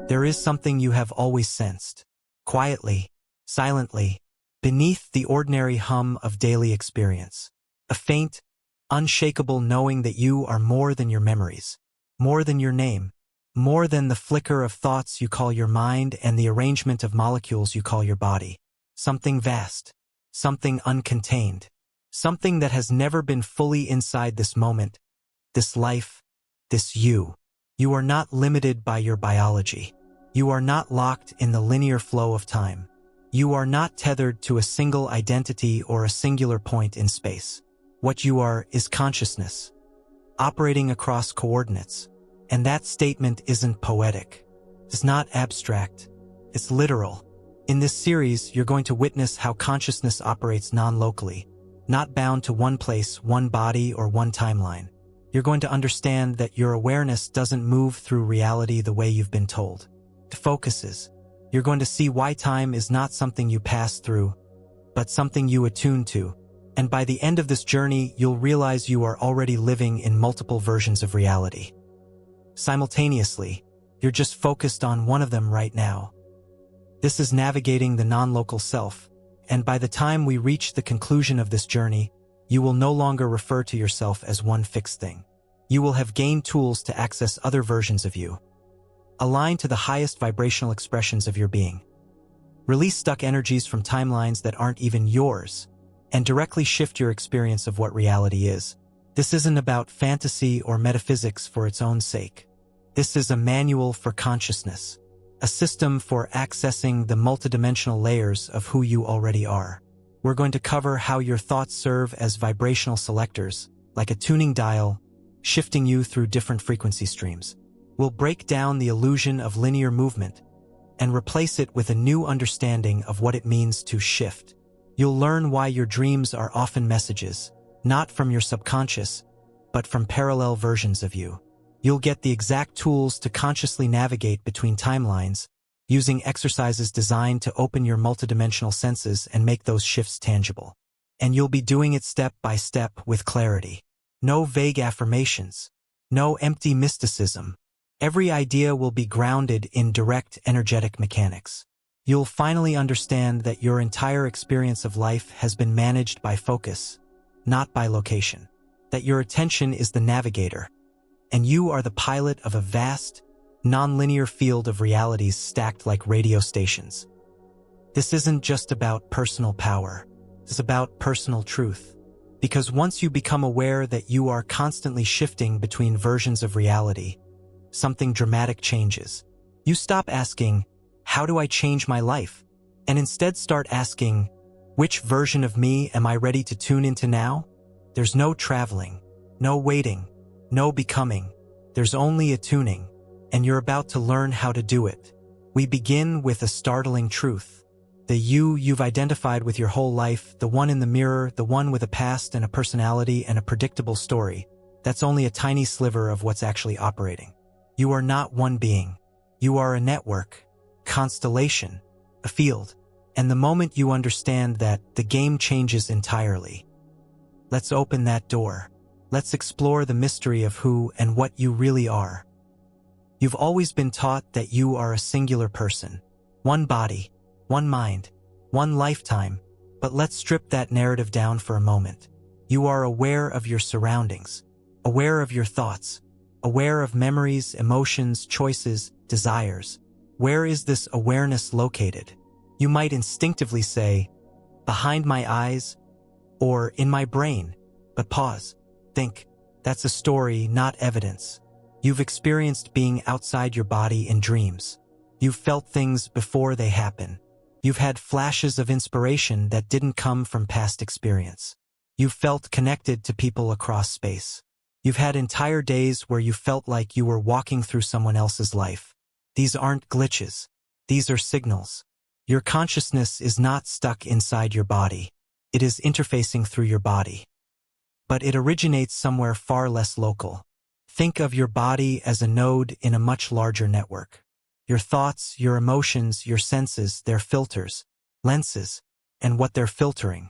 There is something you have always sensed, quietly, silently, beneath the ordinary hum of daily experience. A faint, unshakable knowing that you are more than your memories, more than your name, more than the flicker of thoughts you call your mind and the arrangement of molecules you call your body. Something vast, something uncontained, something that has never been fully inside this moment, this life, this you. You are not limited by your biology. You are not locked in the linear flow of time. You are not tethered to a single identity or a singular point in space. What you are is consciousness, operating across coordinates. And that statement isn't poetic. It's not abstract. It's literal. In this series, you're going to witness how consciousness operates non-locally, not bound to one place, one body, or one timeline. You're going to understand that your awareness doesn't move through reality the way you've been told. It focuses. You're going to see why time is not something you pass through, but something you attune to. And by the end of this journey, you'll realize you are already living in multiple versions of reality. Simultaneously, you're just focused on one of them right now. This is navigating the non-local self, and by the time we reach the conclusion of this journey, you will no longer refer to yourself as one fixed thing. You will have gained tools to access other versions of you. Align to the highest vibrational expressions of your being. Release stuck energies from timelines that aren't even yours, and directly shift your experience of what reality is. This isn't about fantasy or metaphysics for its own sake. This is a manual for consciousness, a system for accessing the multidimensional layers of who you already are. We're going to cover how your thoughts serve as vibrational selectors, like a tuning dial, shifting you through different frequency streams. We'll break down the illusion of linear movement and replace it with a new understanding of what it means to shift. You'll learn why your dreams are often messages, not from your subconscious, but from parallel versions of you. You'll get the exact tools to consciously navigate between timelines, using exercises designed to open your multidimensional senses and make those shifts tangible. And you'll be doing it step by step with clarity. No vague affirmations. No empty mysticism. Every idea will be grounded in direct energetic mechanics. You'll finally understand that your entire experience of life has been managed by focus, not by location. That your attention is the navigator, and you are the pilot of a vast, non-linear field of realities stacked like radio stations. This isn't just about personal power. It's about personal truth. Because once you become aware that you are constantly shifting between versions of reality, something dramatic changes. You stop asking, "How do I change my life?" and instead start asking, "Which version of me am I ready to tune into now?" There's no traveling, no waiting, no becoming. There's only attuning. And you're about to learn how to do it. We begin with a startling truth. The you you've identified with your whole life, the one in the mirror, the one with a past and a personality and a predictable story, that's only a tiny sliver of what's actually operating. You are not one being. You are a network, constellation, a field. And the moment you understand that, the game changes entirely. Let's open that door. Let's explore the mystery of who and what you really are. You've always been taught that you are a singular person. One body, one mind, one lifetime. But let's strip that narrative down for a moment. You are aware of your surroundings, aware of your thoughts, aware of memories, emotions, choices, desires. Where is this awareness located? You might instinctively say, behind my eyes, or in my brain. But pause. Think. That's a story, not evidence. You've experienced being outside your body in dreams. You've felt things before they happen. You've had flashes of inspiration that didn't come from past experience. You've felt connected to people across space. You've had entire days where you felt like you were walking through someone else's life. These aren't glitches. These are signals. Your consciousness is not stuck inside your body. It is interfacing through your body. But it originates somewhere far less local. Think of your body as a node in a much larger network. Your thoughts, your emotions, your senses, their filters, lenses, and what they're filtering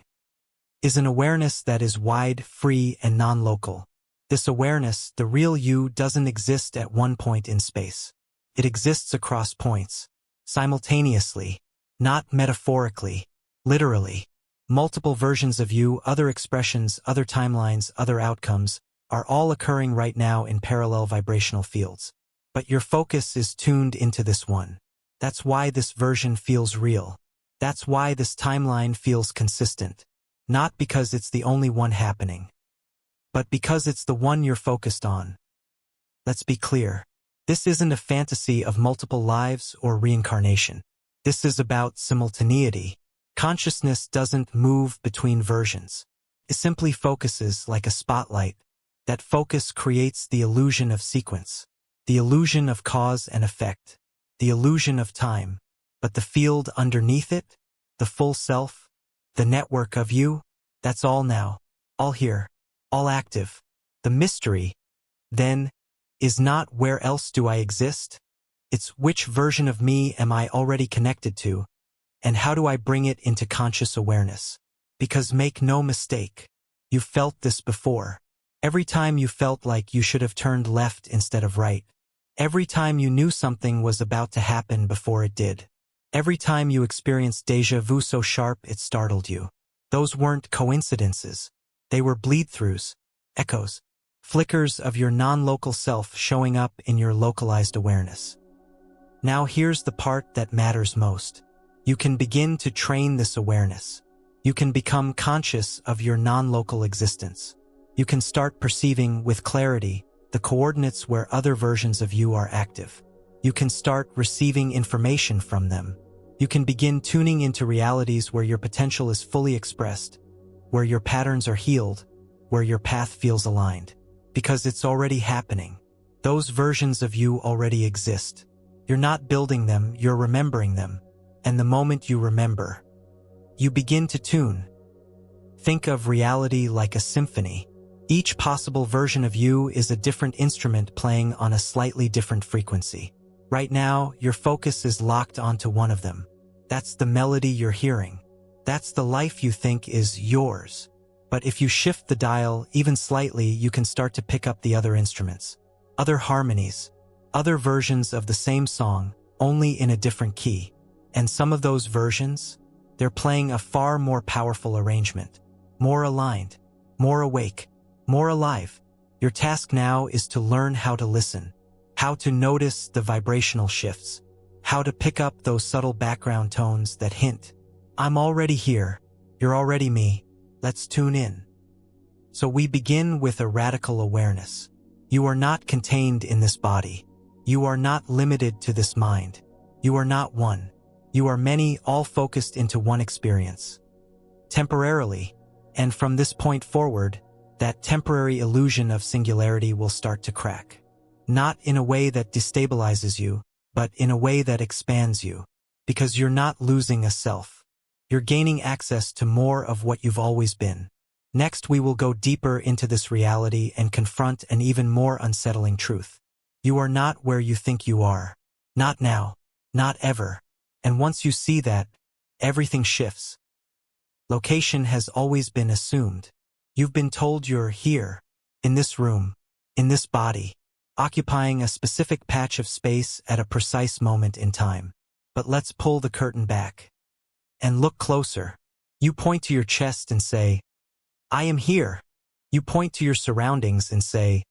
is an awareness that is wide, free, and non-local. This awareness, the real you, doesn't exist at one point in space. It exists across points, simultaneously, not metaphorically, literally. Multiple versions of you, other expressions, other timelines, other outcomes, are all occurring right now in parallel vibrational fields. But your focus is tuned into this one. That's why this version feels real. That's why this timeline feels consistent. Not because it's the only one happening, but because it's the one you're focused on. Let's be clear. This isn't a fantasy of multiple lives or reincarnation. This is about simultaneity. Consciousness doesn't move between versions. It simply focuses like a spotlight. That focus creates the illusion of sequence, the illusion of cause and effect, the illusion of time. But the field underneath it, the full self, the network of you, that's all now, all here, all active. The mystery, then, is not where else do I exist? It's which version of me am I already connected to, and how do I bring it into conscious awareness? Because make no mistake, you've felt this before. Every time you felt like you should have turned left instead of right. Every time you knew something was about to happen before it did. Every time you experienced déjà vu so sharp it startled you. Those weren't coincidences. They were bleed-throughs, echoes, flickers of your non-local self showing up in your localized awareness. Now here's the part that matters most. You can begin to train this awareness. You can become conscious of your non-local existence. You can start perceiving with clarity the coordinates where other versions of you are active. You can start receiving information from them. You can begin tuning into realities where your potential is fully expressed, where your patterns are healed, where your path feels aligned. Because it's already happening. Those versions of you already exist. You're not building them, you're remembering them. And the moment you remember, you begin to tune. Think of reality like a symphony. Each possible version of you is a different instrument playing on a slightly different frequency. Right now, your focus is locked onto one of them. That's the melody you're hearing. That's the life you think is yours. But if you shift the dial even slightly, you can start to pick up the other instruments, other harmonies, other versions of the same song, only in a different key. And some of those versions, they're playing a far more powerful arrangement, more aligned, more awake, more alive. Your task now is to learn how to listen, how to notice the vibrational shifts, how to pick up those subtle background tones that hint, I'm already here, you're already me, let's tune in. So we begin with a radical awareness. You are not contained in this body. You are not limited to this mind. You are not one. You are many, all focused into one experience. Temporarily, and from this point forward, that temporary illusion of singularity will start to crack. Not in a way that destabilizes you, but in a way that expands you. Because you're not losing a self. You're gaining access to more of what you've always been. Next, we will go deeper into this reality and confront an even more unsettling truth. You are not where you think you are. Not now. Not ever. And once you see that, everything shifts. Location has always been assumed. You've been told you're here, in this room, in this body, occupying a specific patch of space at a precise moment in time. But let's pull the curtain back and look closer. You point to your chest and say, I am here. You point to your surroundings and say,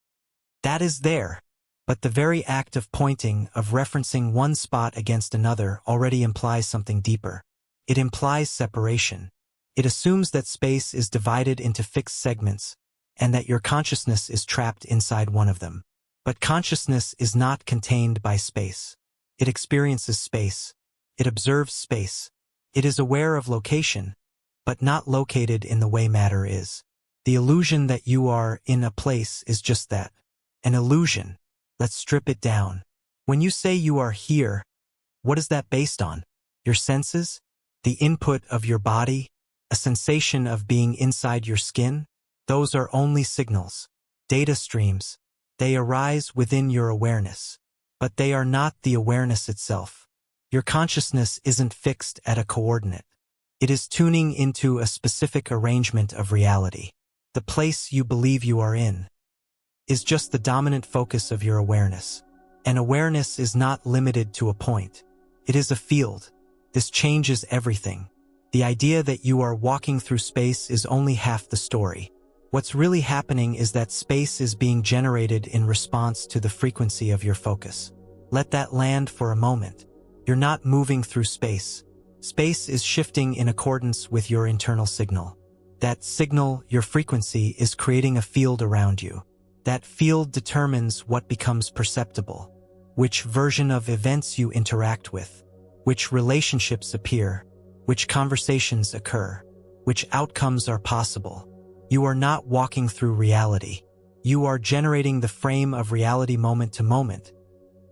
that is there. But the very act of pointing, of referencing one spot against another, already implies something deeper. It implies separation. It assumes that space is divided into fixed segments, and that your consciousness is trapped inside one of them. But consciousness is not contained by space. It experiences space. It observes space. It is aware of location, but not located in the way matter is. The illusion that you are in a place is just that, an illusion. Let's strip it down. When you say you are here, what is that based on? Your senses? The input of your body? A sensation of being inside your skin? Those are only signals, data streams. They arise within your awareness, but they are not the awareness itself. Your consciousness isn't fixed at a coordinate. It is tuning into a specific arrangement of reality. The place you believe you are in is just the dominant focus of your awareness. And awareness is not limited to a point. It is a field. This changes everything. The idea that you are walking through space is only half the story. What's really happening is that space is being generated in response to the frequency of your focus. Let that land for a moment. You're not moving through space. Space is shifting in accordance with your internal signal. That signal, your frequency, is creating a field around you. That field determines what becomes perceptible, which version of events you interact with, which relationships appear, which conversations occur, which outcomes are possible. You are not walking through reality. You are generating the frame of reality moment to moment,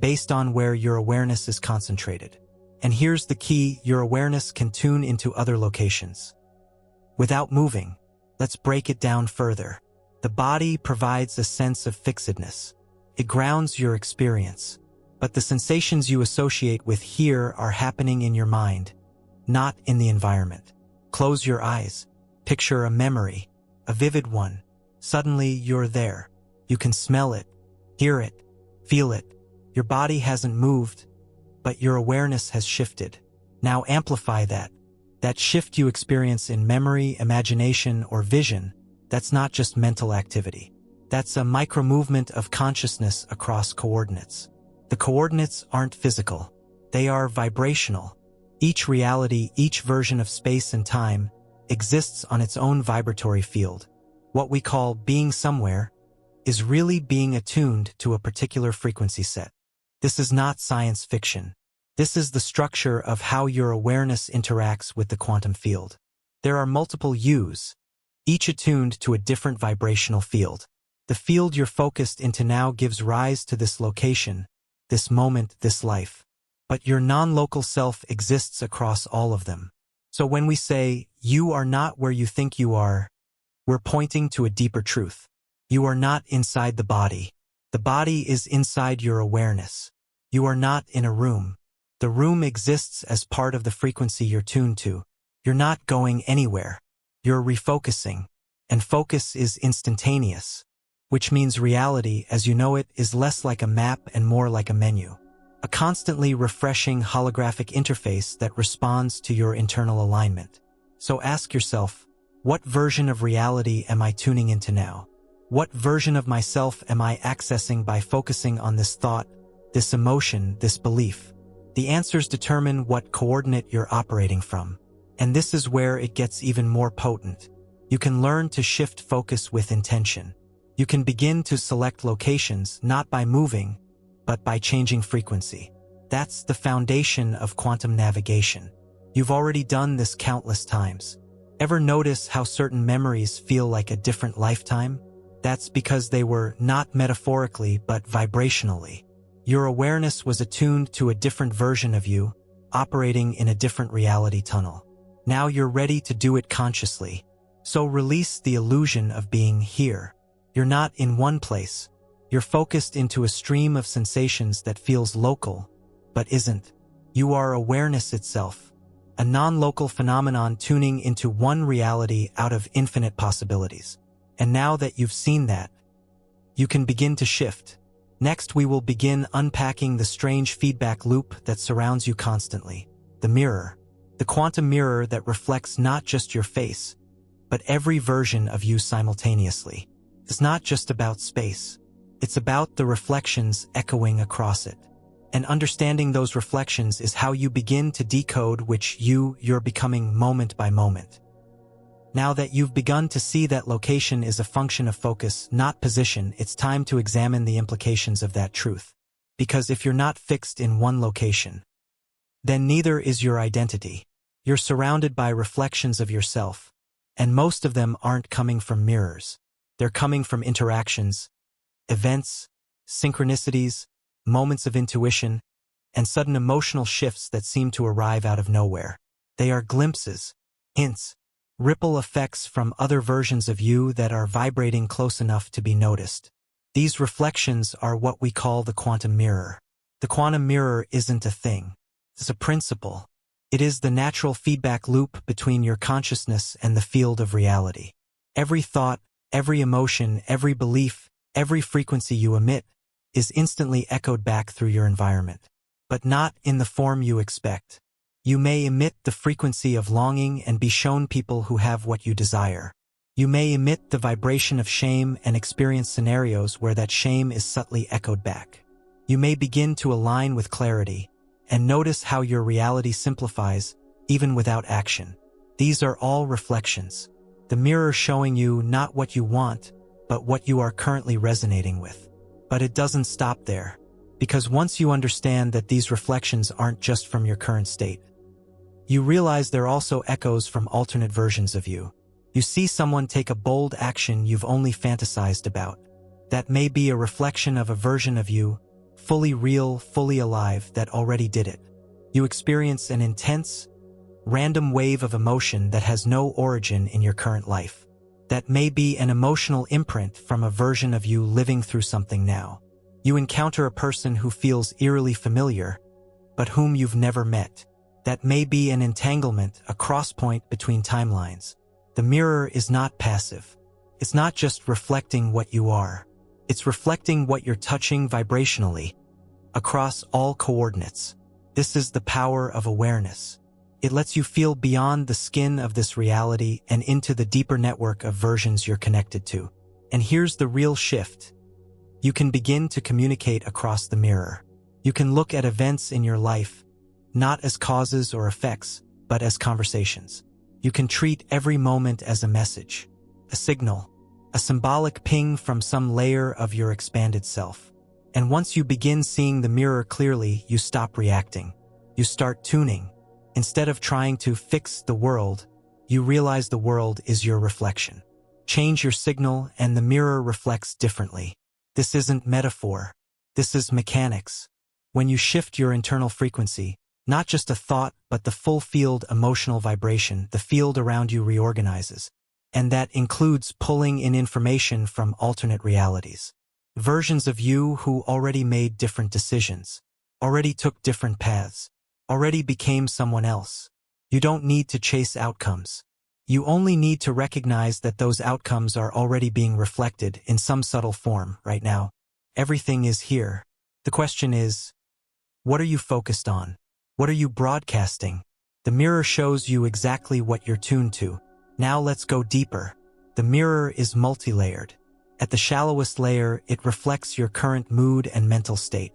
based on where your awareness is concentrated. And here's the key: your awareness can tune into other locations without moving. Let's break it down further. The body provides a sense of fixedness. It grounds your experience. But the sensations you associate with here are happening in your mind, not in the environment. Close your eyes. Picture a memory, a vivid one. Suddenly you're there. You can smell it, hear it, feel it. Your body hasn't moved, but your awareness has shifted. Now amplify that. That shift you experience in memory, imagination, or vision, that's not just mental activity. That's a micro-movement of consciousness across coordinates. The coordinates aren't physical. They are vibrational. Each reality, each version of space and time, exists on its own vibratory field. What we call being somewhere is really being attuned to a particular frequency set. This is not science fiction. This is the structure of how your awareness interacts with the quantum field. There are multiple yous, each attuned to a different vibrational field. The field you're focused into now gives rise to this location, this moment, this life. But your non-local self exists across all of them. So when we say, you are not where you think you are, we're pointing to a deeper truth. You are not inside the body. The body is inside your awareness. You are not in a room. The room exists as part of the frequency you're tuned to. You're not going anywhere. You're refocusing. And focus is instantaneous, which means reality, as you know it, is less like a map and more like a menu. A constantly refreshing holographic interface that responds to your internal alignment. So ask yourself, what version of reality am I tuning into now? What version of myself am I accessing by focusing on this thought, this emotion, this belief? The answers determine what coordinate you're operating from. And this is where it gets even more potent. You can learn to shift focus with intention. You can begin to select locations not by moving, but by changing frequency. That's the foundation of quantum navigation. You've already done this countless times. Ever notice how certain memories feel like a different lifetime? That's because they were not metaphorically but vibrationally. Your awareness was attuned to a different version of you, operating in a different reality tunnel. Now you're ready to do it consciously. So release the illusion of being here. You're not in one place. You're focused into a stream of sensations that feels local, but isn't. You are awareness itself, a non-local phenomenon tuning into one reality out of infinite possibilities. And now that you've seen that, you can begin to shift. Next, we will begin unpacking the strange feedback loop that surrounds you constantly. The mirror. The quantum mirror that reflects not just your face, but every version of you simultaneously. It's not just about space. It's about the reflections echoing across it. And understanding those reflections is how you begin to decode which you're becoming moment by moment. Now that you've begun to see that location is a function of focus, not position, it's time to examine the implications of that truth. Because if you're not fixed in one location, then neither is your identity. You're surrounded by reflections of yourself, and most of them aren't coming from mirrors. They're coming from interactions, events, synchronicities, moments of intuition, and sudden emotional shifts that seem to arrive out of nowhere. They are glimpses, hints, ripple effects from other versions of you that are vibrating close enough to be noticed. These reflections are what we call the quantum mirror. The quantum mirror isn't a thing. It's a principle. It is the natural feedback loop between your consciousness and the field of reality. Every thought, every emotion, every belief, every frequency you emit is instantly echoed back through your environment, but not in the form you expect. You may emit the frequency of longing and be shown people who have what you desire. You may emit the vibration of shame and experience scenarios where that shame is subtly echoed back. You may begin to align with clarity and notice how your reality simplifies even without action. These are all reflections. The mirror showing you not what you want, but what you are currently resonating with. But it doesn't stop there, because once you understand that these reflections aren't just from your current state, you realize they're also echoes from alternate versions of you. You see someone take a bold action you've only fantasized about. That may be a reflection of a version of you, fully real, fully alive, that already did it. You experience an intense, random wave of emotion that has no origin in your current life. That may be an emotional imprint from a version of you living through something now. You encounter a person who feels eerily familiar, but whom you've never met. That may be an entanglement, a crosspoint between timelines. The mirror is not passive. It's not just reflecting what you are. It's reflecting what you're touching vibrationally across all coordinates. This is the power of awareness. It lets you feel beyond the skin of this reality and into the deeper network of versions you're connected to. And here's the real shift. You can begin to communicate across the mirror. You can look at events in your life not as causes or effects, but as conversations. You can treat every moment as a message, a signal, a symbolic ping from some layer of your expanded self. And once you begin seeing the mirror clearly, you stop reacting. You start tuning. Instead of trying to fix the world, you realize the world is your reflection. Change your signal and the mirror reflects differently. This isn't metaphor. This is mechanics. When you shift your internal frequency, not just a thought, but the full field emotional vibration, the field around you reorganizes. And that includes pulling in information from alternate realities. Versions of you who already made different decisions, already took different paths, already became someone else. You don't need to chase outcomes. You only need to recognize that those outcomes are already being reflected in some subtle form right now. Everything is here. The question is, what are you focused on? What are you broadcasting? The mirror shows you exactly what you're tuned to. Now let's go deeper. The mirror is multi-layered. At the shallowest layer, it reflects your current mood and mental state.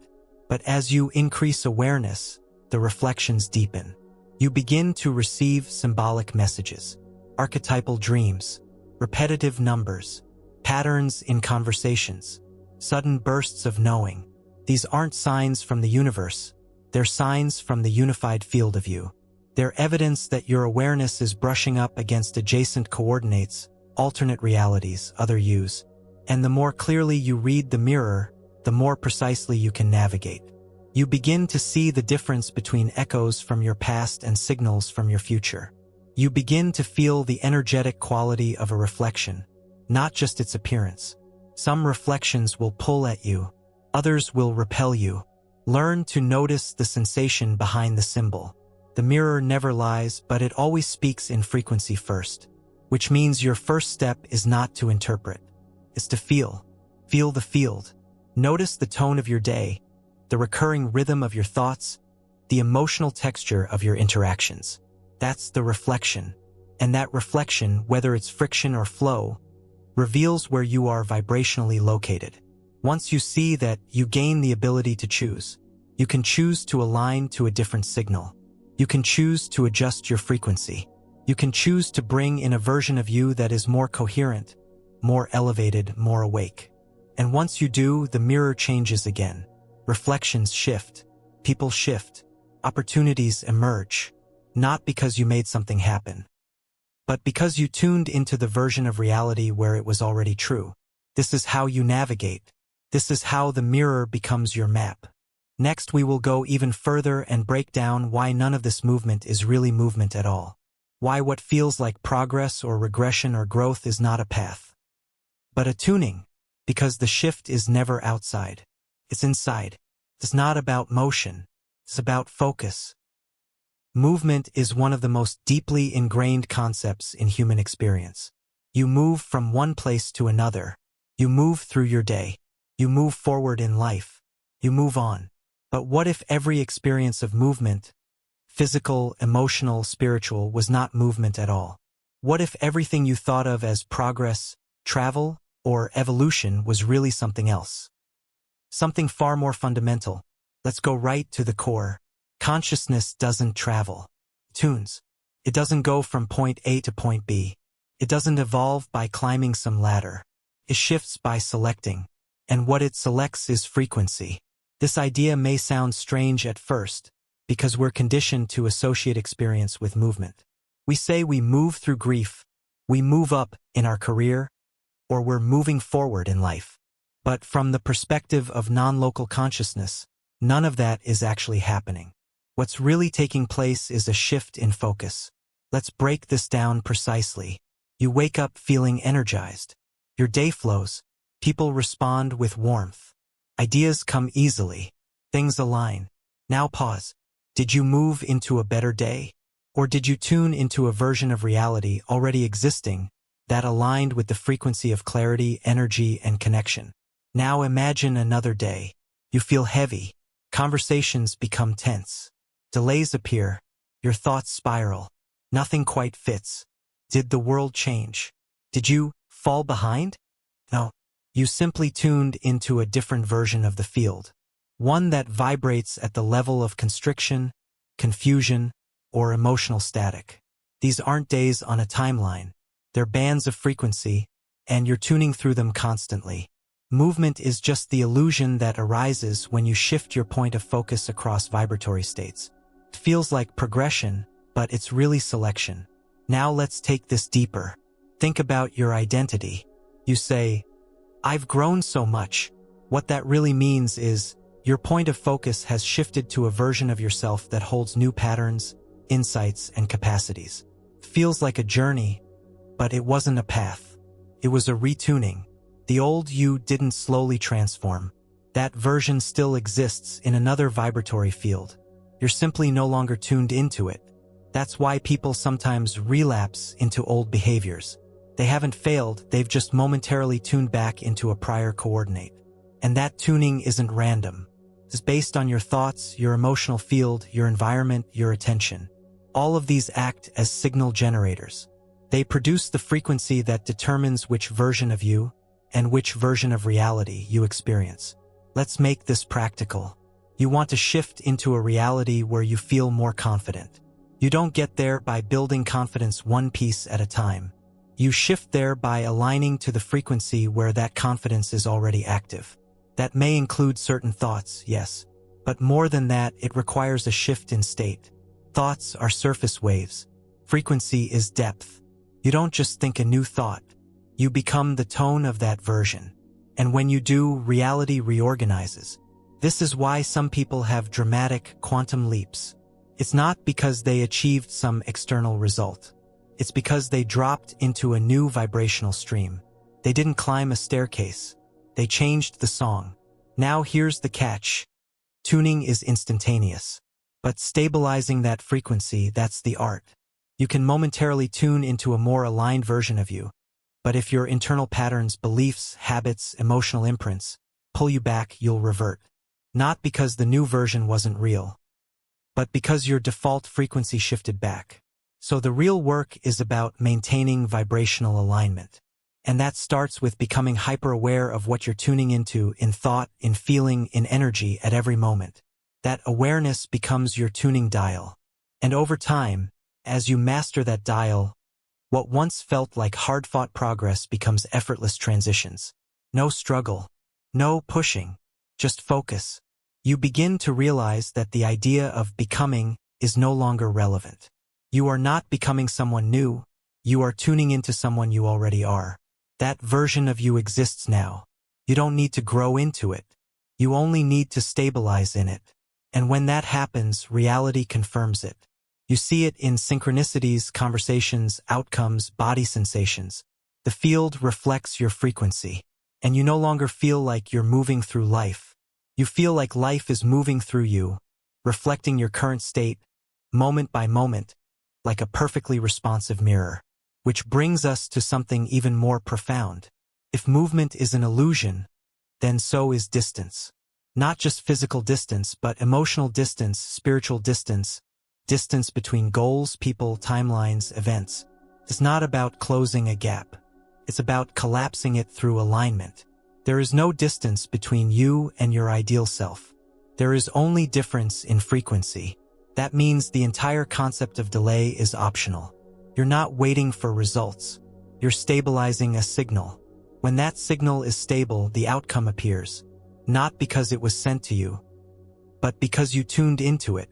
But as you increase awareness, the reflections deepen. You begin to receive symbolic messages, archetypal dreams, repetitive numbers, patterns in conversations, sudden bursts of knowing. These aren't signs from the universe. They're signs from the unified field of you. They're evidence that your awareness is brushing up against adjacent coordinates, alternate realities, other yous. And the more clearly you read the mirror, the more precisely you can navigate. You begin to see the difference between echoes from your past and signals from your future. You begin to feel the energetic quality of a reflection, not just its appearance. Some reflections will pull at you, others will repel you. Learn to notice the sensation behind the symbol. The mirror never lies, but it always speaks in frequency first, which means your first step is not to interpret. It's to feel. Feel the field. Notice the tone of your day, the recurring rhythm of your thoughts, the emotional texture of your interactions. That's the reflection. And that reflection, whether it's friction or flow, reveals where you are vibrationally located. Once you see that, you gain the ability to choose. You can choose to align to a different signal. You can choose to adjust your frequency. You can choose to bring in a version of you that is more coherent, more elevated, more awake. And once you do, the mirror changes again. Reflections shift. People shift. Opportunities emerge. Not because you made something happen, but because you tuned into the version of reality where it was already true. This is how you navigate. This is how the mirror becomes your map. Next, we will go even further and break down why none of this movement is really movement at all. Why what feels like progress or regression or growth is not a path, but a tuning, because the shift is never outside. It's inside. It's not about motion. It's about focus. Movement is one of the most deeply ingrained concepts in human experience. You move from one place to another. You move through your day. You move forward in life. You move on. But what if every experience of movement, physical, emotional, spiritual, was not movement at all? What if everything you thought of as progress, travel, or evolution was really something else? Something far more fundamental. Let's go right to the core. Consciousness doesn't travel. It tunes. It doesn't go from point A to point B. It doesn't evolve by climbing some ladder. It shifts by selecting. And what it selects is frequency. This idea may sound strange at first, because we're conditioned to associate experience with movement. We say we move through grief, we move up in our career, or we're moving forward in life. But from the perspective of non-local consciousness, none of that is actually happening. What's really taking place is a shift in focus. Let's break this down precisely. You wake up feeling energized. Your day flows. People respond with warmth. Ideas come easily. Things align. Now pause. Did you move into a better day? Or did you tune into a version of reality already existing that aligned with the frequency of clarity, energy, and connection? Now imagine another day. You feel heavy. Conversations become tense. Delays appear. Your thoughts spiral. Nothing quite fits. Did the world change? Did you fall behind? No. You simply tuned into a different version of the field. One that vibrates at the level of constriction, confusion, or emotional static. These aren't days on a timeline. They're bands of frequency, and you're tuning through them constantly. Movement is just the illusion that arises when you shift your point of focus across vibratory states. It feels like progression, but it's really selection. Now let's take this deeper. Think about your identity. You say, "I've grown so much." What that really means is, your point of focus has shifted to a version of yourself that holds new patterns, insights, and capacities. It feels like a journey, but it wasn't a path. It was a retuning. The old you didn't slowly transform. That version still exists in another vibratory field. You're simply no longer tuned into it. That's why people sometimes relapse into old behaviors. They haven't failed, they've just momentarily tuned back into a prior coordinate. And that tuning isn't random. It's based on your thoughts, your emotional field, your environment, your attention. All of these act as signal generators. They produce the frequency that determines which version of you and which version of reality you experience. Let's make this practical. You want to shift into a reality where you feel more confident. You don't get there by building confidence one piece at a time. You shift there by aligning to the frequency where that confidence is already active. That may include certain thoughts, yes, but more than that, it requires a shift in state. Thoughts are surface waves. Frequency is depth. You don't just think a new thought. You become the tone of that version. And when you do, reality reorganizes. This is why some people have dramatic quantum leaps. It's not because they achieved some external result. It's because they dropped into a new vibrational stream. They didn't climb a staircase. They changed the song. Now here's the catch. Tuning is instantaneous. But stabilizing that frequency, that's the art. You can momentarily tune into a more aligned version of you. But if your internal patterns, beliefs, habits, emotional imprints pull you back, you'll revert. Not because the new version wasn't real, but because your default frequency shifted back. So the real work is about maintaining vibrational alignment. And that starts with becoming hyper-aware of what you're tuning into in thought, in feeling, in energy at every moment. That awareness becomes your tuning dial. And over time, as you master that dial, what once felt like hard-fought progress becomes effortless transitions. No struggle, no pushing, just focus. You begin to realize that the idea of becoming is no longer relevant. You are not becoming someone new, you are tuning into someone you already are. That version of you exists now. You don't need to grow into it. You only need to stabilize in it. And when that happens, reality confirms it. You see it in synchronicities, conversations, outcomes, body sensations. The field reflects your frequency. And you no longer feel like you're moving through life. You feel like life is moving through you, reflecting your current state, moment by moment, like a perfectly responsive mirror. Which brings us to something even more profound. If movement is an illusion, then so is distance. Not just physical distance, but emotional distance, spiritual distance, distance between goals, people, timelines, events. It's not about closing a gap. It's about collapsing it through alignment. There is no distance between you and your ideal self. There is only difference in frequency. That means the entire concept of delay is optional. You're not waiting for results. You're stabilizing a signal. When that signal is stable, the outcome appears. Not because it was sent to you, but because you tuned into it.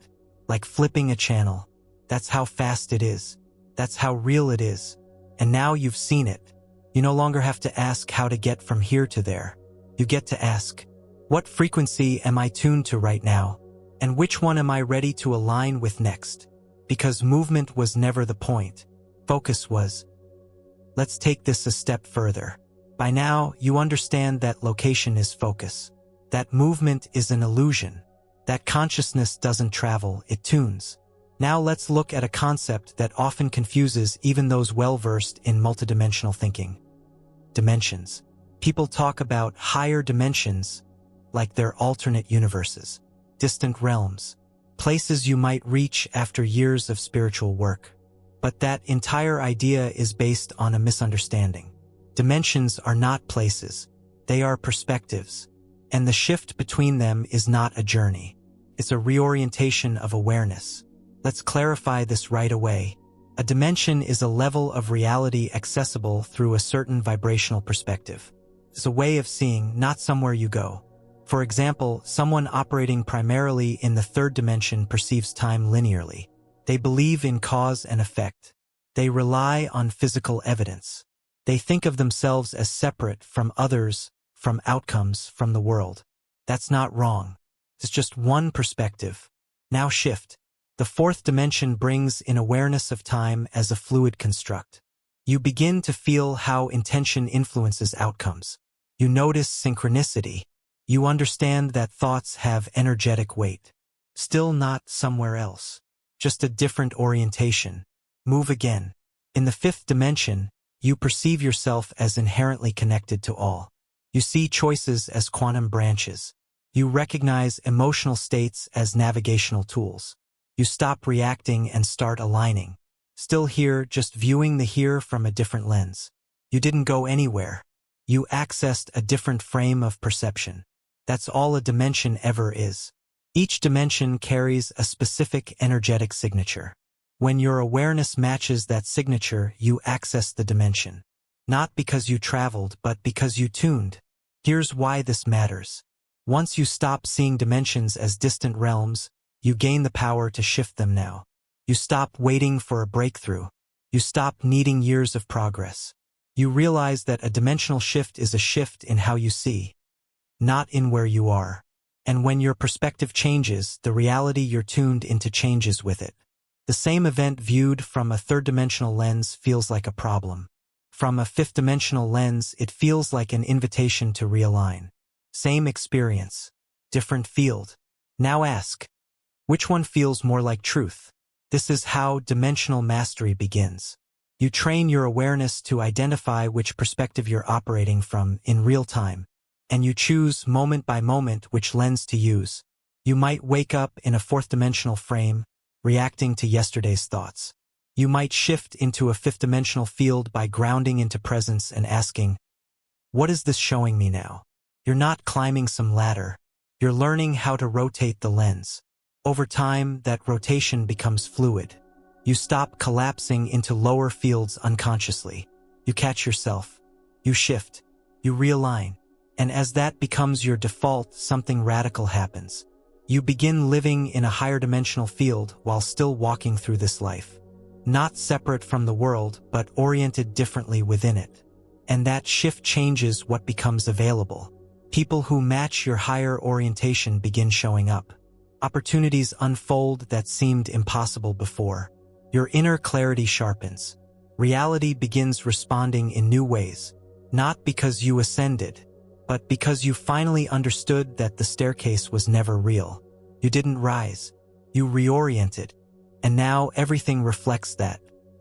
Like flipping a channel. That's how fast it is. That's how real it is. And now you've seen it. You no longer have to ask how to get from here to there. You get to ask, what frequency am I tuned to right now? And which one am I ready to align with next? Because movement was never the point. Focus was. Let's take this a step further. By now, you understand that location is focus. That movement is an illusion. That consciousness doesn't travel, it tunes. Now let's look at a concept that often confuses even those well-versed in multidimensional thinking. Dimensions. People talk about higher dimensions like they're alternate universes, distant realms, places you might reach after years of spiritual work. But that entire idea is based on a misunderstanding. Dimensions are not places. They are perspectives. And the shift between them is not a journey. It's a reorientation of awareness. Let's clarify this right away. A dimension is a level of reality accessible through a certain vibrational perspective. It's a way of seeing, not somewhere you go. For example, someone operating primarily in the third dimension perceives time linearly. They believe in cause and effect. They rely on physical evidence. They think of themselves as separate from others, from outcomes, from the world. That's not wrong. It's just one perspective. Now shift. The fourth dimension brings in awareness of time as a fluid construct. You begin to feel how intention influences outcomes. You notice synchronicity. You understand that thoughts have energetic weight. Still not somewhere else. Just a different orientation. Move again. In the fifth dimension, you perceive yourself as inherently connected to all. You see choices as quantum branches. You recognize emotional states as navigational tools. You stop reacting and start aligning. Still here, just viewing the here from a different lens. You didn't go anywhere. You accessed a different frame of perception. That's all a dimension ever is. Each dimension carries a specific energetic signature. When your awareness matches that signature, you access the dimension. Not because you traveled, but because you tuned. Here's why this matters. Once you stop seeing dimensions as distant realms, you gain the power to shift them now. You stop waiting for a breakthrough. You stop needing years of progress. You realize that a dimensional shift is a shift in how you see, not in where you are. And when your perspective changes, the reality you're tuned into changes with it. The same event viewed from a third-dimensional lens feels like a problem. From a fifth-dimensional lens, it feels like an invitation to realign. Same experience, different field. Now ask, which one feels more like truth? This is how dimensional mastery begins. You train your awareness to identify which perspective you're operating from in real time, and you choose moment by moment which lens to use. You might wake up in a fourth-dimensional frame, reacting to yesterday's thoughts. You might shift into a fifth-dimensional field by grounding into presence and asking, what is this showing me now? You're not climbing some ladder. You're learning how to rotate the lens. Over time, that rotation becomes fluid. You stop collapsing into lower fields unconsciously. You catch yourself. You shift. You realign. And as that becomes your default, something radical happens. You begin living in a higher dimensional field while still walking through this life. Not separate from the world, but oriented differently within it. And that shift changes what becomes available. People who match your higher orientation begin showing up. Opportunities unfold that seemed impossible before. Your inner clarity sharpens. Reality begins responding in new ways. Not because you ascended, but because you finally understood that the staircase was never real. You didn't rise. You reoriented. And now everything reflects that.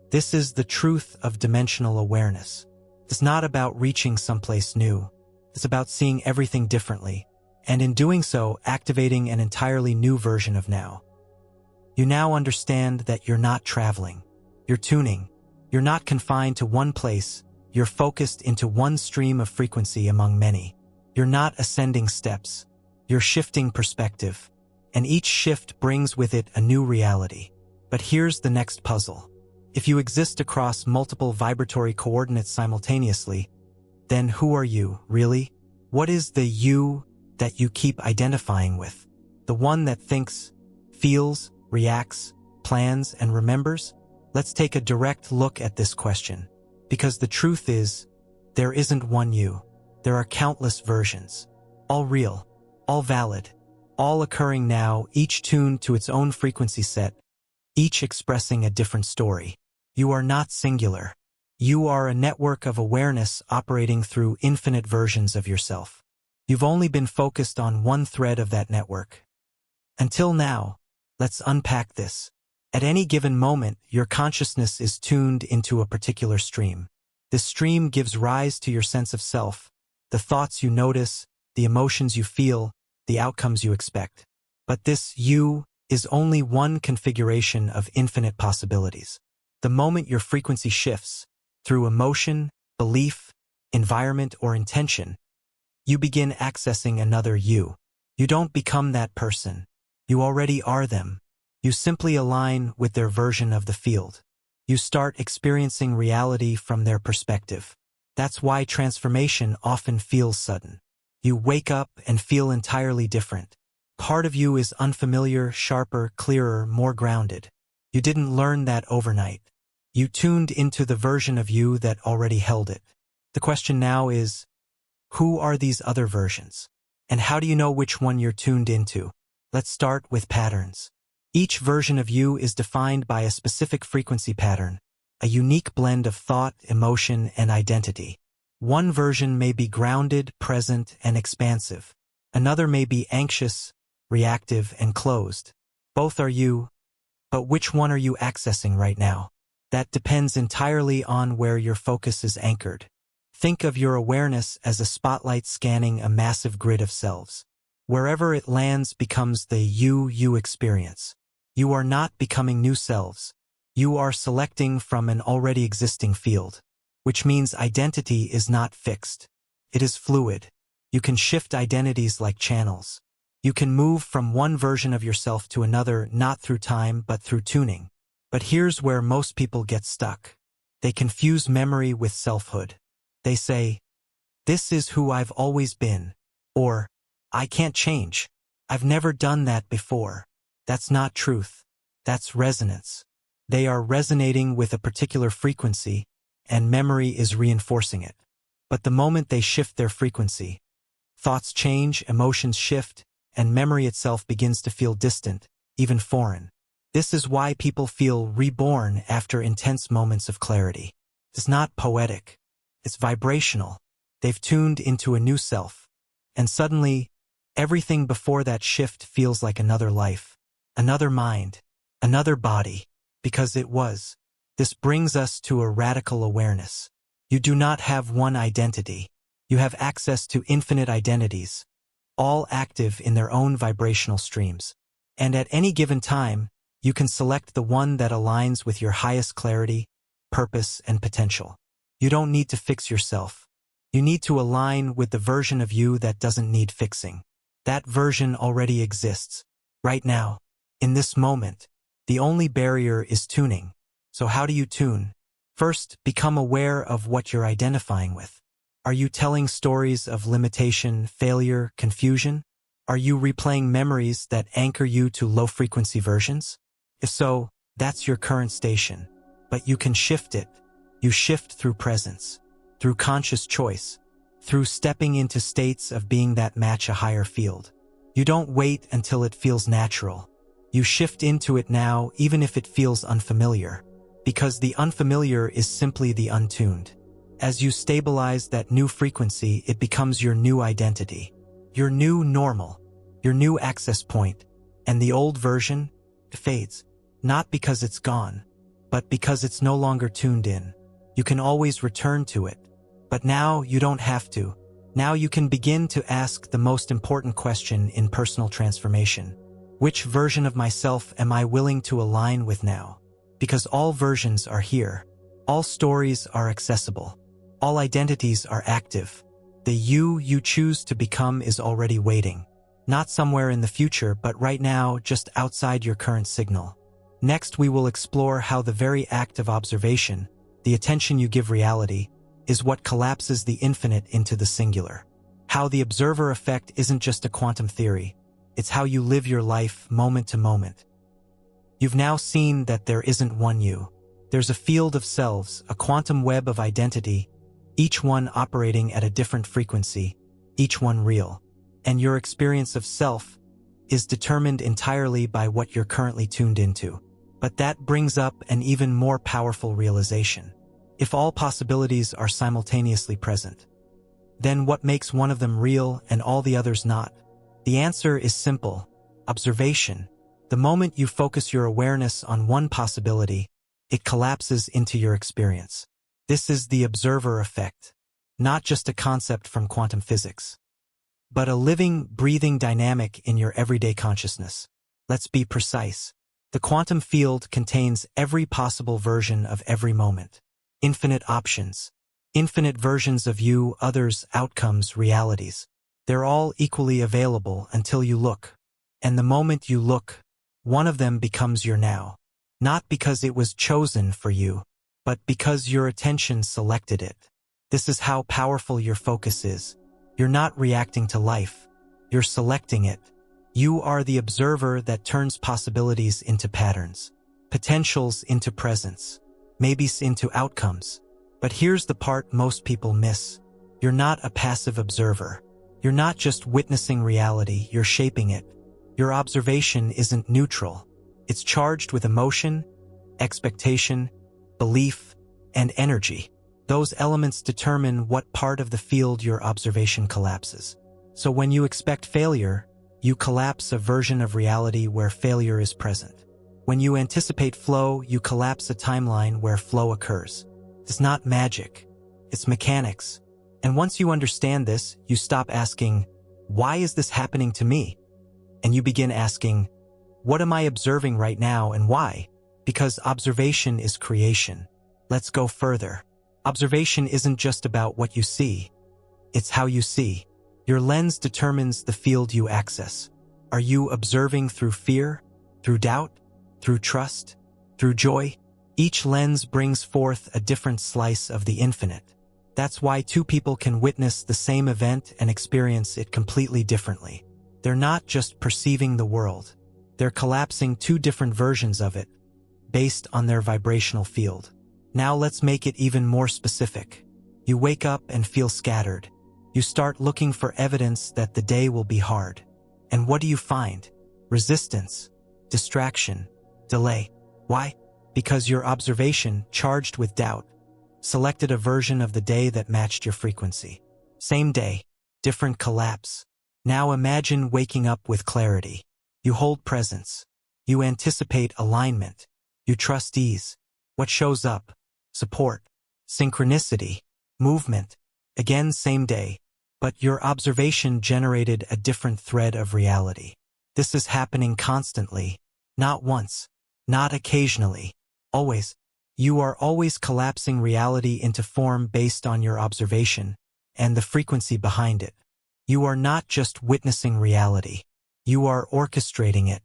This is the truth of dimensional awareness. It's not about reaching someplace new. It's about seeing everything differently, and in doing so, activating an entirely new version of now. You now understand that you're not traveling. You're tuning. You're not confined to one place. You're focused into one stream of frequency among many. You're not ascending steps. You're shifting perspective. And each shift brings with it a new reality. But here's the next puzzle. If you exist across multiple vibratory coordinates simultaneously, then who are you, really? What is the you that you keep identifying with? The one that thinks, feels, reacts, plans, and remembers? Let's take a direct look at this question. Because the truth is, there isn't one you. There are countless versions. All real, all valid, all occurring now, each tuned to its own frequency set, each expressing a different story. You are not singular. You are a network of awareness operating through infinite versions of yourself. You've only been focused on one thread of that network. Until now, let's unpack this. At any given moment, your consciousness is tuned into a particular stream. This stream gives rise to your sense of self, the thoughts you notice, the emotions you feel, the outcomes you expect. But this you is only one configuration of infinite possibilities. The moment your frequency shifts, through emotion, belief, environment, or intention, you begin accessing another you. You don't become that person. You already are them. You simply align with their version of the field. You start experiencing reality from their perspective. That's why transformation often feels sudden. You wake up and feel entirely different. Part of you is unfamiliar, sharper, clearer, more grounded. You didn't learn that overnight. You tuned into the version of you that already held it. The question now is, who are these other versions? And how do you know which one you're tuned into? Let's start with patterns. Each version of you is defined by a specific frequency pattern, a unique blend of thought, emotion, and identity. One version may be grounded, present, and expansive. Another may be anxious, reactive, and closed. Both are you, but which one are you accessing right now? That depends entirely on where your focus is anchored. Think of your awareness as a spotlight scanning a massive grid of selves. Wherever it lands becomes the you experience. You are not becoming new selves. You are selecting from an already existing field, which means identity is not fixed. It is fluid. You can shift identities like channels. You can move from one version of yourself to another not through time but through tuning. But here's where most people get stuck. They confuse memory with selfhood. They say, "This is who I've always been," or "I can't change. I've never done that before." That's not truth. That's resonance. They are resonating with a particular frequency, and memory is reinforcing it. But the moment they shift their frequency, thoughts change, emotions shift, and memory itself begins to feel distant, even foreign. This is why people feel reborn after intense moments of clarity. It's not poetic. It's vibrational. They've tuned into a new self. And suddenly, everything before that shift feels like another life. Another mind, another body, because it was. This brings us to a radical awareness. You do not have one identity. You have access to infinite identities, all active in their own vibrational streams. And at any given time, you can select the one that aligns with your highest clarity, purpose, and potential. You don't need to fix yourself. You need to align with the version of you that doesn't need fixing. That version already exists, right now. In this moment, the only barrier is tuning. So how do you tune? First, become aware of what you're identifying with. Are you telling stories of limitation, failure, confusion? Are you replaying memories that anchor you to low-frequency versions? If so, that's your current station. But you can shift it. You shift through presence, through conscious choice, through stepping into states of being that match a higher field. You don't wait until it feels natural. You shift into it now, even if it feels unfamiliar, because the unfamiliar is simply the untuned. As you stabilize that new frequency, it becomes your new identity, your new normal, your new access point, and the old version fades, not because it's gone, but because it's no longer tuned in. You can always return to it, but now you don't have to. Now you can begin to ask the most important question in personal transformation. Which version of myself am I willing to align with now? Because all versions are here. All stories are accessible. All identities are active. The you choose to become is already waiting. Not somewhere in the future, but right now, just outside your current signal. Next, we will explore how the very act of observation, the attention you give reality, is what collapses the infinite into the singular. How the observer effect isn't just a quantum theory, it's how you live your life moment to moment. You've now seen that there isn't one you. There's a field of selves, a quantum web of identity, each one operating at a different frequency, each one real. And your experience of self is determined entirely by what you're currently tuned into. But that brings up an even more powerful realization. If all possibilities are simultaneously present, then what makes one of them real and all the others not? The answer is simple: observation. The moment you focus your awareness on one possibility, it collapses into your experience. This is the observer effect, not just a concept from quantum physics, but a living, breathing dynamic in your everyday consciousness. Let's be precise. The quantum field contains every possible version of every moment. Infinite options. Infinite versions of you, others, outcomes, realities. They're all equally available until you look. And the moment you look, one of them becomes your now. Not because it was chosen for you, but because your attention selected it. This is how powerful your focus is. You're not reacting to life. You're selecting it. You are the observer that turns possibilities into patterns, potentials into presence, maybes into outcomes. But here's the part most people miss. You're not a passive observer. You're not just witnessing reality, you're shaping it. Your observation isn't neutral. It's charged with emotion, expectation, belief, and energy. Those elements determine what part of the field your observation collapses. So when you expect failure, you collapse a version of reality where failure is present. When you anticipate flow, you collapse a timeline where flow occurs. It's not magic. It's mechanics. And once you understand this, you stop asking, why is this happening to me? And you begin asking, what am I observing right now and why? Because observation is creation. Let's go further. Observation isn't just about what you see. It's how you see. Your lens determines the field you access. Are you observing through fear, through doubt, through trust, through joy? Each lens brings forth a different slice of the infinite. That's why two people can witness the same event and experience it completely differently. They're not just perceiving the world. They're collapsing two different versions of it, based on their vibrational field. Now let's make it even more specific. You wake up and feel scattered. You start looking for evidence that the day will be hard. And what do you find? Resistance, distraction, delay. Why? Because your observation, charged with doubt, selected a version of the day that matched your frequency. Same day, different collapse. Now imagine waking up with clarity. You hold presence. You anticipate alignment. You trust ease. What shows up? Support, synchronicity, movement. Again, same day. But your observation generated a different thread of reality. This is happening constantly. Not once. Not occasionally. Always. You are always collapsing reality into form based on your observation and the frequency behind it. You are not just witnessing reality. You are orchestrating it.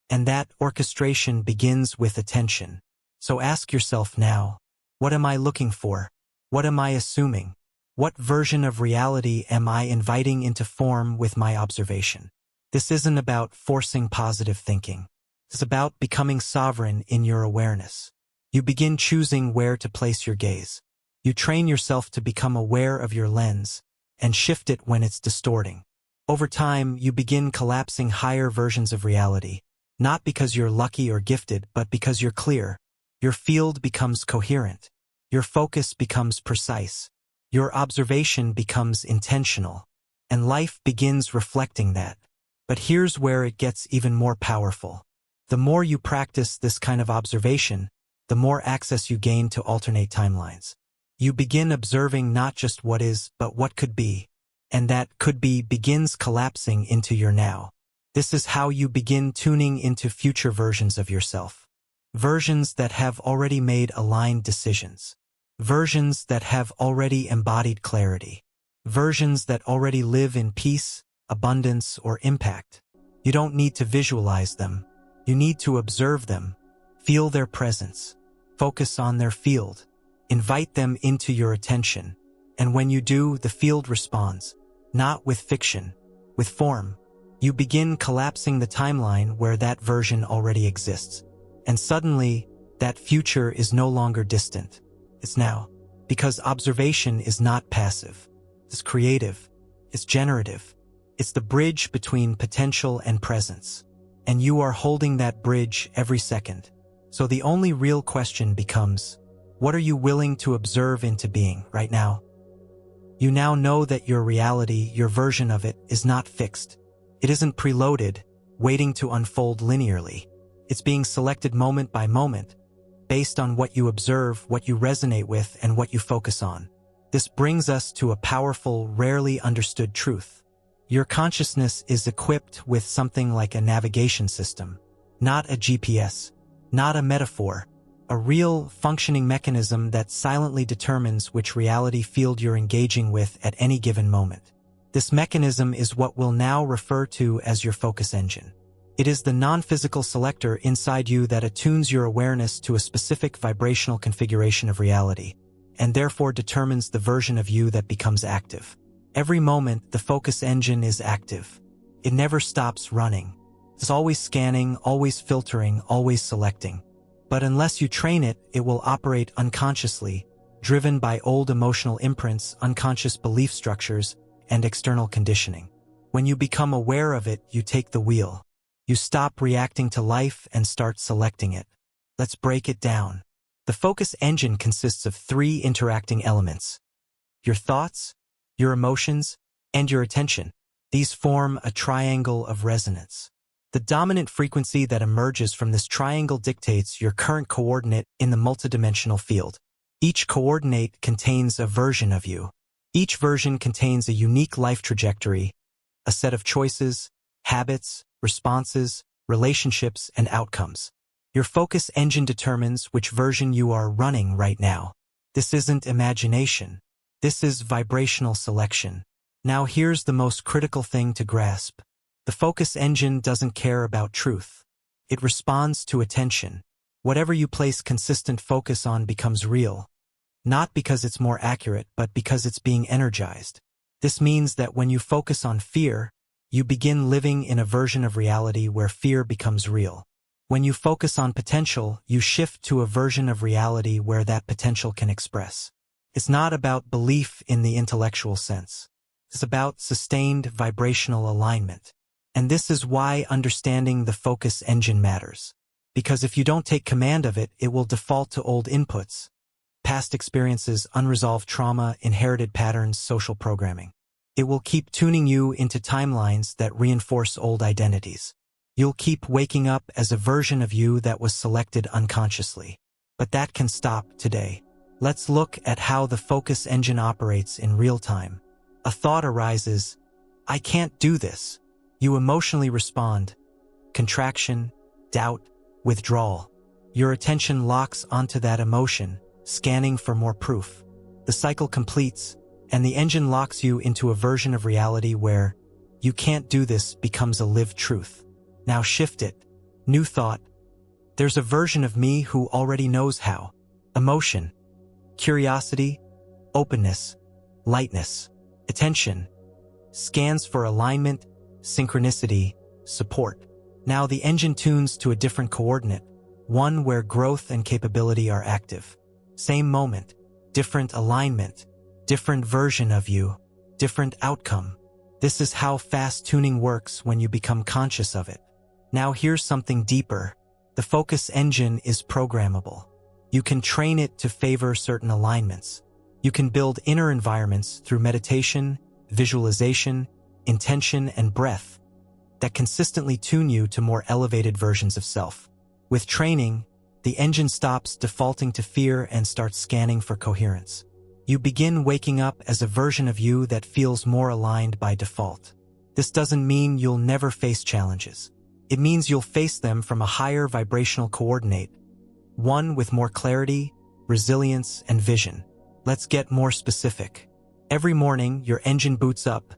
And that orchestration begins with attention. So ask yourself now, what am I looking for? What am I assuming? What version of reality am I inviting into form with my observation? This isn't about forcing positive thinking. It's about becoming sovereign in your awareness. You begin choosing where to place your gaze. You train yourself to become aware of your lens and shift it when it's distorting. Over time, you begin collapsing higher versions of reality, not because you're lucky or gifted, but because you're clear. Your field becomes coherent. Your focus becomes precise. Your observation becomes intentional. And life begins reflecting that. But here's where it gets even more powerful. The more you practice this kind of observation, the more access you gain to alternate timelines. You begin observing not just what is, but what could be. and that could be begins collapsing into your now. This is how you begin tuning into future versions of yourself. Versions that have already made aligned decisions. Versions that have already embodied clarity. Versions that already live in peace, abundance, or impact. You don't need to visualize them. You need to observe them. Feel their presence. Focus on their field. Invite them into your attention. And when you do, the field responds. Not with fiction, with form. You begin collapsing the timeline where that version already exists. And suddenly, that future is no longer distant. It's now. Because observation is not passive. It's creative. It's generative. It's the bridge between potential and presence. And you are holding that bridge every second. So the only real question becomes, what are you willing to observe into being right now? You now know that your reality, your version of it, is not fixed. It isn't preloaded, waiting to unfold linearly. It's being selected moment by moment, based on what you observe, what you resonate with, and what you focus on. This brings us to a powerful, rarely understood truth. Your consciousness is equipped with something like a navigation system, not a GPS, not a metaphor, a real, functioning mechanism that silently determines which reality field you're engaging with at any given moment. This mechanism is what we'll now refer to as your focus engine. It is the non-physical selector inside you that attunes your awareness to a specific vibrational configuration of reality, and therefore determines the version of you that becomes active. Every moment, the focus engine is active. It never stops running. It's always scanning, always filtering, always selecting. But unless you train it, it will operate unconsciously, driven by old emotional imprints, unconscious belief structures, and external conditioning. When you become aware of it, you take the wheel. You stop reacting to life and start selecting it. Let's break it down. The focus engine consists of 3 interacting elements: your thoughts, your emotions, and your attention. These form a triangle of resonance. The dominant frequency that emerges from this triangle dictates your current coordinate in the multidimensional field. Each coordinate contains a version of you. Each version contains a unique life trajectory, a set of choices, habits, responses, relationships, and outcomes. Your focus engine determines which version you are running right now. This isn't imagination. This is vibrational selection. Now here's the most critical thing to grasp. The focus engine doesn't care about truth. It responds to attention. Whatever you place consistent focus on becomes real. Not because it's more accurate, but because it's being energized. This means that when you focus on fear, you begin living in a version of reality where fear becomes real. When you focus on potential, you shift to a version of reality where that potential can express. It's not about belief in the intellectual sense. It's about sustained vibrational alignment. And this is why understanding the focus engine matters. Because if you don't take command of it, it will default to old inputs, past experiences, unresolved trauma, inherited patterns, social programming. It will keep tuning you into timelines that reinforce old identities. You'll keep waking up as a version of you that was selected unconsciously. But that can stop today. Let's look at how the focus engine operates in real time. A thought arises, I can't do this. You emotionally respond, contraction, doubt, withdrawal. Your attention locks onto that emotion, scanning for more proof. The cycle completes, and the engine locks you into a version of reality where you can't do this becomes a lived truth. Now shift it. New thought. There's a version of me who already knows how. Emotion, curiosity, openness, lightness, attention, scans for alignment, synchronicity, support. Now the engine tunes to a different coordinate, one where growth and capability are active. Same moment, different alignment, different version of you, different outcome. This is how fast tuning works when you become conscious of it. Now here's something deeper. The focus engine is programmable. You can train it to favor certain alignments. You can build inner environments through meditation, visualization, intention, and breath that consistently tune you to more elevated versions of self. With training, the engine stops defaulting to fear and starts scanning for coherence. You begin waking up as a version of you that feels more aligned by default. This doesn't mean you'll never face challenges. It means you'll face them from a higher vibrational coordinate, one with more clarity, resilience, and vision. Let's get more specific. Every morning, your engine boots up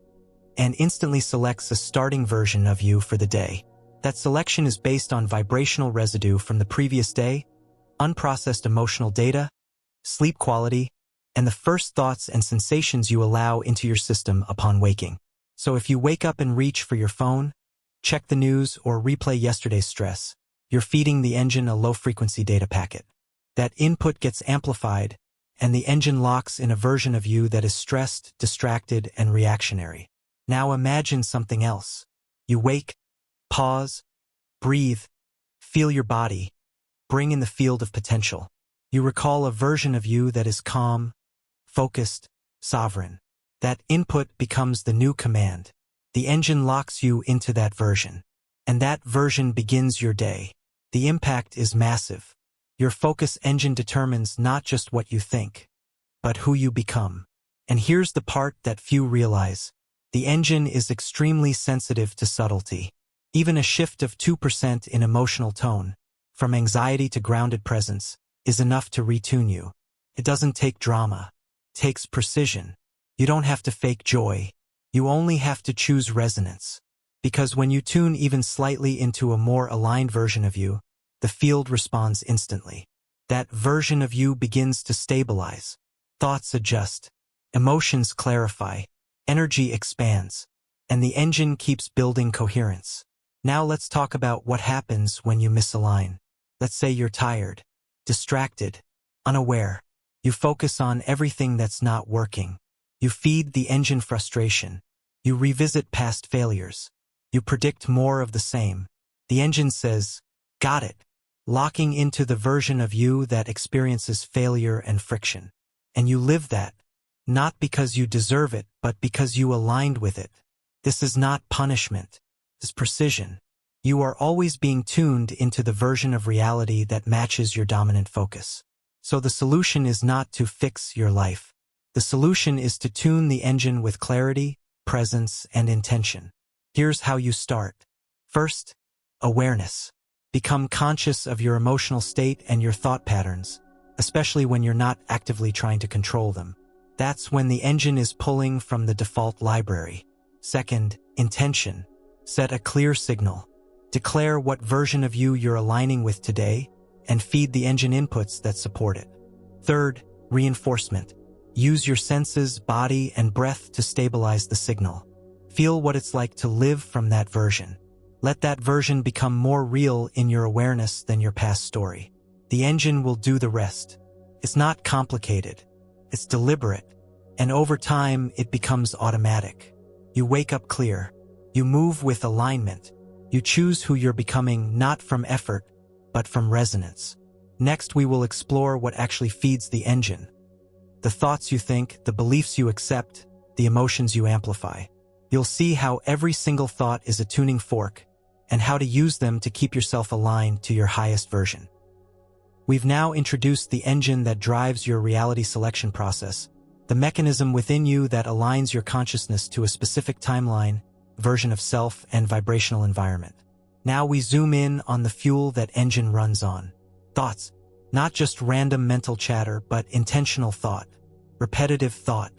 and instantly selects a starting version of you for the day. That selection is based on vibrational residue from the previous day, unprocessed emotional data, sleep quality, and the first thoughts and sensations you allow into your system upon waking. So if you wake up and reach for your phone, check the news, or replay yesterday's stress, you're feeding the engine a low-frequency data packet. That input gets amplified, and the engine locks in a version of you that is stressed, distracted, and reactionary. Now imagine something else. You wake, pause, breathe, feel your body, bring in the field of potential. You recall a version of you that is calm, focused, sovereign. That input becomes the new command. The engine locks you into that version, and that version begins your day. The impact is massive. Your focus engine determines not just what you think, but who you become. And here's the part that few realize. The engine is extremely sensitive to subtlety. Even a shift of 2% in emotional tone, from anxiety to grounded presence, is enough to retune you. It doesn't take drama. It takes precision. You don't have to fake joy. You only have to choose resonance. Because when you tune even slightly into a more aligned version of you, the field responds instantly. That version of you begins to stabilize. Thoughts adjust. Emotions clarify. Energy expands. And the engine keeps building coherence. Now let's talk about what happens when you misalign. Let's say you're tired, distracted, unaware. You focus on everything that's not working. You feed the engine frustration. You revisit past failures. You predict more of the same. The engine says, "Got it," locking into the version of you that experiences failure and friction. And you live that, not because you deserve it, but because you aligned with it. This is not punishment. It's precision. You are always being tuned into the version of reality that matches your dominant focus. So the solution is not to fix your life. The solution is to tune the engine with clarity, presence, and intention. Here's how you start. First, awareness. Become conscious of your emotional state and your thought patterns, especially when you're not actively trying to control them. That's when the engine is pulling from the default library. Second, intention. Set a clear signal. Declare what version of you you're aligning with today, and feed the engine inputs that support it. Third, reinforcement. Use your senses, body, and breath to stabilize the signal. Feel what it's like to live from that version. Let that version become more real in your awareness than your past story. The engine will do the rest. It's not complicated. It's deliberate. And over time, it becomes automatic. You wake up clear. You move with alignment. You choose who you're becoming, not from effort, but from resonance. Next, we will explore what actually feeds the engine. The thoughts you think, the beliefs you accept, the emotions you amplify. You'll see how every single thought is a tuning fork, and how to use them to keep yourself aligned to your highest version. We've now introduced the engine that drives your reality selection process, the mechanism within you that aligns your consciousness to a specific timeline, version of self, and vibrational environment. Now we zoom in on the fuel that engine runs on. Thoughts. Not just random mental chatter, but intentional thought, repetitive thought,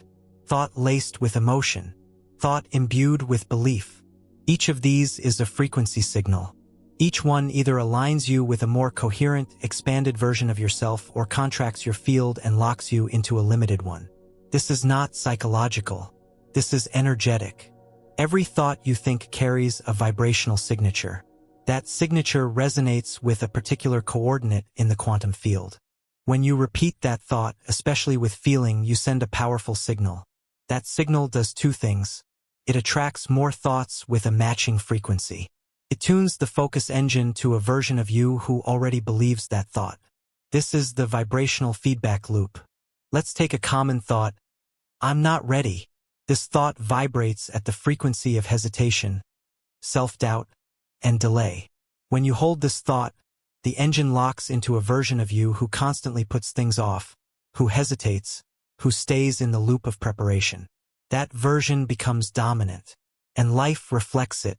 thought laced with emotion, thought imbued with belief. Each of these is a frequency signal. Each one either aligns you with a more coherent, expanded version of yourself or contracts your field and locks you into a limited one. This is not psychological. This is energetic. Every thought you think carries a vibrational signature. That signature resonates with a particular coordinate in the quantum field. When you repeat that thought, especially with feeling, you send a powerful signal. That signal does two things. It attracts more thoughts with a matching frequency. It tunes the focus engine to a version of you who already believes that thought. This is the vibrational feedback loop. Let's take a common thought. I'm not ready. This thought vibrates at the frequency of hesitation, self-doubt, and delay. When you hold this thought, the engine locks into a version of you who constantly puts things off, who hesitates, who stays in the loop of preparation. That version becomes dominant, and life reflects it.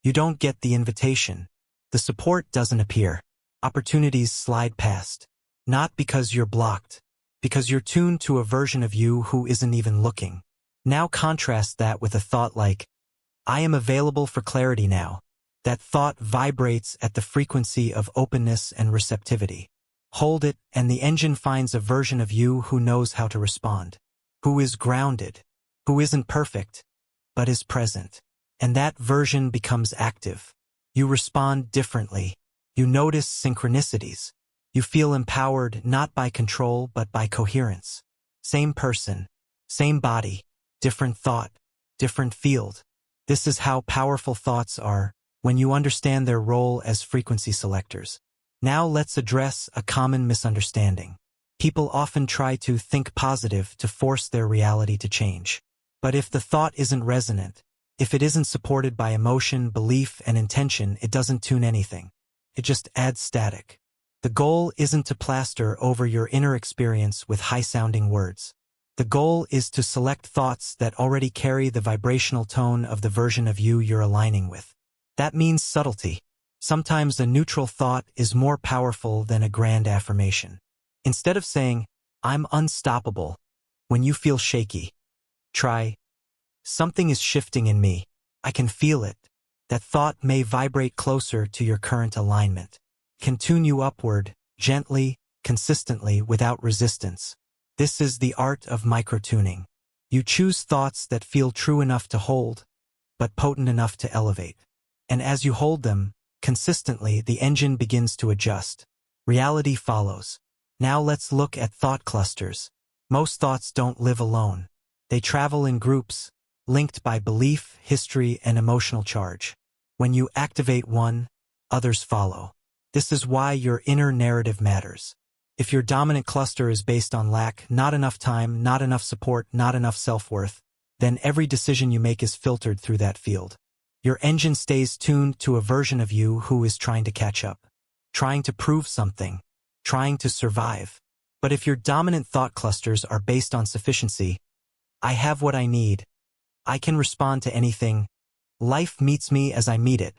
You don't get the invitation. The support doesn't appear. Opportunities slide past. Not because you're blocked, because you're tuned to a version of you who isn't even looking. Now contrast that with a thought like, I am available for clarity now. That thought vibrates at the frequency of openness and receptivity. Hold it, and the engine finds a version of you who knows how to respond, who is grounded, who isn't perfect, but is present. And that version becomes active. You respond differently. You notice synchronicities. You feel empowered not by control but by coherence. Same person, same body, different thought, different field. This is how powerful thoughts are when you understand their role as frequency selectors. Now let's address a common misunderstanding. People often try to think positive to force their reality to change. But if the thought isn't resonant, if it isn't supported by emotion, belief, and intention, it doesn't tune anything. It just adds static. The goal isn't to plaster over your inner experience with high-sounding words. The goal is to select thoughts that already carry the vibrational tone of the version of you you're aligning with. That means subtlety. Sometimes a neutral thought is more powerful than a grand affirmation. Instead of saying, I'm unstoppable, when you feel shaky, try, something is shifting in me. I can feel it. That thought may vibrate closer to your current alignment. Can tune you upward, gently, consistently, without resistance. This is the art of microtuning. You choose thoughts that feel true enough to hold, but potent enough to elevate. And as you hold them, consistently, the engine begins to adjust. Reality follows. Now let's look at thought clusters. Most thoughts don't live alone. They travel in groups, linked by belief, history, and emotional charge. When you activate one, others follow. This is why your inner narrative matters. If your dominant cluster is based on lack, not enough time, not enough support, not enough self-worth, then every decision you make is filtered through that field. Your engine stays tuned to a version of you who is trying to catch up, trying to prove something, trying to survive. But if your dominant thought clusters are based on sufficiency, I have what I need, I can respond to anything, life meets me as I meet it,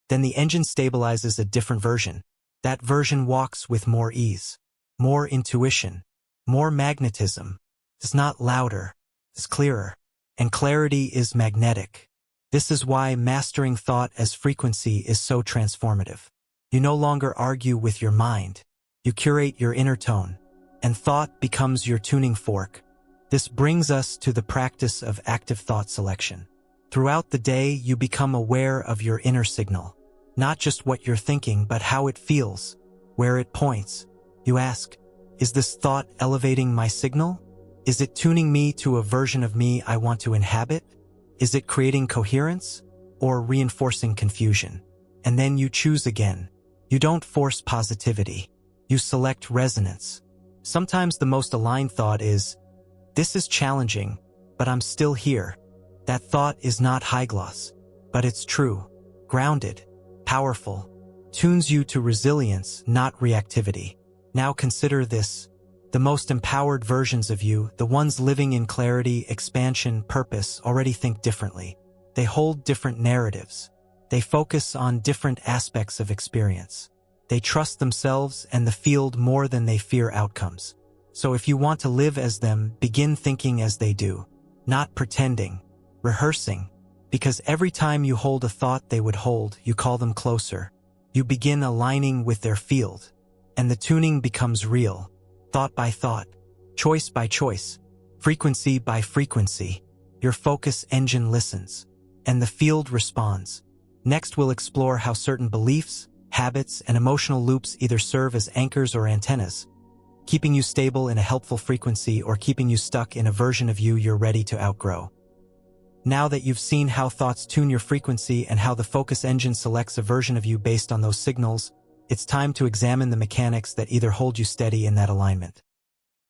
then the engine stabilizes a different version. That version walks with more ease, more intuition, more magnetism. It's not louder, it's clearer. And clarity is magnetic. This is why mastering thought as frequency is so transformative. You no longer argue with your mind. You curate your inner tone, and thought becomes your tuning fork. This brings us to the practice of active thought selection. Throughout the day, you become aware of your inner signal. Not just what you're thinking, but how it feels, where it points. You ask, is this thought elevating my signal? Is it tuning me to a version of me I want to inhabit? Is it creating coherence or reinforcing confusion? And then you choose again. You don't force positivity. You select resonance. Sometimes the most aligned thought is, this is challenging, but I'm still here. That thought is not high gloss, but it's true, grounded, powerful, tunes you to resilience, not reactivity. Now consider this. The most empowered versions of you, the ones living in clarity, expansion, purpose, already think differently. They hold different narratives. They focus on different aspects of experience. They trust themselves and the field more than they fear outcomes. So if you want to live as them, begin thinking as they do. Not pretending, rehearsing. Because every time you hold a thought they would hold, you call them closer. You begin aligning with their field. And the tuning becomes real. Thought by thought, choice by choice, frequency by frequency. Your focus engine listens, and the field responds. Next, we'll explore how certain beliefs, habits, and emotional loops either serve as anchors or antennas, keeping you stable in a helpful frequency or keeping you stuck in a version of you you're ready to outgrow. Now that you've seen how thoughts tune your frequency and how the focus engine selects a version of you based on those signals, it's time to examine the mechanics that either hold you steady in that alignment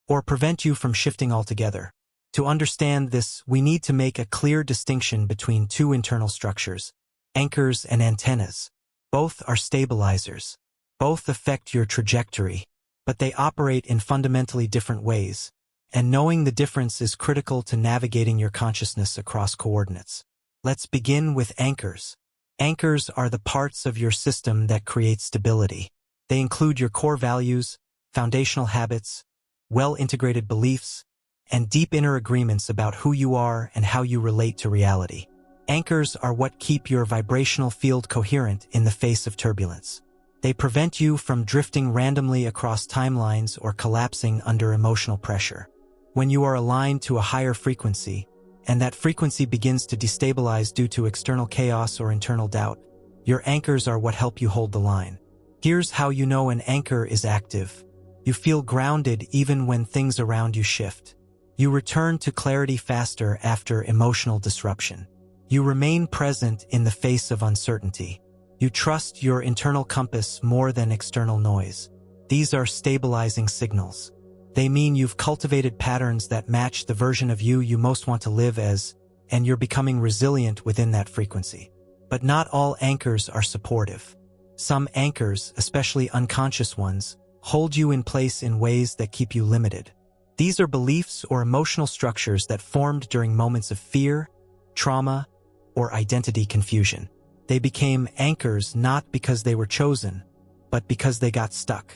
or prevent you from shifting altogether. To understand this, we need to make a clear distinction between two internal structures, anchors and antennas. Both are stabilizers. Both affect your trajectory, but they operate in fundamentally different ways. and knowing the difference is critical to navigating your consciousness across coordinates. Let's begin with anchors. Anchors are the parts of your system that create stability. They include your core values, foundational habits, well-integrated beliefs, and deep inner agreements about who you are and how you relate to reality. Anchors are what keep your vibrational field coherent in the face of turbulence. They prevent you from drifting randomly across timelines or collapsing under emotional pressure. When you are aligned to a higher frequency, and that frequency begins to destabilize due to external chaos or internal doubt, your anchors are what help you hold the line. Here's how you know an anchor is active. You feel grounded even when things around you shift. You return to clarity faster after emotional disruption. You remain present in the face of uncertainty. You trust your internal compass more than external noise. These are stabilizing signals. They mean you've cultivated patterns that match the version of you most want to live as, and you're becoming resilient within that frequency. But not all anchors are supportive. Some anchors, especially unconscious ones, hold you in place in ways that keep you limited. These are beliefs or emotional structures that formed during moments of fear, trauma, or identity confusion. They became anchors not because they were chosen, but because they got stuck.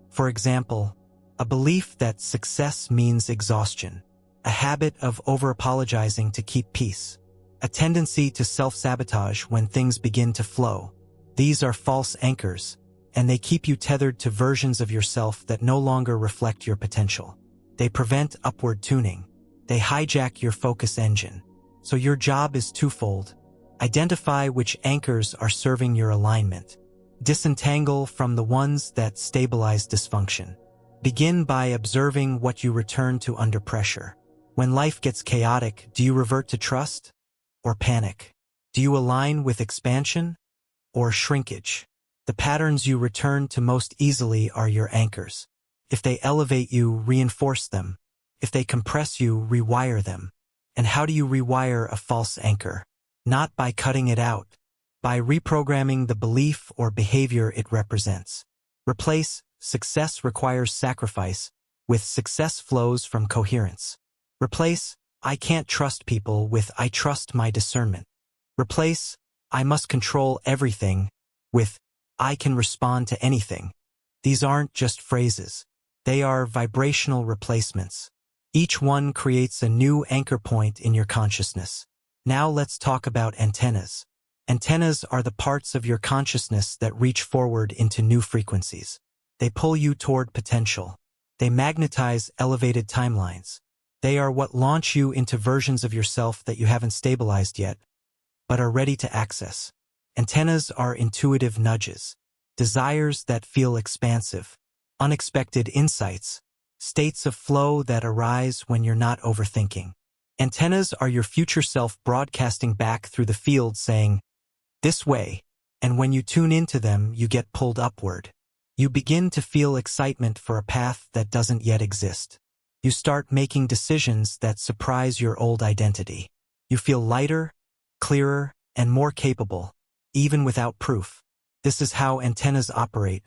For example, a belief that success means exhaustion, a habit of over-apologizing to keep peace, a tendency to self-sabotage when things begin to flow. These are false anchors, and they keep you tethered to versions of yourself that no longer reflect your potential. They prevent upward tuning. They hijack your focus engine. So your job is twofold. Identify which anchors are serving your alignment. Disentangle from the ones that stabilize dysfunction. Begin by observing what you return to under pressure. When life gets chaotic, do you revert to trust or panic? Do you align with expansion or shrinkage? The patterns you return to most easily are your anchors. If they elevate you, reinforce them. If they compress you, rewire them. And how do you rewire a false anchor? Not by cutting it out, by reprogramming the belief or behavior it represents. Replace "success requires sacrifice" with "success flows from coherence." Replace "I can't trust people" with "I trust my discernment." Replace "I must control everything" with "I can respond to anything." These aren't just phrases. They are vibrational replacements. Each one creates a new anchor point in your consciousness. Now let's talk about antennas. Antennas are the parts of your consciousness that reach forward into new frequencies. They pull you toward potential. They magnetize elevated timelines. They are what launch you into versions of yourself that you haven't stabilized yet, but are ready to access. Antennas are intuitive nudges, desires that feel expansive, unexpected insights, states of flow that arise when you're not overthinking. Antennas are your future self broadcasting back through the field saying, "This way," and when you tune into them, you get pulled upward. You begin to feel excitement for a path that doesn't yet exist. You start making decisions that surprise your old identity. You feel lighter, clearer, and more capable, even without proof. This is how antennas operate.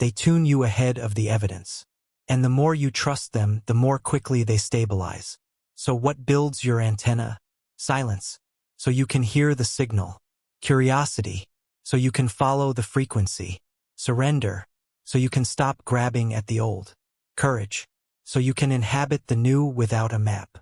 They tune you ahead of the evidence. And the more you trust them, the more quickly they stabilize. So what builds your antenna? Silence, so you can hear the signal. Curiosity, so you can follow the frequency. Surrender, so you can stop grabbing at the old. Courage, so you can inhabit the new without a map.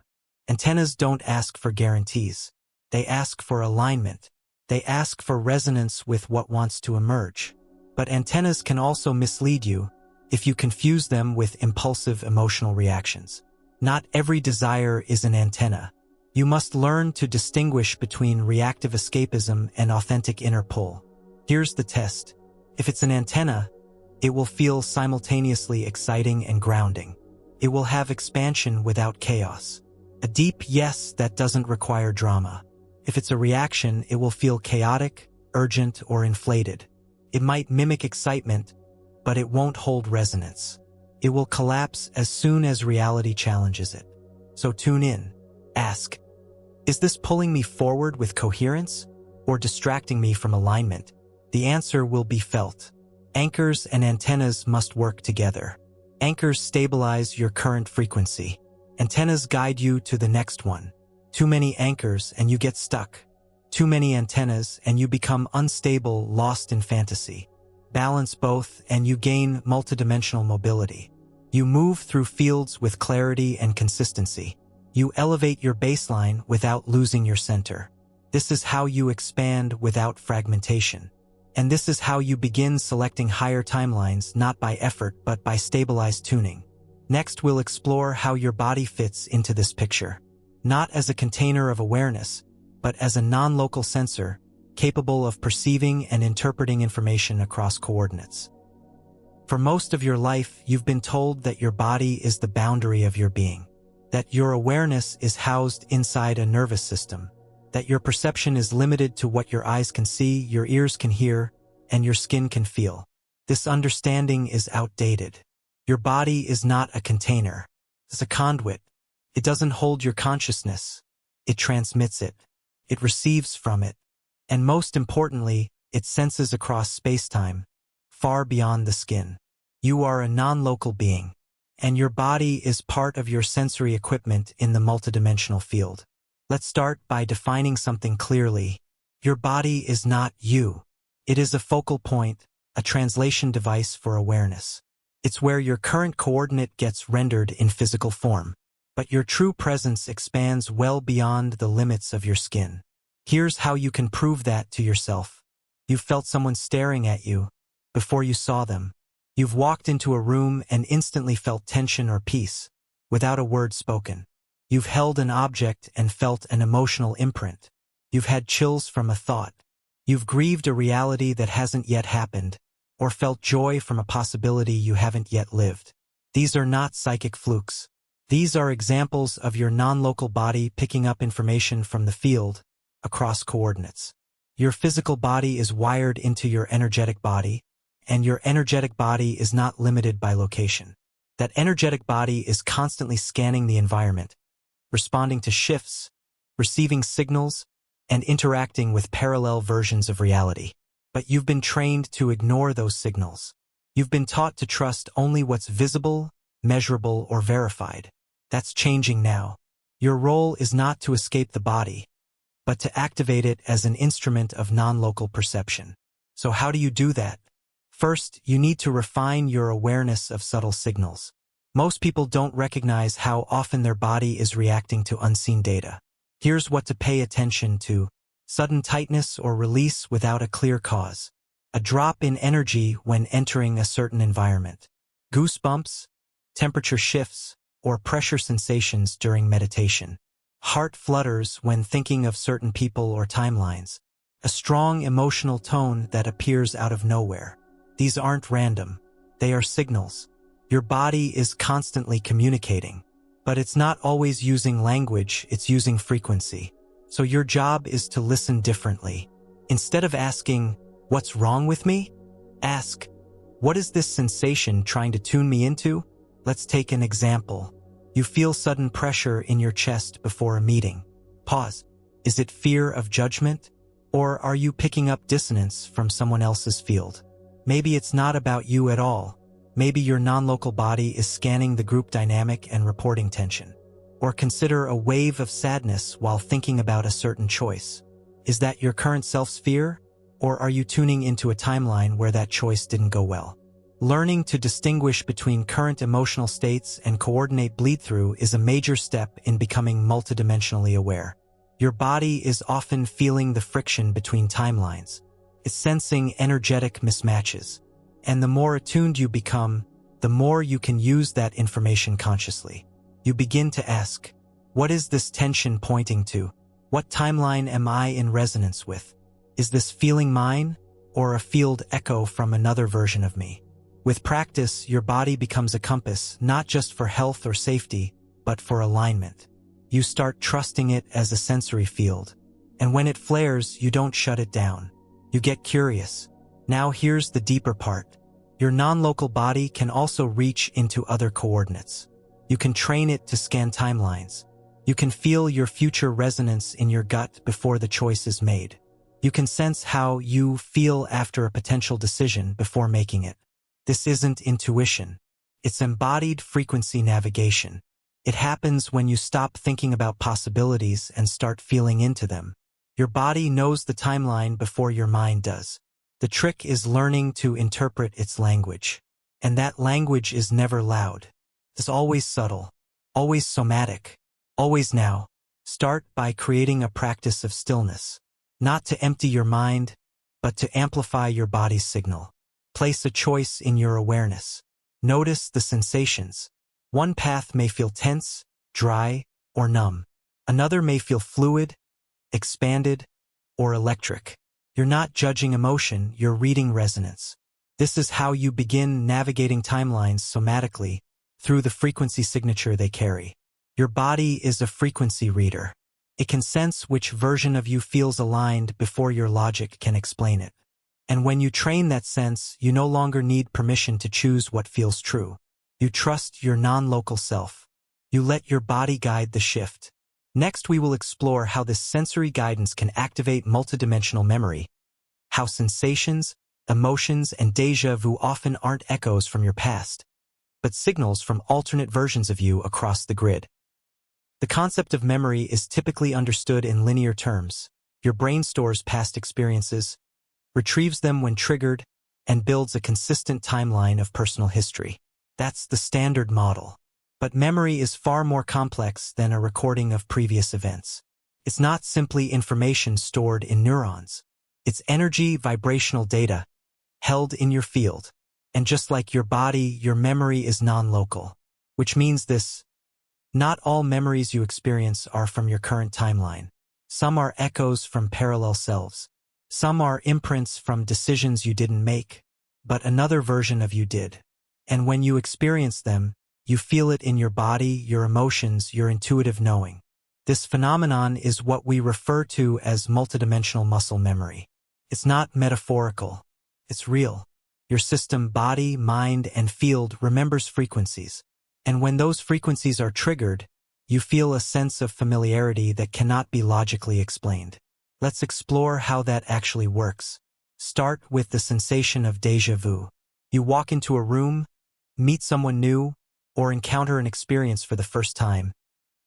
Antennas don't ask for guarantees. They ask for alignment. They ask for resonance with what wants to emerge. But antennas can also mislead you if you confuse them with impulsive emotional reactions. Not every desire is an antenna. You must learn to distinguish between reactive escapism and authentic inner pull. Here's the test. If it's an antenna, it will feel simultaneously exciting and grounding. It will have expansion without chaos. A deep yes that doesn't require drama. If it's a reaction, it will feel chaotic, urgent, or inflated. It might mimic excitement, but it won't hold resonance. It will collapse as soon as reality challenges it. So tune in. Ask, is this pulling me forward with coherence or distracting me from alignment? The answer will be felt. Anchors and antennas must work together. Anchors stabilize your current frequency. Antennas guide you to the next one. Too many anchors and you get stuck. Too many antennas and you become unstable, lost in fantasy. Balance both and you gain multidimensional mobility. You move through fields with clarity and consistency. You elevate your baseline without losing your center. This is how you expand without fragmentation. And this is how you begin selecting higher timelines not by effort but by stabilized tuning. Next, we'll explore how your body fits into this picture. Not as a container of awareness, but as a non-local sensor, capable of perceiving and interpreting information across coordinates. For most of your life, you've been told that your body is the boundary of your being, that your awareness is housed inside a nervous system, that your perception is limited to what your eyes can see, your ears can hear, and your skin can feel. This understanding is outdated. Your body is not a container. It's a conduit. It doesn't hold your consciousness. It transmits it. It receives from it. And most importantly, it senses across space-time, far beyond the skin. You are a non-local being, and your body is part of your sensory equipment in the multidimensional field. Let's start by defining something clearly. Your body is not you. It is a focal point, a translation device for awareness. It's where your current coordinate gets rendered in physical form. But your true presence expands well beyond the limits of your skin. Here's how you can prove that to yourself. You've felt someone staring at you before you saw them. You've walked into a room and instantly felt tension or peace, without a word spoken. You've held an object and felt an emotional imprint. You've had chills from a thought. You've grieved a reality that hasn't yet happened, or felt joy from a possibility you haven't yet lived. These are not psychic flukes. These are examples of your non-local body picking up information from the field across coordinates. Your physical body is wired into your energetic body, and your energetic body is not limited by location. That energetic body is constantly scanning the environment, responding to shifts, receiving signals, and interacting with parallel versions of reality. But you've been trained to ignore those signals. You've been taught to trust only what's visible, measurable, or verified. That's changing now. Your role is not to escape the body, but to activate it as an instrument of non-local perception. So how do you do that? First, you need to refine your awareness of subtle signals. Most people don't recognize how often their body is reacting to unseen data. Here's what to pay attention to: sudden tightness or release without a clear cause, a drop in energy when entering a certain environment, goosebumps, temperature shifts, or pressure sensations during meditation, heart flutters when thinking of certain people or timelines, a strong emotional tone that appears out of nowhere. These aren't random. They are signals. Your body is constantly communicating, but it's not always using language, it's using frequency. So your job is to listen differently. Instead of asking, "What's wrong with me?" ask, "What is this sensation trying to tune me into?" Let's take an example. You feel sudden pressure in your chest before a meeting. Pause. Is it fear of judgment? Or are you picking up dissonance from someone else's field? Maybe it's not about you at all. Maybe your non-local body is scanning the group dynamic and reporting tension. Or consider a wave of sadness while thinking about a certain choice. Is that your current self's fear? Or are you tuning into a timeline where that choice didn't go well? Learning to distinguish between current emotional states and coordinate bleed-through is a major step in becoming multidimensionally aware. Your body is often feeling the friction between timelines. It's sensing energetic mismatches. And the more attuned you become, the more you can use that information consciously. You begin to ask, what is this tension pointing to? What timeline am I in resonance with? Is this feeling mine, or a field echo from another version of me? With practice, your body becomes a compass, not just for health or safety, but for alignment. You start trusting it as a sensory field. And when it flares, you don't shut it down. You get curious. Now here's the deeper part. Your non-local body can also reach into other coordinates. You can train it to scan timelines. You can feel your future resonance in your gut before the choice is made. You can sense how you feel after a potential decision before making it. This isn't intuition. It's embodied frequency navigation. It happens when you stop thinking about possibilities and start feeling into them. Your body knows the timeline before your mind does. The trick is learning to interpret its language. And that language is never loud. It's always subtle, always somatic, always now. Start by creating a practice of stillness. Not to empty your mind, but to amplify your body's signal. Place a choice in your awareness. Notice the sensations. One path may feel tense, dry, or numb. Another may feel fluid, expanded, or electric. You're not judging emotion, you're reading resonance. This is how you begin navigating timelines somatically through the frequency signature they carry. Your body is a frequency reader. It can sense which version of you feels aligned before your logic can explain it. And when you train that sense, you no longer need permission to choose what feels true. You trust your non-local self. You let your body guide the shift. Next, we will explore how this sensory guidance can activate multidimensional memory, how sensations, emotions, and déjà vu often aren't echoes from your past, but signals from alternate versions of you across the grid. The concept of memory is typically understood in linear terms. Your brain stores past experiences, retrieves them when triggered, and builds a consistent timeline of personal history. That's the standard model. But memory is far more complex than a recording of previous events. It's not simply information stored in neurons. It's energy, vibrational data, held in your field. And just like your body, your memory is non-local. Which means this: not all memories you experience are from your current timeline. Some are echoes from parallel selves. Some are imprints from decisions you didn't make, but another version of you did. And when you experience them, you feel it in your body, your emotions, your intuitive knowing. This phenomenon is what we refer to as multidimensional muscle memory. It's not metaphorical. It's real. Your system, body, mind, and field remembers frequencies. And when those frequencies are triggered, you feel a sense of familiarity that cannot be logically explained. Let's explore how that actually works. Start with the sensation of déjà vu. You walk into a room, meet someone new, or encounter an experience for the first time,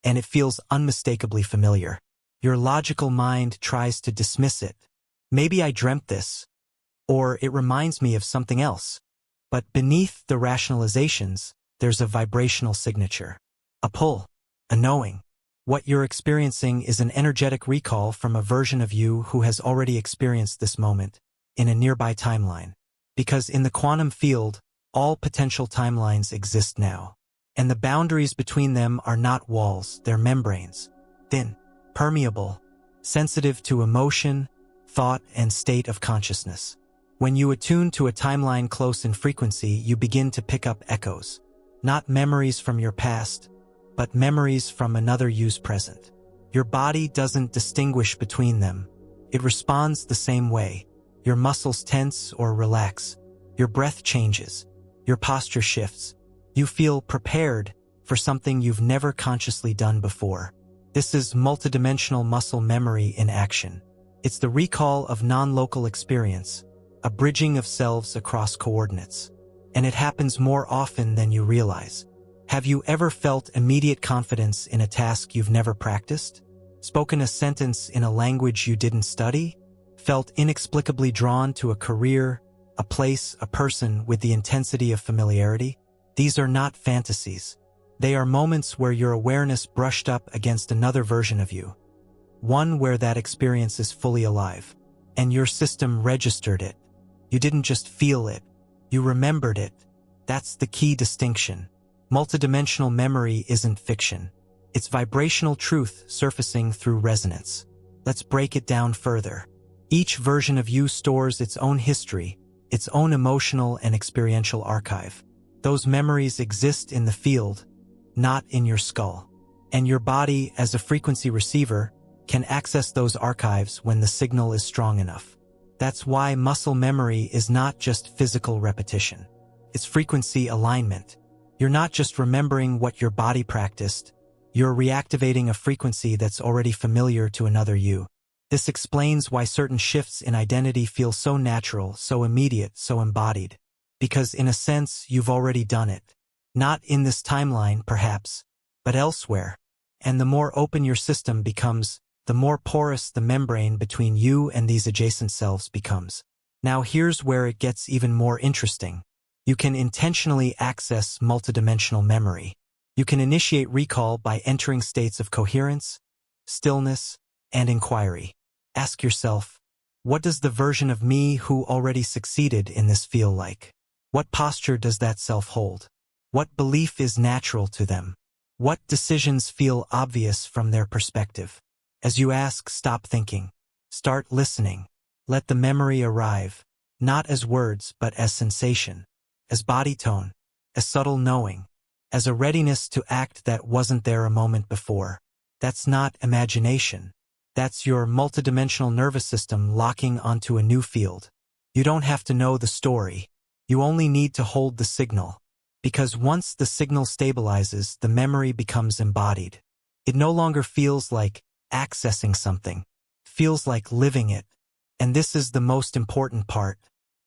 and it feels unmistakably familiar. Your logical mind tries to dismiss it. Maybe I dreamt this, or it reminds me of something else. But beneath the rationalizations, there's a vibrational signature. A pull, a knowing. What you're experiencing is an energetic recall from a version of you who has already experienced this moment in a nearby timeline. Because in the quantum field, all potential timelines exist now. And the boundaries between them are not walls, they're membranes. Thin, permeable, sensitive to emotion, thought, and state of consciousness. When you attune to a timeline close in frequency, you begin to pick up echoes. Not memories from your past, but memories from another you's present. Your body doesn't distinguish between them. It responds the same way. Your muscles tense or relax. Your breath changes. Your posture shifts. You feel prepared for something you've never consciously done before. This is multidimensional muscle memory in action. It's the recall of non-local experience, a bridging of selves across coordinates. And it happens more often than you realize. Have you ever felt immediate confidence in a task you've never practiced? Spoken a sentence in a language you didn't study? Felt inexplicably drawn to a career, a place, a person with the intensity of familiarity? These are not fantasies. They are moments where your awareness brushed up against another version of you. One where that experience is fully alive. And your system registered it. You didn't just feel it. You remembered it. That's the key distinction. Multidimensional memory isn't fiction. It's vibrational truth surfacing through resonance. Let's break it down further. Each version of you stores its own history, its own emotional and experiential archive. Those memories exist in the field, not in your skull. And your body, as a frequency receiver, can access those archives when the signal is strong enough. That's why muscle memory is not just physical repetition. It's frequency alignment. You're not just remembering what your body practiced, you're reactivating a frequency that's already familiar to another you. This explains why certain shifts in identity feel so natural, so immediate, so embodied. Because in a sense, you've already done it. Not in this timeline, perhaps, but elsewhere. And the more open your system becomes, the more porous the membrane between you and these adjacent selves becomes. Now here's where it gets even more interesting. You can intentionally access multidimensional memory. You can initiate recall by entering states of coherence, stillness, and inquiry. Ask yourself, what does the version of me who already succeeded in this feel like? What posture does that self hold? What belief is natural to them? What decisions feel obvious from their perspective? As you ask, stop thinking. Start listening. Let the memory arrive, not as words but as sensation, as body tone, as subtle knowing, as a readiness to act that wasn't there a moment before. That's not imagination. That's your multidimensional nervous system locking onto a new field. You don't have to know the story. You only need to hold the signal. Because once the signal stabilizes, the memory becomes embodied. It no longer feels like accessing something. It feels like living it. And this is the most important part.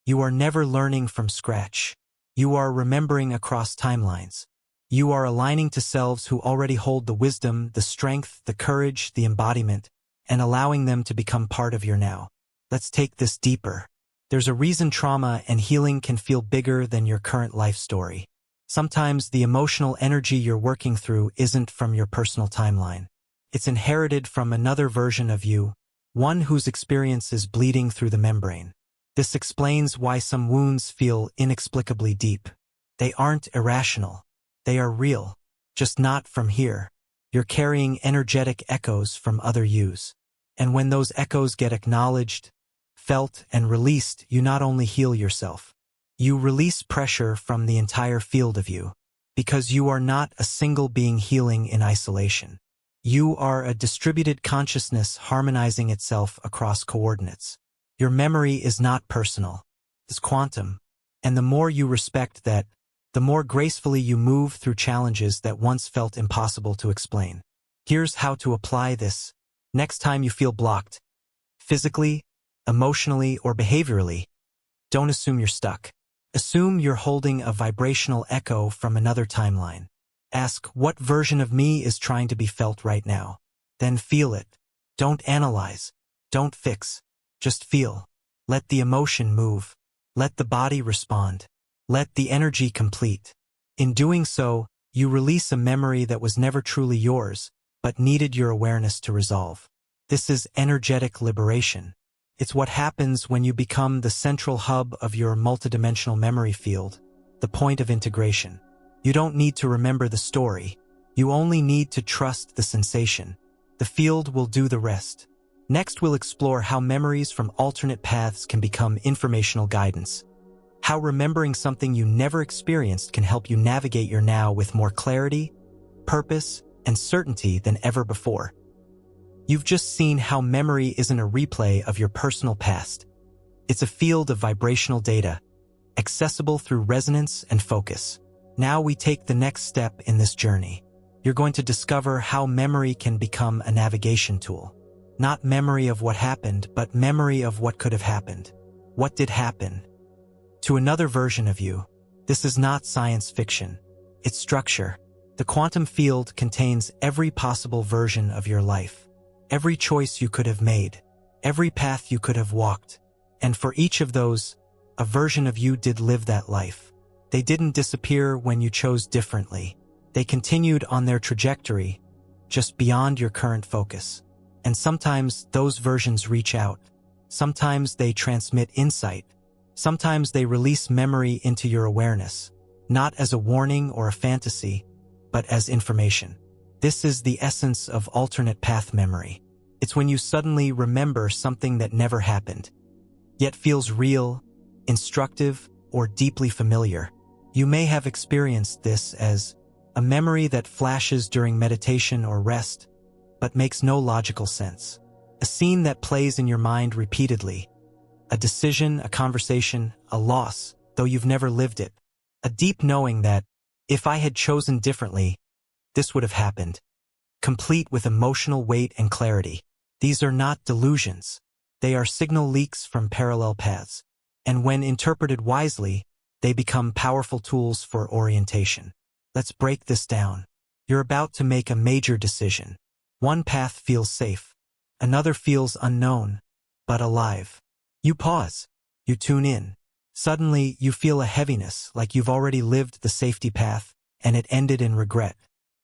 You are never learning from scratch. You are remembering across timelines. You are aligning to selves who already hold the wisdom, the strength, the courage, the embodiment, and allowing them to become part of your now. Let's take this deeper. There's a reason trauma and healing can feel bigger than your current life story. Sometimes the emotional energy you're working through isn't from your personal timeline. It's inherited from another version of you, one whose experience is bleeding through the membrane. This explains why some wounds feel inexplicably deep. They aren't irrational. They are real, just not from here. You're carrying energetic echoes from other yous. And when those echoes get acknowledged, felt, and released, you not only heal yourself. You release pressure from the entire field of you. Because you are not a single being healing in isolation. You are a distributed consciousness harmonizing itself across coordinates. Your memory is not personal. It's quantum. And the more you respect that, the more gracefully you move through challenges that once felt impossible to explain. Here's how to apply this. Next time you feel blocked, physically, emotionally, or behaviorally, don't assume you're stuck. Assume you're holding a vibrational echo from another timeline. Ask, what version of me is trying to be felt right now? Then feel it. Don't analyze. Don't fix. Just feel. Let the emotion move. Let the body respond. Let the energy complete. In doing so, you release a memory that was never truly yours, but needed your awareness to resolve. This is energetic liberation. It's what happens when you become the central hub of your multidimensional memory field, the point of integration. You don't need to remember the story. You only need to trust the sensation. The field will do the rest. Next, we'll explore how memories from alternate paths can become informational guidance. How remembering something you never experienced can help you navigate your now with more clarity, purpose, and certainty than ever before. You've just seen how memory isn't a replay of your personal past. It's a field of vibrational data, accessible through resonance and focus. Now we take the next step in this journey. You're going to discover how memory can become a navigation tool. Not memory of what happened, but memory of what could have happened. What did happen? To another version of you. This is not science fiction. It's structure. The quantum field contains every possible version of your life. Every choice you could have made. Every path you could have walked. And for each of those, a version of you did live that life. They didn't disappear when you chose differently. They continued on their trajectory, just beyond your current focus. And sometimes those versions reach out. Sometimes they transmit insight. Sometimes they release memory into your awareness, not as a warning or a fantasy, but as information. This is the essence of alternate path memory. It's when you suddenly remember something that never happened, yet feels real, instructive, or deeply familiar. You may have experienced this as a memory that flashes during meditation or rest, but makes no logical sense. A scene that plays in your mind repeatedly. A decision, a conversation, a loss, though you've never lived it. A deep knowing that, if I had chosen differently, this would have happened. Complete with emotional weight and clarity. These are not delusions. They are signal leaks from parallel paths. And when interpreted wisely, they become powerful tools for orientation. Let's break this down. You're about to make a major decision. One path feels safe. Another feels unknown, but alive. You pause. You tune in. Suddenly, you feel a heaviness, like you've already lived the safety path, and it ended in regret.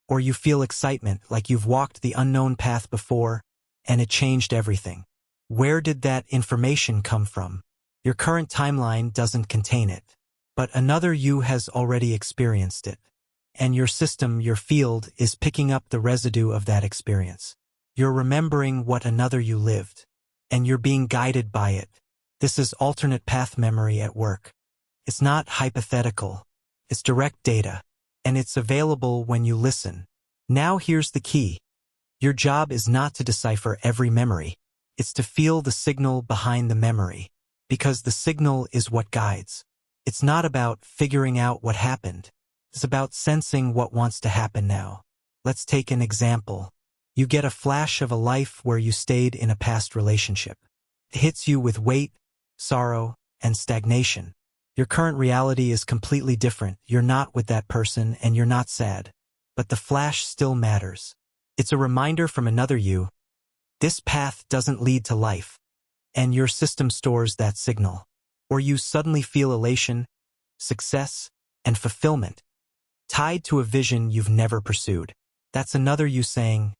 Or you feel excitement, like you've walked the unknown path before, and it changed everything. Where did that information come from? Your current timeline doesn't contain it. But another you has already experienced it. And your system, your field, is picking up the residue of that experience. You're remembering what another you lived. And you're being guided by it. This is alternate path memory at work. It's not hypothetical. It's direct data. And it's available when you listen. Now here's the key. Your job is not to decipher every memory. It's to feel the signal behind the memory. Because the signal is what guides. It's not about figuring out what happened. It's about sensing what wants to happen now. Let's take an example. You get a flash of a life where you stayed in a past relationship. It hits you with weight, sorrow, and stagnation. Your current reality is completely different. You're not with that person and you're not sad. But the flash still matters. It's a reminder from another you. This path doesn't lead to life. And your system stores that signal. Or you suddenly feel elation, success, and fulfillment, tied to a vision you've never pursued. That's another you saying,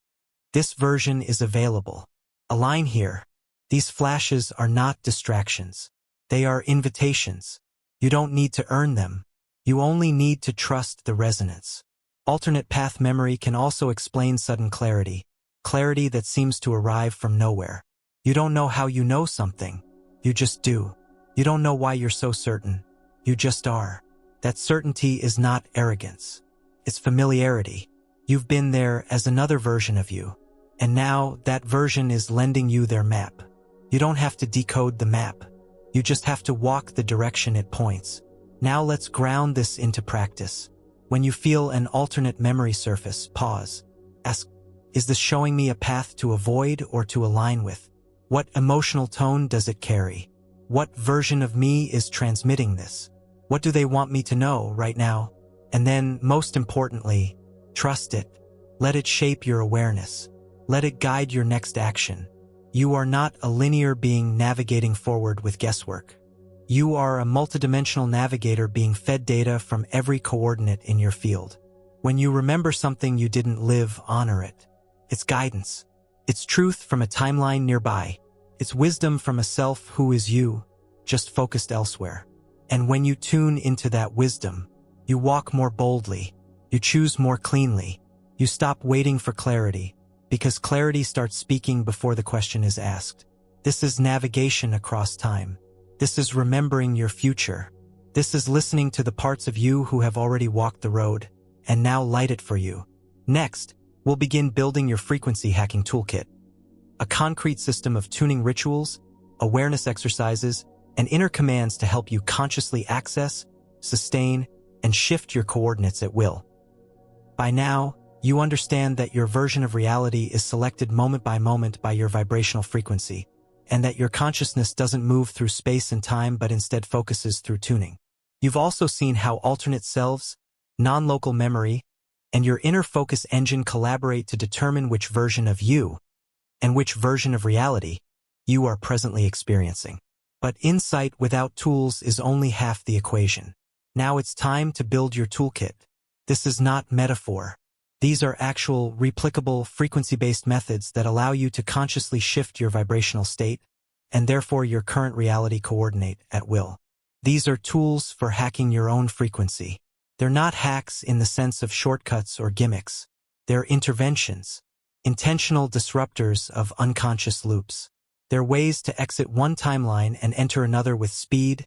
this version is available. Align here. These flashes are not distractions. They are invitations. You don't need to earn them. You only need to trust the resonance. Alternate path memory can also explain sudden clarity. Clarity that seems to arrive from nowhere. You don't know how you know something. You just do. You don't know why you're so certain. You just are. That certainty is not arrogance. It's familiarity. You've been there as another version of you. And now that version is lending you their map. You don't have to decode the map. You just have to walk the direction it points. Now let's ground this into practice. When you feel an alternate memory surface, pause. Ask, is this showing me a path to avoid or to align with? What emotional tone does it carry? What version of me is transmitting this? What do they want me to know right now? And then, most importantly, trust it. Let it shape your awareness. Let it guide your next action. You are not a linear being navigating forward with guesswork. You are a multidimensional navigator being fed data from every coordinate in your field. When you remember something you didn't live, honor it. It's guidance. It's truth from a timeline nearby. It's wisdom from a self who is you, just focused elsewhere. And when you tune into that wisdom, you walk more boldly. You choose more cleanly. You stop waiting for clarity, because clarity starts speaking before the question is asked. This is navigation across time. This is remembering your future. This is listening to the parts of you who have already walked the road, and now light it for you. Next, we'll begin building your frequency hacking toolkit. A concrete system of tuning rituals, awareness exercises, and inner commands to help you consciously access, sustain, and shift your coordinates at will. By now, you understand that your version of reality is selected moment by your vibrational frequency, and that your consciousness doesn't move through space and time but instead focuses through tuning. You've also seen how alternate selves, non-local memory, and your inner focus engine collaborate to determine which version of you and which version of reality you are presently experiencing. But insight without tools is only half the equation. Now it's time to build your toolkit. This is not metaphor. These are actual, replicable, frequency-based methods that allow you to consciously shift your vibrational state, and therefore your current reality coordinate at will. These are tools for hacking your own frequency. They're not hacks in the sense of shortcuts or gimmicks. They're interventions, intentional disruptors of unconscious loops. They're ways to exit one timeline and enter another with speed,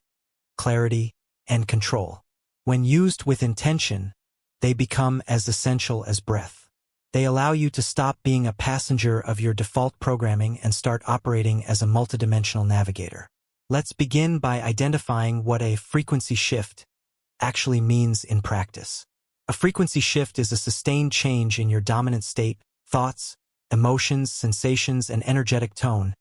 clarity, and control. When used with intention, they become as essential as breath. They allow you to stop being a passenger of your default programming and start operating as a multidimensional navigator. Let's begin by identifying what a frequency shift actually means in practice. A frequency shift is a sustained change in your dominant state, thoughts, emotions, sensations, and energetic tone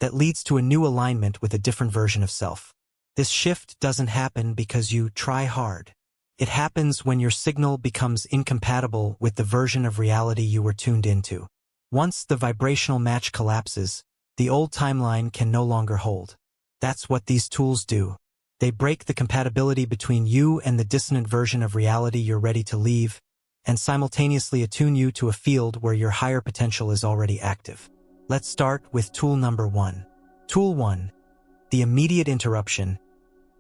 that leads to a new alignment with a different version of self. This shift doesn't happen because you try hard. It happens when your signal becomes incompatible with the version of reality you were tuned into. Once the vibrational match collapses, the old timeline can no longer hold. That's what these tools do. They break the compatibility between you and the dissonant version of reality you're ready to leave, and simultaneously attune you to a field where your higher potential is already active. Let's start with tool number 1. Tool 1. The immediate interruption.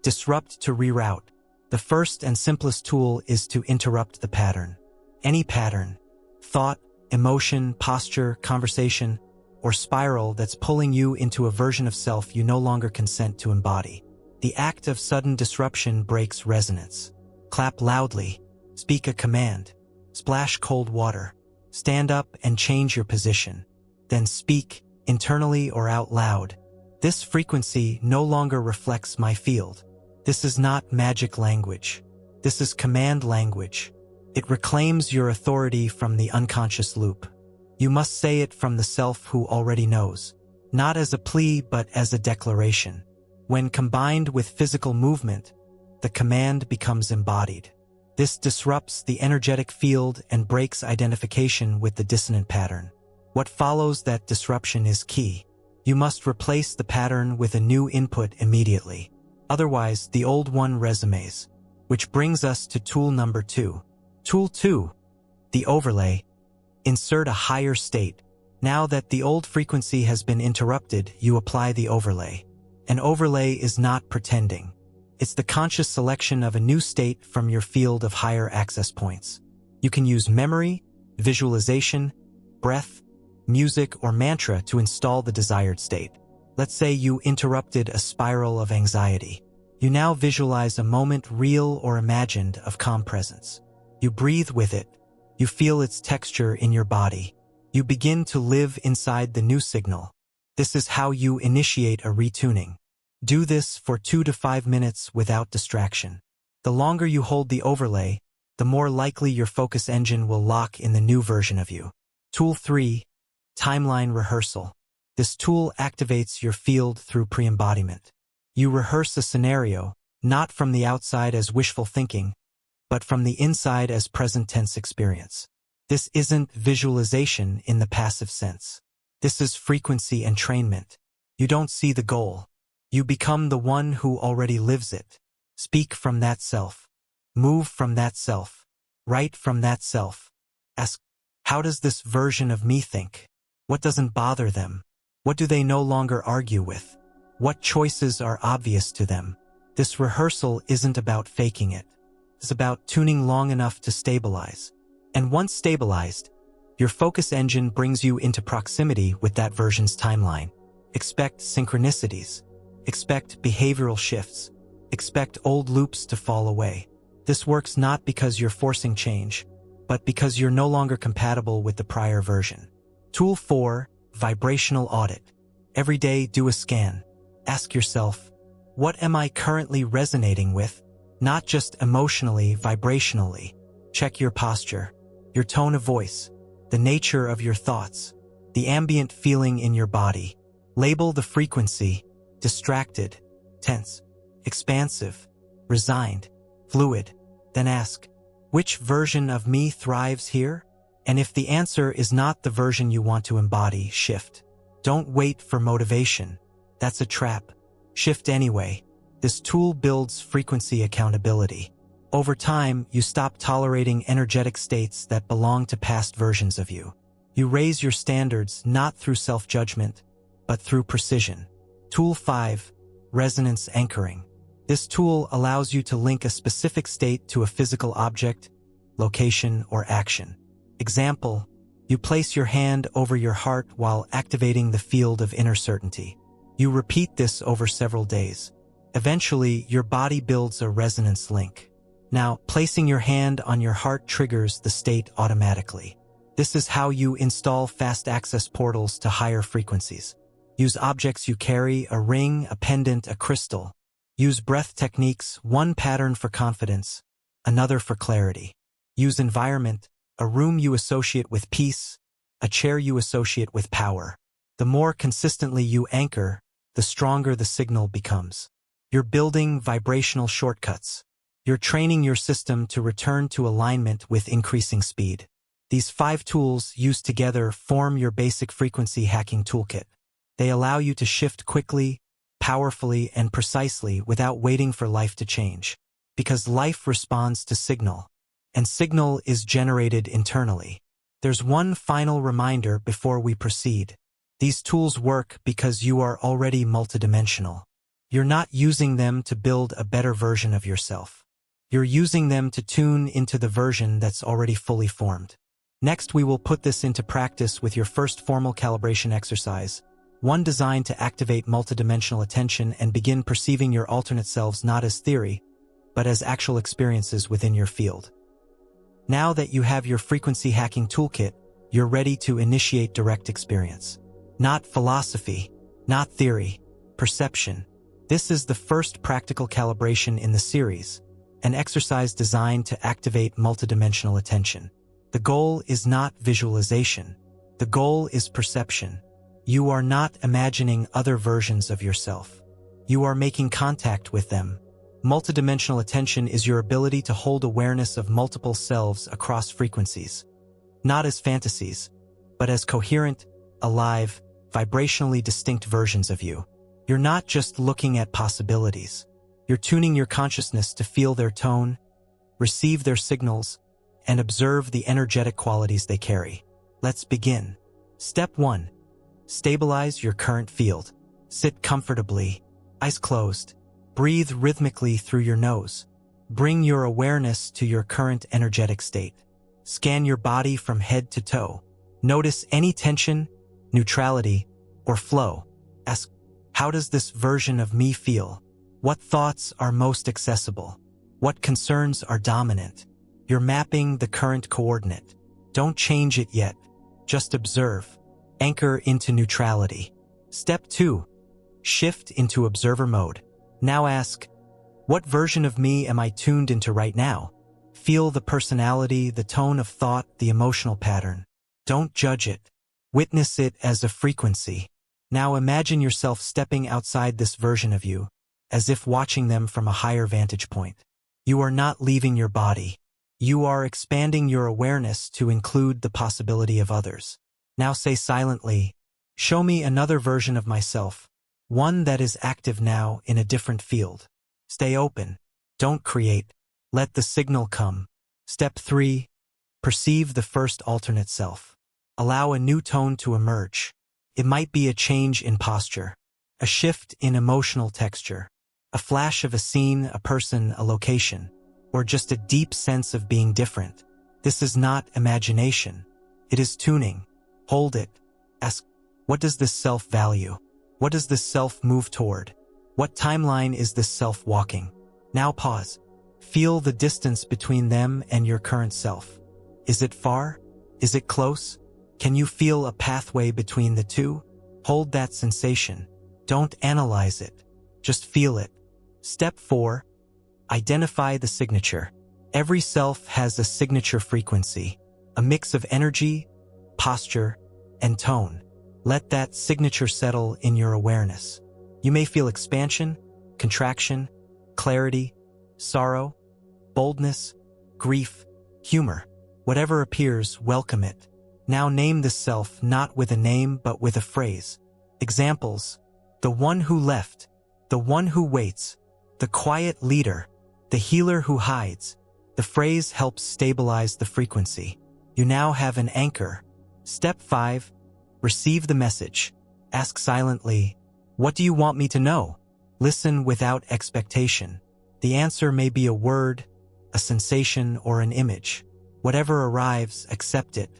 Disrupt to reroute. The first and simplest tool is to interrupt the pattern. Any pattern, thought, emotion, posture, conversation, or spiral that's pulling you into a version of self you no longer consent to embody. The act of sudden disruption breaks resonance. Clap loudly, speak a command, splash cold water, stand up and change your position, then speak, internally or out loud. This frequency no longer reflects my field. This is not magic language. This is command language. It reclaims your authority from the unconscious loop. You must say it from the self who already knows, not as a plea but as a declaration. When combined with physical movement, the command becomes embodied. This disrupts the energetic field and breaks identification with the dissonant pattern. What follows that disruption is key. You must replace the pattern with a new input immediately. Otherwise, the old one resumes. Which brings us to tool number 2. Tool 2. The overlay. Insert a higher state. Now that the old frequency has been interrupted, you apply the overlay. An overlay is not pretending. It's the conscious selection of a new state from your field of higher access points. You can use memory, visualization, breath, music, or mantra to install the desired state. Let's say you interrupted a spiral of anxiety. You now visualize a moment, real or imagined, of calm presence. You breathe with it. You feel its texture in your body. You begin to live inside the new signal. This is how you initiate a retuning. Do this for 2 to 5 minutes without distraction. The longer you hold the overlay, the more likely your focus engine will lock in the new version of you. Tool 3. Timeline rehearsal. This tool activates your field through pre-embodiment. You rehearse a scenario, not from the outside as wishful thinking, but from the inside as present tense experience. This isn't visualization in the passive sense. This is frequency entrainment. You don't see the goal. You become the one who already lives it. Speak from that self. Move from that self. Write from that self. Ask, how does this version of me think? What doesn't bother them? What do they no longer argue with? What choices are obvious to them? This rehearsal isn't about faking it. It's about tuning long enough to stabilize. And once stabilized, your focus engine brings you into proximity with that version's timeline. Expect synchronicities. Expect behavioral shifts. Expect old loops to fall away. This works not because you're forcing change, but because you're no longer compatible with the prior version. Tool 4. Vibrational audit. Every day, do a scan. Ask yourself, what am I currently resonating with? Not just emotionally, vibrationally. Check your posture, your tone of voice, the nature of your thoughts, the ambient feeling in your body. Label the frequency: distracted, tense, expansive, resigned, fluid. Then ask, which version of me thrives here? And if the answer is not the version you want to embody, shift. Don't wait for motivation. That's a trap. Shift anyway. This tool builds frequency accountability. Over time, you stop tolerating energetic states that belong to past versions of you. You raise your standards not through self-judgment, but through precision. Tool 5. Resonance anchoring. This tool allows you to link a specific state to a physical object, location, or action. Example, you place your hand over your heart while activating the field of inner certainty. You repeat this over several days. Eventually, your body builds a resonance link. Now, placing your hand on your heart triggers the state automatically. This is how you install fast access portals to higher frequencies. Use objects you carry: a ring, a pendant, a crystal. Use breath techniques: one pattern for confidence, another for clarity. Use environment: a room you associate with peace, a chair you associate with power. The more consistently you anchor, the stronger the signal becomes. You're building vibrational shortcuts. You're training your system to return to alignment with increasing speed. These 5 tools used together form your basic frequency hacking toolkit. They allow you to shift quickly, powerfully, and precisely without waiting for life to change. Because life responds to signal, and signal is generated internally. There's one final reminder before we proceed. These tools work because you are already multidimensional. You're not using them to build a better version of yourself. You're using them to tune into the version that's already fully formed. Next, we will put this into practice with your first formal calibration exercise, one designed to activate multidimensional attention and begin perceiving your alternate selves not as theory, but as actual experiences within your field. Now that you have your frequency hacking toolkit, you're ready to initiate direct experience. Not philosophy, not theory, perception. This is the first practical calibration in the series, an exercise designed to activate multidimensional attention. The goal is not visualization. The goal is perception. You are not imagining other versions of yourself. You are making contact with them. Multidimensional attention is your ability to hold awareness of multiple selves across frequencies, not as fantasies, but as coherent, alive, vibrationally distinct versions of you. You're not just looking at possibilities. You're tuning your consciousness to feel their tone, receive their signals, and observe the energetic qualities they carry. Let's begin. Step 1. Stabilize your current field. Sit comfortably, eyes closed. Breathe rhythmically through your nose. Bring your awareness to your current energetic state. Scan your body from head to toe. Notice any tension, neutrality, or flow. Ask, how does this version of me feel? What thoughts are most accessible? What concerns are dominant? You're mapping the current coordinate. Don't change it yet. Just observe. Anchor into neutrality. Step 2. Shift into observer mode. Now ask, what version of me am I tuned into right now? Feel the personality, the tone of thought, the emotional pattern. Don't judge it. Witness it as a frequency. Now imagine yourself stepping outside this version of you, as if watching them from a higher vantage point. You are not leaving your body. You are expanding your awareness to include the possibility of others. Now say silently, show me another version of myself, one that is active now in a different field. Stay open. Don't create. Let the signal come. Step 3. Perceive the first alternate self. Allow a new tone to emerge. It might be a change in posture, a shift in emotional texture, a flash of a scene, a person, a location, or just a deep sense of being different. This is not imagination. It is tuning. Hold it. Ask, what does this self value? What does this self move toward? What timeline is this self walking? Now pause. Feel the distance between them and your current self. Is it far? Is it close? Can you feel a pathway between the two? Hold that sensation. Don't analyze it. Just feel it. Step 4. Identify the signature. Every self has a signature frequency, a mix of energy, posture, and tone. Let that signature settle in your awareness. You may feel expansion, contraction, clarity, sorrow, boldness, grief, humor. Whatever appears, welcome it. Now name the self not with a name but with a phrase. Examples: the one who left, the one who waits, the quiet leader, the healer who hides. The phrase helps stabilize the frequency. You now have an anchor. Step 5. Receive the message. Ask silently, what do you want me to know? Listen without expectation. The answer may be a word, a sensation, or an image. Whatever arrives, accept it.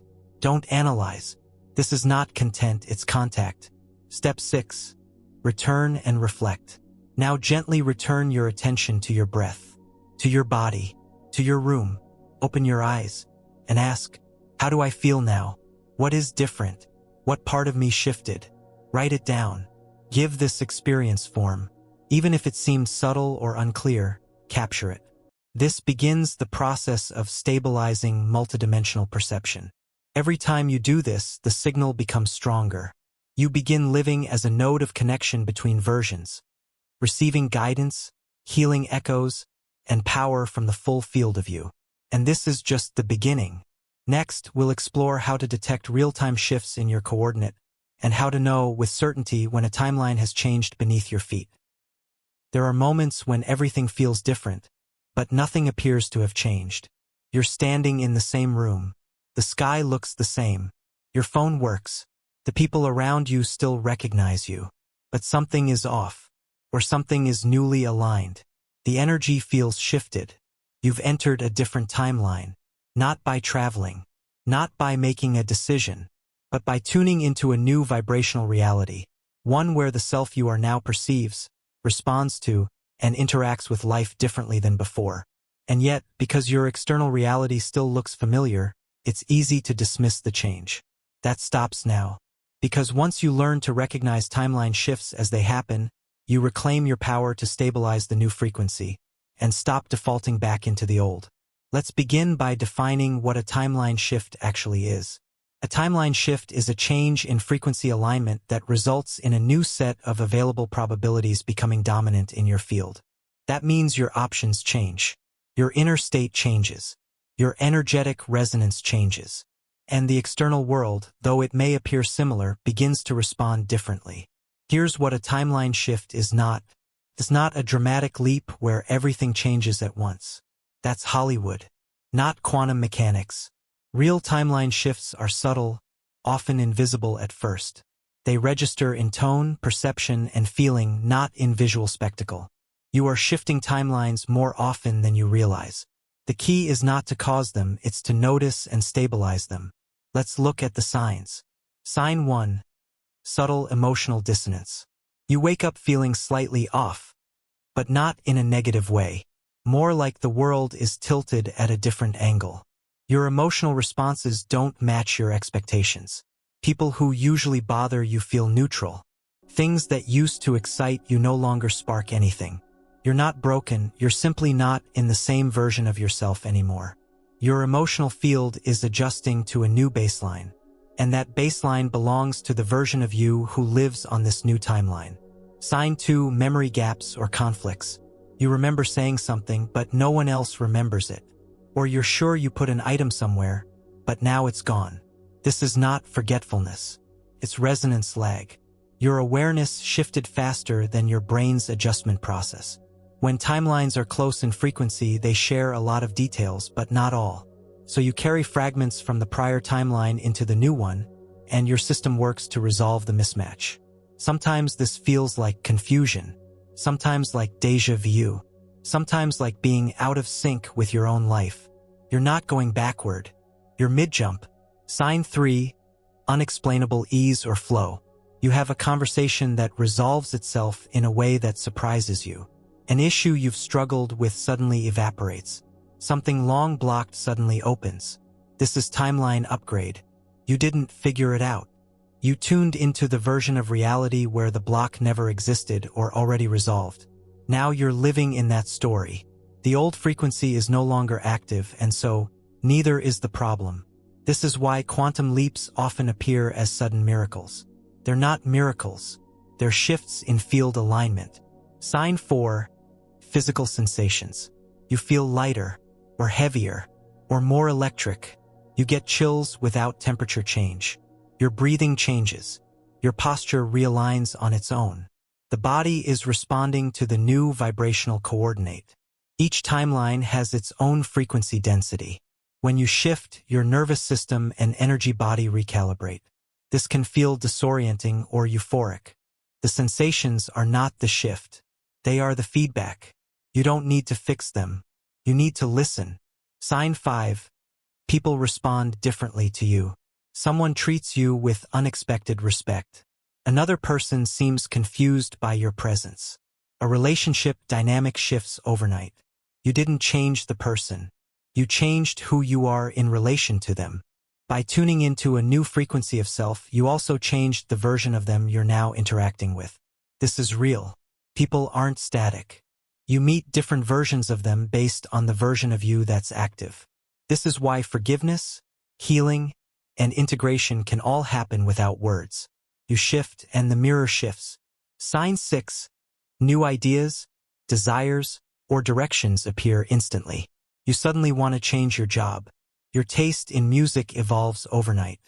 Don't analyze. This is not content, it's contact. Step 6. Return and reflect. Now gently return your attention to your breath, to your body, to your room. Open your eyes and ask, how do I feel now? What is different? What part of me shifted? Write it down. Give this experience form. Even if it seems subtle or unclear, capture it. This begins the process of stabilizing multidimensional perception. Every time you do this, the signal becomes stronger. You begin living as a node of connection between versions, receiving guidance, healing echoes, and power from the full field of you. And this is just the beginning. Next, we'll explore how to detect real-time shifts in your coordinate and how to know with certainty when a timeline has changed beneath your feet. There are moments when everything feels different, but nothing appears to have changed. You're standing in the same room. The sky looks the same. Your phone works. The people around you still recognize you. But something is off, or something is newly aligned. The energy feels shifted. You've entered a different timeline, not by traveling, not by making a decision, but by tuning into a new vibrational reality, one where the self you are now perceives, responds to, and interacts with life differently than before. And yet, because your external reality still looks familiar, it's easy to dismiss the change. That stops now. Because once you learn to recognize timeline shifts as they happen, you reclaim your power to stabilize the new frequency and stop defaulting back into the old. Let's begin by defining what a timeline shift actually is. A timeline shift is a change in frequency alignment that results in a new set of available probabilities becoming dominant in your field. That means your options change. Your inner state changes. Your energetic resonance changes. And the external world, though it may appear similar, begins to respond differently. Here's what a timeline shift is not. It's not a dramatic leap where everything changes at once. That's Hollywood, not quantum mechanics. Real timeline shifts are subtle, often invisible at first. They register in tone, perception, and feeling, not in visual spectacle. You are shifting timelines more often than you realize. The key is not to cause them, it's to notice and stabilize them. Let's look at the signs. Sign 1. Subtle emotional dissonance. You wake up feeling slightly off, but not in a negative way. More like the world is tilted at a different angle. Your emotional responses don't match your expectations. People who usually bother you feel neutral. Things that used to excite you no longer spark anything. You're not broken, you're simply not in the same version of yourself anymore. Your emotional field is adjusting to a new baseline, and that baseline belongs to the version of you who lives on this new timeline. Sign 2. Memory gaps or conflicts. You remember saying something, but no one else remembers it. Or you're sure you put an item somewhere, but now it's gone. This is not forgetfulness. It's resonance lag. Your awareness shifted faster than your brain's adjustment process. When timelines are close in frequency, they share a lot of details, but not all. So you carry fragments from the prior timeline into the new one, and your system works to resolve the mismatch. Sometimes this feels like confusion, sometimes like déjà vu, sometimes like being out of sync with your own life. You're not going backward. You're mid-jump. Sign 3. Unexplainable ease or flow. You have a conversation that resolves itself in a way that surprises you. An issue you've struggled with suddenly evaporates. Something long blocked suddenly opens. This is timeline upgrade. You didn't figure it out. You tuned into the version of reality where the block never existed or already resolved. Now you're living in that story. The old frequency is no longer active, and so, neither is the problem. This is why quantum leaps often appear as sudden miracles. They're not miracles. They're shifts in field alignment. Sign 4. Physical sensations. You feel lighter, or heavier, or more electric. You get chills without temperature change. Your breathing changes. Your posture realigns on its own. The body is responding to the new vibrational coordinate. Each timeline has its own frequency density. When you shift, your nervous system and energy body recalibrate. This can feel disorienting or euphoric. The sensations are not the shift. They are the feedback. You don't need to fix them. You need to listen. Sign 5. People respond differently to you. Someone treats you with unexpected respect. Another person seems confused by your presence. A relationship dynamic shifts overnight. You didn't change the person. You changed who you are in relation to them. By tuning into a new frequency of self, you also changed the version of them you're now interacting with. This is real. People aren't static. You meet different versions of them based on the version of you that's active. This is why forgiveness, healing, and integration can all happen without words. You shift and the mirror shifts. Sign 6. New ideas, desires, or directions appear instantly. You suddenly want to change your job. Your taste in music evolves overnight.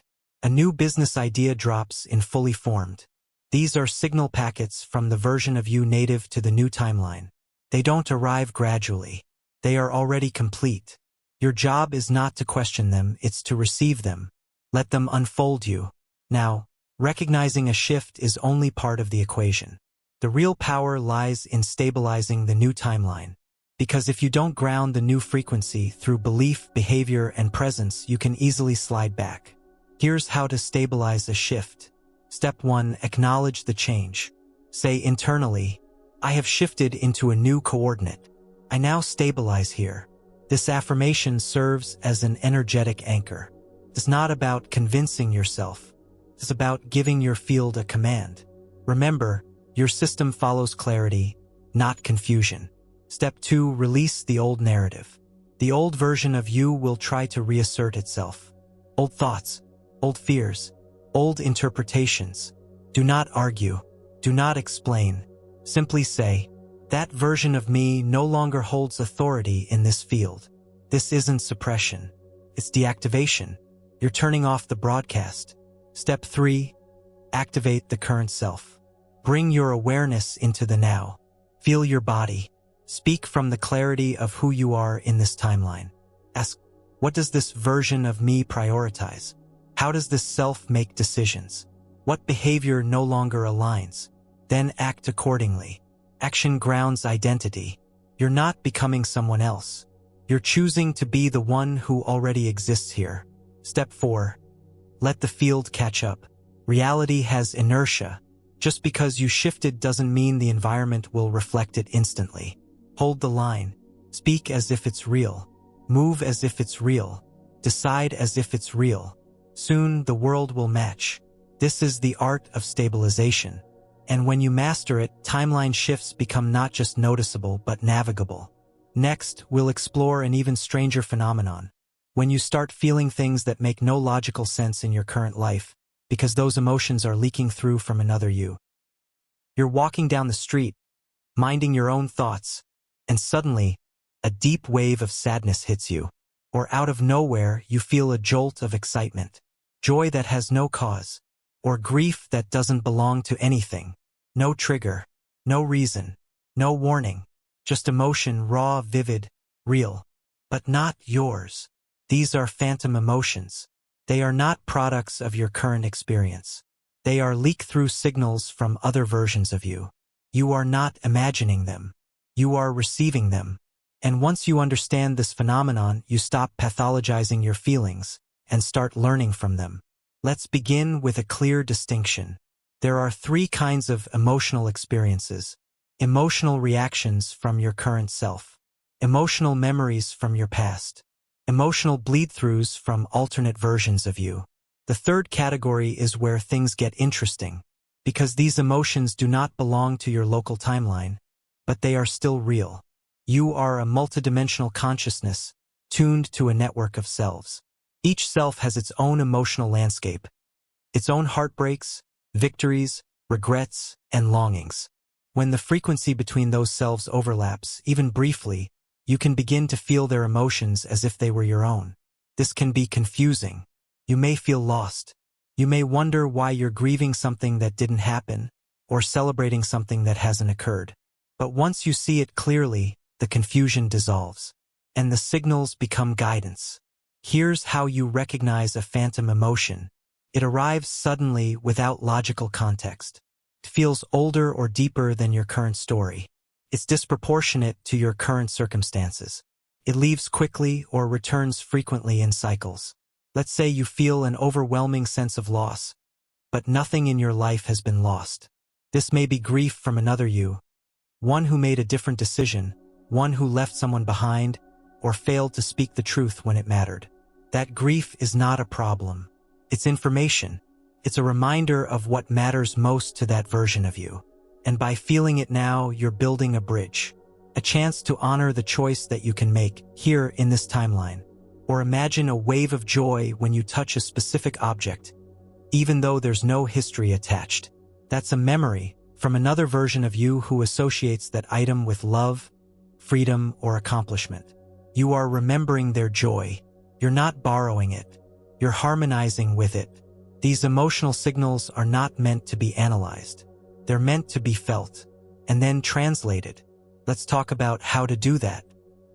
A new business idea drops in fully formed. These are signal packets from the version of you native to the new timeline. They don't arrive gradually. They are already complete. Your job is not to question them, it's to receive them. Let them unfold you. Now, recognizing a shift is only part of the equation. The real power lies in stabilizing the new timeline. Because if you don't ground the new frequency through belief, behavior, and presence, you can easily slide back. Here's how to stabilize a shift. Step 1. Acknowledge the change. Say internally, I have shifted into a new coordinate. I now stabilize here. This affirmation serves as an energetic anchor. It's not about convincing yourself. It's about giving your field a command. Remember, your system follows clarity, not confusion. Step 2. Release the old narrative. The old version of you will try to reassert itself. Old thoughts, old fears, old interpretations. Do not argue. Do not explain. Simply say, that version of me no longer holds authority in this field. This isn't suppression. It's deactivation. You're turning off the broadcast. Step 3. Activate the current self. Bring your awareness into the now. Feel your body. Speak from the clarity of who you are in this timeline. Ask, what does this version of me prioritize? How does this self make decisions? What behavior no longer aligns? Then act accordingly. Action grounds identity. You're not becoming someone else. You're choosing to be the one who already exists here. Step 4. Let the field catch up. Reality has inertia. Just because you shifted doesn't mean the environment will reflect it instantly. Hold the line. Speak as if it's real. Move as if it's real. Decide as if it's real. Soon the world will match. This is the art of stabilization. And when you master it, timeline shifts become not just noticeable but navigable. Next, we'll explore an even stranger phenomenon. When you start feeling things that make no logical sense in your current life, because those emotions are leaking through from another you. You're walking down the street, minding your own thoughts, and suddenly, a deep wave of sadness hits you. Or out of nowhere, you feel a jolt of excitement. Joy that has no cause. Or grief that doesn't belong to anything. No trigger. No reason. No warning. Just emotion, raw, vivid, real. But not yours. These are phantom emotions. They are not products of your current experience. They are leak-through signals from other versions of you. You are not imagining them. You are receiving them. And once you understand this phenomenon, you stop pathologizing your feelings and start learning from them. Let's begin with a clear distinction. There are 3 kinds of emotional experiences. Emotional reactions from your current self. Emotional memories from your past. Emotional bleed-throughs from alternate versions of you. The third category is where things get interesting, because these emotions do not belong to your local timeline, but they are still real. You are a multidimensional consciousness, tuned to a network of selves. Each self has its own emotional landscape, its own heartbreaks, victories, regrets, and longings. When the frequency between those selves overlaps, even briefly, you can begin to feel their emotions as if they were your own. This can be confusing. You may feel lost. You may wonder why you're grieving something that didn't happen, or celebrating something that hasn't occurred. But once you see it clearly, the confusion dissolves, and the signals become guidance. Here's how you recognize a phantom emotion. It arrives suddenly without logical context. It feels older or deeper than your current story. It's disproportionate to your current circumstances. It leaves quickly or returns frequently in cycles. Let's say you feel an overwhelming sense of loss, but nothing in your life has been lost. This may be grief from another you, one who made a different decision, one who left someone behind, or failed to speak the truth when it mattered. That grief is not a problem. It's information. It's a reminder of what matters most to that version of you. And by feeling it now, you're building a bridge, a chance to honor the choice that you can make here in this timeline. Or imagine a wave of joy when you touch a specific object, even though there's no history attached. That's a memory from another version of you who associates that item with love, freedom, or accomplishment. You are remembering their joy. You're not borrowing it. You're harmonizing with it. These emotional signals are not meant to be analyzed. They're meant to be felt and then translated. Let's talk about how to do that.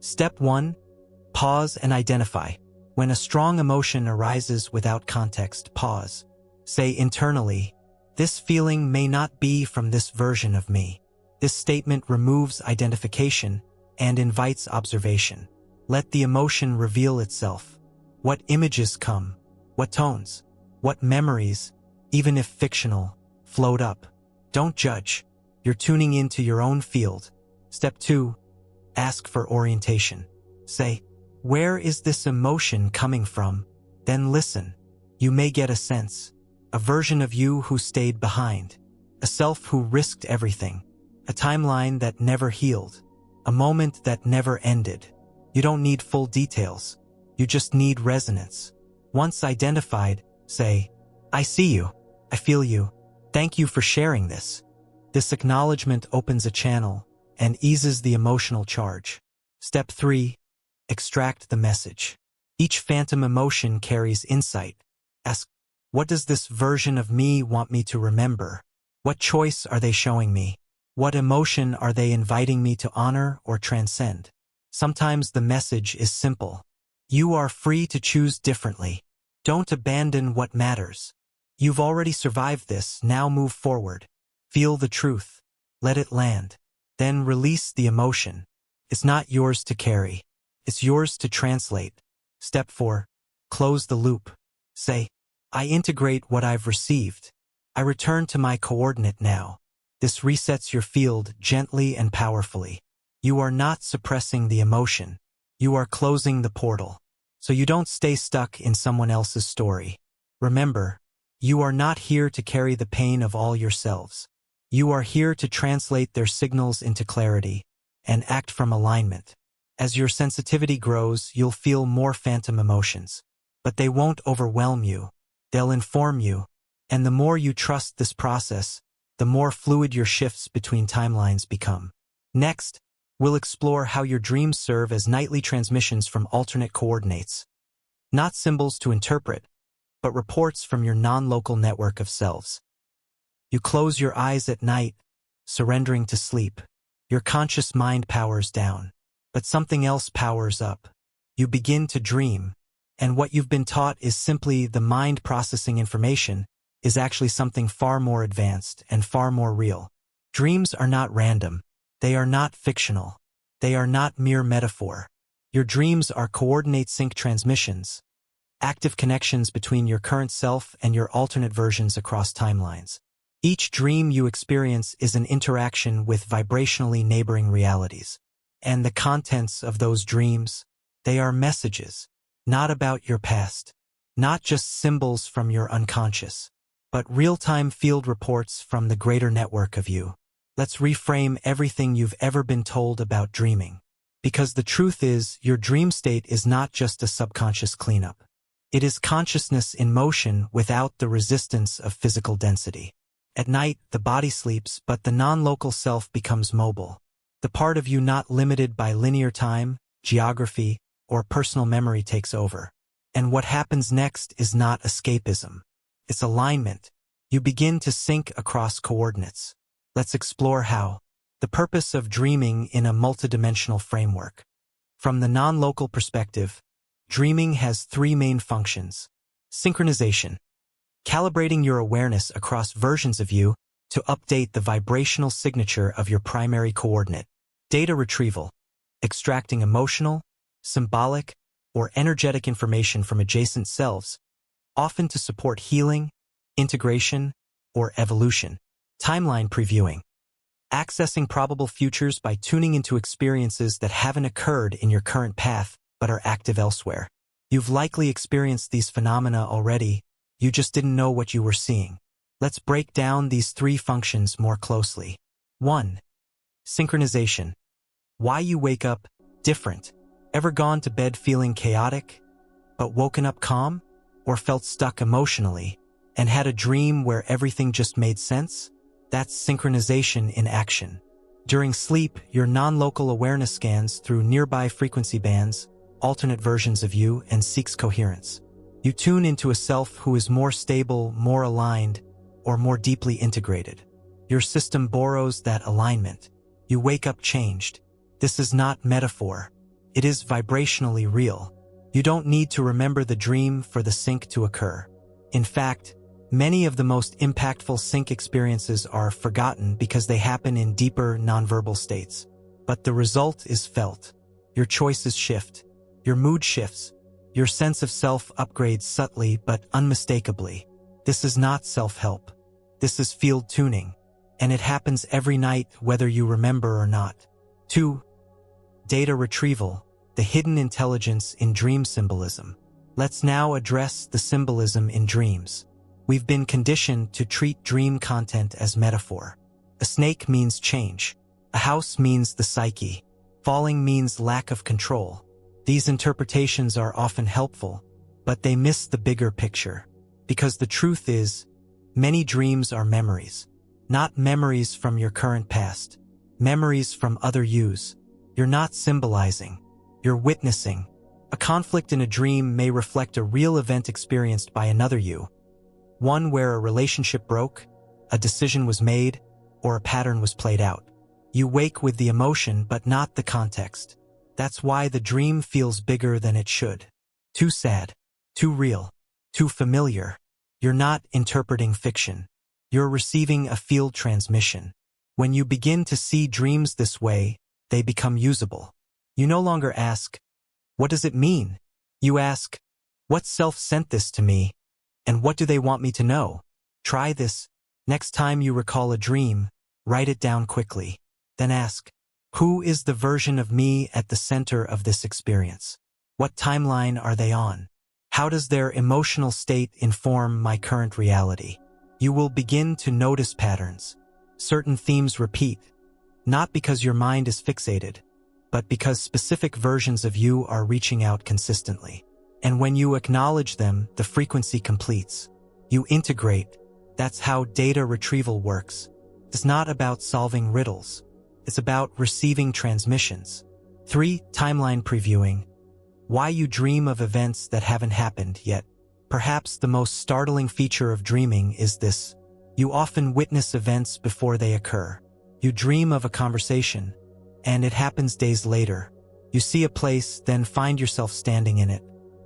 Step 1. Pause and identify. When a strong emotion arises without context, pause. Say internally, "This feeling may not be from this version of me." This statement removes identification and invites observation. Let the emotion reveal itself. What images come? What tones? What memories, even if fictional, float up? Don't judge. You're tuning into your own field. Step 2. Ask for orientation. Say, "Where is this emotion coming from?" Then listen. You may get a sense. A version of you who stayed behind. A self who risked everything. A timeline that never healed. A moment that never ended. You don't need full details. You just need resonance. Once identified, say, "I see you. I feel you. Thank you for sharing this." This acknowledgement opens a channel and eases the emotional charge. Step 3. Extract the message. Each phantom emotion carries insight. Ask, what does this version of me want me to remember? What choice are they showing me? What emotion are they inviting me to honor or transcend? Sometimes the message is simple. You are free to choose differently. Don't abandon what matters. You've already survived this, now move forward. Feel the truth. Let it land. Then release the emotion. It's not yours to carry. It's yours to translate. Step 4. Close the loop. Say, "I integrate what I've received. I return to my coordinate now." This resets your field gently and powerfully. You are not suppressing the emotion. You are closing the portal. So you don't stay stuck in someone else's story. Remember, you are not here to carry the pain of all yourselves. You are here to translate their signals into clarity and act from alignment. As your sensitivity grows, you'll feel more phantom emotions. But they won't overwhelm you. They'll inform you. And the more you trust this process, the more fluid your shifts between timelines become. Next, we'll explore how your dreams serve as nightly transmissions from alternate coordinates. Not symbols to interpret, but reports from your non-local network of selves. You close your eyes at night, surrendering to sleep. Your conscious mind powers down, but something else powers up. You begin to dream, and what you've been taught is simply the mind processing information is actually something far more advanced and far more real. Dreams are not random. They are not fictional. They are not mere metaphor. Your dreams are coordinate sync transmissions, active connections between your current self and your alternate versions across timelines. Each dream you experience is an interaction with vibrationally neighboring realities. And the contents of those dreams, they are messages, not about your past, not just symbols from your unconscious, but real-time field reports from the greater network of you. Let's reframe everything you've ever been told about dreaming. Because the truth is, your dream state is not just a subconscious cleanup. It is consciousness in motion without the resistance of physical density. At night, the body sleeps, but the non-local self becomes mobile. The part of you not limited by linear time, geography, or personal memory takes over. And what happens next is not escapism. It's alignment. You begin to sync across coordinates. Let's explore how. The purpose of dreaming in a multidimensional framework. From the non-local perspective, dreaming has three main functions. Synchronization. Calibrating your awareness across versions of you to update the vibrational signature of your primary coordinate. Data retrieval. Extracting emotional, symbolic, or energetic information from adjacent selves, often to support healing, integration, or evolution. Timeline previewing. Accessing probable futures by tuning into experiences that haven't occurred in your current path but are active elsewhere. You've likely experienced these phenomena already, you just didn't know what you were seeing. Let's break down these three functions more closely. 1. Synchronization. Why you wake up different. Ever gone to bed feeling chaotic, but woken up calm? Or felt stuck emotionally and had a dream where everything just made sense? That's synchronization in action. During sleep, your non-local awareness scans through nearby frequency bands, alternate versions of you, and seeks coherence. You tune into a self who is more stable, more aligned, or more deeply integrated. Your system borrows that alignment. You wake up changed. This is not metaphor. It is vibrationally real. You don't need to remember the dream for the sync to occur. In fact, many of the most impactful sync experiences are forgotten because they happen in deeper, nonverbal states. But the result is felt. Your choices shift. Your mood shifts. Your sense of self upgrades subtly but unmistakably. This is not self-help. This is field tuning. And it happens every night whether you remember or not. 2. Data retrieval, the hidden intelligence in dream symbolism. Let's now address the symbolism in dreams. We've been conditioned to treat dream content as metaphor. A snake means change. A house means the psyche. Falling means lack of control. These interpretations are often helpful, but they miss the bigger picture. Because the truth is, many dreams are memories. Not memories from your current past. Memories from other yous. You're not symbolizing. You're witnessing. A conflict in a dream may reflect a real event experienced by another you. One where a relationship broke, a decision was made, or a pattern was played out. You wake with the emotion but not the context. That's why the dream feels bigger than it should. Too sad. Too real. Too familiar. You're not interpreting fiction. You're receiving a field transmission. When you begin to see dreams this way, they become usable. You no longer ask, "What does it mean?" You ask, "What self sent this to me? And what do they want me to know?" Try this. Next time you recall a dream, write it down quickly. Then ask, who is the version of me at the center of this experience? What timeline are they on? How does their emotional state inform my current reality? You will begin to notice patterns. Certain themes repeat, not because your mind is fixated, but because specific versions of you are reaching out consistently. And when you acknowledge them, the frequency completes. You integrate. That's how data retrieval works. It's not about solving riddles. It's about receiving transmissions. 3. Timeline previewing. Why you dream of events that haven't happened yet. Perhaps the most startling feature of dreaming is this. You often witness events before they occur. You dream of a conversation, and it happens days later. You see a place, then find yourself standing in it.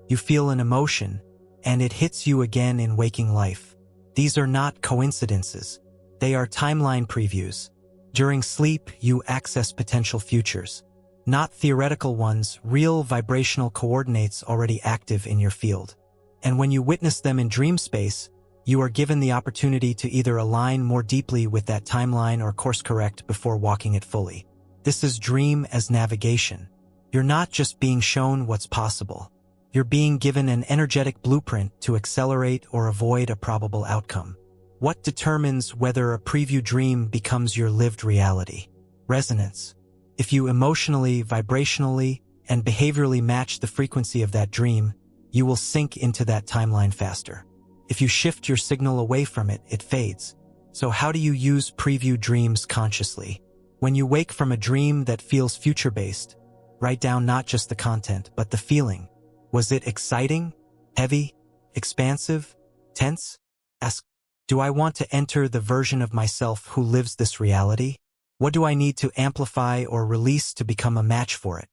You feel an emotion, and it hits you again in waking life. These are not coincidences. They are timeline previews. During sleep, you access potential futures. Not theoretical ones, real vibrational coordinates already active in your field. And when you witness them in dream space, you are given the opportunity to either align more deeply with that timeline or course correct before walking it fully. This is dream as navigation. You're not just being shown what's possible. You're being given an energetic blueprint to accelerate or avoid a probable outcome. What determines whether a preview dream becomes your lived reality? Resonance. If you emotionally, vibrationally, and behaviorally match the frequency of that dream, you will sink into that timeline faster. If you shift your signal away from it, it fades. So how do you use preview dreams consciously? When you wake from a dream that feels future-based, write down not just the content, but the feeling. Was it exciting, heavy, expansive, tense? Ask, do I want to enter the version of myself who lives this reality? What do I need to amplify or release to become a match for it?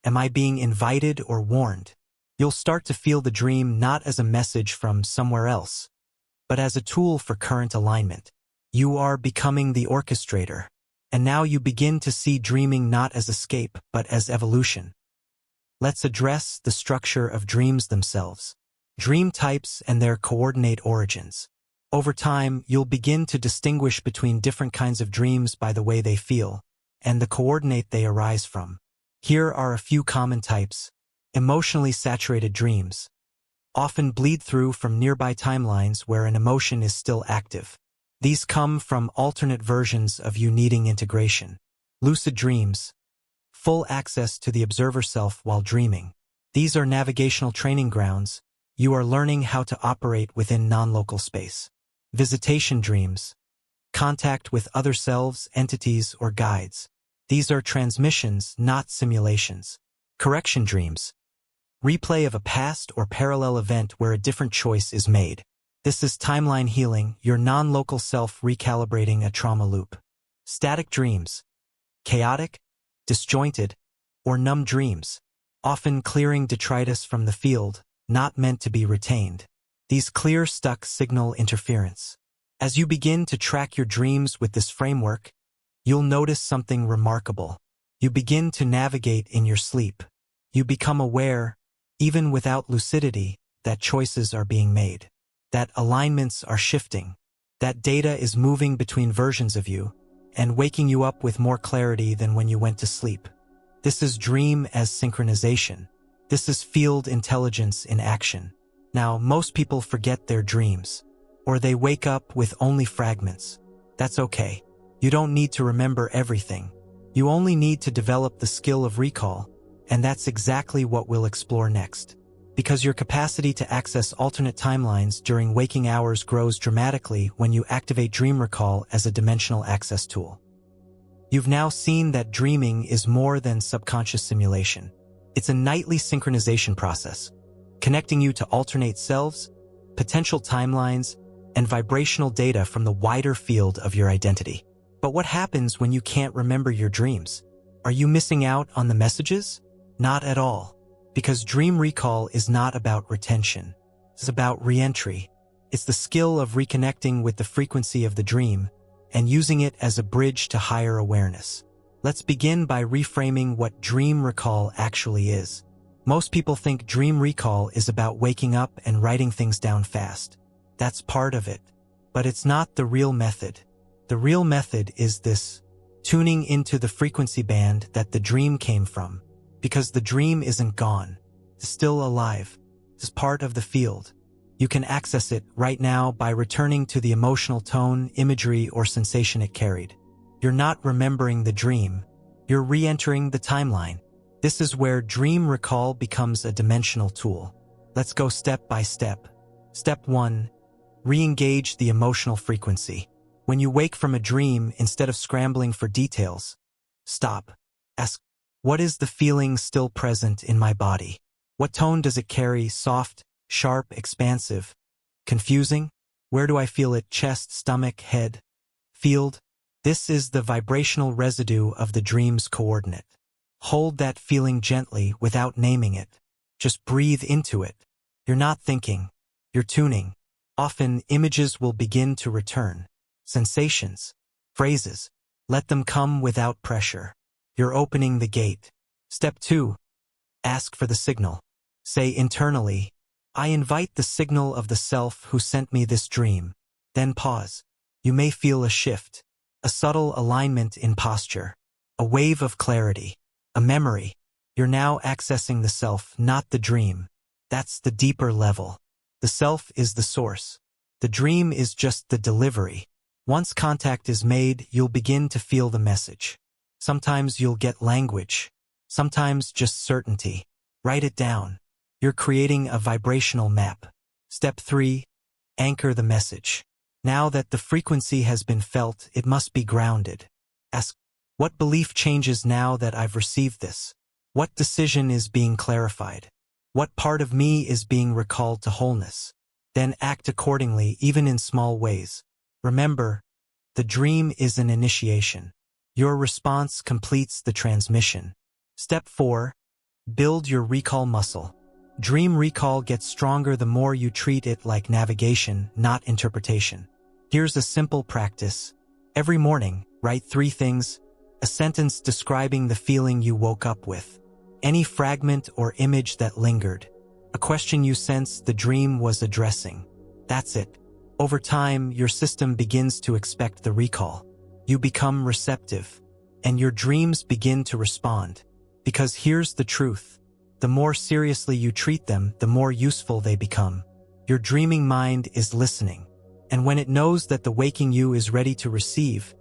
Am I being invited or warned? You'll start to feel the dream not as a message from somewhere else, but as a tool for current alignment. You are becoming the orchestrator, and now you begin to see dreaming not as escape, but as evolution. Let's address the structure of dreams themselves. Dream types and their coordinate origins. Over time, you'll begin to distinguish between different kinds of dreams by the way they feel, and the coordinate they arise from. Here are a few common types. Emotionally saturated dreams. Often bleed through from nearby timelines where an emotion is still active. These come from alternate versions of you needing integration. Lucid dreams. Full access to the observer self while dreaming. These are navigational training grounds. You are learning how to operate within non-local space. Visitation dreams. contact with other selves, entities, or guides. These are transmissions, not simulations. Correction dreams. Replay of a past or parallel event where a different choice is made. This is timeline healing, your non-local self recalibrating a trauma loop. Static dreams. Chaotic, disjointed, or numb dreams, often clearing detritus from the field, not meant to be retained. These clear, stuck signal interference. As you begin to track your dreams with this framework, you'll notice something remarkable. You begin to navigate in your sleep. You become aware, even without lucidity, that choices are being made, that alignments are shifting, that data is moving between versions of you, and waking you up with more clarity than when you went to sleep. This is dream as synchronization. This is field intelligence in action. Now, most people forget their dreams, or they wake up with only fragments. That's okay. You don't need to remember everything. You only need to develop the skill of recall, and that's exactly what we'll explore next. Because your capacity to access alternate timelines during waking hours grows dramatically when you activate dream recall as a dimensional access tool. You've now seen that dreaming is more than subconscious simulation. It's a nightly synchronization process, connecting you to alternate selves, potential timelines, and vibrational data from the wider field of your identity. But what happens when you can't remember your dreams? Are you missing out on the messages? Not at all. Because dream recall is not about retention. It's about re-entry. It's the skill of reconnecting with the frequency of the dream and using it as a bridge to higher awareness. Let's begin by reframing what dream recall actually is. Most people think dream recall is about waking up and writing things down fast. That's part of it. But it's not the real method. The real method is this: tuning into the frequency band that the dream came from. Because the dream isn't gone. It's still alive. It's part of the field. You can access it right now by returning to the emotional tone, imagery, or sensation it carried. You're not remembering the dream. You're re-entering the timeline. This is where dream recall becomes a dimensional tool. Let's go step by step. Step 1. Re-engage the emotional frequency. When you wake from a dream, instead of scrambling for details, stop. Ask, what is the feeling still present in my body? What tone does it carry? Soft, sharp, expansive, confusing? Where do I feel it? Chest, stomach, head, field? This is the vibrational residue of the dream's coordinate. Hold that feeling gently without naming it. Just breathe into it. You're not thinking. You're tuning. Often, images will begin to return. Sensations, phrases. Let them come without pressure. You're opening the gate. Step 2. Ask for the signal. Say internally, I invite the signal of the self who sent me this dream. Then pause. You may feel a shift, a subtle alignment in posture, a wave of clarity, a memory. You're now accessing the self, not the dream. That's the deeper level. The self is the source. The dream is just the delivery. Once contact is made, you'll begin to feel the message. Sometimes you'll get language. Sometimes just certainty. Write it down. You're creating a vibrational map. Step 3. Anchor the message. Now that the frequency has been felt, it must be grounded. Ask, what belief changes now that I've received this? What decision is being clarified? What part of me is being recalled to wholeness? Then act accordingly, even in small ways. Remember, the dream is an initiation. Your response completes the transmission. Step 4. Build your recall muscle. Dream recall gets stronger the more you treat it like navigation, not interpretation. Here's a simple practice. Every morning, write 3 things: a sentence describing the feeling you woke up with, any fragment or image that lingered, a question you sense the dream was addressing. That's it. Over time, your system begins to expect the recall. You become receptive, and your dreams begin to respond. Because here's the truth. The more seriously you treat them, the more useful they become. Your dreaming mind is listening, and when it knows that the waking you is ready to receive,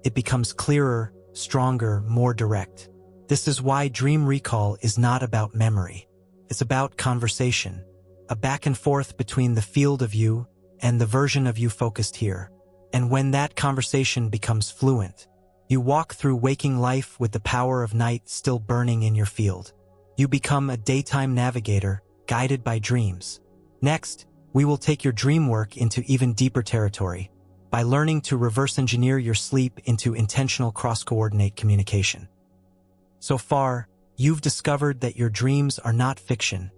it becomes clearer, stronger, more direct. This is why dream recall is not about memory. It's about conversation, a back and forth between the field of you and the version of you focused here. And when that conversation becomes fluent, you walk through waking life with the power of night still burning in your field. You become a daytime navigator, guided by dreams. Next, we will take your dream work into even deeper territory by learning to reverse engineer your sleep into intentional cross-coordinate communication. So far, you've discovered that your dreams are not fiction,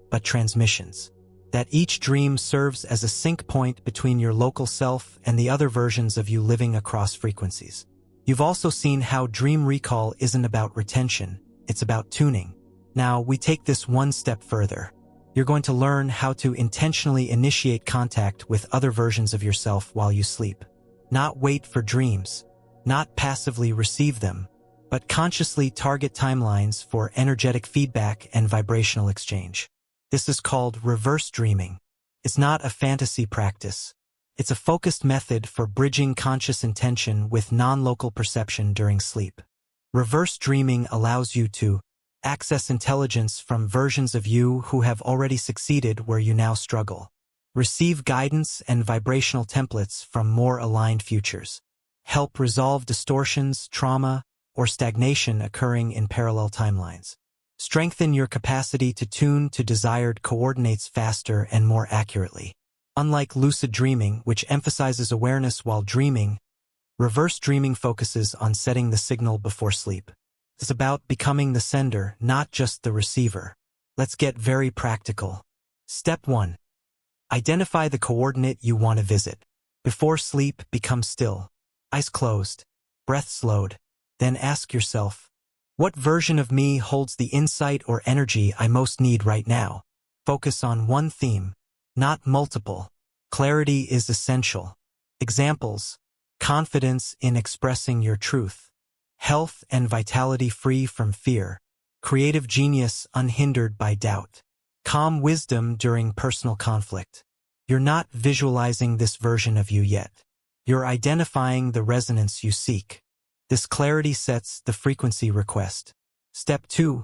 but transmissions. That each dream serves as a sync point between your local self and the other versions of you living across frequencies. You've also seen how dream recall isn't about retention, it's about tuning. Now, we take this one step further. You're going to learn how to intentionally initiate contact with other versions of yourself while you sleep. Not wait for dreams, not passively receive them, but consciously target timelines for energetic feedback and vibrational exchange. This is called reverse dreaming. It's not a fantasy practice. It's a focused method for bridging conscious intention with non-local perception during sleep. Reverse dreaming allows you to access intelligence from versions of you who have already succeeded where you now struggle. Receive guidance and vibrational templates from more aligned futures. Help resolve distortions, trauma, or stagnation occurring in parallel timelines. Strengthen your capacity to tune to desired coordinates faster and more accurately. Unlike lucid dreaming, which emphasizes awareness while dreaming, reverse dreaming focuses on setting the signal before sleep. It's about becoming the sender, not just the receiver. Let's get very practical. Step 1. Identify the coordinate you want to visit. Before sleep, become still. Eyes closed, breath slowed. Then ask yourself, what version of me holds the insight or energy I most need right now? Focus on one theme, not multiple. Clarity is essential. Examples: confidence in expressing your truth, health and vitality free from fear, creative genius unhindered by doubt, calm wisdom during personal conflict. You're not visualizing this version of you yet. You're identifying the resonance you seek. This clarity sets the frequency request. Step 2.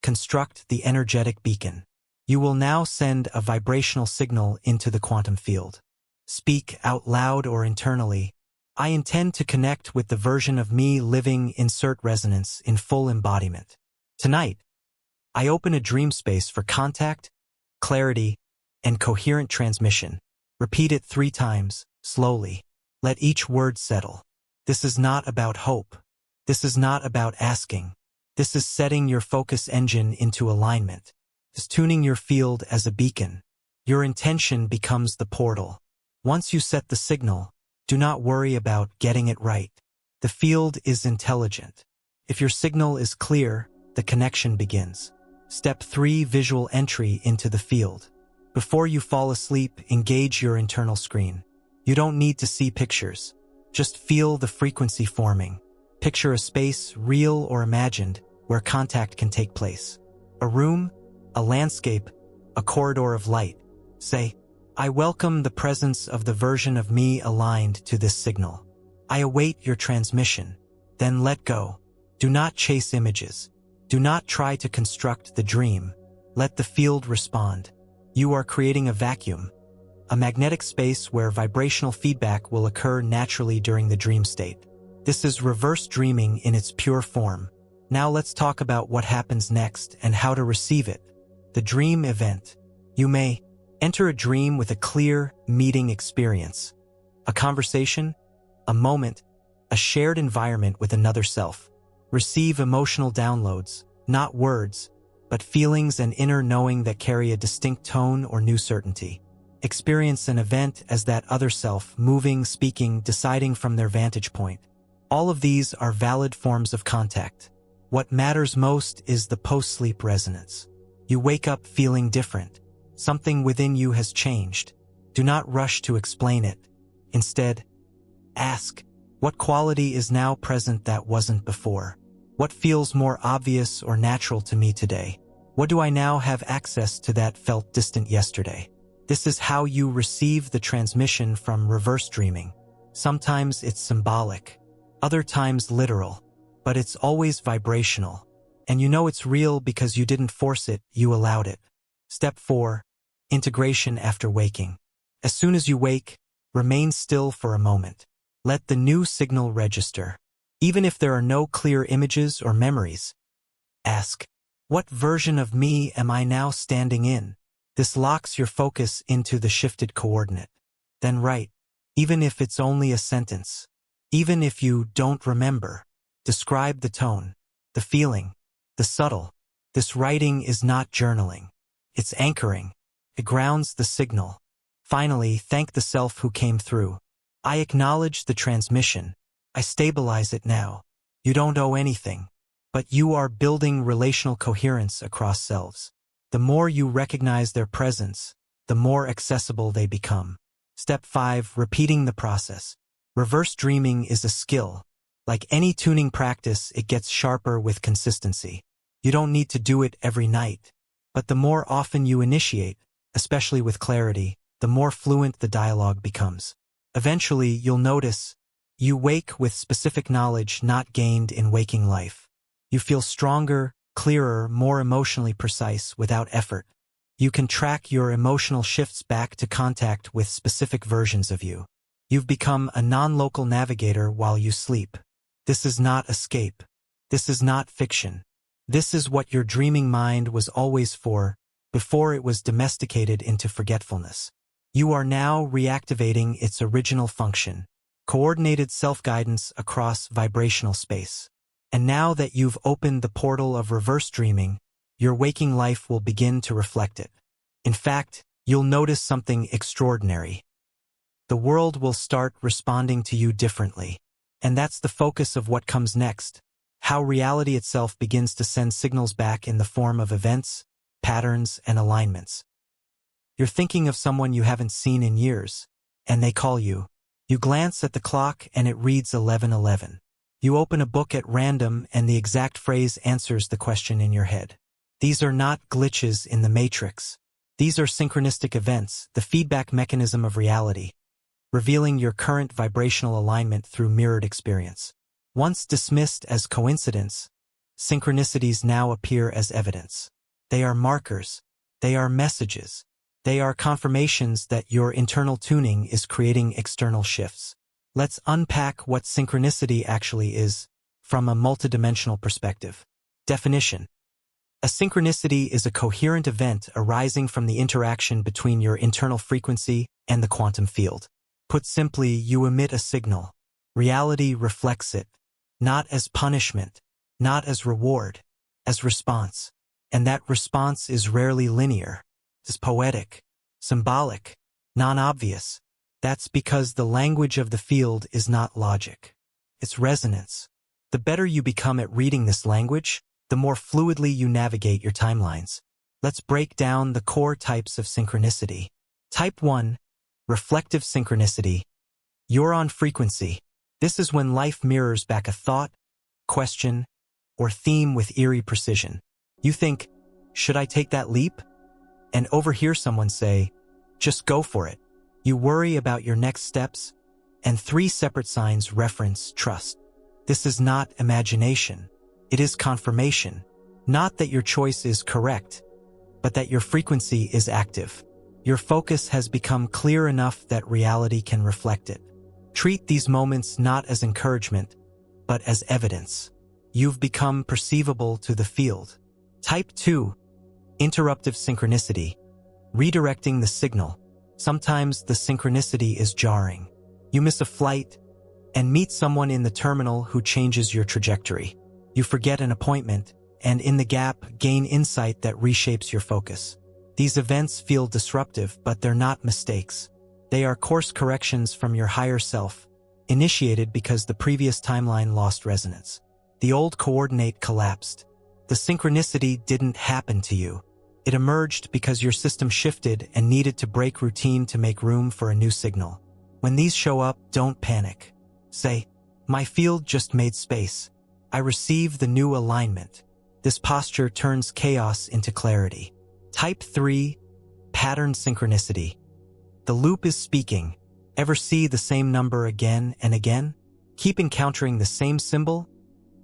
Construct the energetic beacon. You will now send a vibrational signal into the quantum field. Speak out loud or internally. I intend to connect with the version of me living insert resonance in full embodiment. Tonight, I open a dream space for contact, clarity, and coherent transmission. Repeat it 3 times, slowly. Let each word settle. This is not about hope. This is not about asking. This is setting your focus engine into alignment. It's tuning your field as a beacon. Your intention becomes the portal. Once you set the signal, do not worry about getting it right. The field is intelligent. If your signal is clear, the connection begins. Step 3. Visual entry into the field. Before you fall asleep, engage your internal screen. You don't need to see pictures. Just feel the frequency forming. Picture a space, real or imagined, where contact can take place. A room, a landscape, a corridor of light. Say, I welcome the presence of the version of me aligned to this signal. I await your transmission. Then let go. Do not chase images. Do not try to construct the dream. Let the field respond. You are creating a vacuum, a magnetic space where vibrational feedback will occur naturally during the dream state. This is reverse dreaming in its pure form. Now let's talk about what happens next and how to receive it. The dream event. You may enter a dream with a clear meeting experience, a conversation, a moment, a shared environment with another self. Receive emotional downloads, not words, but feelings and inner knowing that carry a distinct tone or new certainty. Experience an event as that other self, moving, speaking, deciding from their vantage point. All of these are valid forms of contact. What matters most is the post-sleep resonance. You wake up feeling different. Something within you has changed. Do not rush to explain it. Instead, ask, what quality is now present that wasn't before? What feels more obvious or natural to me today? What do I now have access to that felt distant yesterday? This is how you receive the transmission from reverse dreaming. Sometimes it's symbolic, other times literal, but it's always vibrational. And you know it's real because you didn't force it, you allowed it. Step 4. Integration after waking. As soon as you wake, Remain still for a moment. Let the new signal register. Even if there are no clear images or memories, ask, what version of me am I now standing in? This locks your focus into the shifted coordinate. Then write, even if it's only a sentence. Even if you don't remember. Describe the tone, the feeling, the subtle. This writing is not journaling. It's anchoring. It grounds the signal. Finally, thank the self who came through. I acknowledge the transmission. I stabilize it now. You don't owe anything. But you are building relational coherence across selves. The more you recognize their presence, the more accessible they become. Step 5. Repeating the process. Reverse dreaming is a skill. Like any tuning practice, it gets sharper with consistency. You don't need to do it every night. But the more often you initiate, especially with clarity, the more fluent the dialogue becomes. Eventually, you'll notice you wake with specific knowledge not gained in waking life. You feel stronger, clearer, more emotionally precise without effort. You can track your emotional shifts back to contact with specific versions of you. You've become a non-local navigator while you sleep. This is not escape. This is not fiction. This is what your dreaming mind was always for, before it was domesticated into forgetfulness. You are now reactivating its original function, coordinated self-guidance across vibrational space. And now that you've opened the portal of reverse dreaming, your waking life will begin to reflect it. In fact, you'll notice something extraordinary. The world will start responding to you differently. And that's the focus of what comes next, how reality itself begins to send signals back in the form of events, patterns, and alignments. You're thinking of someone you haven't seen in years, and they call you. You glance at the clock and it reads 11:11. You open a book at random and the exact phrase answers the question in your head. These are not glitches in the matrix. These are synchronistic events, the feedback mechanism of reality, revealing your current vibrational alignment through mirrored experience. Once dismissed as coincidence, synchronicities now appear as evidence. They are markers. They are messages. They are confirmations that your internal tuning is creating external shifts. Let's unpack what synchronicity actually is from a multidimensional perspective. Definition. A synchronicity is a coherent event arising from the interaction between your internal frequency and the quantum field. Put simply, you emit a signal. Reality reflects it, not as punishment, not as reward, as response. And that response is rarely linear. It's poetic, symbolic, non-obvious. That's because the language of the field is not logic. It's resonance. The better you become at reading this language, the more fluidly you navigate your timelines. Let's break down the core types of synchronicity. Type 1. Reflective synchronicity. You're on frequency. This is when life mirrors back a thought, question, or theme with eerie precision. You think, should I take that leap? And overhear someone say, just go for it. You worry about your next steps, and 3 separate signs reference trust. This is not imagination. It is confirmation. Not that your choice is correct, but that your frequency is active. Your focus has become clear enough that reality can reflect it. Treat these moments not as encouragement, but as evidence. You've become perceivable to the field. Type 2. Interruptive synchronicity. Redirecting the signal. Sometimes the synchronicity is jarring. You miss a flight and meet someone in the terminal who changes your trajectory. You forget an appointment, and in the gap, gain insight that reshapes your focus. These events feel disruptive, but they're not mistakes. They are course corrections from your higher self, initiated because the previous timeline lost resonance. The old coordinate collapsed. The synchronicity didn't happen to you. It emerged because your system shifted and needed to break routine to make room for a new signal. When these show up, don't panic. Say, my field just made space. I receive the new alignment. This posture turns chaos into clarity. Type 3. Pattern synchronicity. The loop is speaking. Ever see the same number again and again? Keep encountering the same symbol,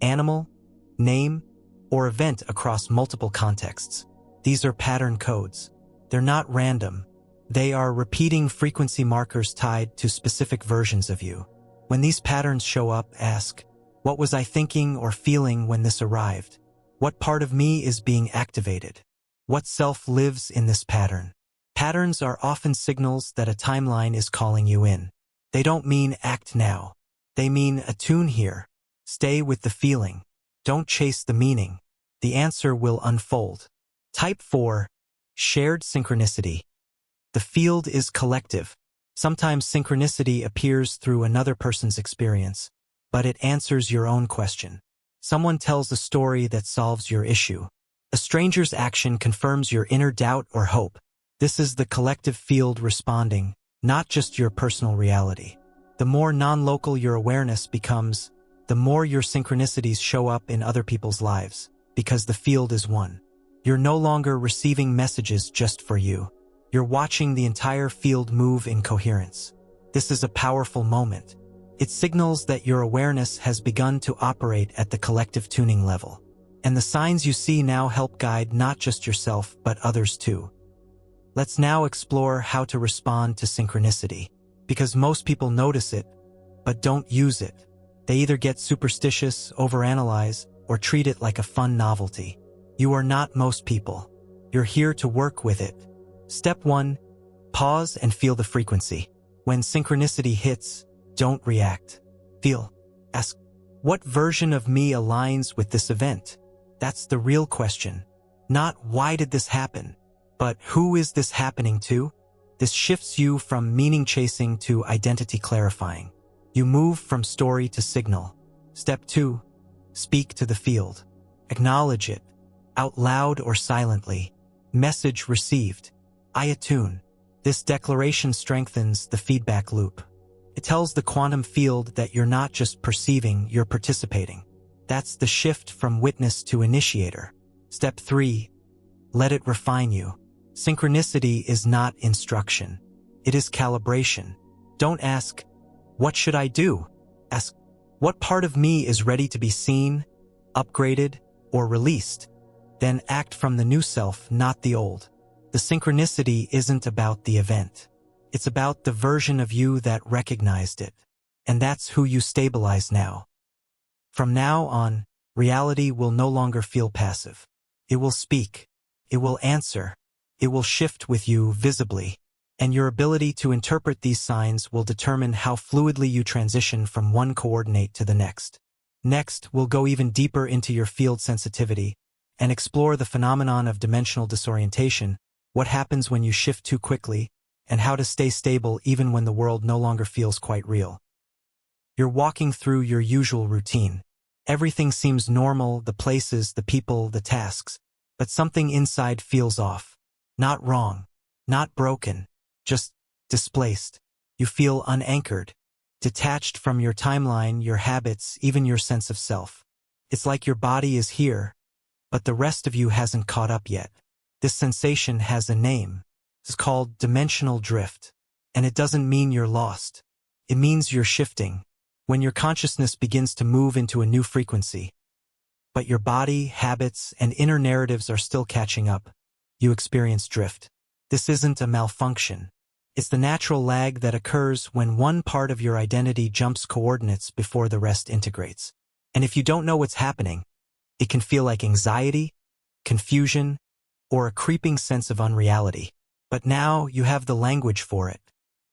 animal, name, or event across multiple contexts. These are pattern codes. They're not random. They are repeating frequency markers tied to specific versions of you. When these patterns show up, ask, what was I thinking or feeling when this arrived? What part of me is being activated? What self lives in this pattern? Patterns are often signals that a timeline is calling you in. They don't mean act now. They mean attune here. Stay with the feeling. Don't chase the meaning. The answer will unfold. Type 4. Shared synchronicity. The field is collective. Sometimes synchronicity appears through another person's experience, but it answers your own question. Someone tells a story that solves your issue. A stranger's action confirms your inner doubt or hope. This is the collective field responding, not just your personal reality. The more non-local your awareness becomes, the more your synchronicities show up in other people's lives, because the field is one. You're no longer receiving messages just for you. You're watching the entire field move in coherence. This is a powerful moment. It signals that your awareness has begun to operate at the collective tuning level. And the signs you see now help guide not just yourself, but others too. Let's now explore how to respond to synchronicity, because most people notice it, but don't use it. They either get superstitious, overanalyze, or treat it like a fun novelty. You are not most people. You're here to work with it. Step 1. Pause and feel the frequency. When synchronicity hits, don't react. Feel. Ask, what version of me aligns with this event? That's the real question. Not why did this happen, but who is this happening to? This shifts you from meaning chasing to identity clarifying. You move from story to signal. Step 2. Speak to the field. Acknowledge it, out loud or silently. Message received. I attune. This declaration strengthens the feedback loop. It tells the quantum field that you're not just perceiving, you're participating. That's the shift from witness to initiator. Step 3. Let it refine you. Synchronicity is not instruction. It is calibration. Don't ask, what should I do? Ask, what part of me is ready to be seen, upgraded, or released? Then act from the new self, not the old. The synchronicity isn't about the event. It's about the version of you that recognized it. And that's who you stabilize now. From now on, reality will no longer feel passive. It will speak. It will answer. It will shift with you visibly. And your ability to interpret these signs will determine how fluidly you transition from one coordinate to the next. Next, we'll go even deeper into your field sensitivity and explore the phenomenon of dimensional disorientation, what happens when you shift too quickly, and how to stay stable even when the world no longer feels quite real. You're walking through your usual routine. Everything seems normal, the places, the people, the tasks, but something inside feels off. Not wrong, not broken, just displaced. You feel unanchored, detached from your timeline, your habits, even your sense of self. It's like your body is here, but the rest of you hasn't caught up yet. This sensation has a name. It's called dimensional drift. And it doesn't mean you're lost. It means you're shifting. When your consciousness begins to move into a new frequency, but your body, habits, and inner narratives are still catching up, you experience drift. This isn't a malfunction. It's the natural lag that occurs when one part of your identity jumps coordinates before the rest integrates. And if you don't know what's happening, it can feel like anxiety, confusion, or a creeping sense of unreality. But now you have the language for it.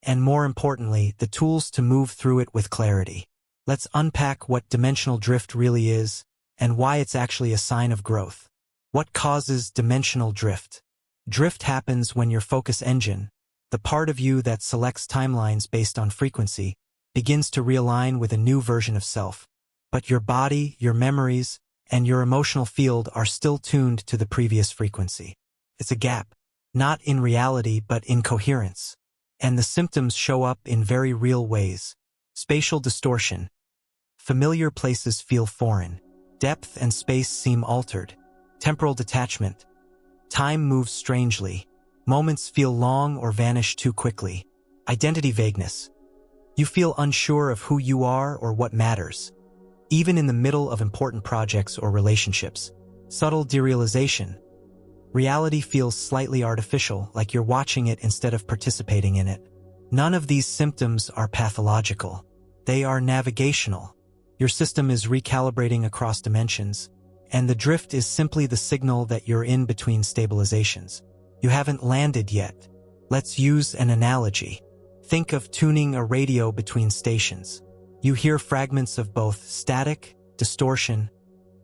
And more importantly, the tools to move through it with clarity. Let's unpack what dimensional drift really is and why it's actually a sign of growth. What causes dimensional drift? Drift happens when your focus engine, the part of you that selects timelines based on frequency, begins to realign with a new version of self. But your body, your memories, and your emotional field are still tuned to the previous frequency. It's a gap, not in reality but in coherence. And the symptoms show up in very real ways. Spatial distortion. Familiar places feel foreign. Depth and space seem altered. Temporal detachment. Time moves strangely. Moments feel long or vanish too quickly. Identity vagueness. You feel unsure of who you are or what matters. Even in the middle of important projects or relationships. Subtle derealization. Reality feels slightly artificial, like you're watching it instead of participating in it. None of these symptoms are pathological. They are navigational. Your system is recalibrating across dimensions, and the drift is simply the signal that you're in between stabilizations. You haven't landed yet. Let's use an analogy. Think of tuning a radio between stations. You hear fragments of both static, distortion,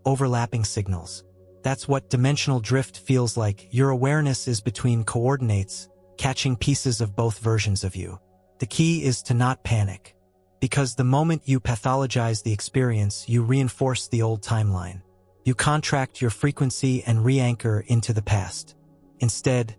overlapping signals. That's what dimensional drift feels like. Your awareness is between coordinates, catching pieces of both versions of you. The key is to not panic, because the moment you pathologize the experience, you reinforce the old timeline. You contract your frequency and re-anchor into the past. Instead,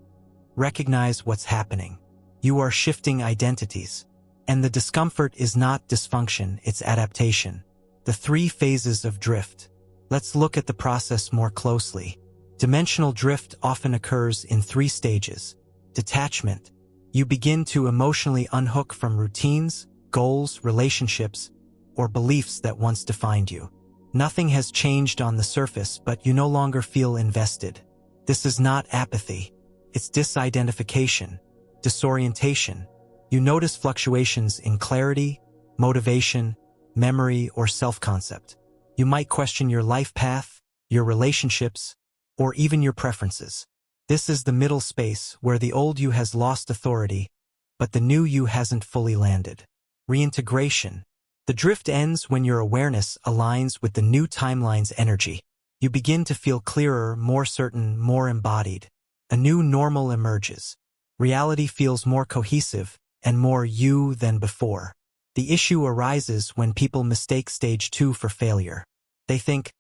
recognize what's happening. You are shifting identities. And the discomfort is not dysfunction, it's adaptation. The 3 phases of drift. Let's look at the process more closely. Dimensional drift often occurs in 3 stages. Detachment. You begin to emotionally unhook from routines, goals, relationships, or beliefs that once defined you. Nothing has changed on the surface, but you no longer feel invested. This is not apathy. It's disidentification, disorientation. You notice fluctuations in clarity, motivation, memory, or self-concept. You might question your life path, your relationships, or even your preferences. This is the middle space where the old you has lost authority, but the new you hasn't fully landed. Reintegration. The drift ends when your awareness aligns with the new timeline's energy. You begin to feel clearer, more certain, more embodied. A new normal emerges. Reality feels more cohesive and more you than before. The issue arises when people mistake stage 2 for failure. They think,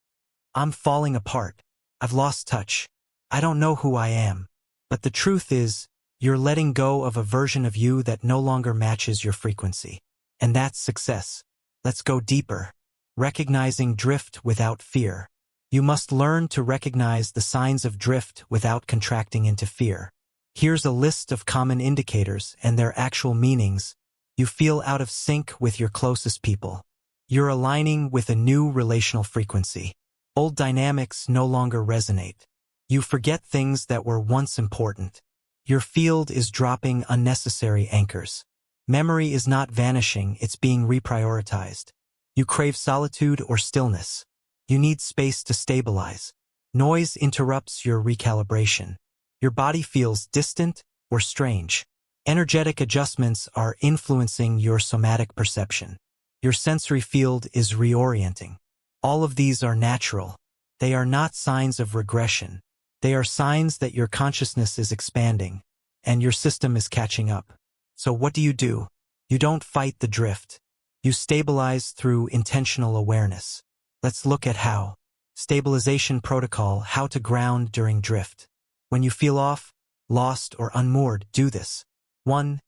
I'm falling apart. I've lost touch. I don't know who I am. But the truth is, you're letting go of a version of you that no longer matches your frequency. And that's success. Let's go deeper. Recognizing drift without fear. You must learn to recognize the signs of drift without contracting into fear. Here's a list of common indicators and their actual meanings. You feel out of sync with your closest people. You're aligning with a new relational frequency. Old dynamics no longer resonate. You forget things that were once important. Your field is dropping unnecessary anchors. Memory is not vanishing, it's being reprioritized. You crave solitude or stillness. You need space to stabilize. Noise interrupts your recalibration. Your body feels distant or strange. Energetic adjustments are influencing your somatic perception. Your sensory field is reorienting. All of these are natural. They are not signs of regression. They are signs that your consciousness is expanding, and your system is catching up. So what do? You don't fight the drift. You stabilize through intentional awareness. Let's look at how. Stabilization protocol, how to ground during drift. When you feel off, lost, or unmoored, do this. 1.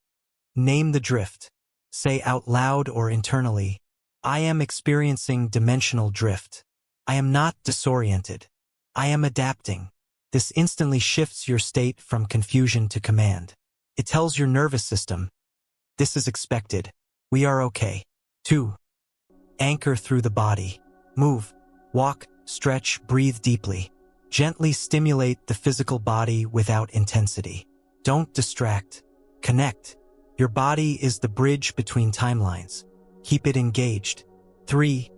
Name the drift. Say out loud or internally, I am experiencing dimensional drift. I am not disoriented. I am adapting. This instantly shifts your state from confusion to command. It tells your nervous system, this is expected. We are okay. 2. Anchor through the body. Move, walk, stretch, breathe deeply. Gently stimulate the physical body without intensity. Don't distract. Connect. Your body is the bridge between timelines. Keep it engaged. 3.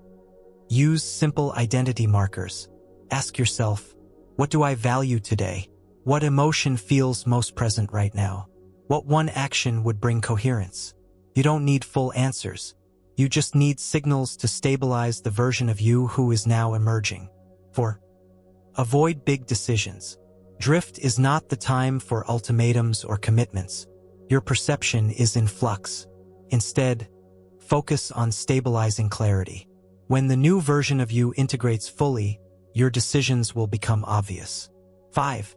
Use simple identity markers. Ask yourself, what do I value today? What emotion feels most present right now? What one action would bring coherence? You don't need full answers. You just need signals to stabilize the version of you who is now emerging. 4. Avoid big decisions. Drift is not the time for ultimatums or commitments. Your perception is in flux. Instead, focus on stabilizing clarity. When the new version of you integrates fully, your decisions will become obvious. 5.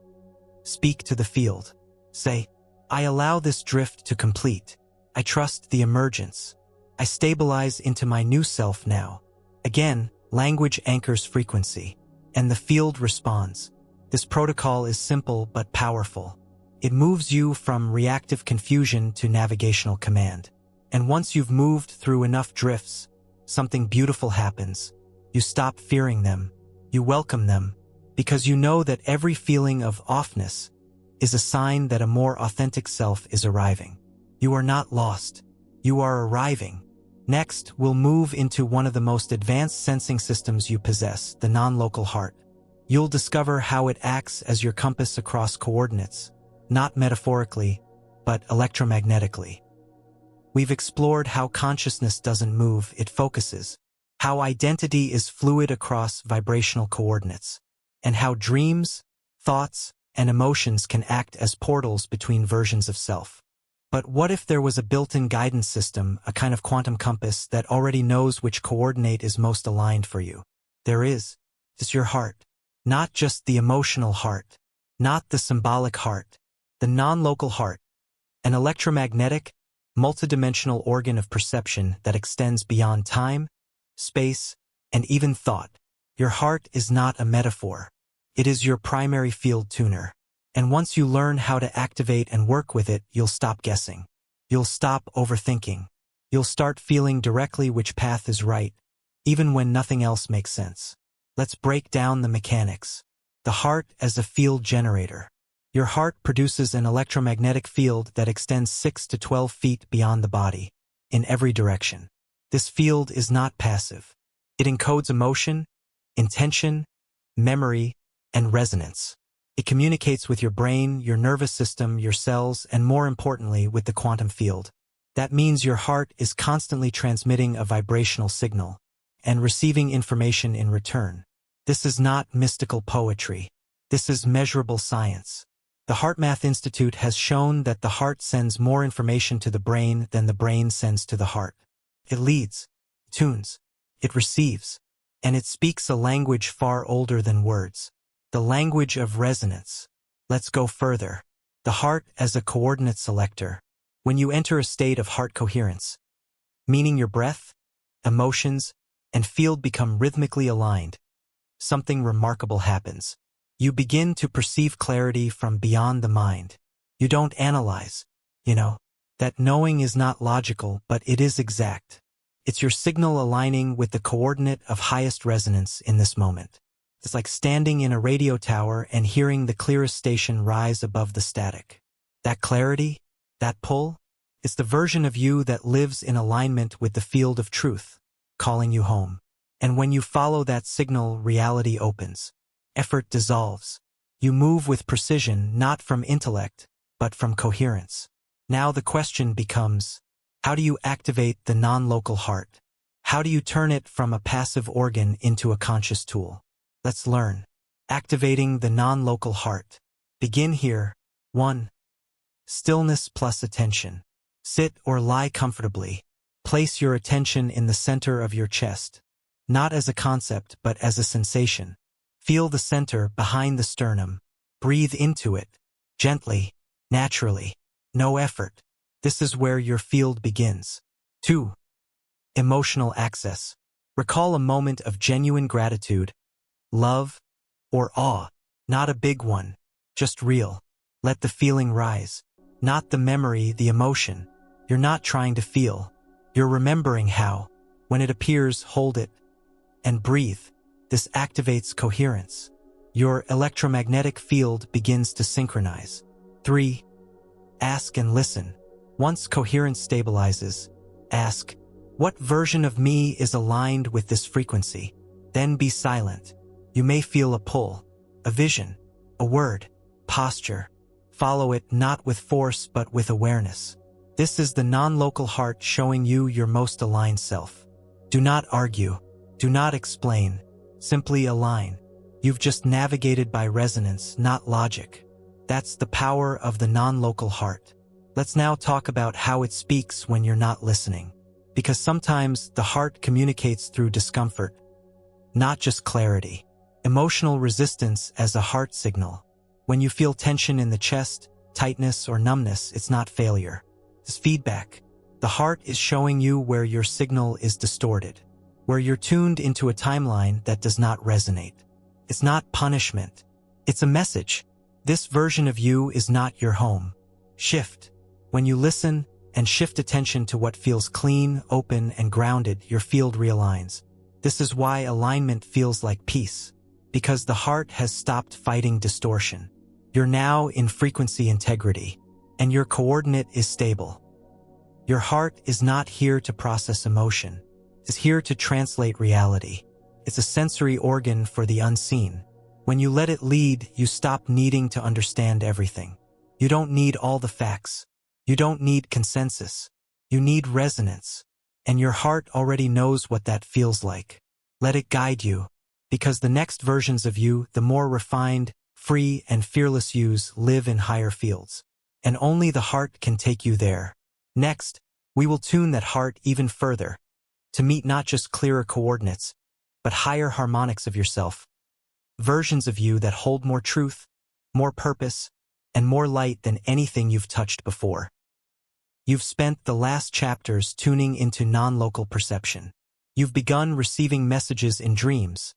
Speak to the field. Say, I allow this drift to complete. I trust the emergence. I stabilize into my new self now. Again, language anchors frequency, and the field responds. This protocol is simple but powerful. It moves you from reactive confusion to navigational command. And once you've moved through enough drifts, something beautiful happens. You stop fearing them. You welcome them. because you know that every feeling of offness is a sign that a more authentic self is arriving. You are not lost. You are arriving. Next, we'll move into one of the most advanced sensing systems you possess, the non-local heart. You'll discover how it acts as your compass across coordinates, not metaphorically, but electromagnetically. We've explored how consciousness doesn't move, it focuses, how identity is fluid across vibrational coordinates, and how dreams, thoughts, and emotions can act as portals between versions of self. But what if there was a built-in guidance system, a kind of quantum compass that already knows which coordinate is most aligned for you? There is. It's your heart. Not just the emotional heart, not the symbolic heart, the non-local heart, an electromagnetic, multidimensional organ of perception that extends beyond time, space, and even thought. Your heart is not a metaphor. It is your primary field tuner. And once you learn how to activate and work with it, you'll stop guessing. You'll stop overthinking. You'll start feeling directly which path is right, even when nothing else makes sense. Let's break down the mechanics. The heart as a field generator. Your heart produces an electromagnetic field that extends 6 to 12 feet beyond the body, in every direction. This field is not passive. It encodes emotion, intention, memory, and resonance. It communicates with your brain, your nervous system, your cells, and more importantly, with the quantum field. That means your heart is constantly transmitting a vibrational signal and receiving information in return. This is not mystical poetry. This is measurable science. The HeartMath Institute has shown that the heart sends more information to the brain than the brain sends to the heart. It leads, tunes, it receives, and it speaks a language far older than words. The language of resonance. Let's go further. The heart as a coordinate selector. When you enter a state of heart coherence, meaning your breath, emotions, and field become rhythmically aligned, something remarkable happens. You begin to perceive clarity from beyond the mind. You don't analyze. That knowing is not logical, but it is exact. It's your signal aligning with the coordinate of highest resonance in this moment. It's like standing in a radio tower and hearing the clearest station rise above the static. That clarity, that pull, it's the version of you that lives in alignment with the field of truth, calling you home. And when you follow that signal, reality opens. Effort dissolves. You move with precision, not from intellect, but from coherence. Now the question becomes, how do you activate the non-local heart? How do you turn it from a passive organ into a conscious tool? Let's learn. Activating the non-local heart. Begin here. 1. Stillness plus attention. Sit or lie comfortably. Place your attention in the center of your chest. Not as a concept, but as a sensation. Feel the center behind the sternum. Breathe into it. Gently. Naturally. No effort. This is where your field begins. 2. Emotional access. Recall a moment of genuine gratitude, love, or awe. Not a big one, just real. Let the feeling rise. Not the memory, the emotion. You're not trying to feel. You're remembering how. When it appears, hold it. And breathe. This activates coherence. Your electromagnetic field begins to synchronize. 3. Ask and listen. Once coherence stabilizes, ask, what version of me is aligned with this frequency? Then be silent. You may feel a pull, a vision, a word, posture. Follow it not with force but with awareness. This is the non-local heart showing you your most aligned self. Do not argue. Do not explain. Simply align. You've just navigated by resonance, not logic. That's the power of the non-local heart. Let's now talk about how it speaks when you're not listening. Because sometimes the heart communicates through discomfort, not just clarity. Emotional resistance as a heart signal. When you feel tension in the chest, tightness or numbness, it's not failure. It's feedback. The heart is showing you where your signal is distorted, where you're tuned into a timeline that does not resonate. It's not punishment. It's a message. This version of you is not your home. Shift. When you listen and shift attention to what feels clean, open, and grounded, your field realigns. This is why alignment feels like peace. Because the heart has stopped fighting distortion. You're now in frequency integrity, and your coordinate is stable. Your heart is not here to process emotion. It's here to translate reality. It's a sensory organ for the unseen. When you let it lead, you stop needing to understand everything. You don't need all the facts. You don't need consensus. You need resonance. And your heart already knows what that feels like. Let it guide you, because the next versions of you, the more refined, free, and fearless yous, live in higher fields. And only the heart can take you there. Next, we will tune that heart even further, to meet not just clearer coordinates, but higher harmonics of yourself. Versions of you that hold more truth, more purpose, and more light than anything you've touched before. You've spent the last chapters tuning into non-local perception. You've begun receiving messages in dreams,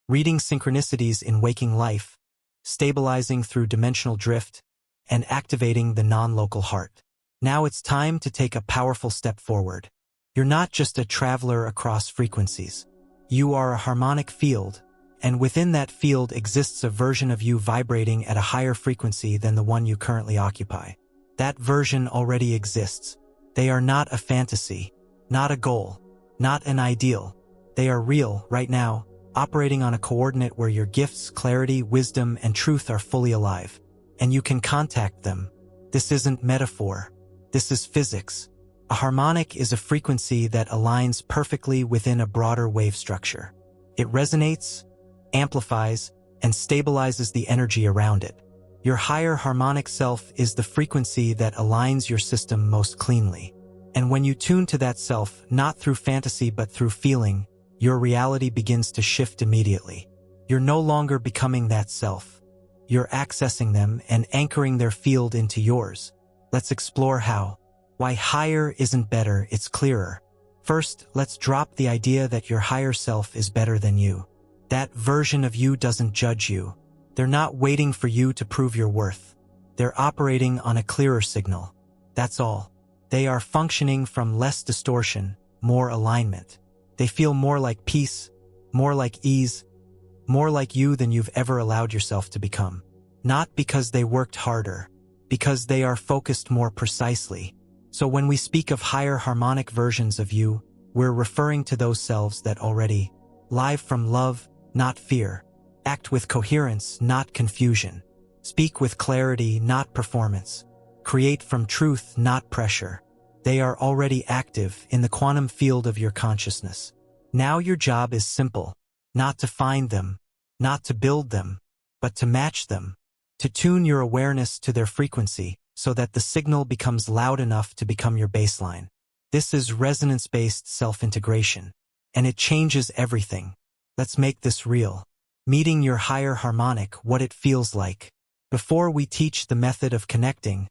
reading synchronicities in waking life, stabilizing through dimensional drift, and activating the non-local heart. Now it's time to take a powerful step forward. You're not just a traveler across frequencies. You are a harmonic field, and within that field exists a version of you vibrating at a higher frequency than the one you currently occupy. That version already exists. They are not a fantasy, not a goal, not an ideal. They are real, right now, operating on a coordinate where your gifts, clarity, wisdom, and truth are fully alive. And you can contact them. This isn't metaphor. This is physics. A harmonic is a frequency that aligns perfectly within a broader wave structure. It resonates, amplifies, and stabilizes the energy around it. Your higher harmonic self is the frequency that aligns your system most cleanly. And when you tune to that self, not through fantasy but through feeling, your reality begins to shift immediately. You're no longer becoming that self. You're accessing them and anchoring their field into yours. Let's explore how. Why higher isn't better, it's clearer. First, let's drop the idea that your higher self is better than you. That version of you doesn't judge you. They're not waiting for you to prove your worth. They're operating on a clearer signal. That's all. They are functioning from less distortion, more alignment. They feel more like peace, more like ease, more like you than you've ever allowed yourself to become. Not because they worked harder, because they are focused more precisely. So when we speak of higher harmonic versions of you, we're referring to those selves that already live from love, not fear. Act with coherence, not confusion. Speak with clarity, not performance. Create from truth, not pressure. They are already active in the quantum field of your consciousness. Now your job is simple. Not to find them, not to build them, but to match them. To tune your awareness to their frequency so that the signal becomes loud enough to become your baseline. This is resonance-based self-integration, and it changes everything. Let's make this real. Meeting your higher harmonic, what it feels like. Before we teach the method of connecting,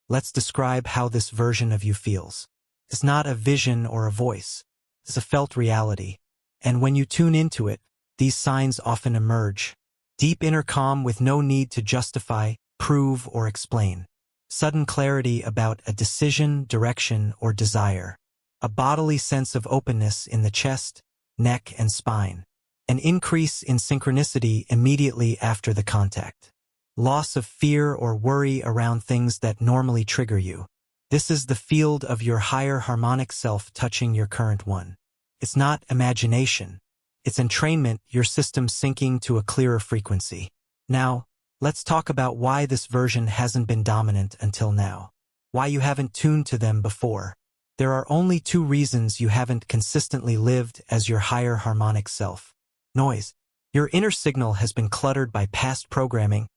let's describe how this version of you feels. It's not a vision or a voice. It's a felt reality. And when you tune into it, these signs often emerge. Deep inner calm with no need to justify, prove, or explain. Sudden clarity about a decision, direction, or desire. A bodily sense of openness in the chest, neck, and spine. An increase in synchronicity immediately after the contact. Loss of fear or worry around things that normally trigger you. This is the field of your higher harmonic self touching your current one. It's not imagination. It's entrainment, your system syncing to a clearer frequency. Now, let's talk about why this version hasn't been dominant until now. Why you haven't tuned to them before. There are only two reasons you haven't consistently lived as your higher harmonic self. Noise. Your inner signal has been cluttered by past programming,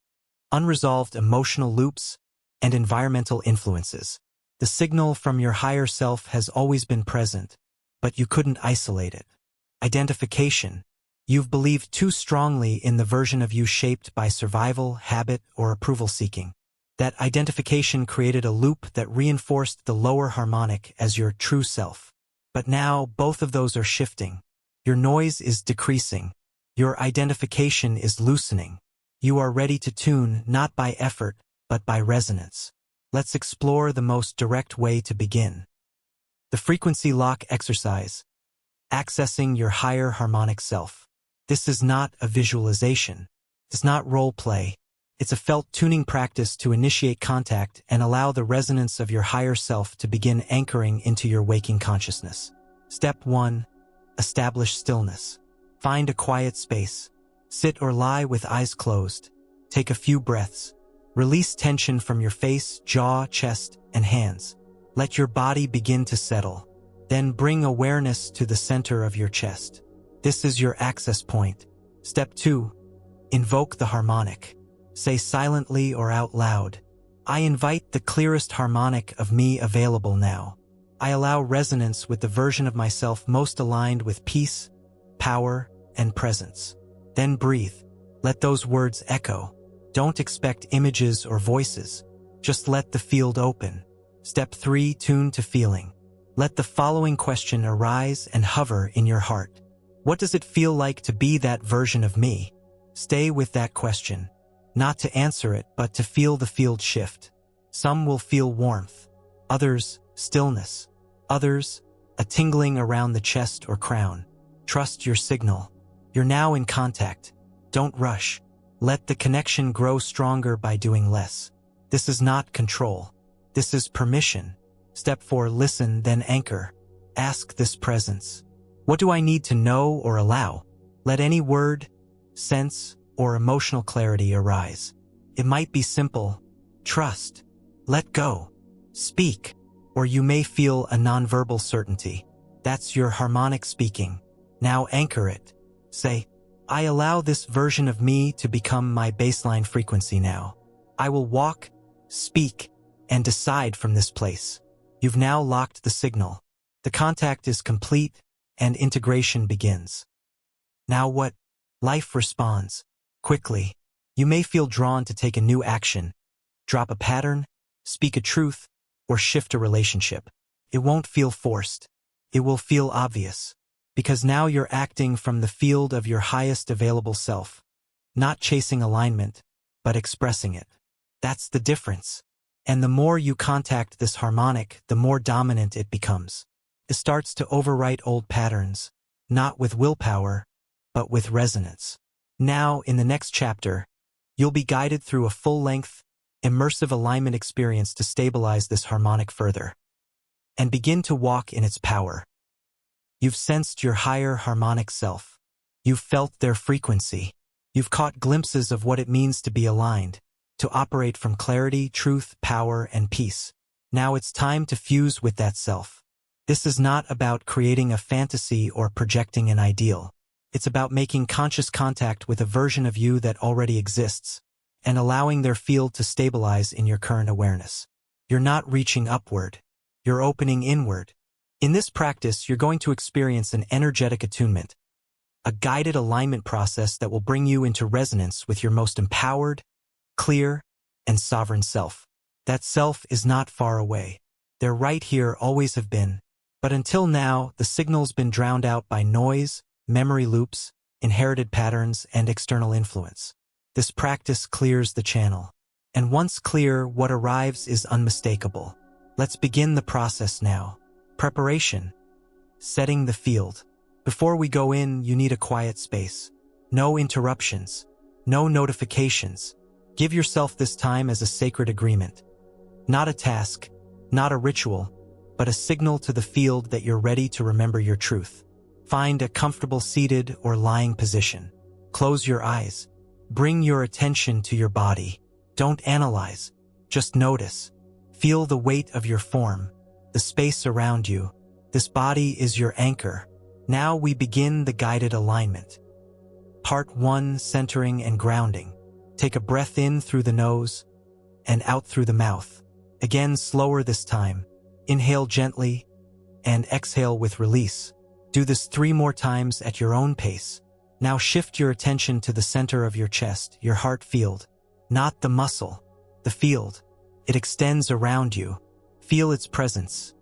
unresolved emotional loops, and environmental influences. The signal from your higher self has always been present, but you couldn't isolate it. Identification. You've believed too strongly in the version of you shaped by survival, habit, or approval seeking. That identification created a loop that reinforced the lower harmonic as your true self. But now both of those are shifting. Your noise is decreasing. Your identification is loosening. You are ready to tune not by effort, but by resonance. Let's explore the most direct way to begin. The frequency lock exercise. Accessing your higher harmonic self. This is not a visualization. It's not role play. It's a felt tuning practice to initiate contact and allow the resonance of your higher self to begin anchoring into your waking consciousness. Step 1. Establish stillness. Find a quiet space. Sit or lie with eyes closed. Take a few breaths. Release tension from your face, jaw, chest, and hands. Let your body begin to settle. Then bring awareness to the center of your chest. This is your access point. Step 2. Invoke the harmonic. Say silently or out loud, I invite the clearest harmonic of me available now. I allow resonance with the version of myself most aligned with peace, power, and presence. Then breathe. Let those words echo. Don't expect images or voices. Just let the field open. Step 3. Tune to feeling. Let the following question arise and hover in your heart. What does it feel like to be that version of me? Stay with that question. Not to answer it, but to feel the field shift. Some will feel warmth. Others, stillness. Others, a tingling around the chest or crown. Trust your signal. You're now in contact. Don't rush. Let the connection grow stronger by doing less. This is not control. This is permission. Step 4. Listen, then anchor. Ask this presence. What do I need to know or allow? Let any word, sense, or emotional clarity arise. It might be simple. Trust. Let go. Speak. Or you may feel a nonverbal certainty. That's your harmonic speaking. Now anchor it. Say, I allow this version of me to become my baseline frequency now. I will walk, speak, and decide from this place. You've now locked the signal. The contact is complete, and integration begins. Now what? Life responds. Quickly. You may feel drawn to take a new action, drop a pattern, speak a truth, or shift a relationship. It won't feel forced. It will feel obvious. Because now you're acting from the field of your highest available self. Not chasing alignment, but expressing it. That's the difference. And the more you contact this harmonic, the more dominant it becomes. It starts to overwrite old patterns, not with willpower, but with resonance. Now, in the next chapter, you'll be guided through a full-length, immersive alignment experience to stabilize this harmonic further and begin to walk in its power. You've sensed your higher harmonic self. You've felt their frequency. You've caught glimpses of what it means to be aligned, to operate from clarity, truth, power, and peace. Now it's time to fuse with that self. This is not about creating a fantasy or projecting an ideal. It's about making conscious contact with a version of you that already exists, and allowing their field to stabilize in your current awareness. You're not reaching upward. You're opening inward. In this practice, you're going to experience an energetic attunement, a guided alignment process that will bring you into resonance with your most empowered, clear, and sovereign self. That self is not far away. They're right here, always have been. But until now, the signal's been drowned out by noise, memory loops, inherited patterns, and external influence. This practice clears the channel. And once clear, what arrives is unmistakable. Let's begin the process now. Preparation. Setting the field. Before we go in, you need a quiet space. No interruptions. No notifications. Give yourself this time as a sacred agreement. Not a task, not a ritual, but a signal to the field that you're ready to remember your truth. Find a comfortable seated or lying position. Close your eyes. Bring your attention to your body. Don't analyze. Just notice. Feel the weight of your form, the space around you. This body is your anchor. Now we begin the guided alignment. Part 1. Centering and grounding. Take a breath in through the nose and out through the mouth. Again, slower this time. Inhale gently and exhale with release. Do this 3 more times at your own pace. Now shift your attention to the center of your chest, your heart field. Not the muscle, the field. It extends around you. Feel its presence.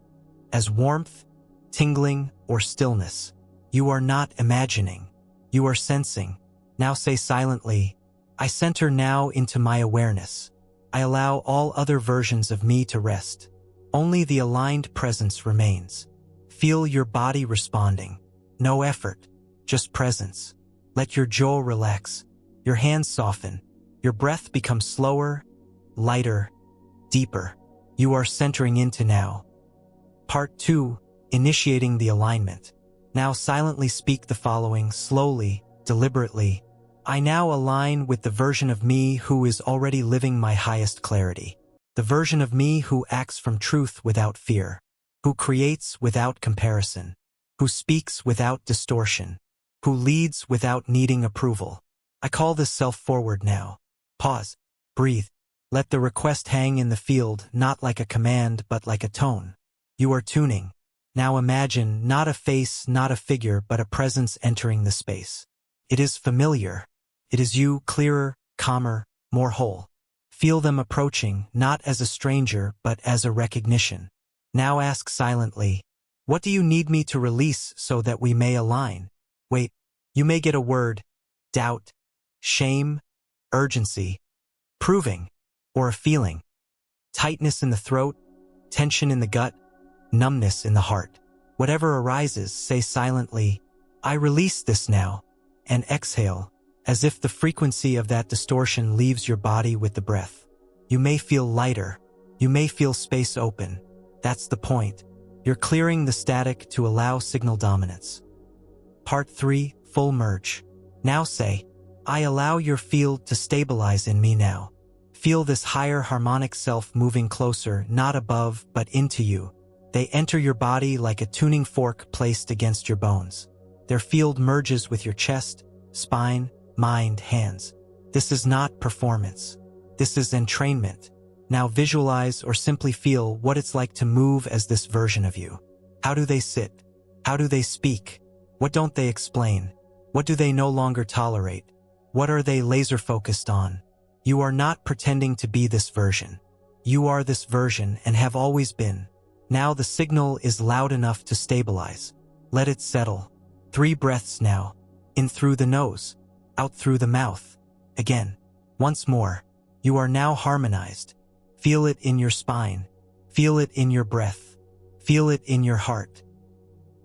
As warmth, tingling, or stillness. You are not imagining. You are sensing. Now say silently, I center now into my awareness. I allow all other versions of me to rest. Only the aligned presence remains. Feel your body responding. No effort, just presence. Let your jaw relax, your hands soften, your breath becomes slower, lighter, deeper. You are centering into now. Part 2. Initiating the alignment. Now silently speak the following, slowly, deliberately. I now align with the version of me who is already living my highest clarity. The version of me who acts from truth without fear, who creates without comparison, who speaks without distortion, who leads without needing approval. I call this self-forward now. Pause. Breathe. Let the request hang in the field, not like a command, but like a tone. You are tuning. Now imagine not a face, not a figure, but a presence entering the space. It is familiar. It is you, clearer, calmer, more whole. Feel them approaching, not as a stranger, but as a recognition. Now ask silently, what do you need me to release so that we may align? Wait, you may get a word, doubt, shame, urgency, proving, or a feeling. Tightness in the throat, tension in the gut, numbness in the heart. Whatever arises, say silently, I release this now, and exhale, as if the frequency of that distortion leaves your body with the breath. You may feel lighter. You may feel space open. That's the point. You're clearing the static to allow signal dominance. Part 3. Full merge. Now say, I allow your field to stabilize in me now. Feel this higher harmonic self moving closer, not above, but into you. They enter your body like a tuning fork placed against your bones. Their field merges with your chest, spine, mind, hands. This is not performance. This is entrainment. Now visualize or simply feel what it's like to move as this version of you. How do they sit? How do they speak? What don't they explain? What do they no longer tolerate? What are they laser focused on? You are not pretending to be this version. You are this version and have always been. Now the signal is loud enough to stabilize. Let it settle. 3 breaths now. In through the nose, out through the mouth. Again. Once more. You are now harmonized. Feel it in your spine. Feel it in your breath. Feel it in your heart.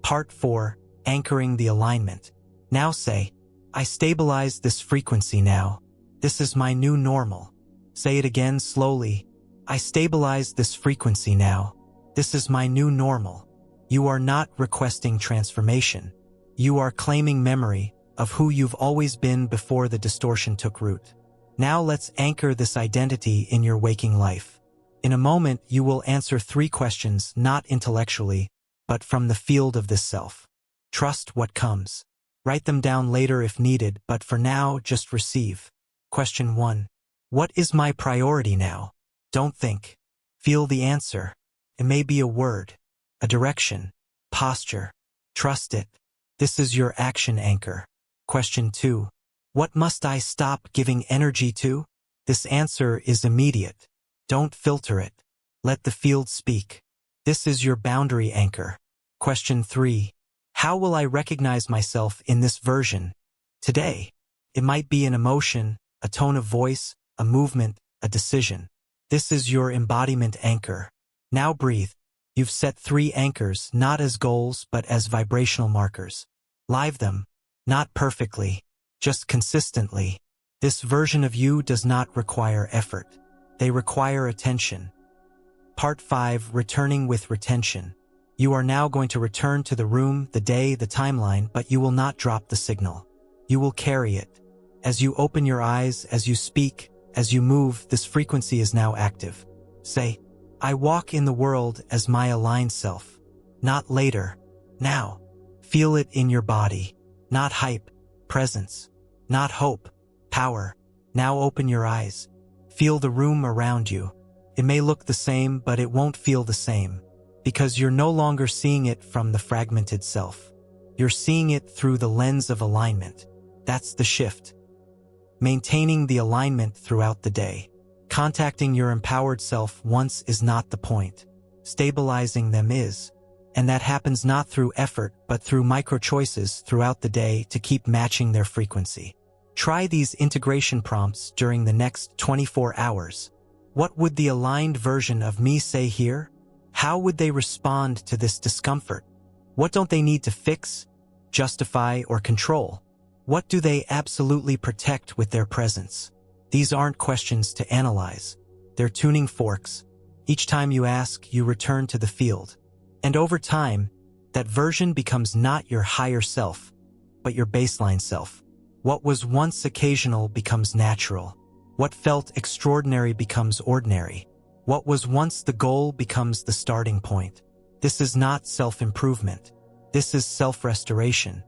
Part 4. Anchoring the alignment. Now say, I stabilize this frequency now. This is my new normal. Say it again slowly. I stabilize this frequency now. This is my new normal. You are not requesting transformation. You are claiming memory of who you've always been before the distortion took root. Now let's anchor this identity in your waking life. In a moment, you will answer 3 questions, not intellectually, but from the field of this self. Trust what comes. Write them down later if needed, but for now, just receive. Question 1. What is my priority now? Don't think. Feel the answer. It may be a word, a direction, posture. Trust it. This is your action anchor. Question 2. What must I stop giving energy to? This answer is immediate. Don't filter it. Let the field speak. This is your boundary anchor. Question 3. How will I recognize myself in this version? Today. It might be an emotion, a tone of voice, a movement, a decision. This is your embodiment anchor. Now breathe. You've set 3 anchors, not as goals, but as vibrational markers. Live them. Not perfectly, just consistently. This version of you does not require effort. They require attention. Part 5. Returning with retention. You are now going to return to the room, the day, the timeline, but you will not drop the signal. You will carry it. As you open your eyes, as you speak, as you move, this frequency is now active. Say, I walk in the world as my aligned self. Not later. Now. Feel it in your body. Not hype. Presence. Not hope. Power. Now open your eyes. Feel the room around you. It may look the same, but it won't feel the same. Because you're no longer seeing it from the fragmented self. You're seeing it through the lens of alignment. That's the shift. Maintaining the alignment throughout the day. Contacting your empowered self once is not the point. Stabilizing them is. And that happens not through effort, but through micro-choices throughout the day to keep matching their frequency. Try these integration prompts during the next 24 hours. What would the aligned version of me say here? How would they respond to this discomfort? What don't they need to fix, justify, or control? What do they absolutely protect with their presence? These aren't questions to analyze. They're tuning forks. Each time you ask, you return to the field. And over time, that version becomes not your higher self, but your baseline self. What was once occasional becomes natural. What felt extraordinary becomes ordinary. What was once the goal becomes the starting point. This is not self-improvement. This is self-restoration.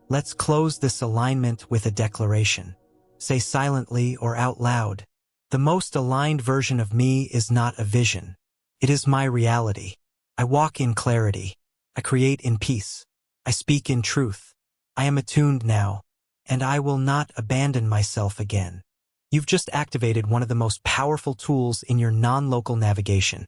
Let's close this alignment with a declaration. Say silently or out loud, the most aligned version of me is not a vision. It is my reality. I walk in clarity. I create in peace. I speak in truth. I am attuned now, and I will not abandon myself again. You've just activated one of the most powerful tools in your non-local navigation.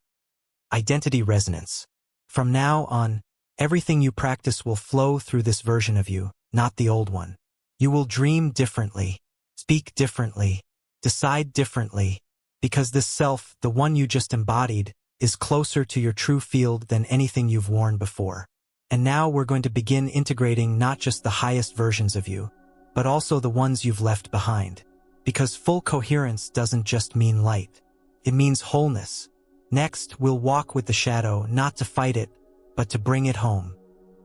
Identity resonance. From now on, everything you practice will flow through this version of you, not the old one. You will dream differently, speak differently, decide differently, because this self, the one you just embodied, is closer to your true field than anything you've worn before. And now we're going to begin integrating not just the highest versions of you, but also the ones you've left behind. Because full coherence doesn't just mean light. It means wholeness. Next, we'll walk with the shadow, not to fight it, but to bring it home.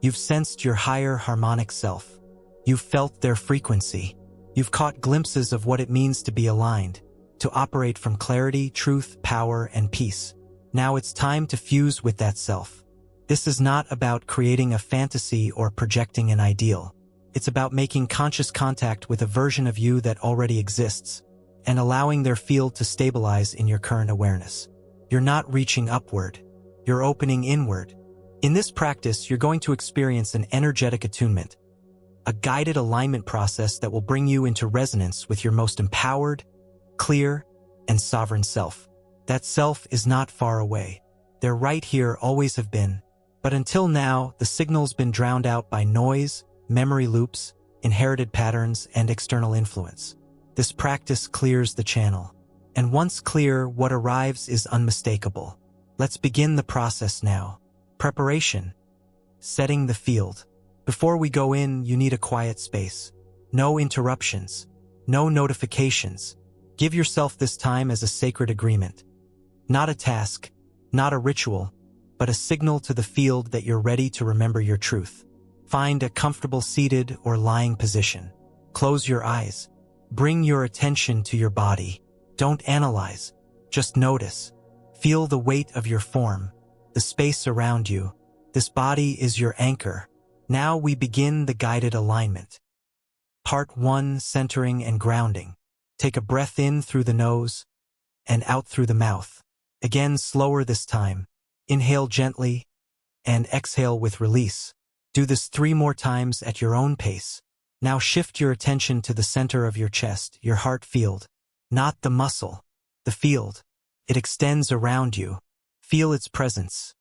You've sensed your higher harmonic self. You've felt their frequency. You've caught glimpses of what it means to be aligned, to operate from clarity, truth, power, and peace. Now it's time to fuse with that self. This is not about creating a fantasy or projecting an ideal. It's about making conscious contact with a version of you that already exists, and allowing their field to stabilize in your current awareness. You're not reaching upward. You're opening inward. In this practice, you're going to experience an energetic attunement, a guided alignment process that will bring you into resonance with your most empowered, clear, and sovereign self. That self is not far away. They're right here, always have been. But until now, the signal's been drowned out by noise, memory loops, inherited patterns, and external influence. This practice clears the channel. And once clear, what arrives is unmistakable. Let's begin the process now. Preparation. Setting the field. Before we go in, you need a quiet space. No interruptions. No notifications. Give yourself this time as a sacred agreement. Not a task, not a ritual, but a signal to the field that you're ready to remember your truth. Find a comfortable seated or lying position. Close your eyes. Bring your attention to your body. Don't analyze. Just notice. Feel the weight of your form, the space around you. This body is your anchor. Now we begin the guided alignment. Part 1, centering and grounding. Take a breath in through the nose and out through the mouth. Again, slower this time. Inhale gently and exhale with release. Do this 3 more times at your own pace. Now shift your attention to the center of your chest, your heart field. Not the muscle, the field. It extends around you. Feel its presence.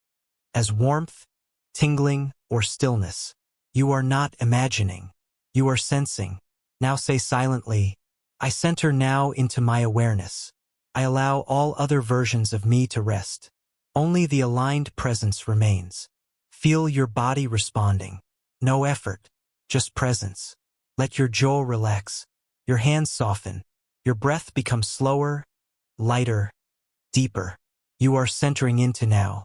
As warmth, tingling, or stillness. You are not imagining. You are sensing. Now say silently, I center now into my awareness. I allow all other versions of me to rest. Only the aligned presence remains. Feel your body responding. No effort, just presence. Let your jaw relax. Your hands soften. Your breath becomes slower, lighter, deeper. You are centering into now.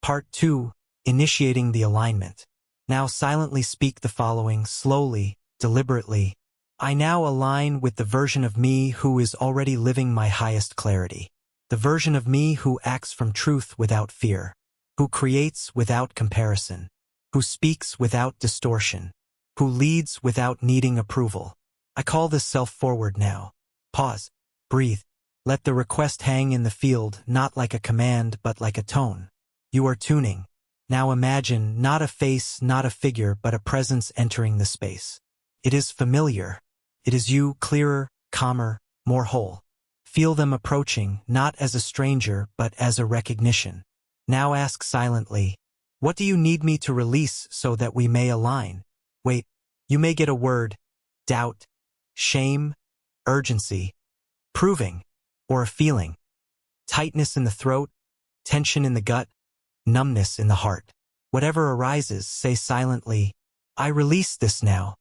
Part 2, initiating the alignment. Now silently speak the following, slowly, deliberately. I now align with the version of me who is already living my highest clarity. The version of me who acts from truth without fear, who creates without comparison, who speaks without distortion, who leads without needing approval. I call this self forward now. Pause. Breathe. Let the request hang in the field, not like a command, but like a tone. You are tuning. Now imagine not a face, not a figure, but a presence entering the space. It is familiar. It is you, clearer, calmer, more whole. Feel them approaching, not as a stranger, but as a recognition. Now ask silently, what do you need me to release so that we may align? Wait, you may get a word, doubt, shame, urgency, proving, or a feeling. Tightness in the throat, tension in the gut, numbness in the heart. Whatever arises, say silently, I release this now.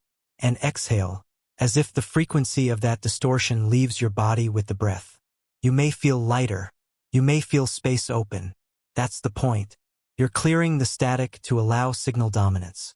and exhale, as if the frequency of that distortion leaves your body with the breath. You may feel lighter. You may feel space open. That's the point. You're clearing the static to allow signal dominance.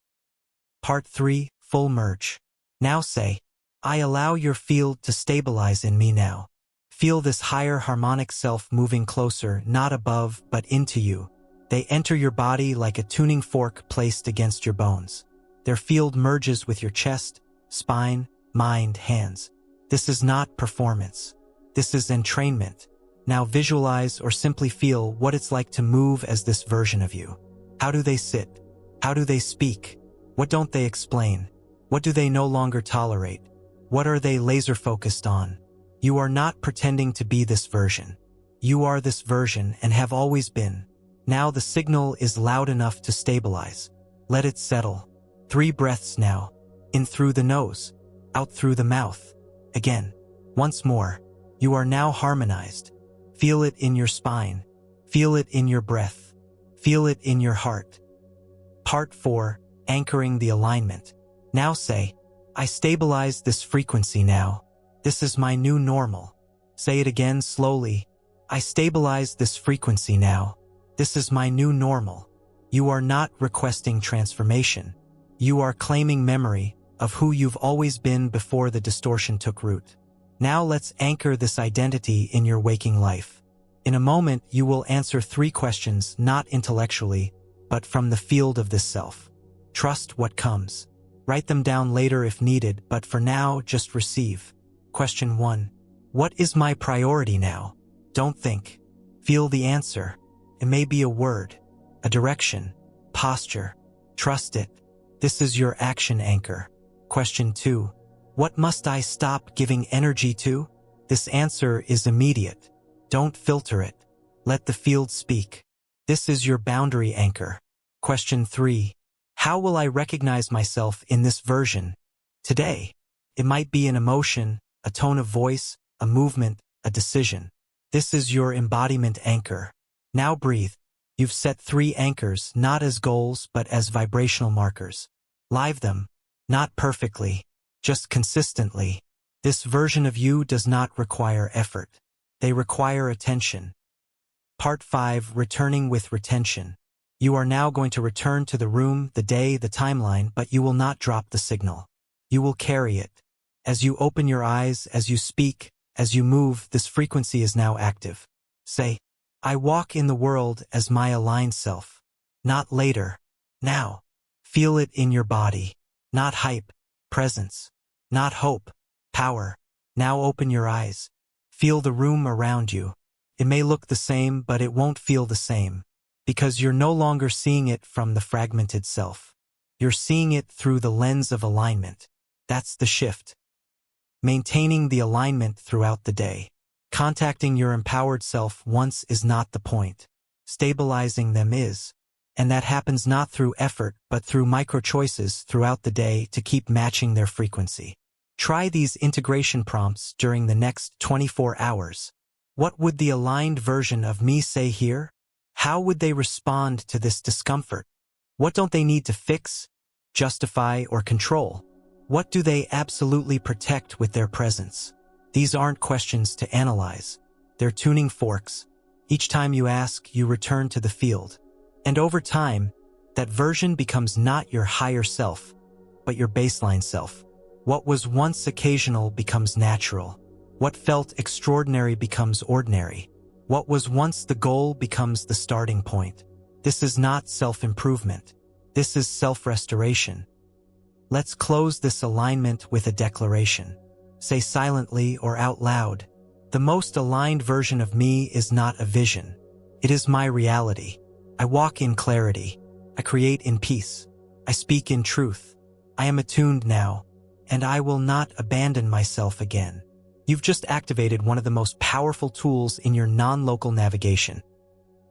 Part 3, Full Merge. Now say, I allow your field to stabilize in me now. Feel this higher harmonic self moving closer, not above, but into you. They enter your body like a tuning fork placed against your bones. Their field merges with your chest, spine, mind, hands. This is not performance. This is entrainment. Now visualize or simply feel what it's like to move as this version of you. How do they sit? How do they speak? What don't they explain? What do they no longer tolerate? What are they laser focused on? You are not pretending to be this version. You are this version and have always been. Now the signal is loud enough to stabilize. Let it settle. 3 breaths now. In through the nose. Out through the mouth. Again. Once more. You are now harmonized. Feel it in your spine. Feel it in your breath. Feel it in your heart. Part 4, Anchoring the alignment. Now say, I stabilize this frequency now. This is my new normal. Say it again slowly. I stabilize this frequency now. This is my new normal. You are not requesting transformation. You are claiming memory of who you've always been before the distortion took root. Now let's anchor this identity in your waking life. In a moment, you will answer 3 questions, not intellectually, but from the field of this self. Trust what comes. Write them down later if needed, but for now, just receive. Question 1. What is my priority now? Don't think. Feel the answer. It may be a word, a direction, posture. Trust it. This is your action anchor. Question 2. What must I stop giving energy to? This answer is immediate. Don't filter it. Let the field speak. This is your boundary anchor. Question 3. How will I recognize myself in this version? Today. It might be an emotion, a tone of voice, a movement, a decision. This is your embodiment anchor. Now breathe. You've set 3 anchors, not as goals, but as vibrational markers. Live them. Not perfectly. Just consistently. This version of you does not require effort. They require attention. Part 5, Returning with retention. You are now going to return to the room, the day, the timeline, but you will not drop the signal. You will carry it. As you open your eyes, as you speak, as you move, this frequency is now active. Say, I walk in the world as my aligned self. Not later. Now. Feel it in your body. Not hype. Presence. Not hope. Power. Now open your eyes. Feel the room around you. It may look the same, but it won't feel the same. Because you're no longer seeing it from the fragmented self. You're seeing it through the lens of alignment. That's the shift. Maintaining the alignment throughout the day. Contacting your empowered self once is not the point. Stabilizing them is. And that happens not through effort, but through micro-choices throughout the day to keep matching their frequency. Try these integration prompts during the next 24 hours. What would the aligned version of me say here? How would they respond to this discomfort? What don't they need to fix, justify, or control? What do they absolutely protect with their presence? These aren't questions to analyze. They're tuning forks. Each time you ask, you return to the field. And over time, that version becomes not your higher self, but your baseline self. What was once occasional becomes natural. What felt extraordinary becomes ordinary. What was once the goal becomes the starting point. This is not self-improvement. This is self-restoration. Let's close this alignment with a declaration. Say silently or out loud, the most aligned version of me is not a vision. It is my reality. I walk in clarity. I create in peace. I speak in truth. I am attuned now, and I will not abandon myself again. You've just activated one of the most powerful tools in your non-local navigation.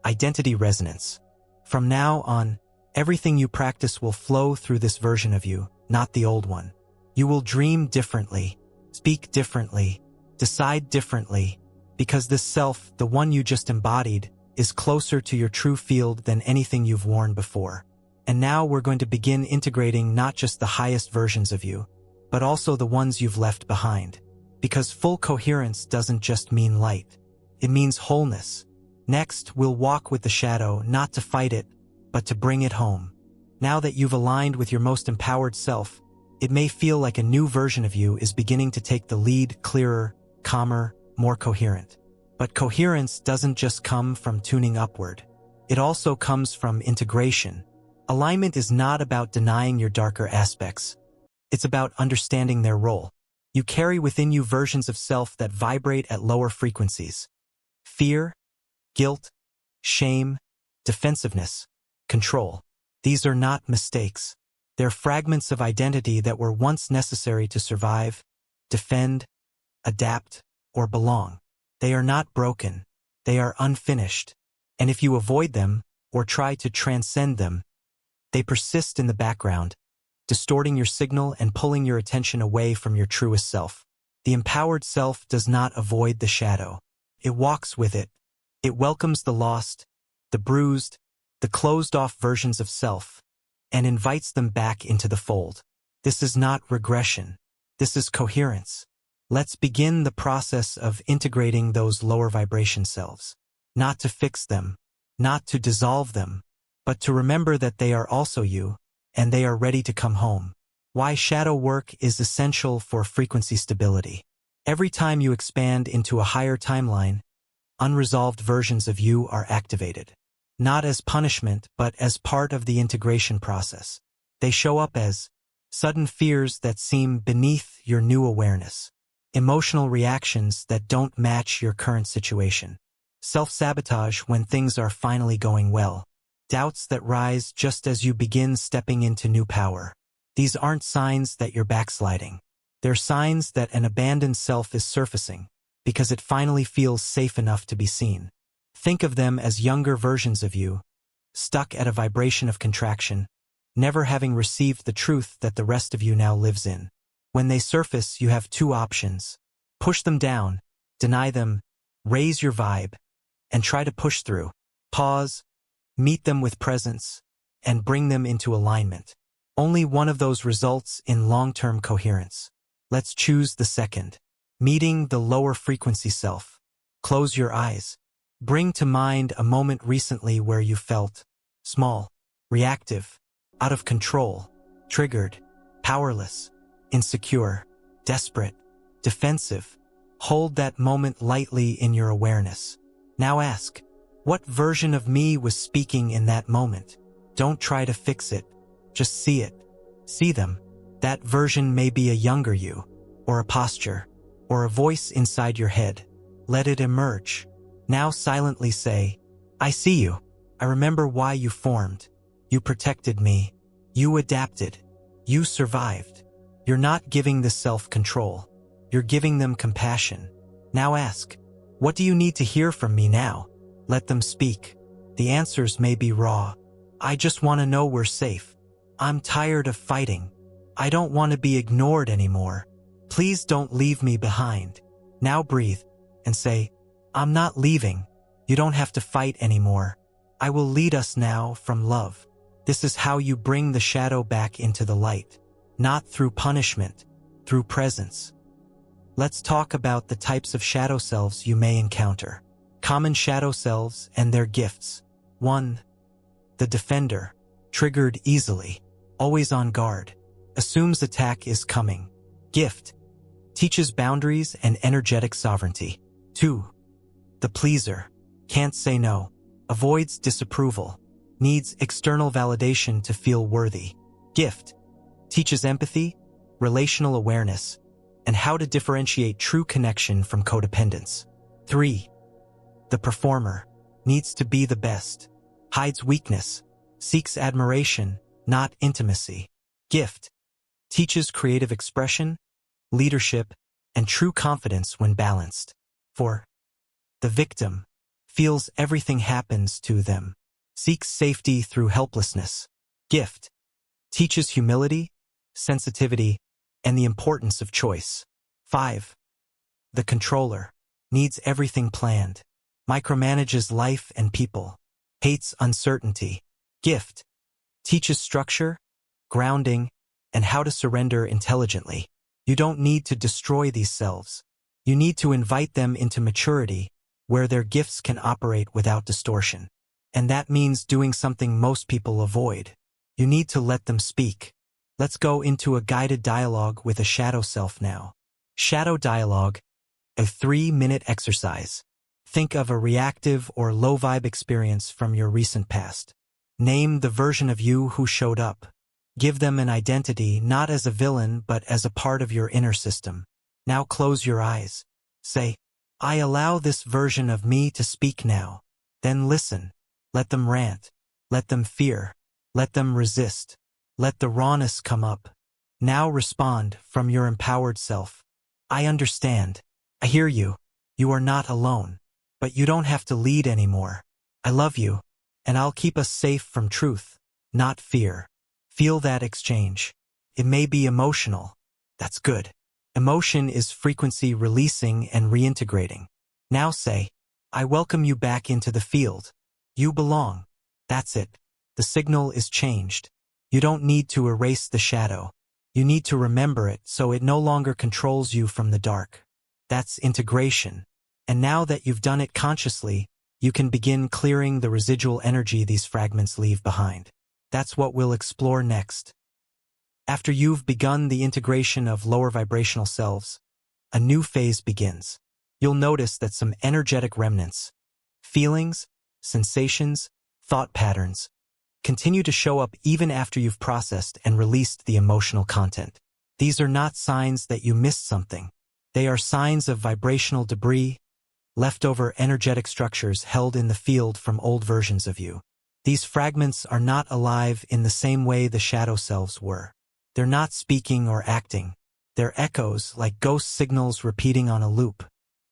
Identity resonance. From now on, everything you practice will flow through this version of you, not the old one. You will dream differently, speak differently, decide differently, because this self, the one you just embodied, is closer to your true field than anything you've worn before. And now we're going to begin integrating not just the highest versions of you, but also the ones you've left behind. Because full coherence doesn't just mean light. It means wholeness. Next, we'll walk with the shadow, not to fight it, but to bring it home. Now that you've aligned with your most empowered self, it may feel like a new version of you is beginning to take the lead, clearer, calmer, more coherent. But coherence doesn't just come from tuning upward. It also comes from integration. Alignment is not about denying your darker aspects. It's about understanding their role. You carry within you versions of self that vibrate at lower frequencies. Fear, guilt, shame, defensiveness, control. These are not mistakes. They're fragments of identity that were once necessary to survive, defend, adapt, or belong. They are not broken. They are unfinished. And if you avoid them, or try to transcend them, they persist in the background, distorting your signal and pulling your attention away from your truest self. The empowered self does not avoid the shadow. It walks with it. It welcomes the lost, the bruised, the closed-off versions of self, and invites them back into the fold. This is not regression. This is coherence. Let's begin the process of integrating those lower vibration selves. Not to fix them, not to dissolve them, but to remember that they are also you, and they are ready to come home. Why shadow work is essential for frequency stability. Every time you expand into a higher timeline, unresolved versions of you are activated. Not as punishment, but as part of the integration process. They show up as sudden fears that seem beneath your new awareness, emotional reactions that don't match your current situation, self-sabotage when things are finally going well, doubts that rise just as you begin stepping into new power. These aren't signs that you're backsliding. They're signs that an abandoned self is surfacing, because it finally feels safe enough to be seen. Think of them as younger versions of you, stuck at a vibration of contraction, never having received the truth that the rest of you now lives in. When they surface, you have two options. Push them down, deny them, raise your vibe, and try to push through. Pause, meet them with presence, and bring them into alignment. Only one of those results in long-term coherence. Let's choose the second. Meeting the lower frequency self. Close your eyes. Bring to mind a moment recently where you felt small, reactive, out of control, triggered, powerless, insecure, desperate, defensive. Hold that moment lightly in your awareness. Now ask, what version of me was speaking in that moment? Don't try to fix it. Just see it. See them. That version may be a younger you, or a posture, or a voice inside your head. Let it emerge. Now silently say, I see you. I remember why you formed. You protected me. You adapted. You survived. You're not giving the self control. You're giving them compassion. Now ask, what do you need to hear from me now? Let them speak. The answers may be raw. I just want to know we're safe. I'm tired of fighting. I don't want to be ignored anymore. Please don't leave me behind. Now breathe and say, I'm not leaving. You don't have to fight anymore. I will lead us now from love. This is how you bring the shadow back into the light. Not through punishment, through presence. Let's talk about the types of shadow selves you may encounter. Common shadow selves and their gifts. 1. The defender. Triggered easily. Always on guard. Assumes attack is coming. Gift. Teaches boundaries and energetic sovereignty. 2. The pleaser. Can't say no. Avoids disapproval. Needs external validation to feel worthy. Gift. Teaches empathy, relational awareness, and how to differentiate true connection from codependence. 3. The performer. Needs to be the best. Hides weakness. Seeks admiration, not intimacy. Gift. Teaches creative expression, leadership, and true confidence when balanced. 4. The victim. Feels everything happens to them. Seeks safety through helplessness. Gift. Teaches humility, sensitivity, and the importance of choice. 5. The controller. Needs everything planned. Micromanages life and people. Hates uncertainty. Gift. Teaches structure, grounding, and how to surrender intelligently. You don't need to destroy these selves. You need to invite them into maturity, where their gifts can operate without distortion. And that means doing something most people avoid. You need to let them speak. Let's go into a guided dialogue with a shadow self now. Shadow dialogue, a 3-minute exercise. Think of a reactive or low-vibe experience from your recent past. Name the version of you who showed up. Give them an identity not as a villain but as a part of your inner system. Now close your eyes. Say, I allow this version of me to speak now. Then listen. Let them rant. Let them fear. Let them resist. Let the rawness come up. Now respond from your empowered self. I understand. I hear you. You are not alone. But you don't have to lead anymore. I love you. And I'll keep us safe from truth, not fear. Feel that exchange. It may be emotional. That's good. Emotion is frequency releasing and reintegrating. Now say, I welcome you back into the field. You belong. That's it. The signal is changed. You don't need to erase the shadow. You need to remember it so it no longer controls you from the dark. That's integration. And now that you've done it consciously, you can begin clearing the residual energy these fragments leave behind. That's what we'll explore next. After you've begun the integration of lower vibrational selves, a new phase begins. You'll notice that some energetic remnants, feelings, sensations, thought patterns, continue to show up even after you've processed and released the emotional content. These are not signs that you missed something. They are signs of vibrational debris, leftover energetic structures held in the field from old versions of you. These fragments are not alive in the same way the shadow selves were. They're not speaking or acting. They're echoes like ghost signals repeating on a loop.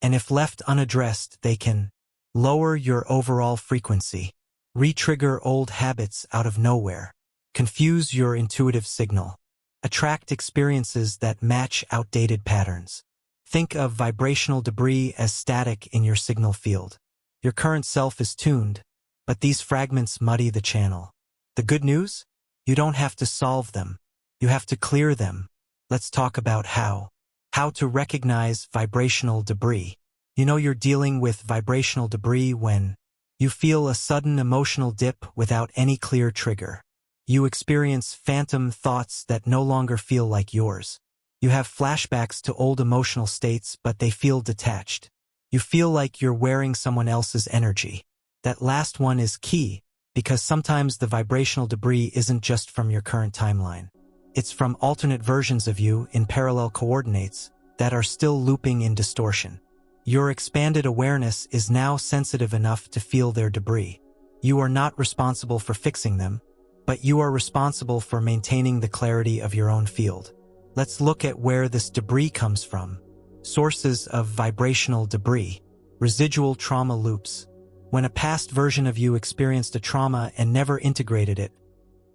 And if left unaddressed, they can lower your overall frequency, re-trigger old habits out of nowhere, confuse your intuitive signal, attract experiences that match outdated patterns. Think of vibrational debris as static in your signal field. Your current self is tuned, but these fragments muddy the channel. The good news? You don't have to solve them. You have to clear them. Let's talk about how. How to recognize vibrational debris. You know you're dealing with vibrational debris when you feel a sudden emotional dip without any clear trigger. You experience phantom thoughts that no longer feel like yours. You have flashbacks to old emotional states, but they feel detached. You feel like you're wearing someone else's energy. That last one is key, because sometimes the vibrational debris isn't just from your current timeline. It's from alternate versions of you in parallel coordinates that are still looping in distortion. Your expanded awareness is now sensitive enough to feel their debris. You are not responsible for fixing them, but you are responsible for maintaining the clarity of your own field. Let's look at where this debris comes from. Sources of vibrational debris. Residual trauma loops. When a past version of you experienced a trauma and never integrated it,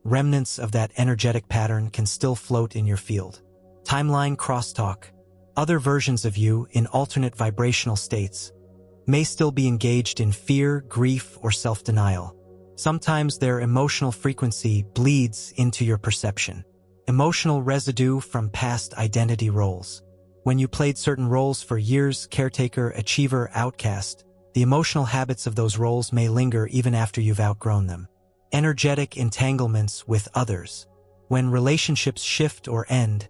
remnants of that energetic pattern can still float in your field. Timeline crosstalk. Other versions of you in alternate vibrational states may still be engaged in fear, grief, or self-denial. Sometimes their emotional frequency bleeds into your perception. Emotional residue from past identity roles. When you played certain roles for years, caretaker, achiever, outcast, the emotional habits of those roles may linger even after you've outgrown them. Energetic entanglements with others. When relationships shift or end,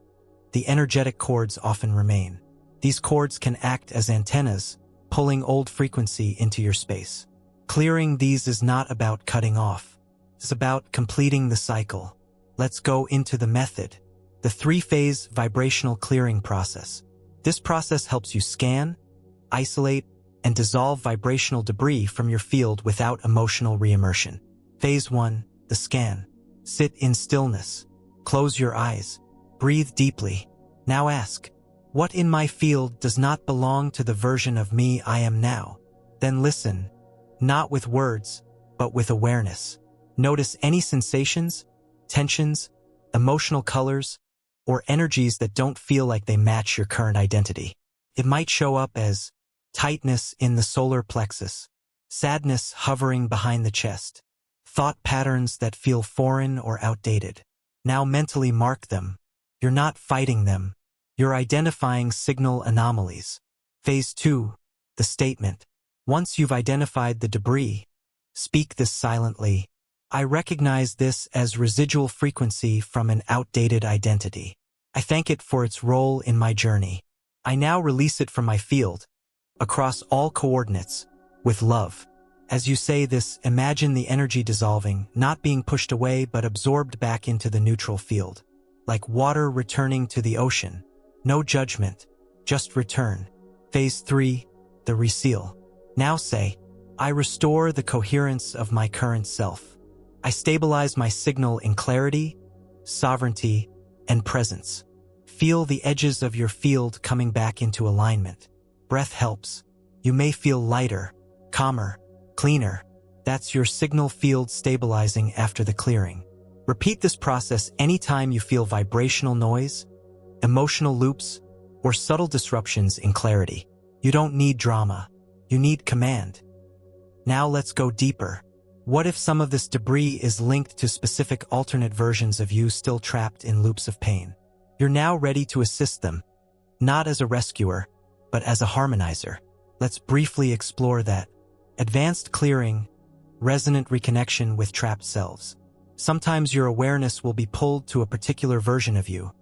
the energetic cords often remain. These cords can act as antennas, pulling old frequency into your space. Clearing these is not about cutting off. It's about completing the cycle. Let's go into the method. The 3-phase vibrational clearing process. This process helps you scan, isolate, and dissolve vibrational debris from your field without emotional reimmersion. Phase 1, the scan. Sit in stillness. Close your eyes. Breathe deeply. Now ask, what in my field does not belong to the version of me I am now? Then listen, not with words, but with awareness. Notice any sensations, tensions, emotional colors, or energies that don't feel like they match your current identity. It might show up as tightness in the solar plexus, sadness hovering behind the chest, thought patterns that feel foreign or outdated. Now mentally mark them. You're not fighting them. You're identifying signal anomalies. Phase 2, the statement. Once you've identified the debris, speak this silently. I recognize this as residual frequency from an outdated identity. I thank it for its role in my journey. I now release it from my field, across all coordinates, with love. As you say this, imagine the energy dissolving, not being pushed away but absorbed back into the neutral field. Like water returning to the ocean. No judgment, just return. Phase 3, the reseal. Now say, I restore the coherence of my current self. I stabilize my signal in clarity, sovereignty, and presence. Feel the edges of your field coming back into alignment. Breath helps. You may feel lighter, calmer, cleaner. That's your signal field stabilizing after the clearing. Repeat this process anytime you feel vibrational noise, emotional loops, or subtle disruptions in clarity. You don't need drama. You need command. Now let's go deeper. What if some of this debris is linked to specific alternate versions of you still trapped in loops of pain? You're now ready to assist them, not as a rescuer, but as a harmonizer. Let's briefly explore that. Advanced clearing, resonant reconnection with trapped selves. Sometimes your awareness will be pulled to a particular version of you,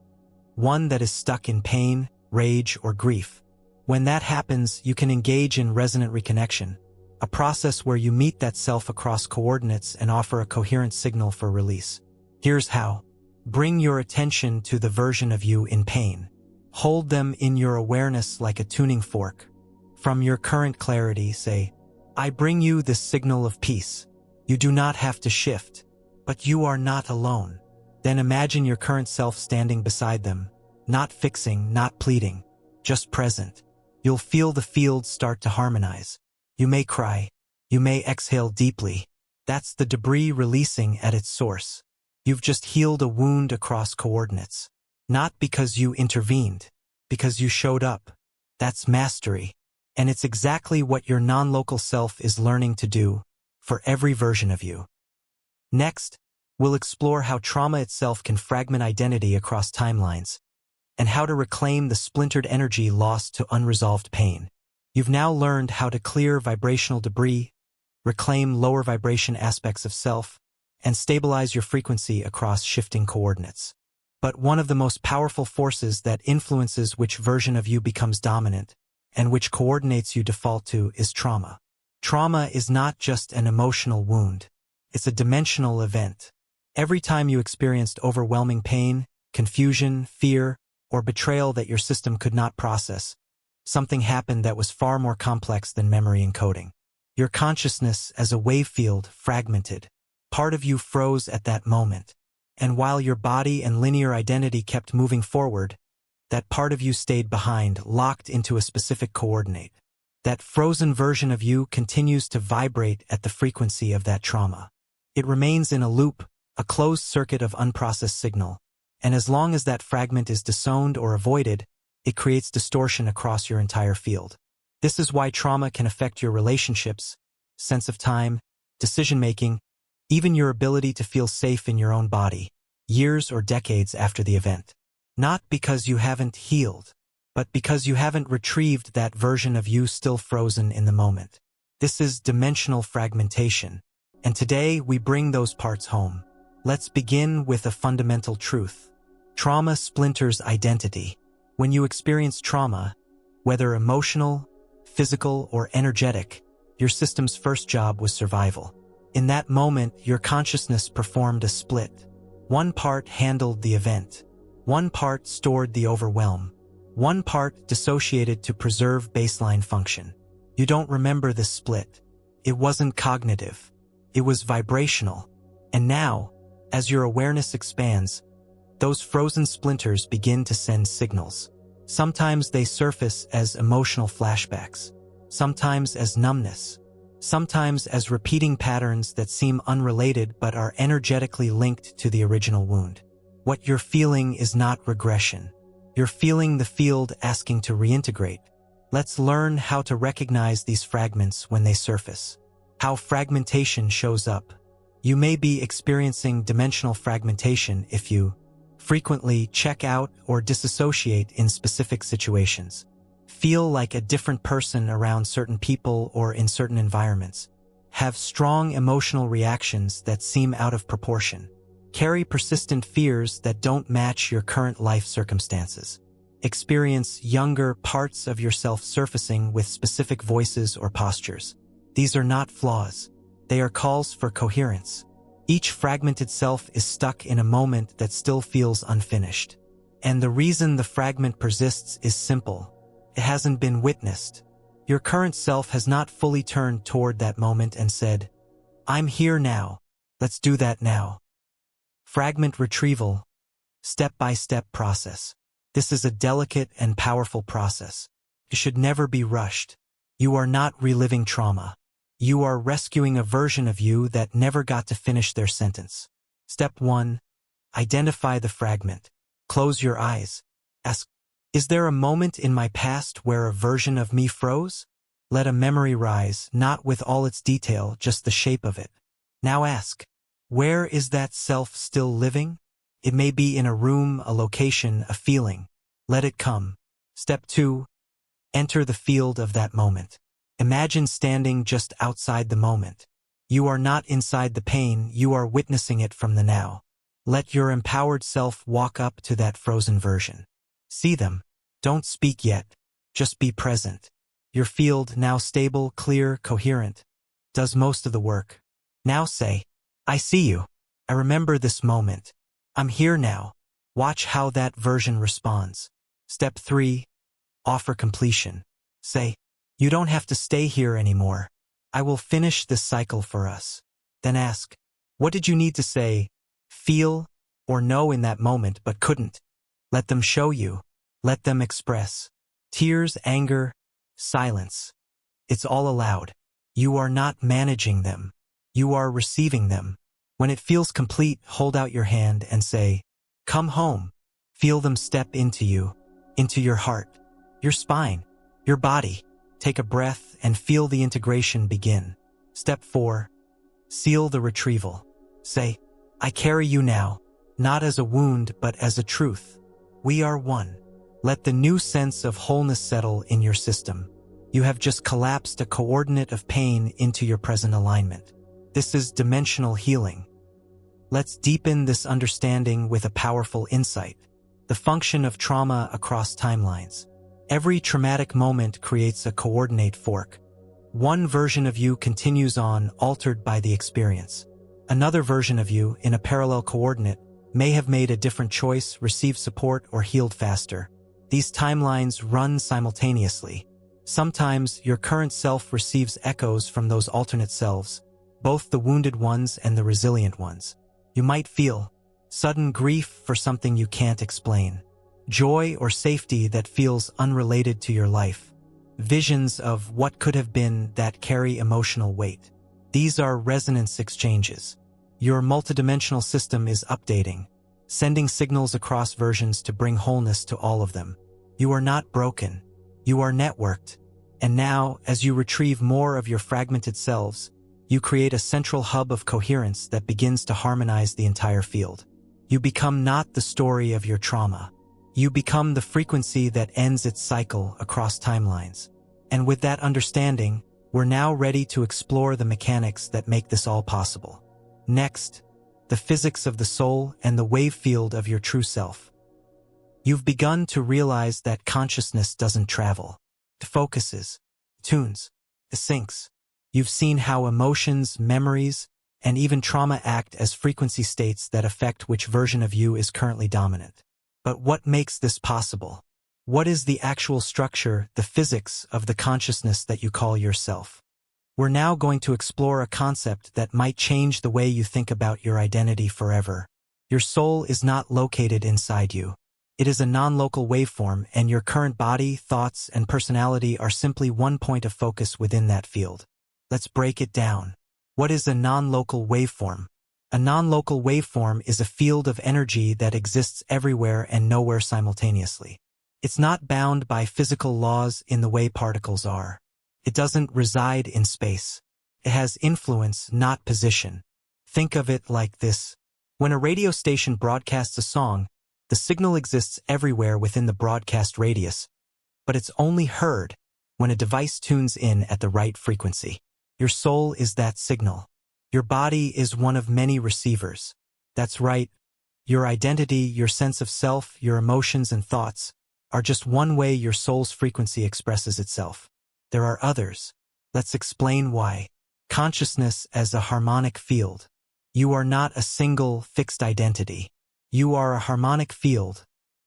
one that is stuck in pain, rage, or grief. When that happens, you can engage in resonant reconnection, a process where you meet that self across coordinates and offer a coherent signal for release. Here's how. Bring your attention to the version of you in pain. Hold them in your awareness like a tuning fork. From your current clarity, say, I bring you this signal of peace. You do not have to shift, but you are not alone. Then imagine your current self standing beside them, not fixing, not pleading, just present. You'll feel the field start to harmonize. You may cry. You may exhale deeply. That's the debris releasing at its source. You've just healed a wound across coordinates. Not because you intervened, because you showed up. That's mastery. And it's exactly what your non-local self is learning to do for every version of you. Next, we'll explore how trauma itself can fragment identity across timelines, and how to reclaim the splintered energy lost to unresolved pain. You've now learned how to clear vibrational debris, reclaim lower vibration aspects of self, and stabilize your frequency across shifting coordinates. But one of the most powerful forces that influences which version of you becomes dominant, and which coordinates you default to, is trauma. Trauma is not just an emotional wound. It's a dimensional event. Every time you experienced overwhelming pain, confusion, fear, or betrayal that your system could not process, something happened that was far more complex than memory encoding. Your consciousness as a wave field fragmented. Part of you froze at that moment. And while your body and linear identity kept moving forward, that part of you stayed behind, locked into a specific coordinate. That frozen version of you continues to vibrate at the frequency of that trauma. It remains in a loop, a closed circuit of unprocessed signal, and as long as that fragment is disowned or avoided, it creates distortion across your entire field. This is why trauma can affect your relationships, sense of time, decision-making, even your ability to feel safe in your own body, years or decades after the event. Not because you haven't healed, but because you haven't retrieved that version of you still frozen in the moment. This is dimensional fragmentation, and today we bring those parts home. Let's begin with a fundamental truth. Trauma splinters identity. When you experience trauma, whether emotional, physical, or energetic, your system's first job was survival. In that moment, your consciousness performed a split. One part handled the event. One part stored the overwhelm. One part dissociated to preserve baseline function. You don't remember this split. It wasn't cognitive. It was vibrational. And now, as your awareness expands, those frozen splinters begin to send signals. Sometimes they surface as emotional flashbacks. Sometimes as numbness. Sometimes as repeating patterns that seem unrelated but are energetically linked to the original wound. What you're feeling is not regression. You're feeling the field asking to reintegrate. Let's learn how to recognize these fragments when they surface. How fragmentation shows up. You may be experiencing dimensional fragmentation if you Frequently check out or disassociate in specific situations. Feel like a different person around certain people or in certain environments. Have strong emotional reactions that seem out of proportion. Carry persistent fears that don't match your current life circumstances. Experience younger parts of yourself surfacing with specific voices or postures. These are not flaws. They are calls for coherence. Each fragmented self is stuck in a moment that still feels unfinished. And the reason the fragment persists is simple. It hasn't been witnessed. Your current self has not fully turned toward that moment and said, "I'm here now. Let's do that now." Fragment retrieval, step-by-step process. This is a delicate and powerful process. It should never be rushed. You are not reliving trauma. You are rescuing a version of you that never got to finish their sentence. Step 1. Identify the fragment. Close your eyes. Ask, is there a moment in my past where a version of me froze? Let a memory rise, not with all its detail, just the shape of it. Now ask, where is that self still living? It may be in a room, a location, a feeling. Let it come. Step 2. Enter the field of that moment. Imagine standing just outside the moment. You are not inside the pain, you are witnessing it from the now. Let your empowered self walk up to that frozen version. See them. Don't speak yet. Just be present. Your field, now stable, clear, coherent, does most of the work. Now say, I see you. I remember this moment. I'm here now. Watch how that version responds. Step 3. Offer completion. Say, you don't have to stay here anymore. I will finish this cycle for us. Then ask, what did you need to say, feel, or know in that moment but couldn't? Let them show you. Let them express. Tears, anger, silence. It's all allowed. You are not managing them. You are receiving them. When it feels complete, hold out your hand and say, come home. Feel them step into you, into your heart, your spine, your body. Take a breath and feel the integration begin. Step 4. Seal the retrieval. Say, I carry you now, not as a wound but as a truth. We are one. Let the new sense of wholeness settle in your system. You have just collapsed a coordinate of pain into your present alignment. This is dimensional healing. Let's deepen this understanding with a powerful insight. The function of trauma across timelines. Every traumatic moment creates a coordinate fork. One version of you continues on, altered by the experience. Another version of you, in a parallel coordinate, may have made a different choice, received support, or healed faster. These timelines run simultaneously. Sometimes your current self receives echoes from those alternate selves, both the wounded ones and the resilient ones. You might feel sudden grief for something you can't explain. Joy or safety that feels unrelated to your life. Visions of what could have been that carry emotional weight. These are resonance exchanges. Your multidimensional system is updating, sending signals across versions to bring wholeness to all of them. You are not broken. You are networked. And now, as you retrieve more of your fragmented selves, you create a central hub of coherence that begins to harmonize the entire field. You become not the story of your trauma. You become the frequency that ends its cycle across timelines. And with that understanding, we're now ready to explore the mechanics that make this all possible. Next, the physics of the soul and the wave field of your true self. You've begun to realize that consciousness doesn't travel. It focuses, tunes, it syncs. You've seen how emotions, memories, and even trauma act as frequency states that affect which version of you is currently dominant. But what makes this possible? What is the actual structure, the physics of the consciousness that you call yourself? We're now going to explore a concept that might change the way you think about your identity forever. Your soul is not located inside you. It is a non-local waveform, and your current body, thoughts, and personality are simply one point of focus within that field. Let's break it down. What is a non-local waveform? A non-local waveform is a field of energy that exists everywhere and nowhere simultaneously. It's not bound by physical laws in the way particles are. It doesn't reside in space. It has influence, not position. Think of it like this. When a radio station broadcasts a song, The signal exists everywhere within the broadcast radius, but it's only heard when a device tunes in at the right frequency. Your soul is that signal. Your body is one of many receivers. That's right. Your identity, your sense of self, your emotions and thoughts are just one way your soul's frequency expresses itself. There are others. Let's explain why. Consciousness as a harmonic field. You are not a single, fixed identity. You are a harmonic field,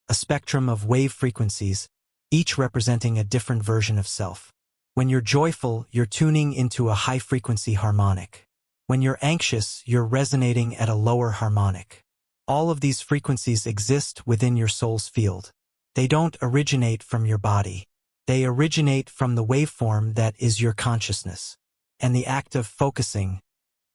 a spectrum of wave frequencies, each representing a different version of self. When you're joyful, you're tuning into a high-frequency harmonic. When you're anxious, you're resonating at a lower harmonic. All of these frequencies exist within your soul's field. They don't originate from your body. They originate from the waveform that is your consciousness. And the act of focusing,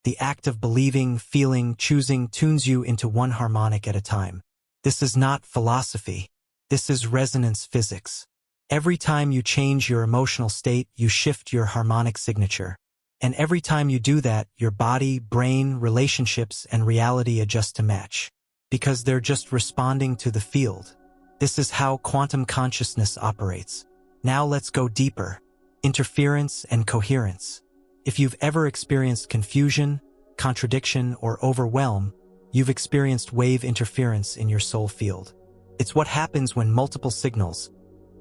the act of believing, feeling, choosing tunes you into one harmonic at a time. This is not philosophy. This is resonance physics. Every time you change your emotional state, you shift your harmonic signature. And every time you do that, your body, brain, relationships, and reality adjust to match. Because they're just responding to the field. This is how quantum consciousness operates. Now let's go deeper. Interference and coherence. If you've ever experienced confusion, contradiction, or overwhelm, you've experienced wave interference in your soul field. It's what happens when multiple signals,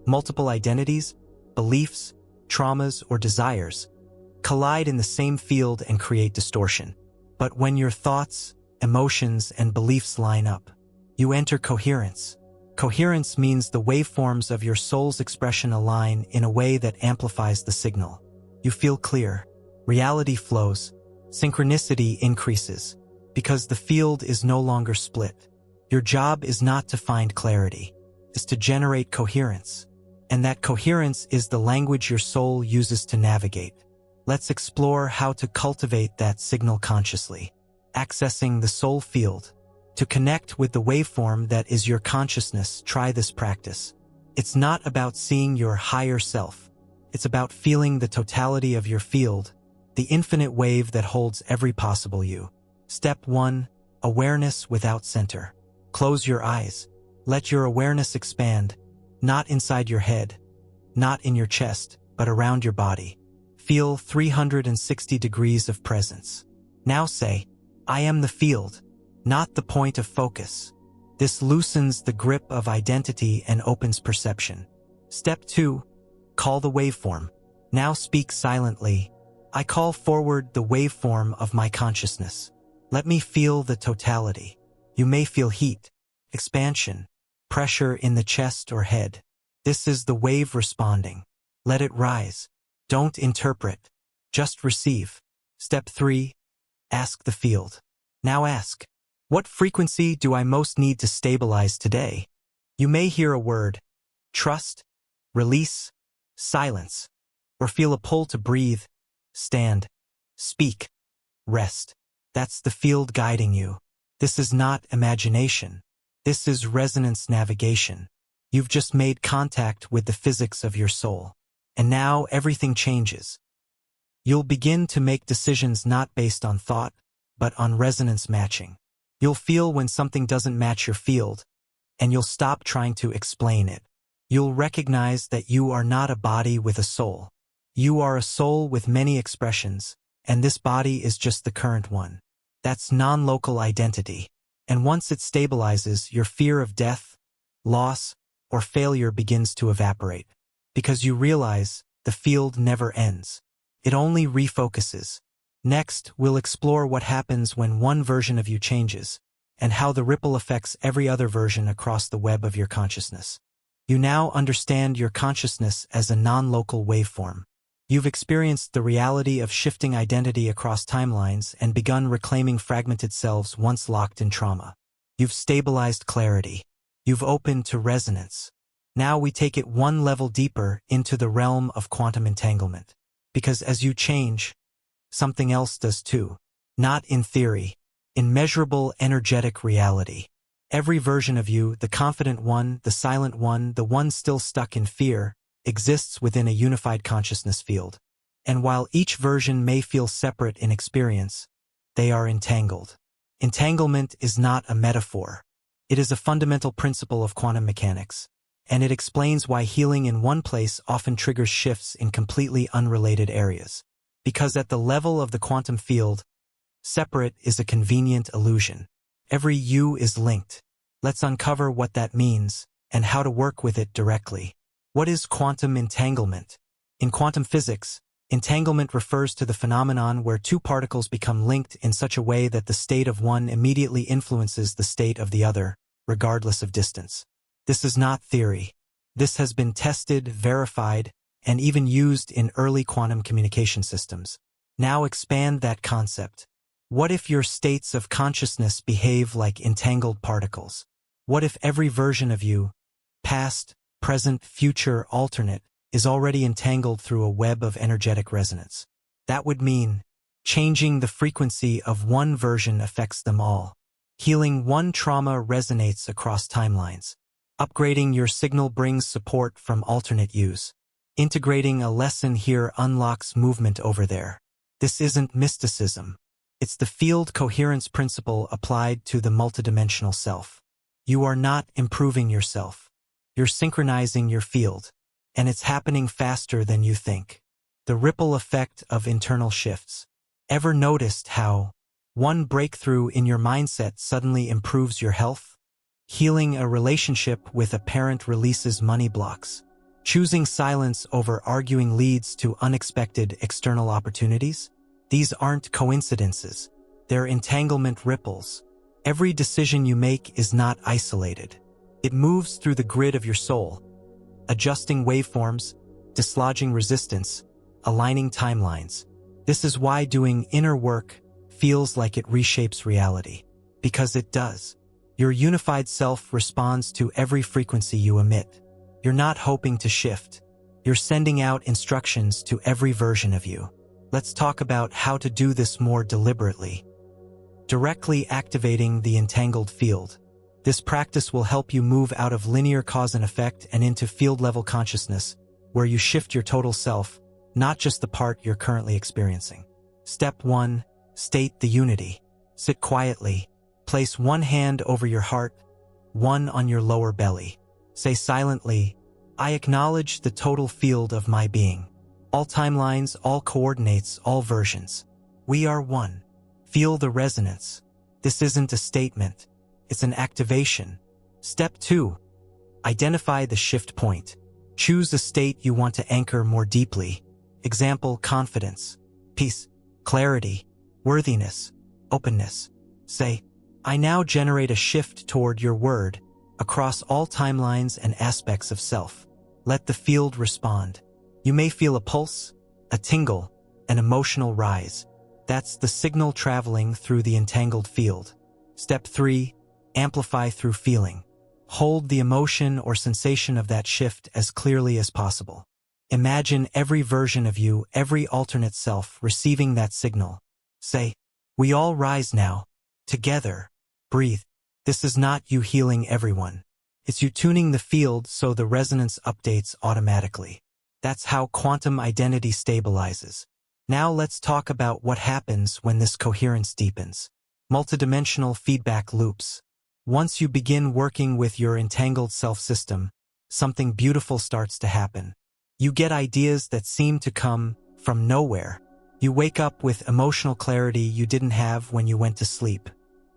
multiple identities, beliefs, traumas, or desires collide in the same field and create distortion. But when your thoughts, emotions, and beliefs line up, you enter coherence. Coherence means the waveforms of your soul's expression align in a way that amplifies the signal. You feel clear. Reality flows. Synchronicity increases. Because the field is no longer split. Your job is not to find clarity. It's to generate coherence. And that coherence is the language your soul uses to navigate. Let's explore how to cultivate that signal consciously. Accessing the soul field. To connect with the waveform that is your consciousness, try this practice. It's not about seeing your higher self. It's about feeling the totality of your field, the infinite wave that holds every possible you. Step 1. Awareness without center. Close your eyes. Let your awareness expand, not inside your head, not in your chest, but around your body. Feel 360 degrees of presence. Now say, I am the field, not the point of focus. This loosens the grip of identity and opens perception. Step 2. Call the waveform. Now speak silently. I call forward the waveform of my consciousness. Let me feel the totality. You may feel heat, expansion, pressure in the chest or head. This is the wave responding. Let it rise. Don't interpret. Just receive. Step 3. Ask the field. Now ask, what frequency do I most need to stabilize today? You may hear a word, trust, release, silence, or feel a pull to breathe, stand, speak, rest. That's the field guiding you. This is not imagination. This is resonance navigation. You've just made contact with the physics of your soul. And now everything changes. You'll begin to make decisions not based on thought, but on resonance matching. You'll feel when something doesn't match your field, and you'll stop trying to explain it. You'll recognize that you are not a body with a soul. You are a soul with many expressions, and this body is just the current one. That's non-local identity. And once it stabilizes, your fear of death, loss, or failure begins to evaporate. Because you realize the field never ends. It only refocuses. Next, we'll explore what happens when one version of you changes, and how the ripple affects every other version across the web of your consciousness. You now understand your consciousness as a non-local waveform. You've experienced the reality of shifting identity across timelines and begun reclaiming fragmented selves once locked in trauma. You've stabilized clarity. You've opened to resonance. Now we take it one level deeper into the realm of quantum entanglement. Because as you change, something else does too. Not in theory, in measurable energetic reality. Every version of you, the confident one, the silent one, the one still stuck in fear, exists within a unified consciousness field. And while each version may feel separate in experience, they are entangled. Entanglement is not a metaphor. It is a fundamental principle of quantum mechanics, and it explains why healing in one place often triggers shifts in completely unrelated areas. Because at the level of the quantum field, separate is a convenient illusion. Every you is linked. Let's uncover what that means and how to work with it directly. What is quantum entanglement? In quantum physics, entanglement refers to the phenomenon where two particles become linked in such a way that the state of one immediately influences the state of the other, regardless of distance. This is not theory. This has been tested, verified, and even used in early quantum communication systems. Now expand that concept. What if your states of consciousness behave like entangled particles? What if every version of you, past, present, future, alternate, is already entangled through a web of energetic resonance? That would mean changing the frequency of one version affects them all. Healing one trauma resonates across timelines. Upgrading your signal brings support from alternate yous. Integrating a lesson here unlocks movement over there. This isn't mysticism. It's the field coherence principle applied to the multidimensional self. You are not improving yourself. You're synchronizing your field, and it's happening faster than you think. The ripple effect of internal shifts. Ever noticed how one breakthrough in your mindset suddenly improves your health? Healing a relationship with a parent releases money blocks. Choosing silence over arguing leads to unexpected external opportunities? These aren't coincidences. They're entanglement ripples. Every decision you make is not isolated. It moves through the grid of your soul, adjusting waveforms, dislodging resistance, aligning timelines. This is why doing inner work feels like it reshapes reality. Because it does. Your unified self responds to every frequency you emit. You're not hoping to shift. You're sending out instructions to every version of you. Let's talk about how to do this more deliberately. Directly activating the entangled field. This practice will help you move out of linear cause and effect and into field-level consciousness, where you shift your total self, not just the part you're currently experiencing. Step 1. State the unity. Sit quietly. Place one hand over your heart, one on your lower belly. Say silently, I acknowledge the total field of my being. All timelines, all coordinates, all versions. We are one. Feel the resonance. This isn't a statement. It's an activation. Step 2. Identify the shift point. Choose a state you want to anchor more deeply. Example, confidence, peace, clarity, worthiness, openness. Say, I now generate a shift toward your word across all timelines and aspects of self. Let the field respond. You may feel a pulse, a tingle, an emotional rise. That's the signal traveling through the entangled field. Step 3. Amplify through feeling. Hold the emotion or sensation of that shift as clearly as possible. Imagine every version of you, every alternate self, receiving that signal. Say, we all rise now. Together. Breathe. This is not you healing everyone. It's you tuning the field so the resonance updates automatically. That's how quantum identity stabilizes. Now let's talk about what happens when this coherence deepens. Multidimensional feedback loops. Once you begin working with your entangled self-system, something beautiful starts to happen. You get ideas that seem to come from nowhere. You wake up with emotional clarity you didn't have when you went to sleep.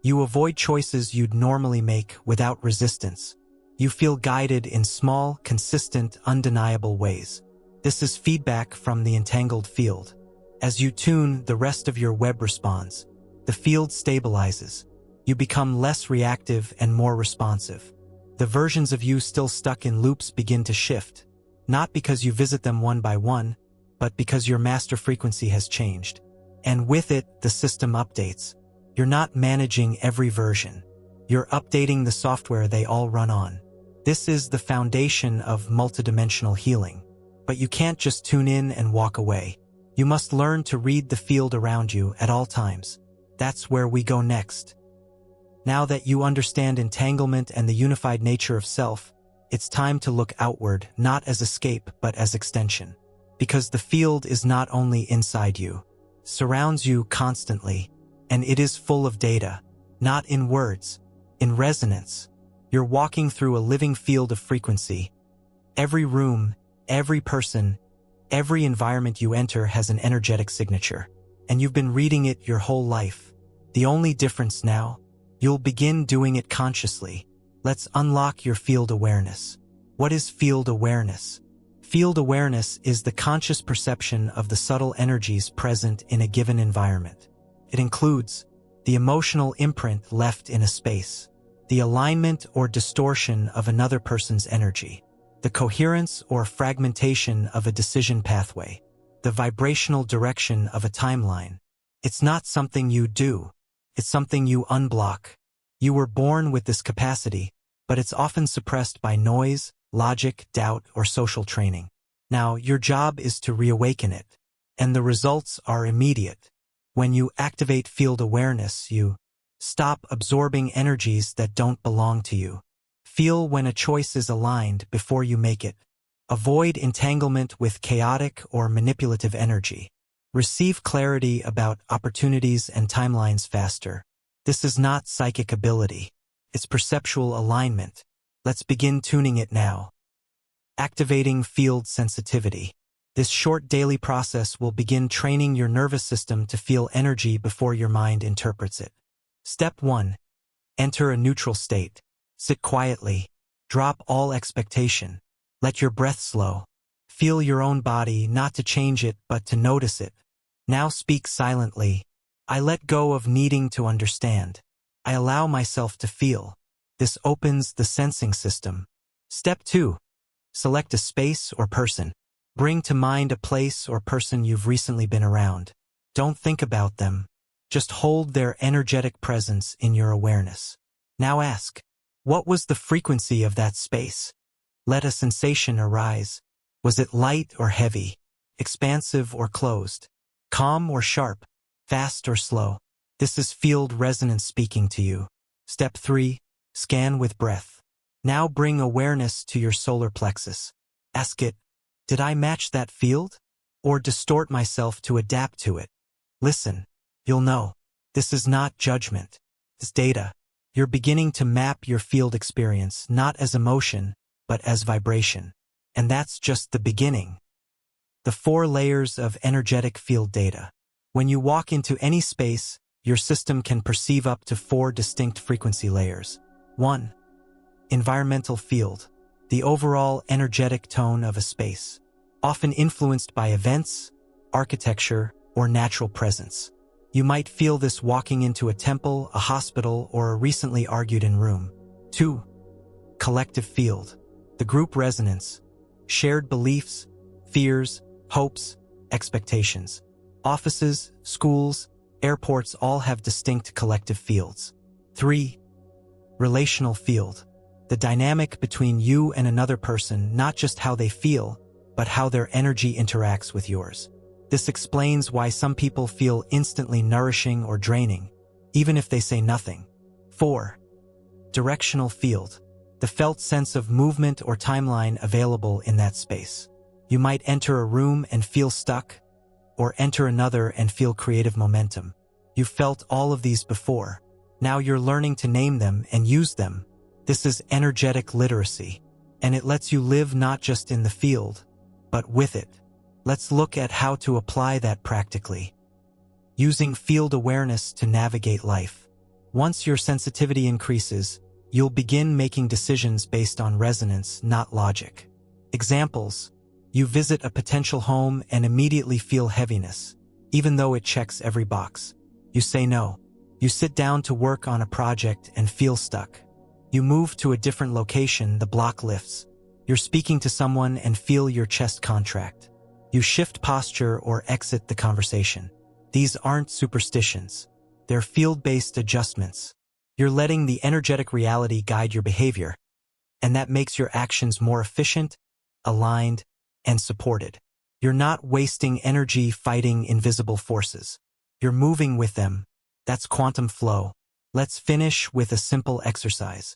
You avoid choices you'd normally make without resistance. You feel guided in small, consistent, undeniable ways. This is feedback from the entangled field. As you tune, the rest of your web responds. The field stabilizes. You become less reactive and more responsive. The versions of you still stuck in loops begin to shift, not because you visit them one by one, but because your master frequency has changed. And with it, the system updates. You're not managing every version. You're updating the software they all run on. This is the foundation of multidimensional healing. But you can't just tune in and walk away. You must learn to read the field around you at all times. That's where we go next. Now that you understand entanglement and the unified nature of self, it's time to look outward, not as escape, but as extension. Because the field is not only inside you, surrounds you constantly, and it is full of data, not in words, in resonance. You're walking through a living field of frequency. Every room, every person, every environment you enter has an energetic signature, and you've been reading it your whole life. The only difference now, you'll begin doing it consciously. Let's unlock your field awareness. What is field awareness? Field awareness is the conscious perception of the subtle energies present in a given environment. It includes the emotional imprint left in a space, the alignment or distortion of another person's energy, the coherence or fragmentation of a decision pathway, the vibrational direction of a timeline. It's not something you do. It's something you unblock. You were born with this capacity, but it's often suppressed by noise, logic, doubt, or social training. Now, your job is to reawaken it, and the results are immediate. When you activate field awareness, you stop absorbing energies that don't belong to you. Feel when a choice is aligned before you make it. Avoid entanglement with chaotic or manipulative energy. Receive clarity about opportunities and timelines faster. This is not psychic ability. It's perceptual alignment. Let's begin tuning it now. Activating field sensitivity. This short daily process will begin training your nervous system to feel energy before your mind interprets it. Step 1. Enter a neutral state. Sit quietly. Drop all expectation. Let your breath slow. Feel your own body, not to change it, but to notice it. Now speak silently. I let go of needing to understand. I allow myself to feel. This opens the sensing system. Step 2. Select a space or person. Bring to mind a place or person you've recently been around. Don't think about them. Just hold their energetic presence in your awareness. Now ask, what was the frequency of that space? Let a sensation arise. Was it light or heavy? Expansive or closed? Calm or sharp? Fast or slow? This is field resonance speaking to you. Step 3. Scan with breath. Now bring awareness to your solar plexus. Ask it, did I match that field? Or distort myself to adapt to it? Listen. You'll know. This is not judgment. It's data. You're beginning to map your field experience not as emotion, but as vibration. And that's just the beginning. The 4 layers of energetic field data. When you walk into any space, your system can perceive up to 4 distinct frequency layers. 1. Environmental field. The overall energetic tone of a space, often influenced by events, architecture, or natural presence. You might feel this walking into a temple, a hospital, or a recently argued-in room. 2. Collective field. The group resonance. Shared beliefs, fears, hopes, expectations. Offices, schools, airports all have distinct collective fields. 3. Relational field. The dynamic between you and another person, not just how they feel, but how their energy interacts with yours. This explains why some people feel instantly nourishing or draining, even if they say nothing. 4. Directional field. The felt sense of movement or timeline available in that space. You might enter a room and feel stuck, or enter another and feel creative momentum. You've felt all of these before. Now you're learning to name them and use them. This is energetic literacy, and it lets you live not just in the field, but with it. Let's look at how to apply that practically. Using field awareness to navigate life. Once your sensitivity increases, you'll begin making decisions based on resonance, not logic. Examples. You visit a potential home and immediately feel heaviness, even though it checks every box. You say no. You sit down to work on a project and feel stuck. You move to a different location, the block lifts. You're speaking to someone and feel your chest contract. You shift posture or exit the conversation. These aren't superstitions. They're field-based adjustments. You're letting the energetic reality guide your behavior, and that makes your actions more efficient, aligned, and supported. You're not wasting energy fighting invisible forces. You're moving with them. That's quantum flow. Let's finish with a simple exercise.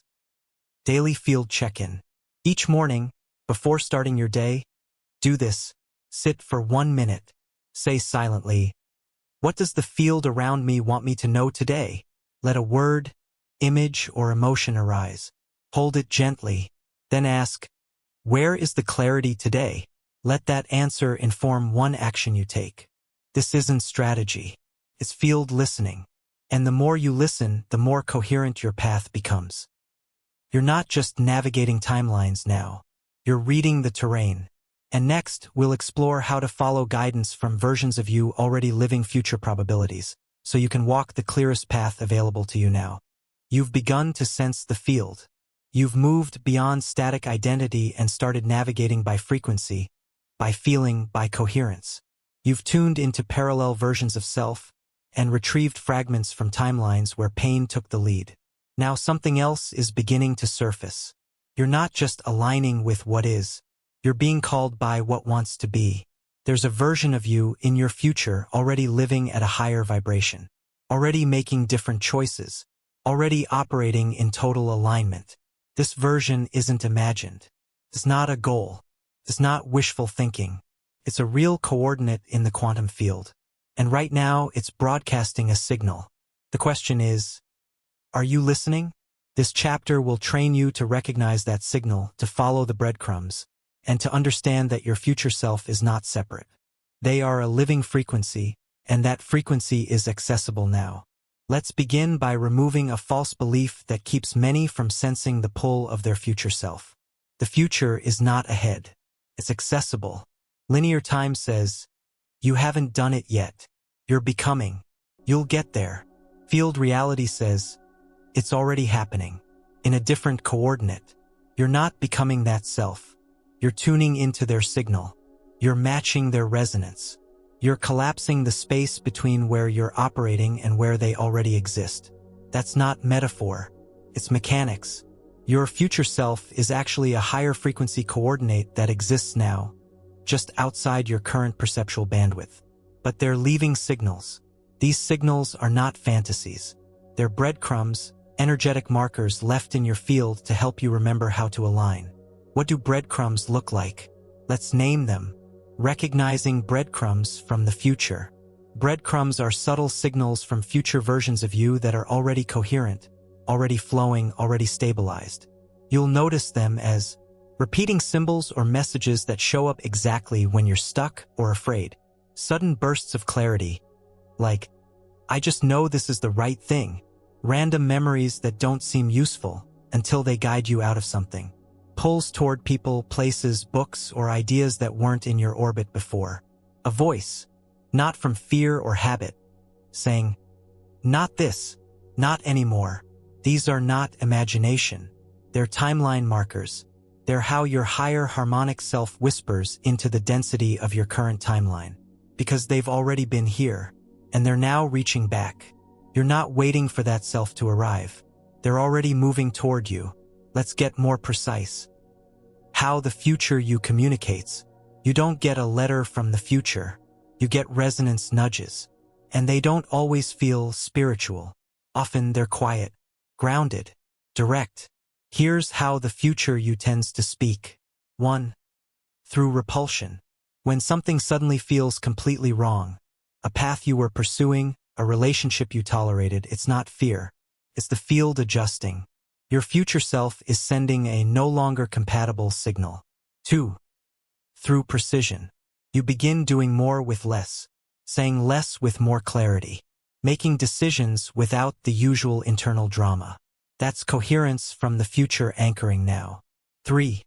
Daily field check-in. Each morning, before starting your day, do this. Sit for 1 minute. Say silently, what does the field around me want me to know today? Let a word, image, or emotion arise. Hold it gently. Then ask, where is the clarity today? Let that answer inform one action you take. This isn't strategy. It's field listening. And the more you listen, the more coherent your path becomes. You're not just navigating timelines now. You're reading the terrain. And next, we'll explore how to follow guidance from versions of you already living future probabilities, so you can walk the clearest path available to you now. You've begun to sense the field. You've moved beyond static identity and started navigating by frequency, by feeling, by coherence. You've tuned into parallel versions of self and retrieved fragments from timelines where pain took the lead. Now something else is beginning to surface. You're not just aligning with what is. You're being called by what wants to be. There's a version of you in your future already living at a higher vibration, already making different choices, already operating in total alignment. This version isn't imagined. It's not a goal. It's not wishful thinking. It's a real coordinate in the quantum field. And right now, it's broadcasting a signal. The question is, are you listening? This chapter will train you to recognize that signal, to follow the breadcrumbs, and to understand that your future self is not separate. They are a living frequency, and that frequency is accessible now. Let's begin by removing a false belief that keeps many from sensing the pull of their future self. The future is not ahead. It's accessible. Linear time says, you haven't done it yet. You're becoming. You'll get there. Field reality says, it's already happening. In a different coordinate. You're not becoming that self. You're tuning into their signal. You're matching their resonance. You're collapsing the space between where you're operating and where they already exist. That's not metaphor. It's mechanics. Your future self is actually a higher frequency coordinate that exists now, just outside your current perceptual bandwidth. But they're leaving signals. These signals are not fantasies. They're breadcrumbs, energetic markers left in your field to help you remember how to align. What do breadcrumbs look like? Let's name them. Recognizing breadcrumbs from the future. Breadcrumbs are subtle signals from future versions of you that are already coherent, already flowing, already stabilized. You'll notice them as repeating symbols or messages that show up exactly when you're stuck or afraid. Sudden bursts of clarity, like, I just know this is the right thing. Random memories that don't seem useful until they guide you out of something. Pulls toward people, places, books, or ideas that weren't in your orbit before. A voice, not from fear or habit, saying, not this, not anymore. These are not imagination. They're timeline markers. They're how your higher harmonic self whispers into the density of your current timeline. Because they've already been here, and they're now reaching back. You're not waiting for that self to arrive. They're already moving toward you. Let's get more precise. How the future you communicates. You don't get a letter from the future. You get resonance nudges. And they don't always feel spiritual. Often they're quiet, grounded, direct. Here's how the future you tends to speak. 1. Through repulsion. When something suddenly feels completely wrong, a path you were pursuing, a relationship you tolerated, it's not fear. It's the field adjusting. Your future self is sending a no longer compatible signal. 2. Through precision. You begin doing more with less, saying less with more clarity, making decisions without the usual internal drama. That's coherence from the future anchoring now. 3.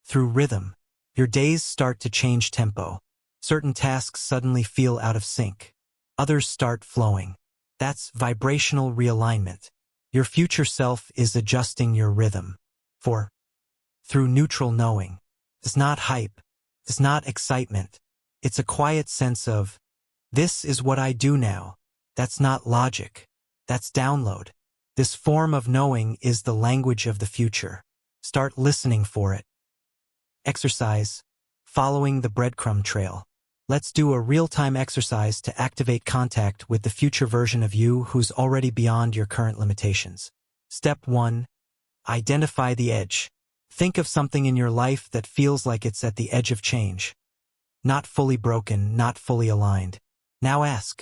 Through rhythm. Your days start to change tempo. Certain tasks suddenly feel out of sync. Others start flowing. That's vibrational realignment. Your future self is adjusting your rhythm. 4. Through neutral knowing. It's not hype. It's not excitement. It's a quiet sense of, this is what I do now. That's not logic. That's download. This form of knowing is the language of the future. Start listening for it. Exercise. Following the breadcrumb trail. Let's do a real-time exercise to activate contact with the future version of you who's already beyond your current limitations. Step 1. Identify the edge. Think of something in your life that feels like it's at the edge of change. Not fully broken, not fully aligned. Now ask,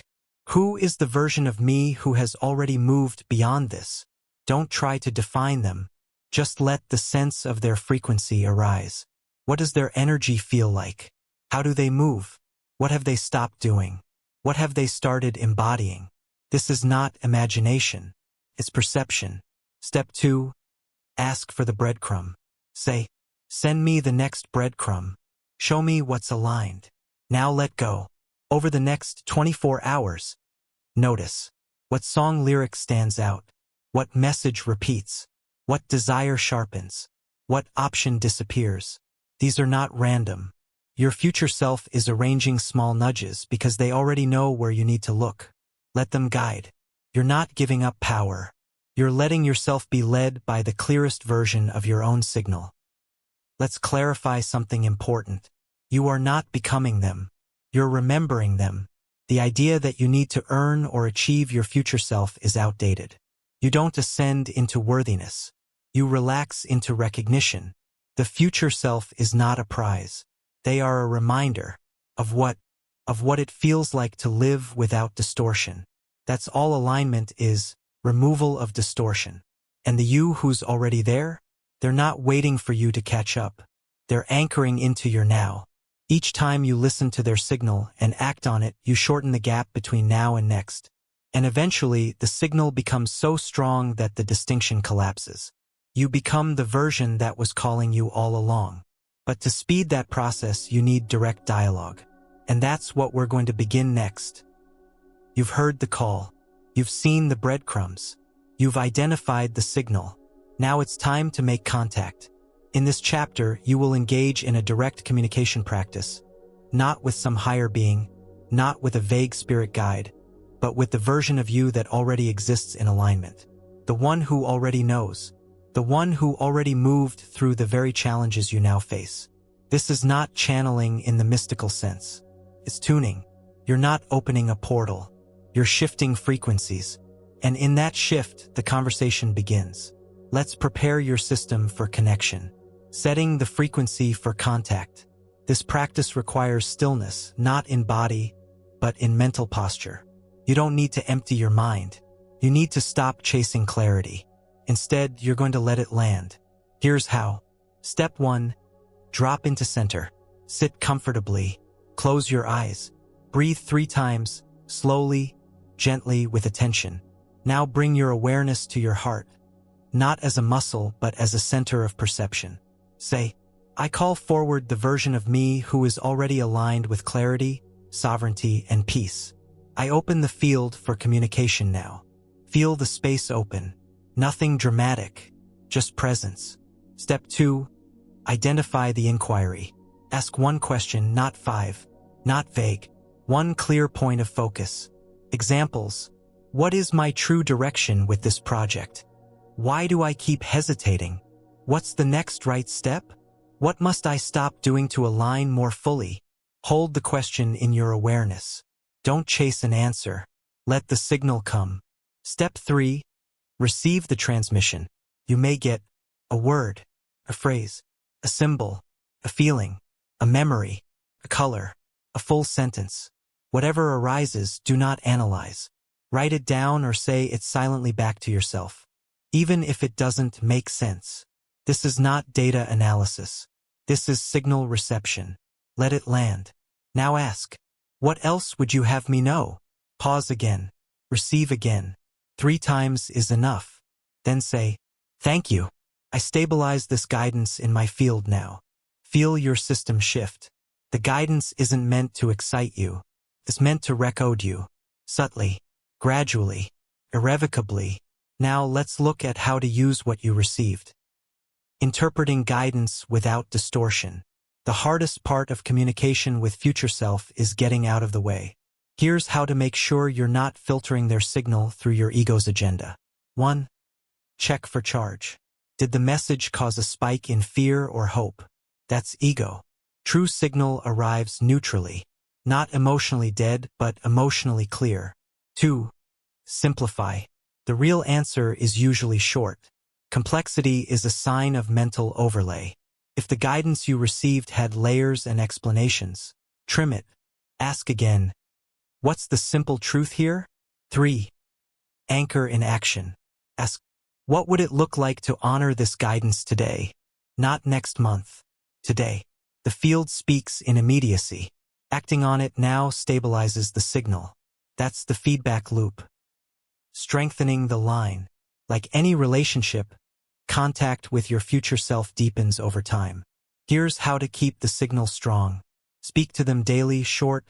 who is the version of me who has already moved beyond this? Don't try to define them. Just let the sense of their frequency arise. What does their energy feel like? How do they move? What have they stopped doing? What have they started embodying? This is not imagination. It's perception. Step 2. Ask for the breadcrumb. Say, send me the next breadcrumb. Show me what's aligned. Now let go. Over the next 24 hours, notice what song lyric stands out, what message repeats, what desire sharpens, what option disappears. These are not random. Your future self is arranging small nudges because they already know where you need to look. Let them guide. You're not giving up power. You're letting yourself be led by the clearest version of your own signal. Let's clarify something important. You are not becoming them. You're remembering them. The idea that you need to earn or achieve your future self is outdated. You don't ascend into worthiness. You relax into recognition. The future self is not a prize. They are a reminder of what it feels like to live without distortion. That's all alignment is, removal of distortion. And the you who's already there, they're not waiting for you to catch up. They're anchoring into your now. Each time you listen to their signal and act on it, you shorten the gap between now and next. And eventually, the signal becomes so strong that the distinction collapses. You become the version that was calling you all along. But to speed that process, you need direct dialogue. And that's what we're going to begin next. You've heard the call. You've seen the breadcrumbs. You've identified the signal. Now it's time to make contact. In this chapter, you will engage in a direct communication practice, not with some higher being, not with a vague spirit guide, but with the version of you that already exists in alignment. The one who already knows. The one who already moved through the very challenges you now face. This is not channeling in the mystical sense. It's tuning. You're not opening a portal. You're shifting frequencies. And in that shift, the conversation begins. Let's prepare your system for connection. Setting the frequency for contact. This practice requires stillness, not in body, but in mental posture. You don't need to empty your mind. You need to stop chasing clarity. Instead, you're going to let it land. Here's how. Step 1. Drop into center. Sit comfortably. Close your eyes. Breathe 3 times, slowly, gently, with attention. Now bring your awareness to your heart. Not as a muscle, but as a center of perception. Say, I call forward the version of me who is already aligned with clarity, sovereignty, and peace. I open the field for communication now. Feel the space open. Nothing dramatic, just presence. Step 2. Identify the inquiry. Ask one question, not 5. Not vague. One clear point of focus. Examples. What is my true direction with this project? Why do I keep hesitating? What's the next right step? What must I stop doing to align more fully? Hold the question in your awareness. Don't chase an answer. Let the signal come. Step 3. Receive the transmission. You may get a word, a phrase, a symbol, a feeling, a memory, a color, a full sentence. Whatever arises, do not analyze. Write it down or say it silently back to yourself. Even if it doesn't make sense. This is not data analysis. This is signal reception. Let it land. Now ask, what else would you have me know? Pause again. Receive again. 3 times is enough. Then say, thank you. I stabilize this guidance in my field now. Feel your system shift. The guidance isn't meant to excite you. It's meant to recode you. Subtly, gradually, irrevocably. Now let's look at how to use what you received. Interpreting guidance without distortion. The hardest part of communication with future self is getting out of the way. Here's how to make sure you're not filtering their signal through your ego's agenda. 1. Check for charge. Did the message cause a spike in fear or hope? That's ego. True signal arrives neutrally. Not emotionally dead, but emotionally clear. 2. Simplify. The real answer is usually short. Complexity is a sign of mental overlay. If the guidance you received had layers and explanations, trim it. Ask again. What's the simple truth here? 3. Anchor in action. Ask, What would it look like to honor this guidance today? Not next month. Today. The field speaks in immediacy. Acting on it now stabilizes the signal. That's the feedback loop. Strengthening the line. Like any relationship, contact with your future self deepens over time. Here's how to keep the signal strong. Speak to them daily, short,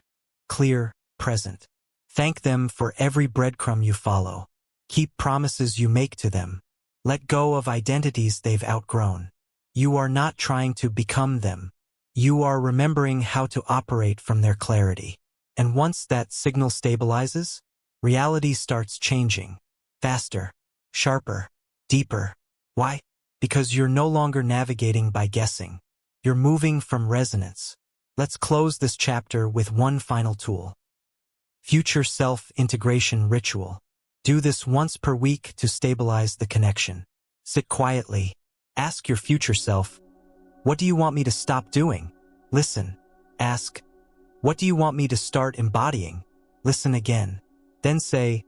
clear, present. Thank them for every breadcrumb you follow. Keep promises you make to them. Let go of identities they've outgrown. You are not trying to become them. You are remembering how to operate from their clarity. And once that signal stabilizes, reality starts changing. Faster, sharper, deeper. Why? Because you're no longer navigating by guessing. You're moving from resonance. Let's close this chapter with one final tool. Future self-integration ritual. Do this once per week to stabilize the connection. Sit quietly. Ask your future self, what do you want me to stop doing? Listen. Ask, what do you want me to start embodying? Listen again. Then say,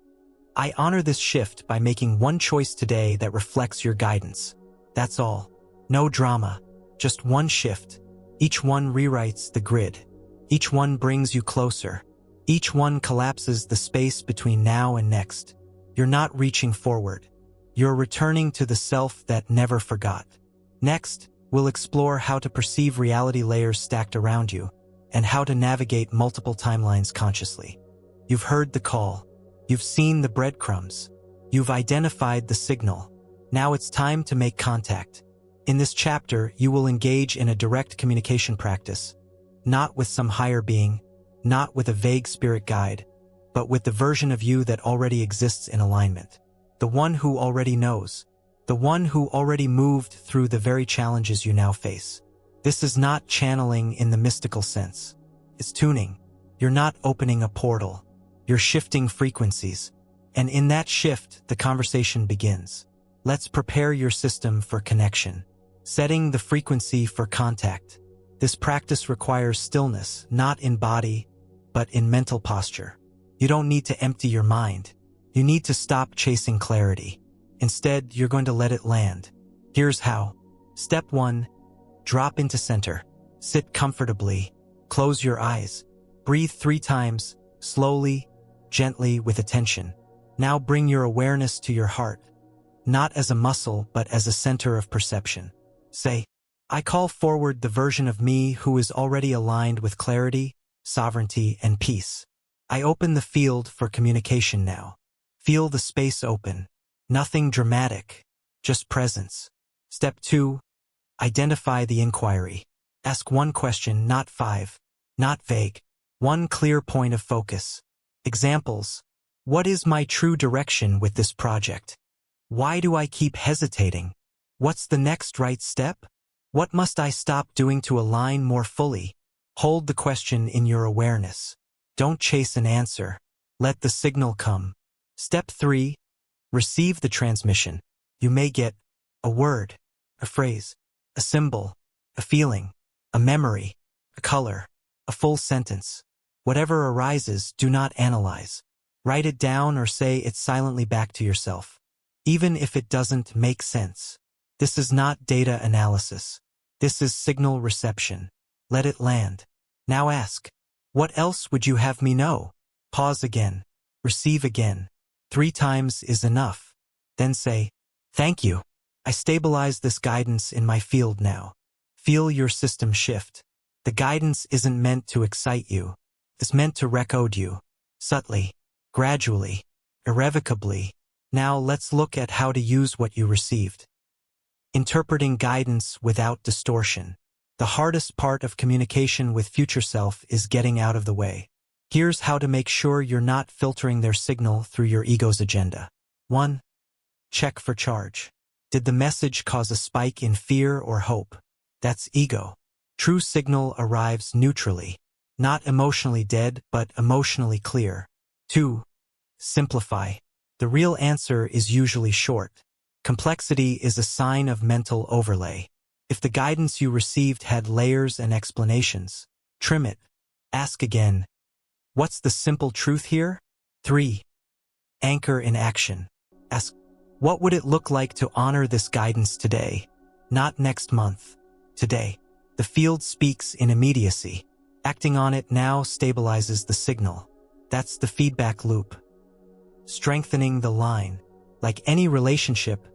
I honor this shift by making one choice today that reflects your guidance. That's all. No drama. Just one shift. Each one rewrites the grid. Each one brings you closer. Each one collapses the space between now and next. You're not reaching forward. You're returning to the self that never forgot. Next, we'll explore how to perceive reality layers stacked around you and how to navigate multiple timelines consciously. You've heard the call. You've seen the breadcrumbs. You've identified the signal. Now it's time to make contact. In this chapter, you will engage in a direct communication practice, not with some higher being, not with a vague spirit guide, but with the version of you that already exists in alignment. The one who already knows. The one who already moved through the very challenges you now face. This is not channeling in the mystical sense. It's tuning. You're not opening a portal. You're shifting frequencies. And in that shift, the conversation begins. Let's prepare your system for connection. Setting the frequency for contact. This practice requires stillness, not in body, but in mental posture. You don't need to empty your mind. You need to stop chasing clarity. Instead, you're going to let it land. Here's how. Step 1. Drop into center. Sit comfortably. Close your eyes. Breathe 3 times, slowly, gently, with attention. Now bring your awareness to your heart. Not as a muscle, but as a center of perception. Say, I call forward the version of me who is already aligned with clarity, sovereignty, and peace. I open the field for communication now. Feel the space open. Nothing dramatic, just presence. Step 2. Identify the inquiry. Ask one question, not 5. Not vague. One clear point of focus. Examples. What is my true direction with this project? Why do I keep hesitating? What's the next right step? What must I stop doing to align more fully? Hold the question in your awareness. Don't chase an answer. Let the signal come. Step 3. Receive the transmission. You may get a word, a phrase, a symbol, a feeling, a memory, a color, a full sentence. Whatever arises, do not analyze. Write it down or say it silently back to yourself. Even if it doesn't make sense. This is not data analysis. This is signal reception. Let it land. Now ask, what else would you have me know? Pause again. Receive again. 3 times is enough. Then say, thank you. I stabilize this guidance in my field now. Feel your system shift. The guidance isn't meant to excite you. It's meant to recode you. Subtly, gradually, irrevocably. Now let's look at how to use what you received. Interpreting guidance without distortion. The hardest part of communication with future self is getting out of the way. Here's how to make sure you're not filtering their signal through your ego's agenda. 1. Check for charge. Did the message cause a spike in fear or hope? That's ego. True signal arrives neutrally. Not emotionally dead, but emotionally clear. 2. Simplify. The real answer is usually short. Complexity is a sign of mental overlay. If the guidance you received had layers and explanations, trim it. Ask again. What's the simple truth here? 3. Anchor in action. Ask, What would it look like to honor this guidance today? Not next month. Today. The field speaks in immediacy. Acting on it now stabilizes the signal. That's the feedback loop. Strengthening the line. Like any relationship,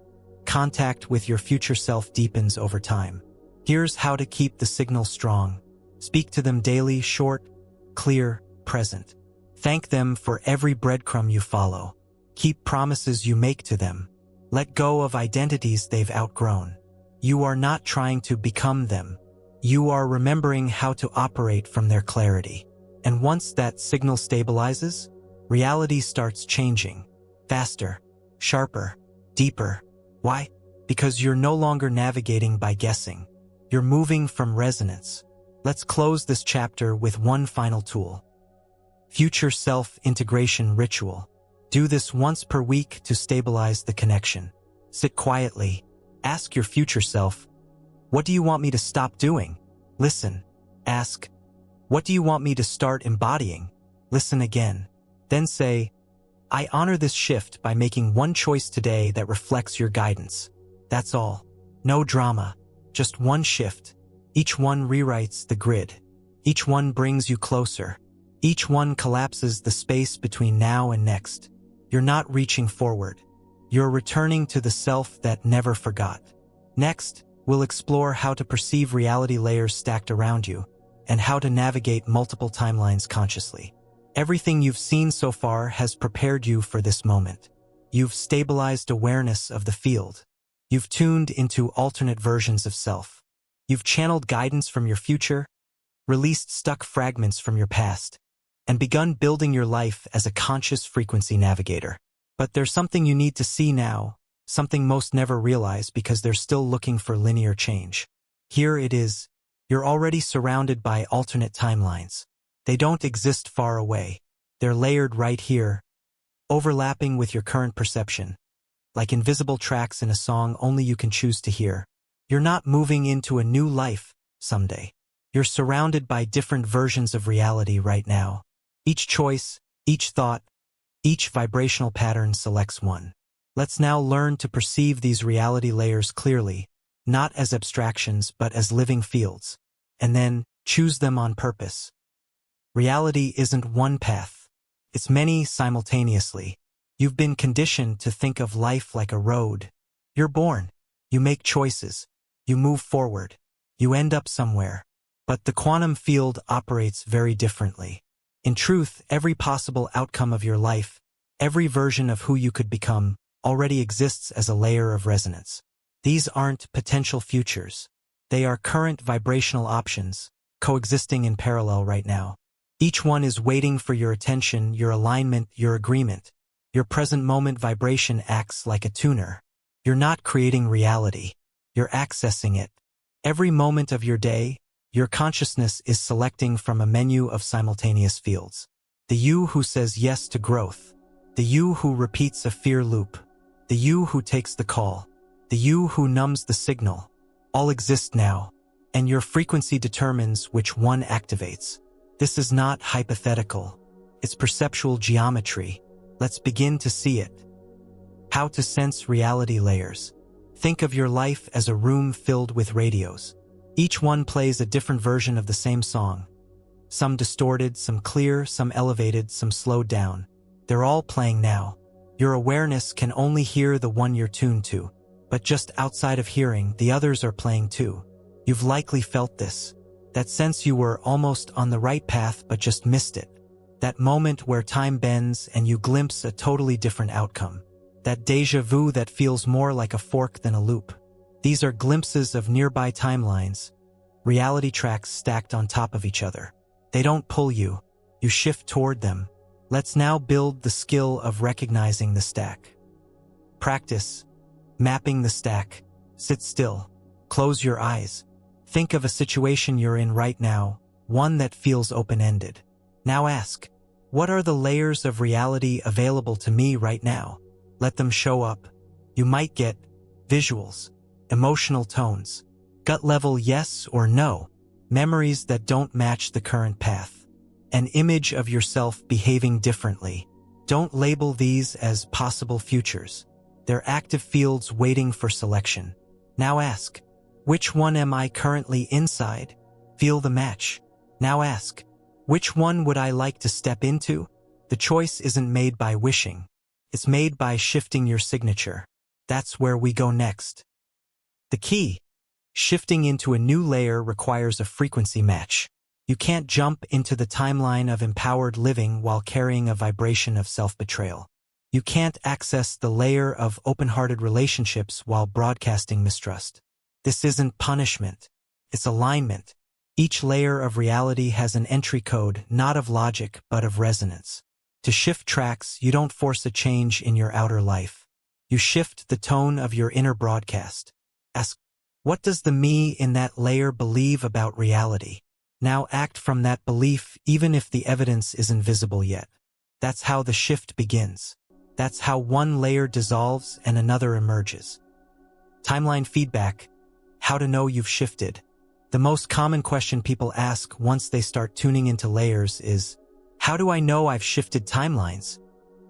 contact with your future self deepens over time. Here's how to keep the signal strong. Speak to them daily, short, clear, present. Thank them for every breadcrumb you follow. Keep promises you make to them. Let go of identities they've outgrown. You are not trying to become them. You are remembering how to operate from their clarity. And once that signal stabilizes, reality starts changing. Faster, sharper, deeper. Why? Because you're no longer navigating by guessing. You're moving from resonance. Let's close this chapter with one final tool. Future self-integration ritual. Do this once per week to stabilize the connection. Sit quietly. Ask your future self, what do you want me to stop doing? Listen. Ask, what do you want me to start embodying? Listen again. Then say, I honor this shift by making one choice today that reflects your guidance. That's all. No drama. Just one shift. Each one rewrites the grid. Each one brings you closer. Each one collapses the space between now and next. You're not reaching forward. You're returning to the self that never forgot. Next, we'll explore how to perceive reality layers stacked around you and how to navigate multiple timelines consciously. Everything you've seen so far has prepared you for this moment. You've stabilized awareness of the field. You've tuned into alternate versions of self. You've channeled guidance from your future, released stuck fragments from your past, and begun building your life as a conscious frequency navigator. But there's something you need to see now, something most never realize because they're still looking for linear change. Here it is. You're already surrounded by alternate timelines. They don't exist far away. They're layered right here, overlapping with your current perception. Like invisible tracks in a song only you can choose to hear. You're not moving into a new life someday. You're surrounded by different versions of reality right now. Each choice, each thought, each vibrational pattern selects one. Let's now learn to perceive these reality layers clearly, not as abstractions but as living fields, and then choose them on purpose. Reality isn't one path. It's many simultaneously. You've been conditioned to think of life like a road. You're born. You make choices. You move forward. You end up somewhere. But the quantum field operates very differently. In truth, every possible outcome of your life, every version of who you could become, already exists as a layer of resonance. These aren't potential futures. They are current vibrational options, coexisting in parallel right now. Each one is waiting for your attention, your alignment, your agreement. Your present moment vibration acts like a tuner. You're not creating reality. You're accessing it. Every moment of your day, your consciousness is selecting from a menu of simultaneous fields. The you who says yes to growth. The you who repeats a fear loop. The you who takes the call. The you who numbs the signal. All exist now, and your frequency determines which one activates. This is not hypothetical. It's perceptual geometry. Let's begin to see it. How to sense reality layers. Think of your life as a room filled with radios. Each one plays a different version of the same song. Some distorted, some clear, some elevated, some slowed down. They're all playing now. Your awareness can only hear the one you're tuned to, but just outside of hearing, the others are playing too. You've likely felt this. That sense you were almost on the right path but just missed it. That moment where time bends and you glimpse a totally different outcome. That déjà vu that feels more like a fork than a loop. These are glimpses of nearby timelines, reality tracks stacked on top of each other. They don't pull you, you shift toward them. Let's now build the skill of recognizing the stack. Practice mapping the stack. Sit still. Close your eyes. Think of a situation you're in right now, one that feels open-ended. Now ask, what are the layers of reality available to me right now? Let them show up. You might get visuals, emotional tones, gut level yes or no, memories that don't match the current path, an image of yourself behaving differently. Don't label these as possible futures. They're active fields waiting for selection. Now ask, which one am I currently inside? Feel the match. Now ask, which one would I like to step into? The choice isn't made by wishing. It's made by shifting your signature. That's where we go next. The key: shifting into a new layer requires a frequency match. You can't jump into the timeline of empowered living while carrying a vibration of self-betrayal. You can't access the layer of open-hearted relationships while broadcasting mistrust. This isn't punishment. It's alignment. Each layer of reality has an entry code, not of logic, but of resonance. To shift tracks, you don't force a change in your outer life. You shift the tone of your inner broadcast. Ask, what does the me in that layer believe about reality? Now act from that belief even if the evidence isn't visible yet. That's how the shift begins. That's how one layer dissolves and another emerges. Timeline feedback: how to know you've shifted. The most common question people ask once they start tuning into layers is, how do I know I've shifted timelines?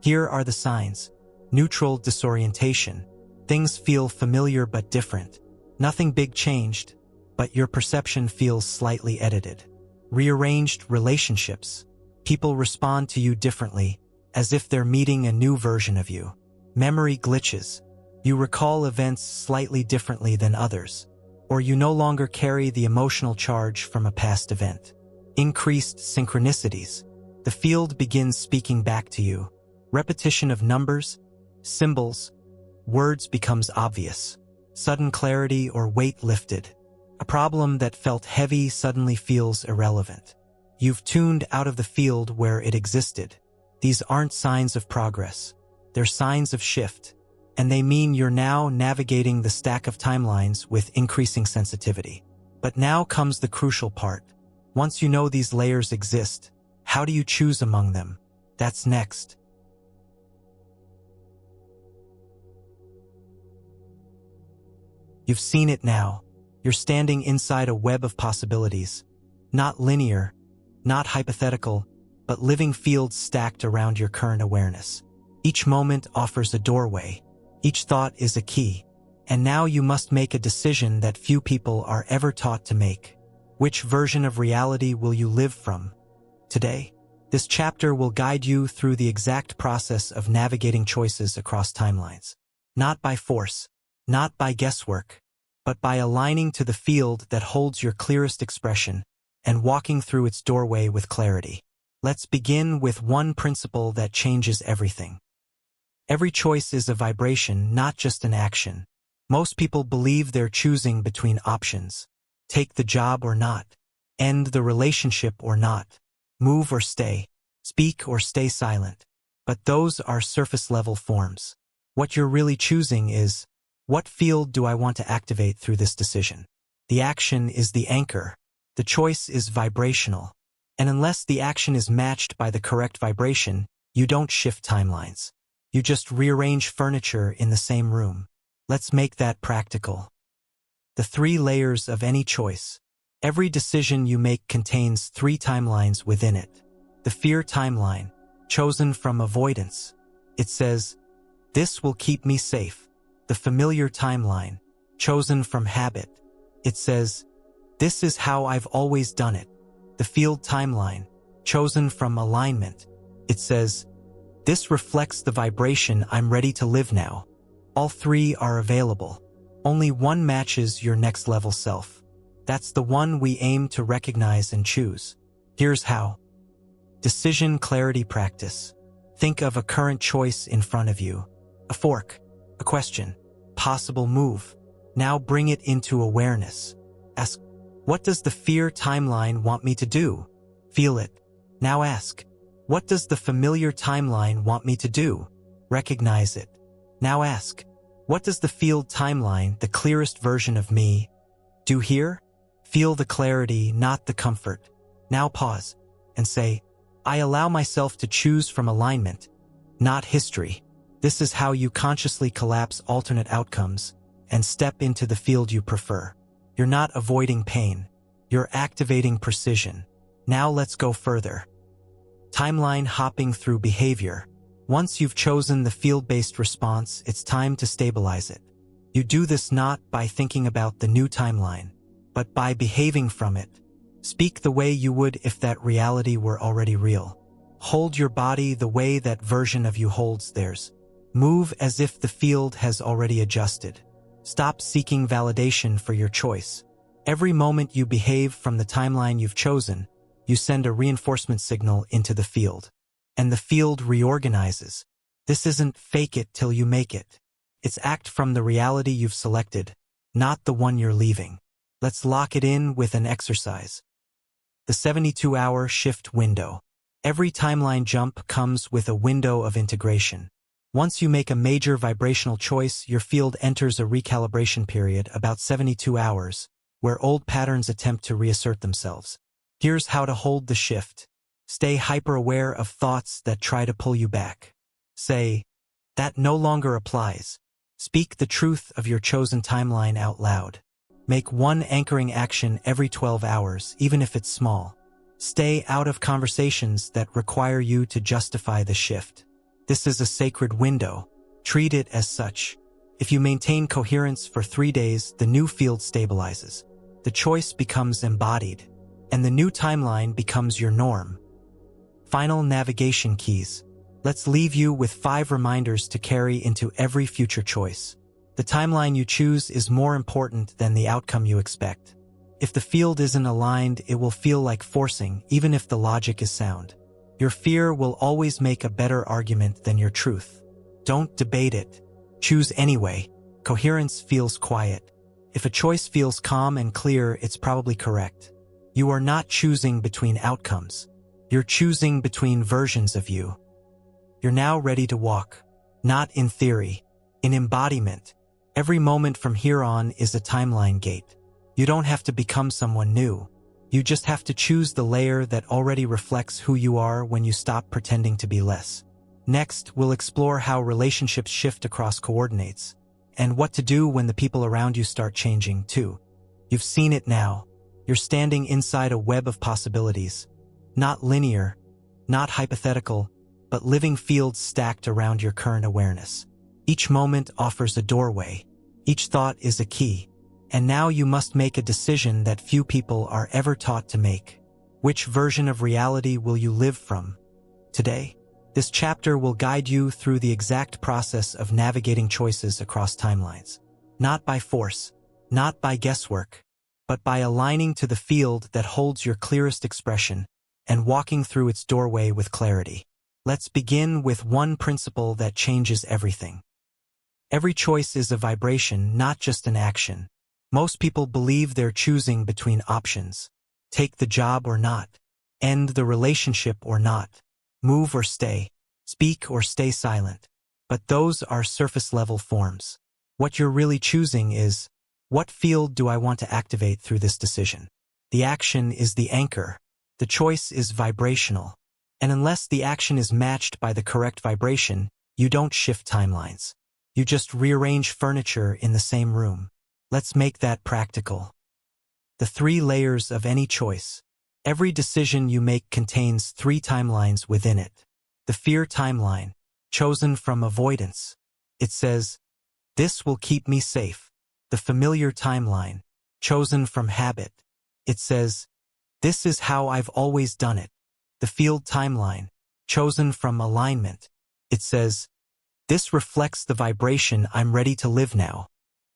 Here are the signs. Neutral disorientation. Things feel familiar but different. Nothing big changed, but your perception feels slightly edited. Rearranged relationships. People respond to you differently, as if they're meeting a new version of you. Memory glitches. You recall events slightly differently than others, or you no longer carry the emotional charge from a past event. Increased synchronicities. The field begins speaking back to you. Repetition of numbers, symbols, words becomes obvious. Sudden clarity or weight lifted. A problem that felt heavy suddenly feels irrelevant. You've tuned out of the field where it existed. These aren't signs of progress. They're signs of shift, and they mean you're now navigating the stack of timelines with increasing sensitivity. But now comes the crucial part. Once you know these layers exist, how do you choose among them? That's next. You've seen it now. You're standing inside a web of possibilities. Not linear, not hypothetical, but living fields stacked around your current awareness. Each moment offers a doorway. Each thought is a key. And now you must make a decision that few people are ever taught to make. Which version of reality will you live from? Today, this chapter will guide you through the exact process of navigating choices across timelines. Not by force, not by guesswork, but by aligning to the field that holds your clearest expression and walking through its doorway with clarity. Let's begin with one principle that changes everything. Every choice is a vibration, not just an action. Most people believe they're choosing between options. Take the job or not. End the relationship or not. Move or stay. Speak or stay silent. But those are surface-level forms. What you're really choosing is, what field do I want to activate through this decision? The action is the anchor. The choice is vibrational. And unless the action is matched by the correct vibration, you don't shift timelines. You just rearrange furniture in the same room. Let's make that practical. The 3 layers of any choice. Every decision you make contains 3 timelines within it. The fear timeline, chosen from avoidance. It says, this will keep me safe. The familiar timeline, chosen from habit. It says, this is how I've always done it. The field timeline, chosen from alignment. It says, this reflects the vibration I'm ready to live now. All 3 are available. Only one matches your next level self. That's the one we aim to recognize and choose. Here's how. Decision clarity practice. Think of a current choice in front of you. A fork, a question, possible move. Now bring it into awareness. Ask, what does the fear timeline want me to do? Feel it. Now ask, what does the familiar timeline want me to do? Recognize it. Now ask, what does the field timeline, the clearest version of me, do here? Feel the clarity, not the comfort. Now pause and say, I allow myself to choose from alignment, not history. This is how you consciously collapse alternate outcomes and step into the field you prefer. You're not avoiding pain. You're activating precision. Now let's go further. Timeline hopping through behavior. Once you've chosen the field-based response, it's time to stabilize it. You do this not by thinking about the new timeline, but by behaving from it. Speak the way you would if that reality were already real. Hold your body the way that version of you holds theirs. Move as if the field has already adjusted. Stop seeking validation for your choice. Every moment you behave from the timeline you've chosen, you send a reinforcement signal into the field. And the field reorganizes. This isn't fake it till you make it. It's act from the reality you've selected, not the one you're leaving. Let's lock it in with an exercise. The 72-hour shift window. Every timeline jump comes with a window of integration. Once you make a major vibrational choice, your field enters a recalibration period, about 72 hours, where old patterns attempt to reassert themselves. Here's how to hold the shift. Stay hyper-aware of thoughts that try to pull you back. Say, "That no longer applies." Speak the truth of your chosen timeline out loud. Make one anchoring action every 12 hours, even if it's small. Stay out of conversations that require you to justify the shift. This is a sacred window. Treat it as such. If you maintain coherence for 3 days, the new field stabilizes. The choice becomes embodied, and the new timeline becomes your norm. Final navigation keys. Let's leave you with 5 reminders to carry into every future choice. The timeline you choose is more important than the outcome you expect. If the field isn't aligned, it will feel like forcing, even if the logic is sound. Your fear will always make a better argument than your truth. Don't debate it. Choose anyway. Coherence feels quiet. If a choice feels calm and clear, it's probably correct. You are not choosing between outcomes. You're choosing between versions of you. You're now ready to walk. Not in theory, in embodiment. Every moment from here on is a timeline gate. You don't have to become someone new. You just have to choose the layer that already reflects who you are when you stop pretending to be less. Next, we'll explore how relationships shift across coordinates, and what to do when the people around you start changing too. You've seen it now. You're standing inside a web of possibilities. Not linear, not hypothetical, but living fields stacked around your current awareness. Each moment offers a doorway. Each thought is a key. And now you must make a decision that few people are ever taught to make. Which version of reality will you live from? Today, this chapter will guide you through the exact process of navigating choices across timelines. Not by force, not by guesswork, but by aligning to the field that holds your clearest expression and walking through its doorway with clarity. Let's begin with one principle that changes everything. Every choice is a vibration, not just an action. Most people believe they're choosing between options. Take the job or not. End the relationship or not. Move or stay. Speak or stay silent. But those are surface-level forms. What you're really choosing is, what field do I want to activate through this decision? The action is the anchor. The choice is vibrational. And unless the action is matched by the correct vibration, you don't shift timelines. You just rearrange furniture in the same room. Let's make that practical. The 3 layers of any choice. Every decision you make contains 3 timelines within it. The fear timeline, chosen from avoidance. It says, "This will keep me safe." The familiar timeline, chosen from habit. It says, "This is how I've always done it." The field timeline, chosen from alignment. It says, "This reflects the vibration I'm ready to live now."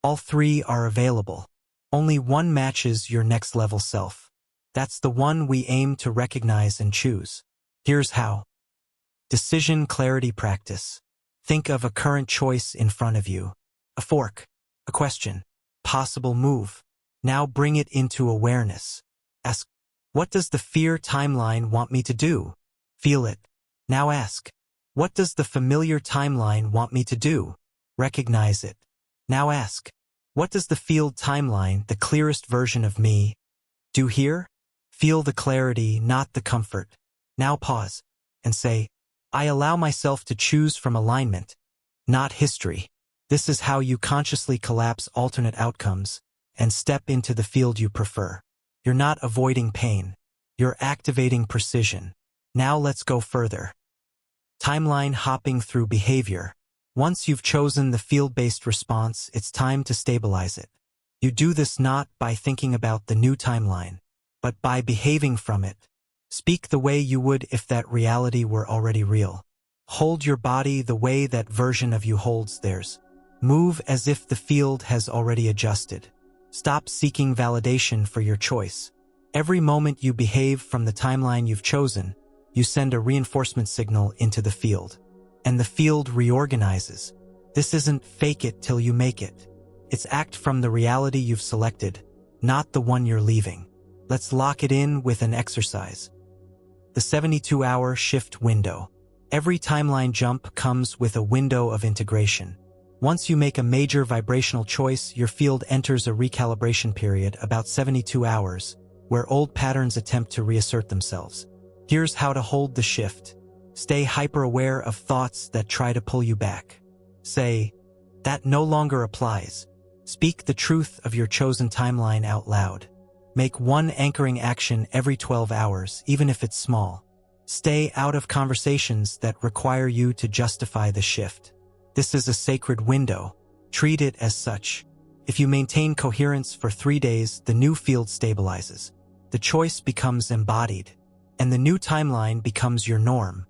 All 3 are available. Only one matches your next level self. That's the one we aim to recognize and choose. Here's how. Decision clarity practice. Think of a current choice in front of you. A fork, a question, possible move. Now bring it into awareness. Ask, what does the fear timeline want me to do? Feel it. Now ask, what does the familiar timeline want me to do? Recognize it. Now ask, what does the field timeline, the clearest version of me, do here? Feel the clarity, not the comfort. Now pause and say, I allow myself to choose from alignment, not history. This is how you consciously collapse alternate outcomes and step into the field you prefer. You're not avoiding pain. You're activating precision. Now let's go further. Timeline hopping through behavior. Once you've chosen the field-based response, it's time to stabilize it. You do this not by thinking about the new timeline, but by behaving from it. Speak the way you would if that reality were already real. Hold your body the way that version of you holds theirs. Move as if the field has already adjusted. Stop seeking validation for your choice. Every moment you behave from the timeline you've chosen, you send a reinforcement signal into the field. And the field reorganizes. This isn't fake it till you make it. It's act from the reality you've selected, not the one you're leaving. Let's lock it in with an exercise. The 72-hour shift window. Every timeline jump comes with a window of integration. Once you make a major vibrational choice, your field enters a recalibration period, about 72 hours, where old patterns attempt to reassert themselves. Here's how to hold the shift. Stay hyper-aware of thoughts that try to pull you back. Say, "That no longer applies." Speak the truth of your chosen timeline out loud. Make one anchoring action every 12 hours, even if it's small. Stay out of conversations that require you to justify the shift. This is a sacred window. Treat it as such. If you maintain coherence for 3 days, the new field stabilizes. The choice becomes embodied, and the new timeline becomes your norm.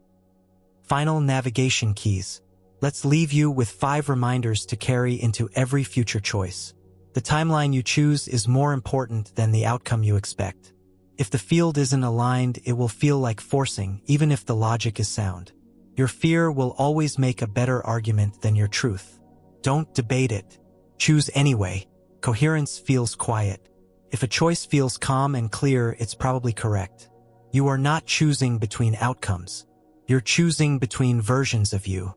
Final navigation keys. Let's leave you with 5 reminders to carry into every future choice. The timeline you choose is more important than the outcome you expect. If the field isn't aligned, it will feel like forcing, even if the logic is sound. Your fear will always make a better argument than your truth. Don't debate it. Choose anyway. Coherence feels quiet. If a choice feels calm and clear, it's probably correct. You are not choosing between outcomes. You're choosing between versions of you.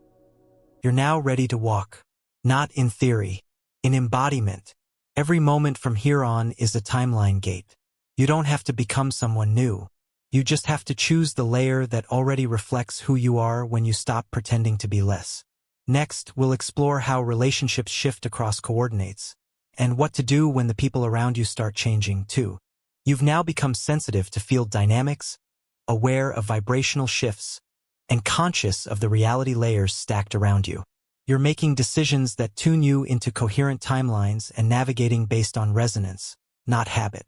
You're now ready to walk. Not in theory, in embodiment. Every moment from here on is a timeline gate. You don't have to become someone new. You just have to choose the layer that already reflects who you are when you stop pretending to be less. Next, we'll explore how relationships shift across coordinates, and what to do when the people around you start changing too. You've now become sensitive to field dynamics, aware of vibrational shifts, and conscious of the reality layers stacked around you. You're making decisions that tune you into coherent timelines and navigating based on resonance, not habit.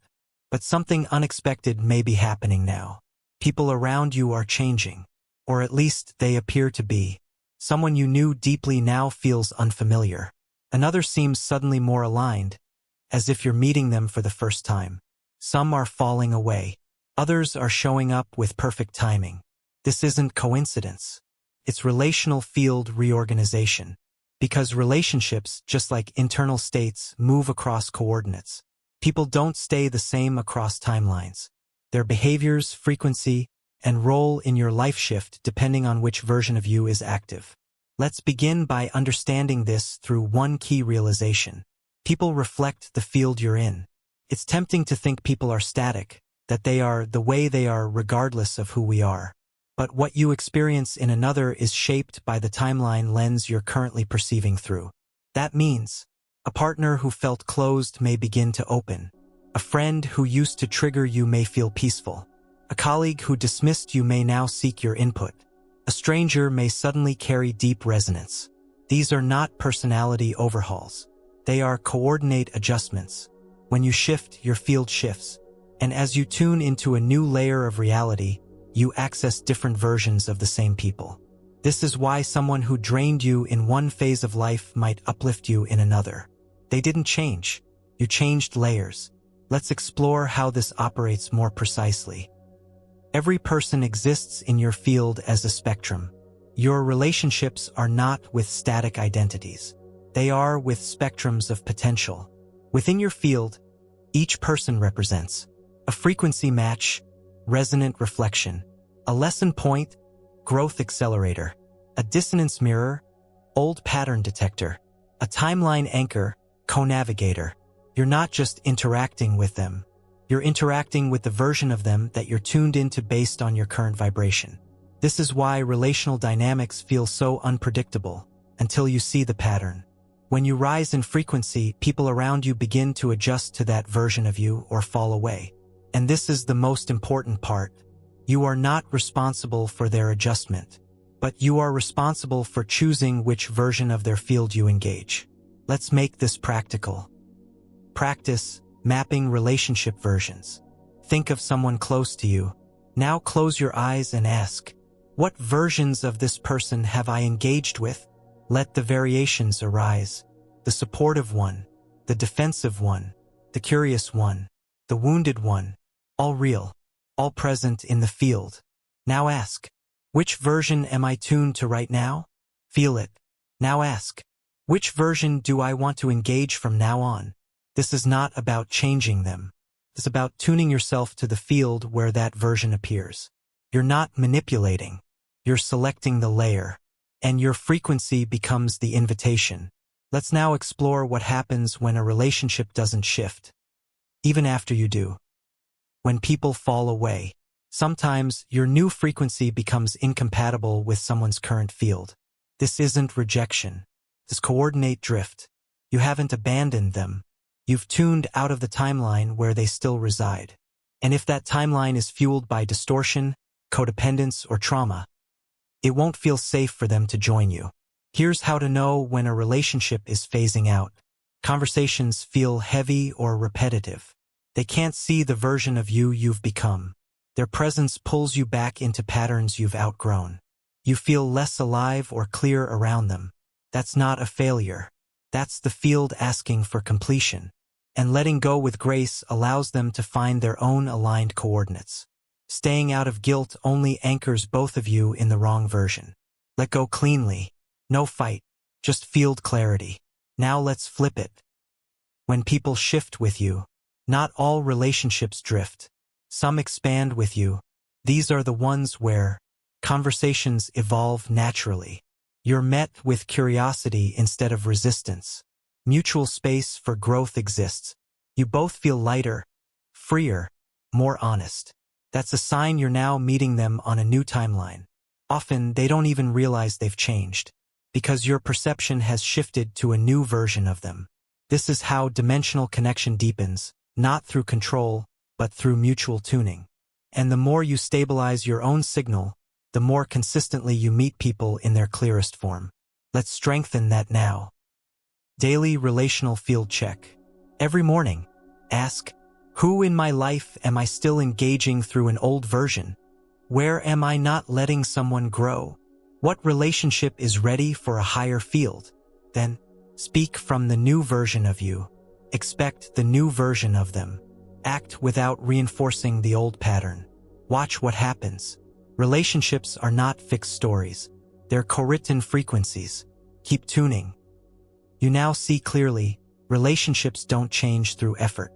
But something unexpected may be happening now. People around you are changing, or at least they appear to be. Someone you knew deeply now feels unfamiliar. Another seems suddenly more aligned, as if you're meeting them for the first time. Some are falling away. Others are showing up with perfect timing. This isn't coincidence. It's relational field reorganization. Because relationships, just like internal states, move across coordinates. People don't stay the same across timelines. Their behaviors, frequency, and role in your life shift depending on which version of you is active. Let's begin by understanding this through one key realization. People reflect the field you're in. It's tempting to think people are static, that they are the way they are regardless of who we are. But what you experience in another is shaped by the timeline lens you're currently perceiving through. That means, a partner who felt closed may begin to open. A friend who used to trigger you may feel peaceful. A colleague who dismissed you may now seek your input. A stranger may suddenly carry deep resonance. These are not personality overhauls. They are coordinate adjustments. When you shift, your field shifts. And as you tune into a new layer of reality, you access different versions of the same people. This is why someone who drained you in one phase of life might uplift you in another. They didn't change. You changed layers. Let's explore how this operates more precisely. Every person exists in your field as a spectrum. Your relationships are not with static identities. They are with spectrums of potential. Within your field, each person represents a frequency match, resonant reflection, a lesson point, growth accelerator, a dissonance mirror, old pattern detector, a timeline anchor, co-navigator. You're not just interacting with them. You're interacting with the version of them that you're tuned into based on your current vibration. This is why relational dynamics feel so unpredictable until you see the pattern. When you rise in frequency, people around you begin to adjust to that version of you or fall away. And this is the most important part. You are not responsible for their adjustment. but you are responsible for choosing which version of their field you engage. Let's make this practical. Practice mapping relationship versions. Think of someone close to you. Now close your eyes and ask, what versions of this person have I engaged with? Let the variations arise. The supportive one, the defensive one, the curious one, the wounded one, all real, all present in the field. Now ask, which version am I tuned to right now? Feel it. Now ask, which version do I want to engage from now on? This is not about changing them. It's about tuning yourself to the field where that version appears. You're not manipulating. You're selecting the layer, and your frequency becomes the invitation. Let's now explore what happens when a relationship doesn't shift. Even after you do. When people fall away, sometimes your new frequency becomes incompatible with someone's current field. This isn't rejection. This coordinate drift. You haven't abandoned them. You've tuned out of the timeline where they still reside. And if that timeline is fueled by distortion, codependence, or trauma, it won't feel safe for them to join you. Here's how to know when a relationship is phasing out. Conversations feel heavy or repetitive. They can't see the version of you you've become. Their presence pulls you back into patterns you've outgrown. You feel less alive or clear around them. That's not a failure. That's the field asking for completion. And letting go with grace allows them to find their own aligned coordinates. Staying out of guilt only anchors both of you in the wrong version. Let go cleanly. No fight. Just field clarity. Now let's flip it. When people shift with you, not all relationships drift. Some expand with you. These are the ones where conversations evolve naturally. You're met with curiosity instead of resistance. Mutual space for growth exists. You both feel lighter, freer, more honest. That's a sign you're now meeting them on a new timeline. Often, they don't even realize they've changed, because your perception has shifted to a new version of them. This is how dimensional connection deepens, not through control, but through mutual tuning. And the more you stabilize your own signal, the more consistently you meet people in their clearest form. Let's strengthen that now. Daily relational field check. Every morning, ask, who in my life am I still engaging through an old version? Where am I not letting someone grow? What relationship is ready for a higher field? Then, speak from the new version of you. Expect the new version of them. Act without reinforcing the old pattern. Watch what happens. Relationships are not fixed stories. They're co-written frequencies. Keep tuning. You now see clearly, relationships don't change through effort.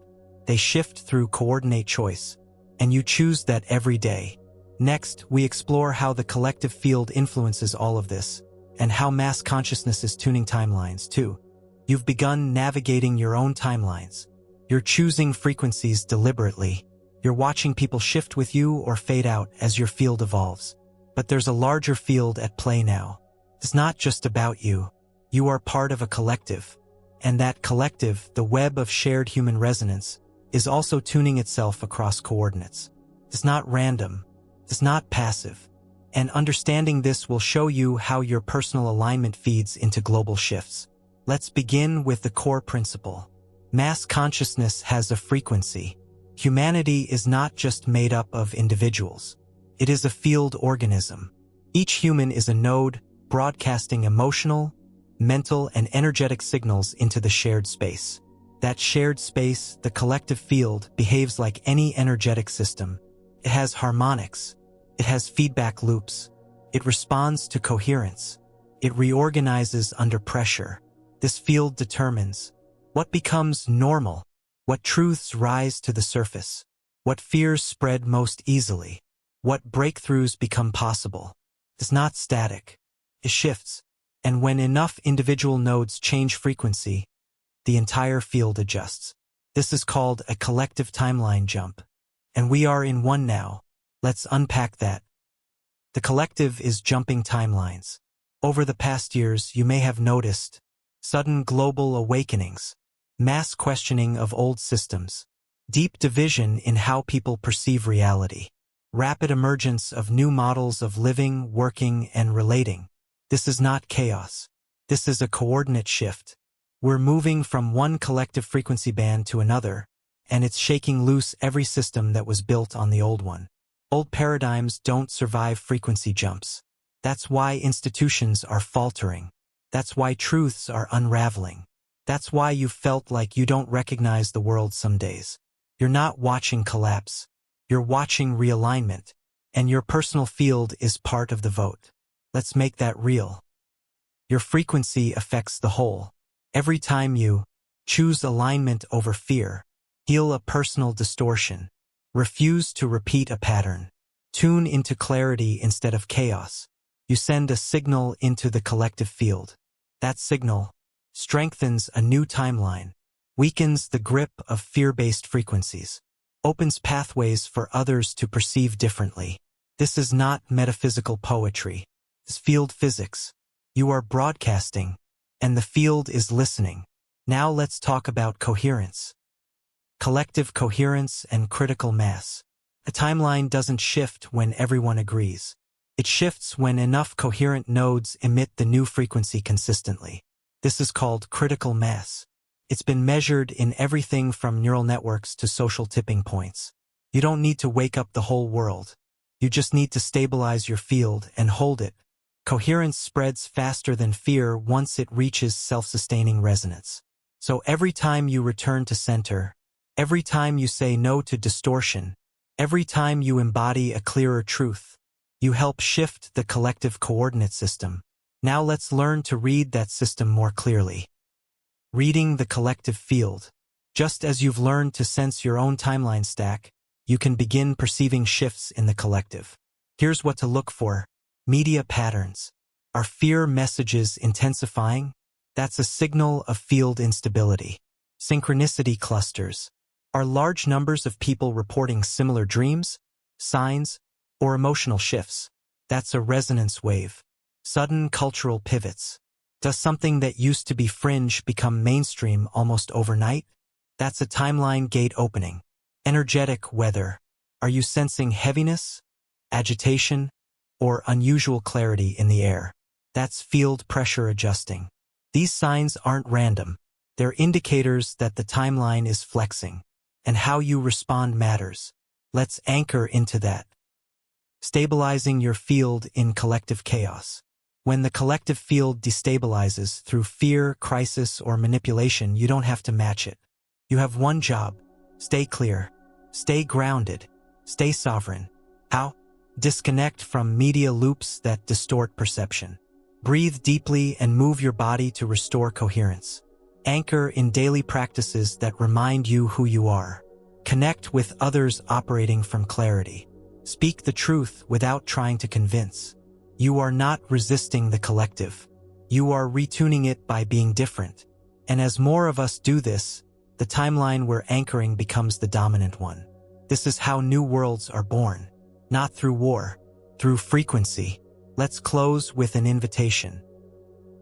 They shift through coordinate choice. And you choose that every day. Next, we explore how the collective field influences all of this, and how mass consciousness is tuning timelines too. You've begun navigating your own timelines. You're choosing frequencies deliberately. You're watching people shift with you or fade out as your field evolves. But there's a larger field at play now. It's not just about you. You are part of a collective. And that collective, the web of shared human resonance, is also tuning itself across coordinates. It's not random. It's not passive. And understanding this will show you how your personal alignment feeds into global shifts. Let's begin with the core principle. Mass consciousness has a frequency. Humanity is not just made up of individuals. It is a field organism. Each human is a node, broadcasting emotional, mental, and energetic signals into the shared space. That shared space, the collective field, behaves like any energetic system. It has harmonics. It has feedback loops. It responds to coherence. It reorganizes under pressure. This field determines what becomes normal, what truths rise to the surface, what fears spread most easily, what breakthroughs become possible. It's not static. It shifts. And when enough individual nodes change frequency, the entire field adjusts. This is called a collective timeline jump. And we are in one now. Let's unpack that. The collective is jumping timelines. Over the past years, you may have noticed sudden global awakenings, mass questioning of old systems, deep division in how people perceive reality. rapid emergence of new models of living, working, and relating. This is not chaos. This is a coordinate shift. We're moving from one collective frequency band to another, and it's shaking loose every system that was built on the old one. Old paradigms don't survive frequency jumps. That's why institutions are faltering. That's why truths are unraveling. That's why you felt like you don't recognize the world some days. You're not watching collapse. You're watching realignment, and your personal field is part of the vote. Let's make that real. Your frequency affects the whole. Every time you choose alignment over fear, heal a personal distortion, refuse to repeat a pattern, tune into clarity instead of chaos, you send a signal into the collective field. That signal strengthens a new timeline, weakens the grip of fear-based frequencies, opens pathways for others to perceive differently. This is not metaphysical poetry. It's field physics. You are broadcasting, and the field is listening. Now let's talk about coherence. Collective coherence and critical mass. A timeline doesn't shift when everyone agrees. It shifts when enough coherent nodes emit the new frequency consistently. This is called critical mass. It's been measured in everything from neural networks to social tipping points. You don't need to wake up the whole world. You just need to stabilize your field and hold it. Coherence spreads faster than fear once it reaches self-sustaining resonance. So every time you return to center, every time you say no to distortion, every time you embody a clearer truth, you help shift the collective coordinate system. Now let's learn to read that system more clearly. Reading the collective field. Just as you've learned to sense your own timeline stack, you can begin perceiving shifts in the collective. Here's what to look for. Media patterns. Are fear messages intensifying? That's a signal of field instability. Synchronicity clusters. Are large numbers of people reporting similar dreams, signs, or emotional shifts? That's a resonance wave. Sudden cultural pivots. Does something that used to be fringe become mainstream almost overnight? That's a timeline gate opening. Energetic weather. Are you sensing heaviness, agitation, or unusual clarity in the air? That's field pressure adjusting. These signs aren't random. They're indicators that the timeline is flexing, and how you respond matters. Let's anchor into that. Stabilizing your field in collective chaos. When the collective field destabilizes through fear, crisis, or manipulation, you don't have to match it. You have one job. Stay clear. Stay grounded. Stay sovereign. How? Disconnect from media loops that distort perception. Breathe deeply and move your body to restore coherence. Anchor in daily practices that remind you who you are. Connect with others operating from clarity. Speak the truth without trying to convince. You are not resisting the collective. You are retuning it by being different. And as more of us do this, the timeline we're anchoring becomes the dominant one. This is how new worlds are born. Not through war, through frequency. Let's close with an invitation.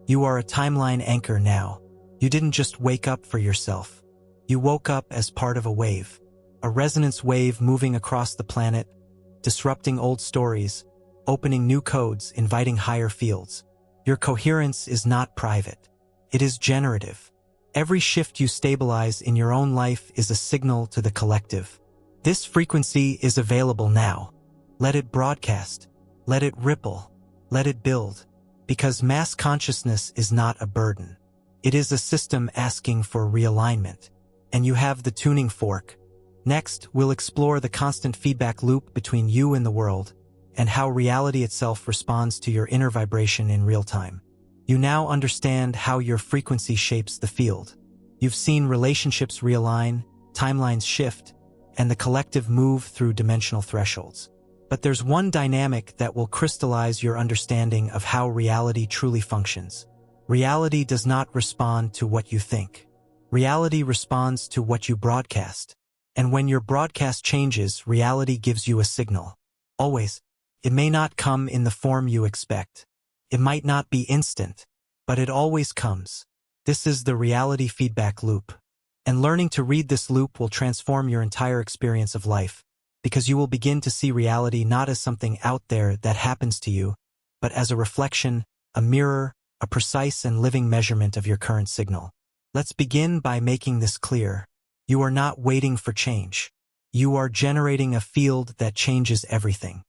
You are a timeline anchor now. You didn't just wake up for yourself. You woke up as part of a wave. A resonance wave moving across the planet, disrupting old stories, opening new codes, inviting higher fields. Your coherence is not private. It is generative. Every shift you stabilize in your own life is a signal to the collective. This frequency is available now. Let it broadcast. Let it ripple. Let it build. Because mass consciousness is not a burden. It is a system asking for realignment. And you have the tuning fork. Next, we'll explore the constant feedback loop between you and the world, and how reality itself responds to your inner vibration in real time. You now understand how your frequency shapes the field. You've seen relationships realign, timelines shift, and the collective move through dimensional thresholds. But there's one dynamic that will crystallize your understanding of how reality truly functions. Reality does not respond to what you think. Reality responds to what you broadcast. And when your broadcast changes, reality gives you a signal. Always. It may not come in the form you expect. It might not be instant, but it always comes. This is the reality feedback loop. And learning to read this loop will transform your entire experience of life. because you will begin to see reality not as something out there that happens to you, but as a reflection, a mirror, a precise and living measurement of your current signal. Let's begin by making this clear. You are not waiting for change. You are generating a field that changes everything.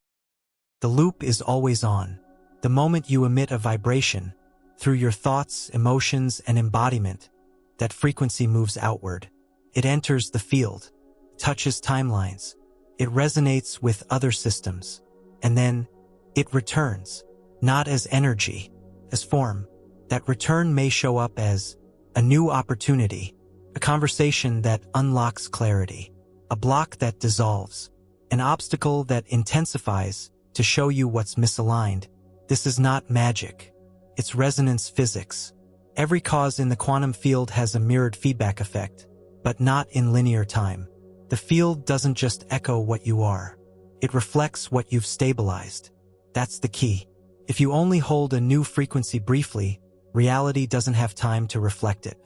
The loop is always on. The moment you emit a vibration, through your thoughts, emotions, and embodiment, that frequency moves outward. It enters the field, touches timelines, it resonates with other systems, and then it returns, not as energy, as form. That return may show up as a new opportunity, a conversation that unlocks clarity, a block that dissolves, an obstacle that intensifies to show you what's misaligned. This is not magic. It's resonance physics. Every cause in the quantum field has a mirrored feedback effect, but not in linear time. The field doesn't just echo what you are. It reflects what you've stabilized. That's the key. If you only hold a new frequency briefly, reality doesn't have time to reflect it.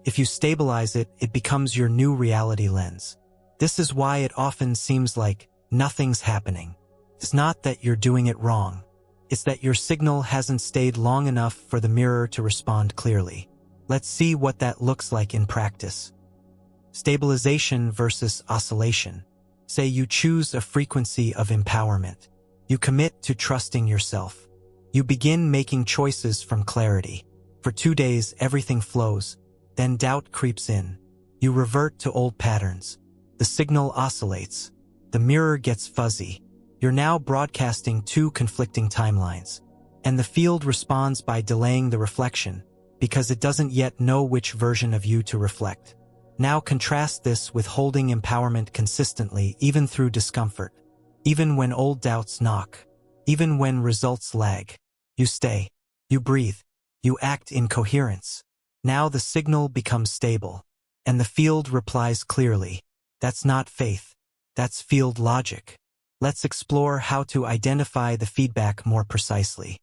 If you stabilize it, it becomes your new reality lens. This is why it often seems like nothing's happening. It's not that you're doing it wrong. It's that your signal hasn't stayed long enough for the mirror to respond clearly. Let's see what that looks like in practice. Stabilization versus oscillation. Say you choose a frequency of empowerment. You commit to trusting yourself. You begin making choices from clarity. For 2 days, everything flows. Then doubt creeps in. You revert to old patterns. The signal oscillates. The mirror gets fuzzy. You're now broadcasting 2 conflicting timelines. And the field responds by delaying the reflection, because it doesn't yet know which version of you to reflect. Now contrast this with holding empowerment consistently, even through discomfort. Even when old doubts knock. Even when results lag. You stay. You breathe. You act in coherence. Now the signal becomes stable. And the field replies clearly. That's not faith. That's field logic. Let's explore how to identify the feedback more precisely.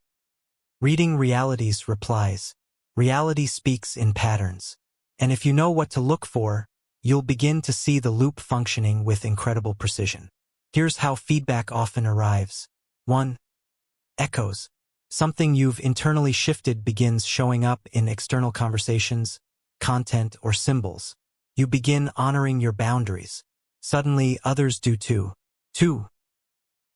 Reading reality's replies. Reality speaks in patterns. And if you know what to look for, you'll begin to see the loop functioning with incredible precision. Here's how feedback often arrives. 1. Echoes. Something you've internally shifted begins showing up in external conversations, content, or symbols. You begin honoring your boundaries. Suddenly, others do too. 2.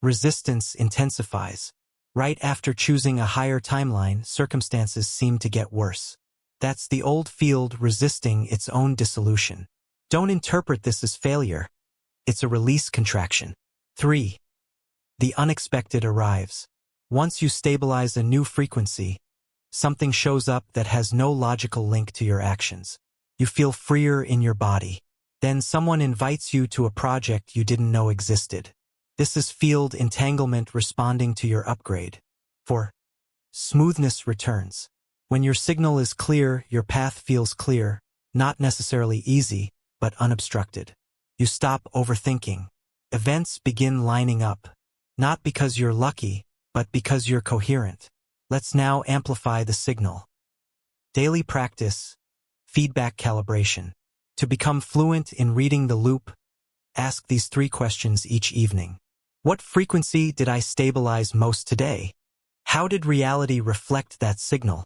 Resistance intensifies. Right after choosing a higher timeline, circumstances seem to get worse. That's the old field resisting its own dissolution. Don't interpret this as failure. It's a release contraction. 3. The unexpected arrives. Once you stabilize a new frequency, something shows up that has no logical link to your actions. You feel freer in your body. Then someone invites you to a project you didn't know existed. This is field entanglement responding to your upgrade. 4. Smoothness returns. When your signal is clear, your path feels clear, not necessarily easy, but unobstructed. You stop overthinking. Events begin lining up. Not because you're lucky, but because you're coherent. Let's now amplify the signal. Daily practice. Feedback calibration. To become fluent in reading the loop, ask these 3 questions each evening. What frequency did I stabilize most today? How did reality reflect that signal?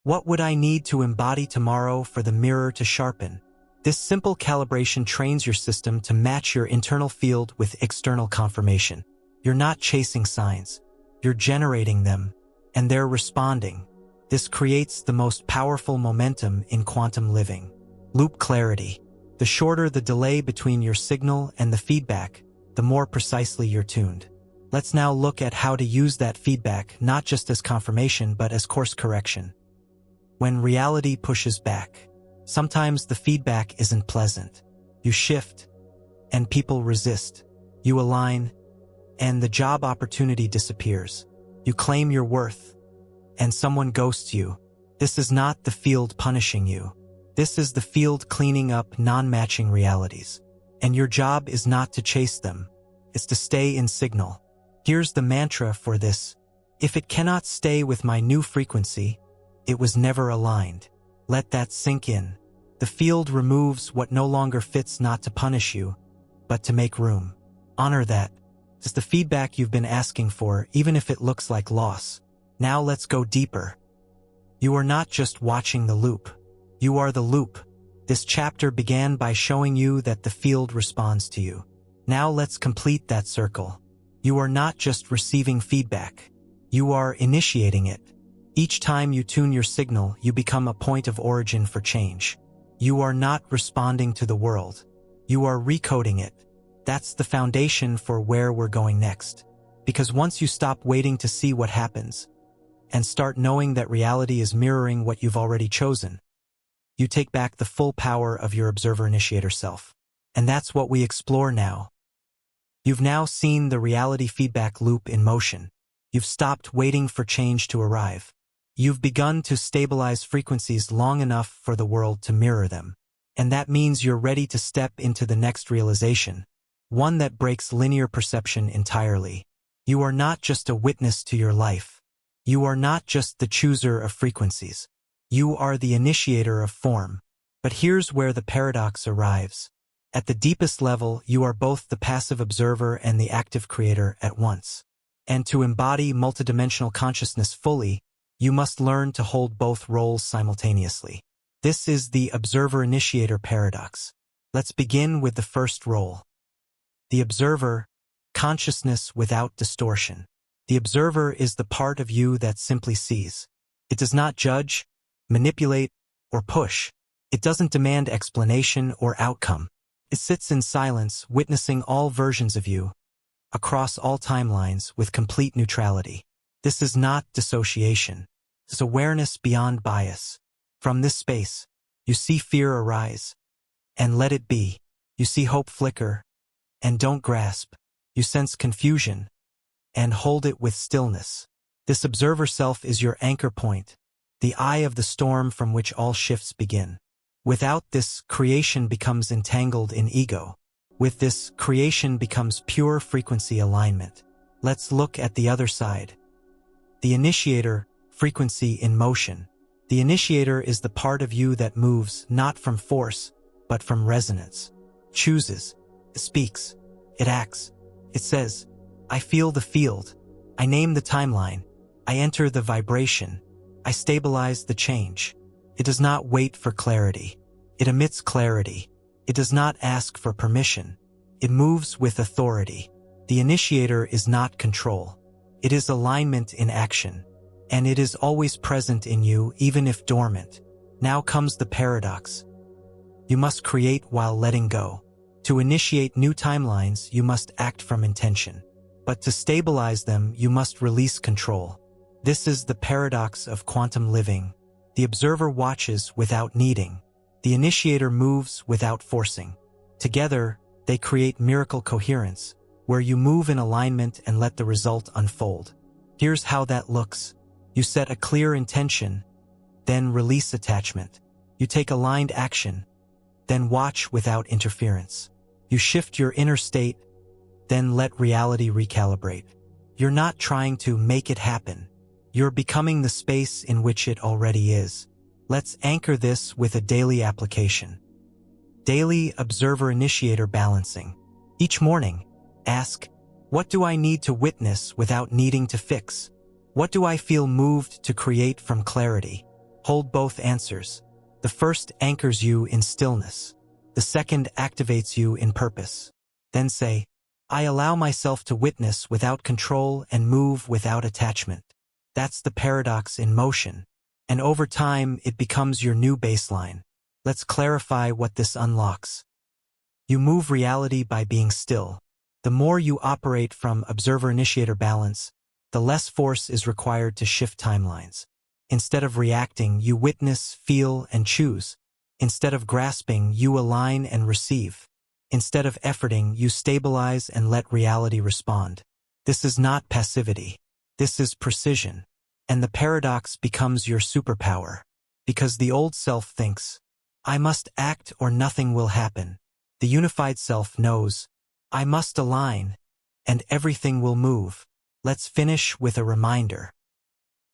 What would I need to embody tomorrow for the mirror to sharpen? This simple calibration trains your system to match your internal field with external confirmation. You're not chasing signs. You're generating them, and they're responding. This creates the most powerful momentum in quantum living. Loop clarity. The shorter the delay between your signal and the feedback, the more precisely you're tuned. Let's now look at how to use that feedback not just as confirmation but as course correction. When reality pushes back, sometimes the feedback isn't pleasant. You shift, and people resist. You align, and the job opportunity disappears. You claim your worth, and someone ghosts you. This is not the field punishing you. This is the field cleaning up non-matching realities. And your job is not to chase them. It's to stay in signal. Here's the mantra for this. If it cannot stay with my new frequency, it was never aligned. Let that sink in. The field removes what no longer fits not to punish you, but to make room. Honor that. It's the feedback you've been asking for, even if it looks like loss. Now let's go deeper. You are not just watching the loop. You are the loop. This chapter began by showing you that the field responds to you. Now let's complete that circle. You are not just receiving feedback. You are initiating it. Each time you tune your signal, you become a point of origin for change. You are not responding to the world. You are recoding it. That's the foundation for where we're going next. Because once you stop waiting to see what happens, and start knowing that reality is mirroring what you've already chosen, you take back the full power of your observer-initiator self. And that's what we explore now. You've now seen the reality feedback loop in motion. You've stopped waiting for change to arrive. You've begun to stabilize frequencies long enough for the world to mirror them. And that means you're ready to step into the next realization, one that breaks linear perception entirely. You are not just a witness to your life. You are not just the chooser of frequencies. You are the initiator of form. But here's where the paradox arrives. At the deepest level, you are both the passive observer and the active creator at once. And to embody multidimensional consciousness fully, you must learn to hold both roles simultaneously. This is the observer-initiator paradox. Let's begin with the first role. The observer, consciousness without distortion. The observer is the part of you that simply sees. It does not judge, manipulate, or push. It doesn't demand explanation or outcome. It sits in silence, witnessing all versions of you, across all timelines, with complete neutrality. This is not dissociation. It's awareness beyond bias. From this space, you see fear arise, and let it be. You see hope flicker, and don't grasp. You sense confusion, and hold it with stillness. This observer self is your anchor point, the eye of the storm from which all shifts begin. Without this, creation becomes entangled in ego. With this, creation becomes pure frequency alignment. Let's look at the other side. The initiator, frequency in motion. The initiator is the part of you that moves not from force, but from resonance. Chooses, speaks, it acts. It says, I feel the field. I name the timeline. I enter the vibration. I stabilize the change. It does not wait for clarity. It emits clarity. It does not ask for permission. It moves with authority. The initiator is not control. It is alignment in action. And it is always present in you, even if dormant. Now comes the paradox. You must create while letting go. To initiate new timelines, you must act from intention. But to stabilize them, you must release control. This is the paradox of quantum living. The observer watches without needing. The initiator moves without forcing. Together, they create miracle coherence, where you move in alignment and let the result unfold. Here's how that looks. You set a clear intention, then release attachment. You take aligned action, then watch without interference. You shift your inner state, then let reality recalibrate. You're not trying to make it happen. You're becoming the space in which it already is. Let's anchor this with a daily application. Daily observer-initiator balancing. Each morning, ask, what do I need to witness without needing to fix? What do I feel moved to create from clarity? Hold both answers. The first anchors you in stillness. The second activates you in purpose. Then say, I allow myself to witness without control and move without attachment. That's the paradox in motion. And over time, it becomes your new baseline. Let's clarify what this unlocks. You move reality by being still. The more you operate from observer-initiator balance, the less force is required to shift timelines. Instead of reacting, you witness, feel, and choose. Instead of grasping, you align and receive. Instead of efforting, you stabilize and let reality respond. This is not passivity. This is precision. And the paradox becomes your superpower. Because the old self thinks, I must act or nothing will happen. The unified self knows, I must align, and everything will move. Let's finish with a reminder.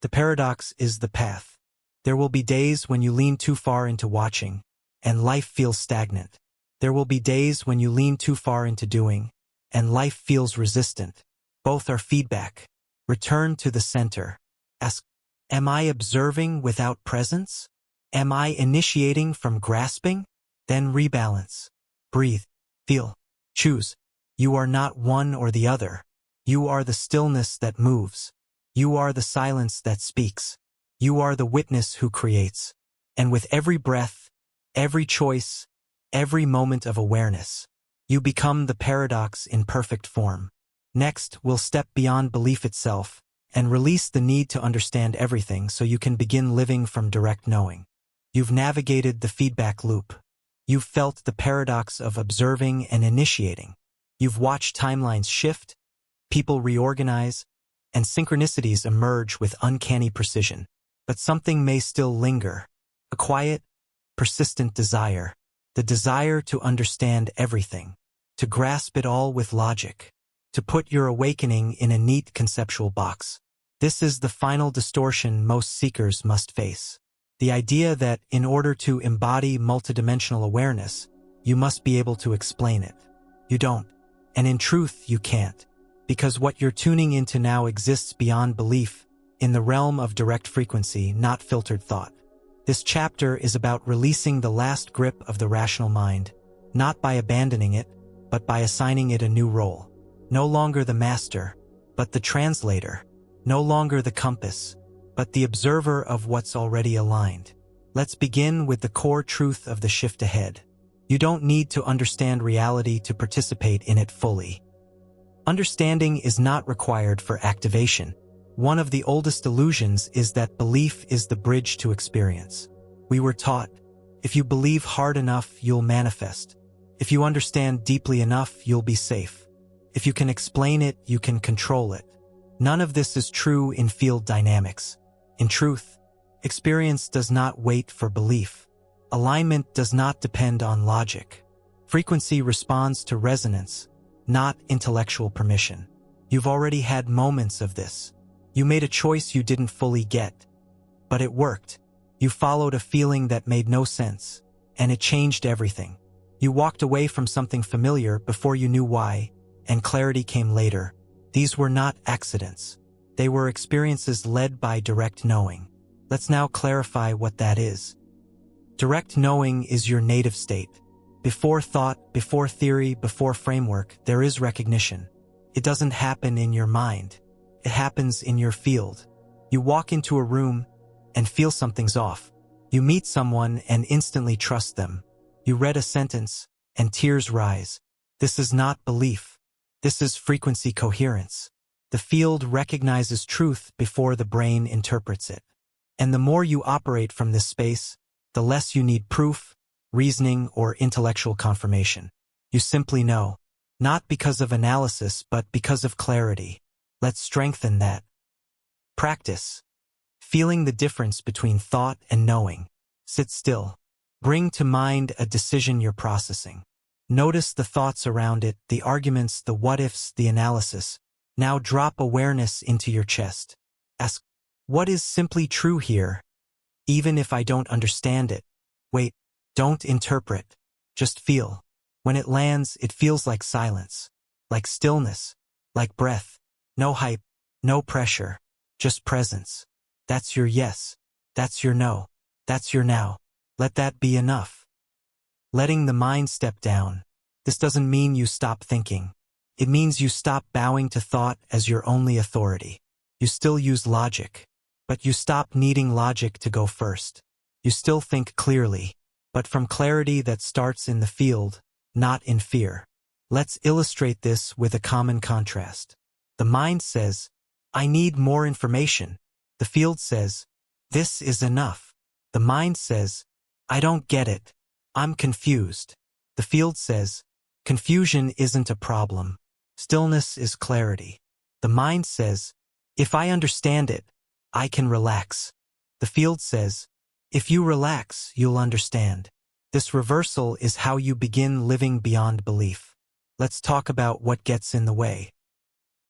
The paradox is the path. There will be days when you lean too far into watching, and life feels stagnant. There will be days when you lean too far into doing, and life feels resistant. Both are feedback. Return to the center. Ask, am I observing without presence? Am I initiating from grasping? Then rebalance. Breathe. Feel. Choose. You are not one or the other. You are the stillness that moves. You are the silence that speaks. You are the witness who creates. And with every breath, every choice, every moment of awareness, you become the paradox in perfect form. Next, we'll step beyond belief itself and release the need to understand everything so you can begin living from direct knowing. You've navigated the feedback loop. You've felt the paradox of observing and initiating. You've watched timelines shift, people reorganize, and synchronicities emerge with uncanny precision. But something may still linger. A quiet, persistent desire. The desire to understand everything. To grasp it all with logic. To put your awakening in a neat conceptual box. This is the final distortion most seekers must face. The idea that in order to embody multidimensional awareness, you must be able to explain it. You don't. And in truth, you can't. Because what you're tuning into now exists beyond belief, in the realm of direct frequency, not filtered thought. This chapter is about releasing the last grip of the rational mind, not by abandoning it, but by assigning it a new role. No longer the master, but the translator. No longer the compass, but the observer of what's already aligned. Let's begin with the core truth of the shift ahead. You don't need to understand reality to participate in it fully. Understanding is not required for activation. One of the oldest illusions is that belief is the bridge to experience. We were taught, if you believe hard enough, you'll manifest. If you understand deeply enough, you'll be safe. If you can explain it, you can control it. None of this is true in field dynamics. In truth, experience does not wait for belief. Alignment does not depend on logic. Frequency responds to resonance, not intellectual permission. You've already had moments of this. You made a choice you didn't fully get, but it worked. You followed a feeling that made no sense, and it changed everything. You walked away from something familiar before you knew why, and clarity came later. These were not accidents. They were experiences led by direct knowing. Let's now clarify what that is. Direct knowing is your native state. Before thought, before theory, before framework, there is recognition. It doesn't happen in your mind. It happens in your field. You walk into a room and feel something's off. You meet someone and instantly trust them. You read a sentence and tears rise. This is not belief. This is frequency coherence. The field recognizes truth before the brain interprets it. And the more you operate from this space, the less you need proof, reasoning, or intellectual confirmation. You simply know. Not because of analysis, but because of clarity. Let's strengthen that. Practice. Feeling the difference between thought and knowing. Sit still. Bring to mind a decision you're processing. Notice the thoughts around it, the arguments, the what-ifs, the analysis. Now drop awareness into your chest. Ask, what is simply true here? Even if I don't understand it. Wait, don't interpret. Just feel. When it lands, it feels like silence. Like stillness. Like breath. No hype. No pressure. Just presence. That's your yes. That's your no. That's your now. Let that be enough. Letting the mind step down. This doesn't mean you stop thinking. It means you stop bowing to thought as your only authority. You still use logic, but you stop needing logic to go first. You still think clearly, but from clarity that starts in the field, not in fear. Let's illustrate this with a common contrast. The mind says, I need more information. The field says, this is enough. The mind says, I don't get it. I'm confused. The field says, confusion isn't a problem. Stillness is clarity. The mind says, if I understand it, I can relax. The field says, if you relax, you'll understand. This reversal is how you begin living beyond belief. Let's talk about what gets in the way.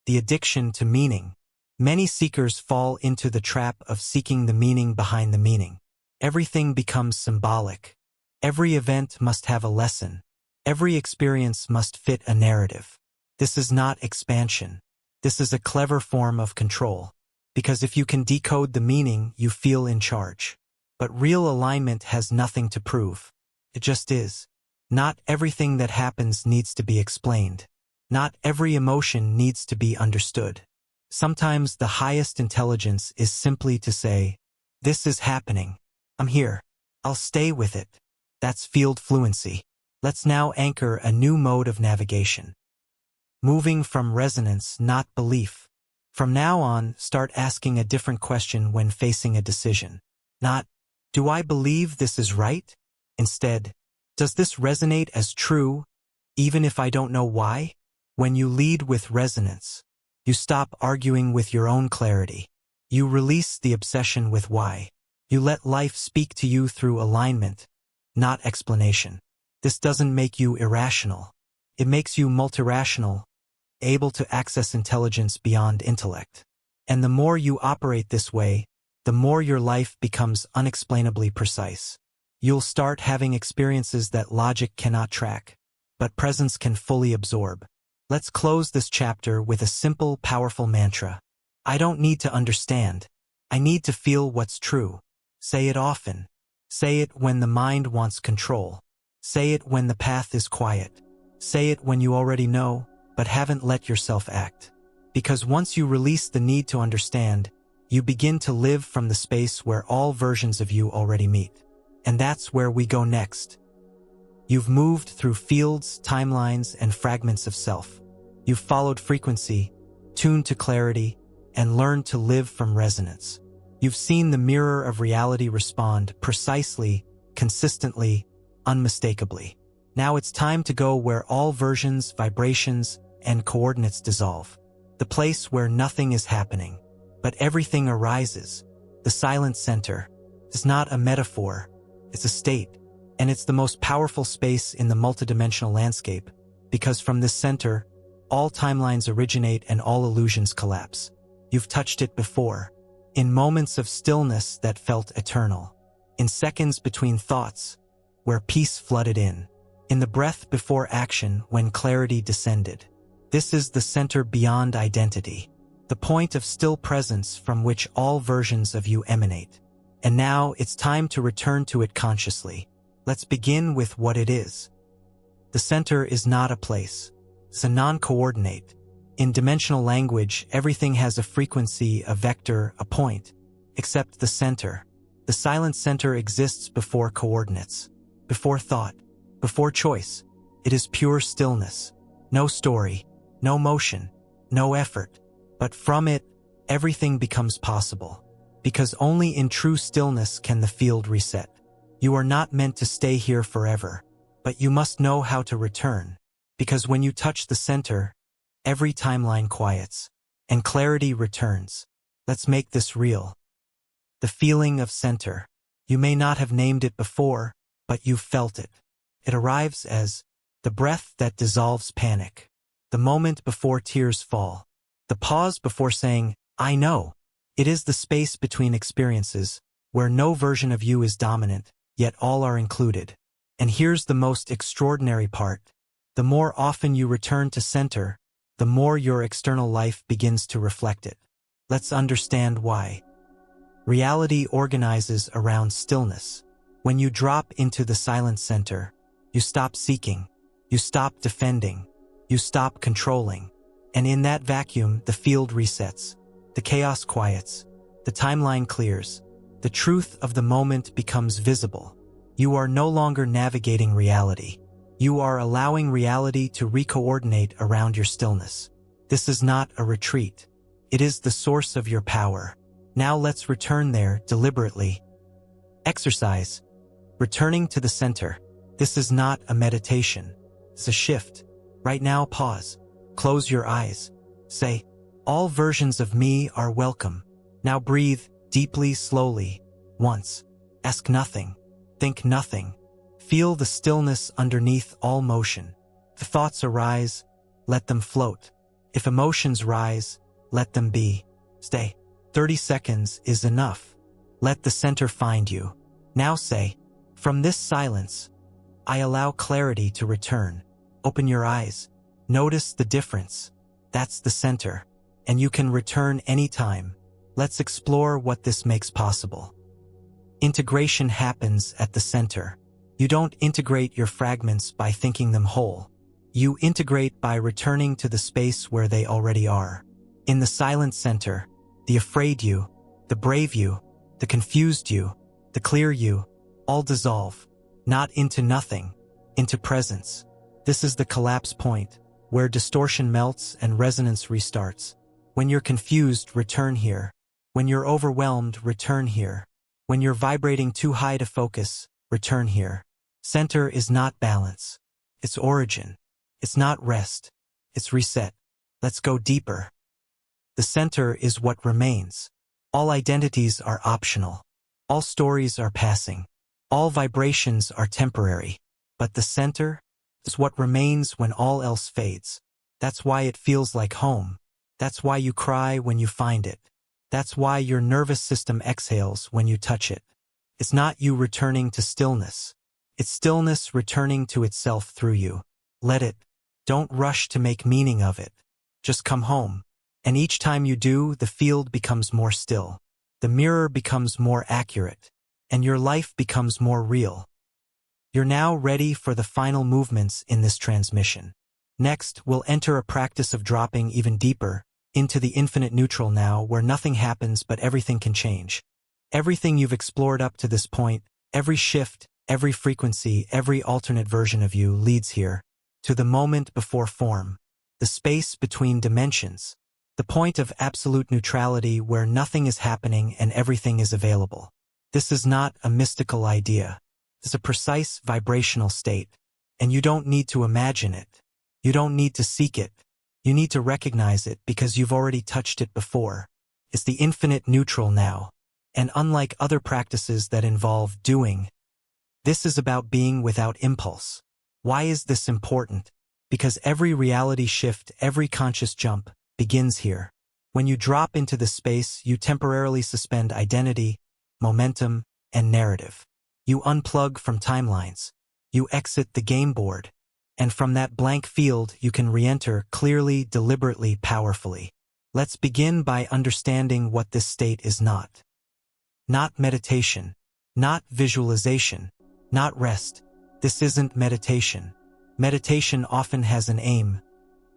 The addiction to meaning. Many seekers fall into the trap of seeking the meaning behind the meaning. Everything becomes symbolic. Every event must have a lesson. Every experience must fit a narrative. This is not expansion. This is a clever form of control. Because if you can decode the meaning, you feel in charge. But real alignment has nothing to prove. It just is. Not everything that happens needs to be explained. Not every emotion needs to be understood. Sometimes the highest intelligence is simply to say, "This is happening. I'm here. I'll stay with it." That's field fluency. Let's now anchor a new mode of navigation. Moving from resonance, not belief. From now on, start asking a different question when facing a decision. Not, "Do I believe this is right?" Instead, "Does this resonate as true, even if I don't know why?" When you lead with resonance, you stop arguing with your own clarity. You release the obsession with why. You let life speak to you through alignment, not explanation. This doesn't make you irrational. It makes you multirational, able to access intelligence beyond intellect. And the more you operate this way, the more your life becomes unexplainably precise. You'll start having experiences that logic cannot track, but presence can fully absorb. Let's close this chapter with a simple, powerful mantra. I don't need to understand. I need to feel what's true. Say it often. Say it when the mind wants control. Say it when the path is quiet. Say it when you already know, but haven't let yourself act. Because once you release the need to understand, you begin to live from the space where all versions of you already meet. And that's where we go next. You've moved through fields, timelines, and fragments of self. You've followed frequency, tuned to clarity, and learned to live from resonance. You've seen the mirror of reality respond precisely, consistently, unmistakably. Now it's time to go where all versions, vibrations, and coordinates dissolve. The place where nothing is happening, but everything arises. The silent center is not a metaphor, it's a state. And it's the most powerful space in the multidimensional landscape, because from this center, all timelines originate and all illusions collapse. You've touched it before, in moments of stillness that felt eternal, in seconds between thoughts, where peace flooded in the breath before action when clarity descended. This is the center beyond identity, the point of still presence from which all versions of you emanate. And now it's time to return to it consciously. Let's begin with what it is. The center is not a place. It's a non-coordinate. In dimensional language, everything has a frequency, a vector, a point, except the center. The silent center exists before coordinates, before thought, before choice. It is pure stillness. No story, no motion, no effort. But from it, everything becomes possible. Because only in true stillness can the field reset. You are not meant to stay here forever, but you must know how to return. Because when you touch the center, every timeline quiets, and clarity returns. Let's make this real. The feeling of center. You may not have named it before, but you've felt it. It arrives as the breath that dissolves panic, the moment before tears fall, the pause before saying, "I know." It is the space between experiences, where no version of you is dominant, yet all are included. And here's the most extraordinary part. The more often you return to center, the more your external life begins to reflect it. Let's understand why. Reality organizes around stillness. When you drop into the silent center, you stop seeking, you stop defending, you stop controlling. And in that vacuum, the field resets, the chaos quiets, the timeline clears, the truth of the moment becomes visible. You are no longer navigating reality. You are allowing reality to recoordinate around your stillness. This is not a retreat. It is the source of your power. Now let's return there deliberately. Exercise. Returning to the center. This is not a meditation. It's a shift. Right now, pause. Close your eyes. Say, "All versions of me are welcome." Now breathe deeply, slowly. Once. Ask nothing. Think nothing. Feel the stillness underneath all motion. If thoughts arise, let them float. If emotions rise, let them be. Stay. 30 seconds is enough. Let the center find you. Now say, "From this silence, I allow clarity to return." Open your eyes. Notice the difference. That's the center. And you can return anytime. Let's explore what this makes possible. Integration happens at the center. You don't integrate your fragments by thinking them whole. You integrate by returning to the space where they already are. In the silent center, the afraid you, the brave you, the confused you, the clear you, all dissolve, not into nothing, into presence. This is the collapse point, where distortion melts and resonance restarts. When you're confused, return here. When you're overwhelmed, return here. When you're vibrating too high to focus, return here. Center is not balance. It's origin. It's not rest. It's reset. Let's go deeper. The center is what remains. All identities are optional. All stories are passing. All vibrations are temporary. But the center is what remains when all else fades. That's why it feels like home. That's why you cry when you find it. That's why your nervous system exhales when you touch it. It's not you returning to stillness. It's stillness returning to itself through you. Let it. Don't rush to make meaning of it. Just come home. And each time you do, the field becomes more still. The mirror becomes more accurate. And your life becomes more real. You're now ready for the final movements in this transmission. Next, we'll enter a practice of dropping even deeper into the infinite neutral now, where nothing happens but everything can change. Everything you've explored up to this point, every shift, every frequency, every alternate version of you leads here, to the moment before form, the space between dimensions, the point of absolute neutrality where nothing is happening and everything is available. This is not a mystical idea. It's a precise vibrational state, and you don't need to imagine it. You don't need to seek it. You need to recognize it because you've already touched it before. It's the infinite neutral now, and unlike other practices that involve doing, this is about being without impulse. Why is this important? Because every reality shift, every conscious jump, begins here. When you drop into the space, you temporarily suspend identity, momentum, and narrative. You unplug from timelines. You exit the game board. And from that blank field, you can re-enter clearly, deliberately, powerfully. Let's begin by understanding what this state is not. Not meditation. Not visualization. Not rest. This isn't meditation. Meditation often has an aim.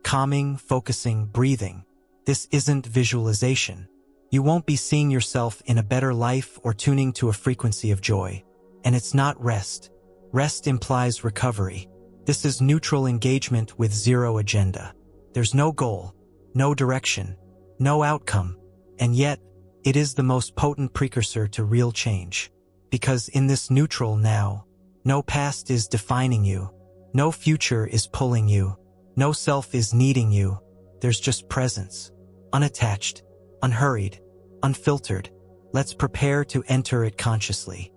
Calming, focusing, breathing. This isn't visualization. You won't be seeing yourself in a better life or tuning to a frequency of joy. And it's not rest. Rest implies recovery. This is neutral engagement with zero agenda. There's no goal, no direction, no outcome, and yet, it is the most potent precursor to real change. Because in this neutral now, no past is defining you, no future is pulling you, no self is needing you. There's just presence, unattached, unhurried, unfiltered. Let's prepare to enter it consciously.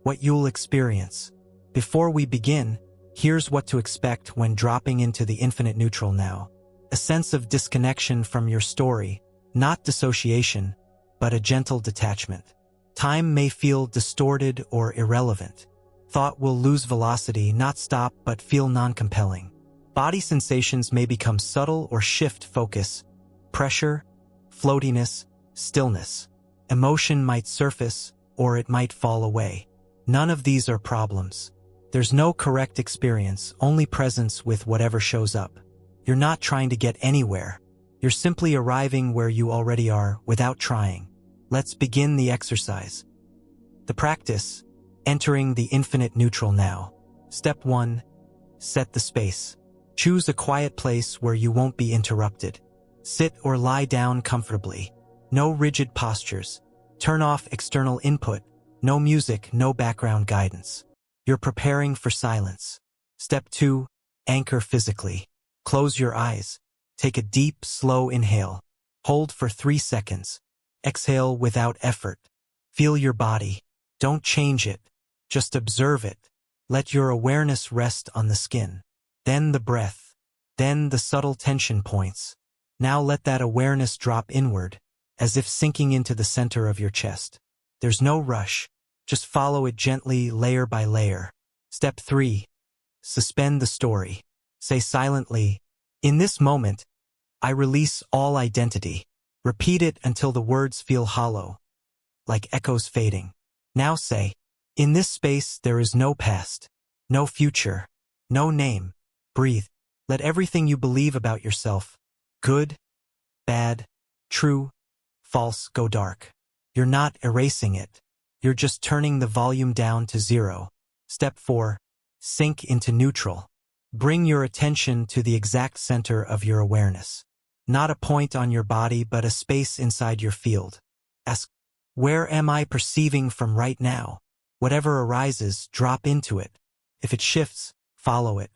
What you'll experience. Before we begin, here's what to expect when dropping into the infinite neutral now. A sense of disconnection from your story, not dissociation, but a gentle detachment. Time may feel distorted or irrelevant. Thought will lose velocity, not stop, but feel non-compelling. Body sensations may become subtle or shift focus. Pressure, floatiness, stillness. Emotion might surface, or it might fall away. None of these are problems. There's no correct experience, only presence with whatever shows up. You're not trying to get anywhere. You're simply arriving where you already are without trying. Let's begin the exercise. The practice, entering the infinite neutral now. Step 1. Set the space. Choose a quiet place where you won't be interrupted. Sit or lie down comfortably. No rigid postures. Turn off external input. No music, no background guidance. You're preparing for silence. Step 2. Anchor physically. Close your eyes. Take a deep, slow inhale. Hold for 3 seconds. Exhale without effort. Feel your body. Don't change it. Just observe it. Let your awareness rest on the skin. Then the breath. Then the subtle tension points. Now let that awareness drop inward, as if sinking into the center of your chest. There's no rush. Just follow it gently, layer by layer. Step 3. Suspend the story. Say silently, In this moment, I release all identity. Repeat it until the words feel hollow, like echoes fading. Now say, in this space there is no past, no future, no name. Breathe. Let everything you believe about yourself, good, bad, true, false, go dark. You're not erasing it. You're just turning the volume down to 0. Step 4. Sink into neutral. Bring your attention to the exact center of your awareness. Not a point on your body, but a space inside your field. Ask, where am I perceiving from right now? Whatever arises, drop into it. If it shifts, follow it.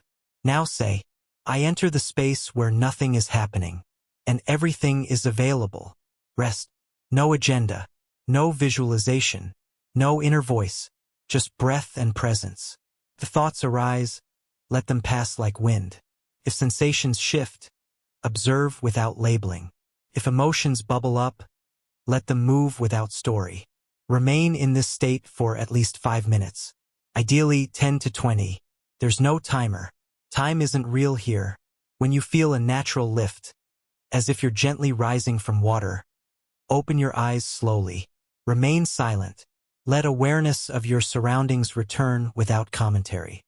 Now say, I enter the space where nothing is happening, and everything is available. Rest. No agenda, no visualization, no inner voice, just breath and presence. The thoughts arise, let them pass like wind. If sensations shift, observe without labeling. If emotions bubble up, let them move without story. Remain in this state for at least 5 minutes. Ideally 10 to 20. There's no timer. Time isn't real here. When you feel a natural lift, as if you're gently rising from water, open your eyes slowly. Remain silent. Let awareness of your surroundings return without commentary.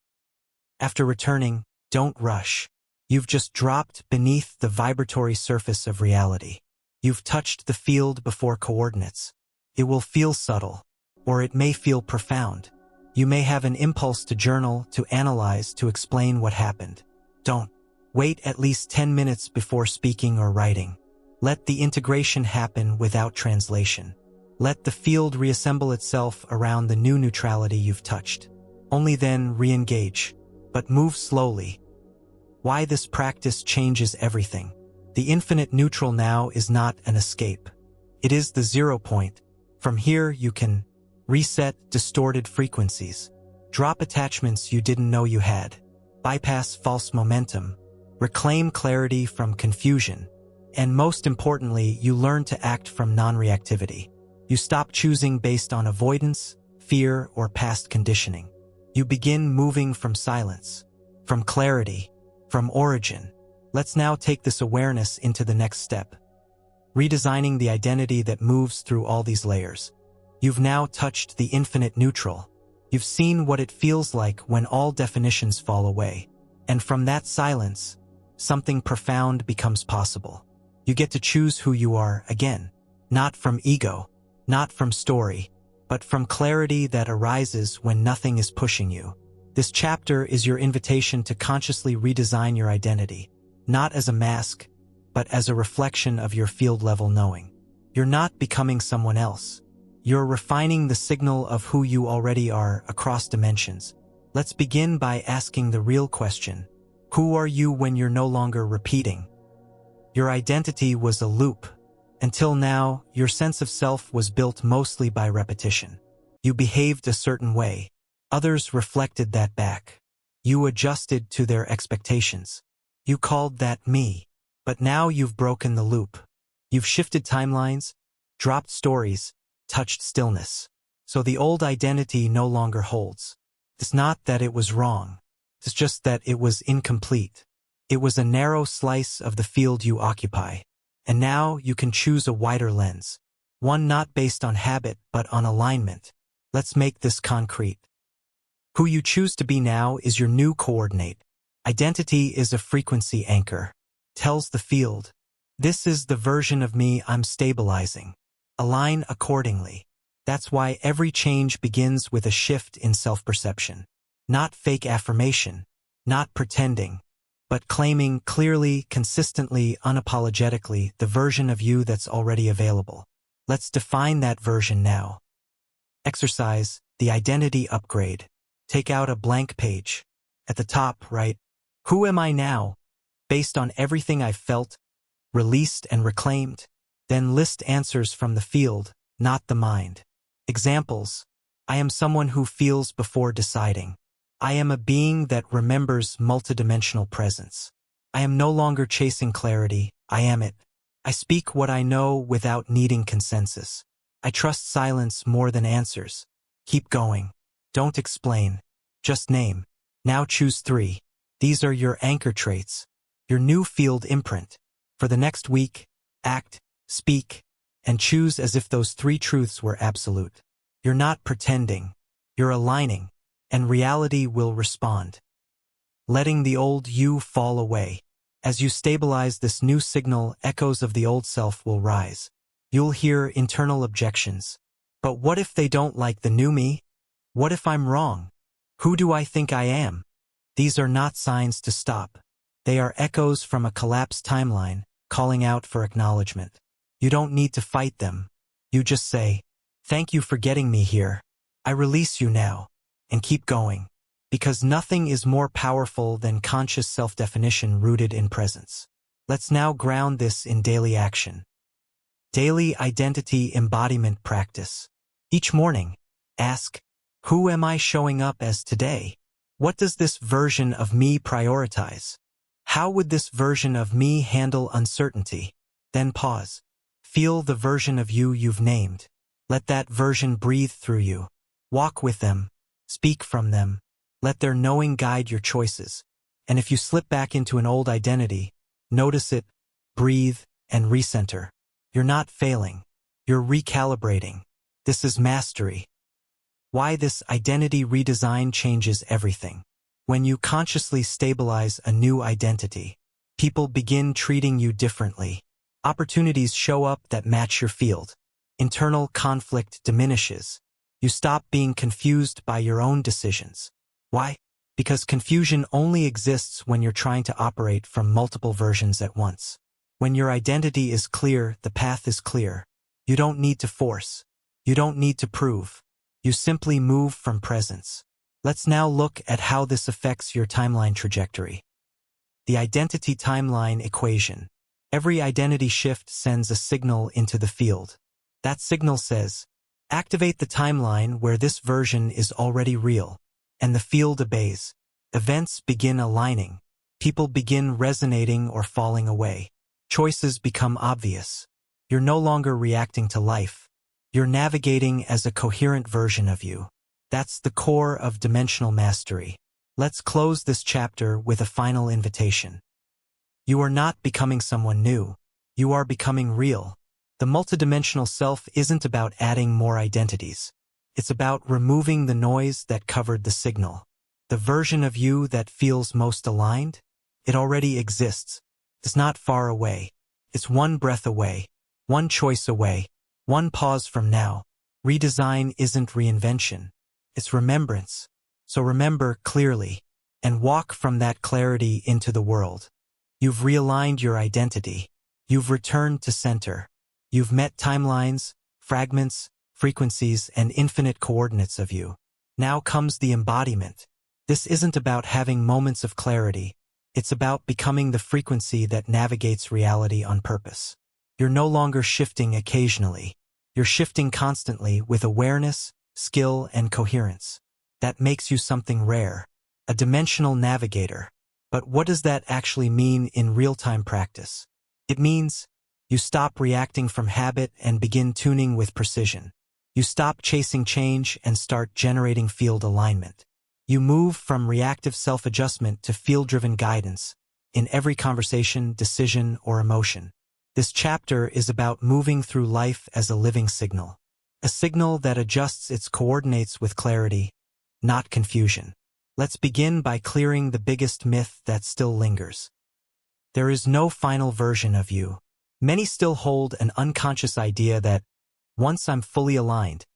After returning, don't rush. You've just dropped beneath the vibratory surface of reality. You've touched the field before coordinates. It will feel subtle, or it may feel profound. You may have an impulse to journal, to analyze, to explain what happened. Don't wait at least 10 minutes before speaking or writing. Let the integration happen without translation. Let the field reassemble itself around the new neutrality you've touched. Only then re-engage, but move slowly. Why this practice changes everything. The infinite neutral now is not an escape. It is the 0 point. From here you can reset distorted frequencies, drop attachments you didn't know you had, bypass false momentum, reclaim clarity from confusion, and most importantly, you learn to act from non-reactivity. You stop choosing based on avoidance, fear, or past conditioning. You begin moving from silence, from clarity, from origin. Let's now take this awareness into the next step. Redesigning the identity that moves through all these layers. You've now touched the infinite neutral. You've seen what it feels like when all definitions fall away. And from that silence, something profound becomes possible. You get to choose who you are again. Not from ego, not from story, but from clarity that arises when nothing is pushing you. This chapter is your invitation to consciously redesign your identity, not as a mask, but as a reflection of your field-level knowing. You're not becoming someone else. You're refining the signal of who you already are across dimensions. Let's begin by asking the real question. Who are you when you're no longer repeating? Your identity was a loop. Until now, your sense of self was built mostly by repetition. You behaved a certain way. Others reflected that back. You adjusted to their expectations. You called that me. But now you've broken the loop. You've shifted timelines, dropped stories, touched stillness. So the old identity no longer holds. It's not that it was wrong. It's just that it was incomplete. It was a narrow slice of the field you occupy. And now you can choose a wider lens. One not based on habit, but on alignment. Let's make this concrete. Who you choose to be now is your new coordinate. Identity is a frequency anchor. Tells the field, this is the version of me I'm stabilizing. Align accordingly. That's why every change begins with a shift in self-perception. Not fake affirmation, not pretending, but claiming clearly, consistently, unapologetically the version of you that's already available. Let's define that version now. Exercise, the identity upgrade. Take out a blank page. At the top, write, who am I now? Based on everything I've felt, released and reclaimed. Then list answers from the field, not the mind. Examples. I am someone who feels before deciding. I am a being that remembers multidimensional presence. I am no longer chasing clarity, I am it. I speak what I know without needing consensus. I trust silence more than answers. Keep going. Don't explain. Just name. Now choose 3. These are your anchor traits. your new field imprint. For the next week, act, speak, and choose as if those three truths were absolute. You're not pretending, you're aligning, and reality will respond. Letting the old you fall away. As you stabilize this new signal, echoes of the old self will rise. You'll hear internal objections. But what if they don't like the new me? What if I'm wrong? Who do I think I am? These are not signs to stop. They are echoes from a collapsed timeline, calling out for acknowledgement. You don't need to fight them. You just say, "Thank you for getting me here. I release you now," and keep going. Because nothing is more powerful than conscious self-definition rooted in presence. Let's now ground this in daily action. Daily identity embodiment practice. Each morning, ask, who am I showing up as today? What does this version of me prioritize? How would this version of me handle uncertainty? Then pause. Feel the version of you you've named. Let that version breathe through you. Walk with them. Speak from them. Let their knowing guide your choices. And if you slip back into an old identity, notice it, breathe, and recenter. You're not failing. You're recalibrating. This is mastery. Why this identity redesign changes everything. When you consciously stabilize a new identity, people begin treating you differently. Opportunities show up that match your field. Internal conflict diminishes. You stop being confused by your own decisions. Why? Because confusion only exists when you're trying to operate from multiple versions at once. When your identity is clear, the path is clear. You don't need to force. You don't need to prove. You simply move from presence. Let's now look at how this affects your timeline trajectory. The identity timeline equation. Every identity shift sends a signal into the field. That signal says, activate the timeline where this version is already real. And the field obeys. Events begin aligning. People begin resonating or falling away. Choices become obvious. You're no longer reacting to life. You're navigating as a coherent version of you. That's the core of dimensional mastery. Let's close this chapter with a final invitation. You are not becoming someone new. You are becoming real. The multidimensional self isn't about adding more identities. It's about removing the noise that covered the signal. The version of you that feels most aligned, it already exists. It's not far away. It's one breath away, one choice away, one pause from now. Redesign isn't reinvention. It's remembrance. So remember clearly and walk from that clarity into the world. You've realigned your identity. You've returned to center. You've met timelines, fragments, frequencies, and infinite coordinates of you. Now comes the embodiment. This isn't about having moments of clarity. It's about becoming the frequency that navigates reality on purpose. You're no longer shifting occasionally. You're shifting constantly with awareness, skill, and coherence. That makes you something rare, a dimensional navigator. But what does that actually mean in real-time practice? It means you stop reacting from habit and begin tuning with precision. You stop chasing change and start generating field alignment. You move from reactive self-adjustment to field-driven guidance in every conversation, decision, or emotion. This chapter is about moving through life as a living signal. A signal that adjusts its coordinates with clarity, not confusion. Let's begin by clearing the biggest myth that still lingers. There is no final version of you. Many still hold an unconscious idea that, once I'm fully aligned,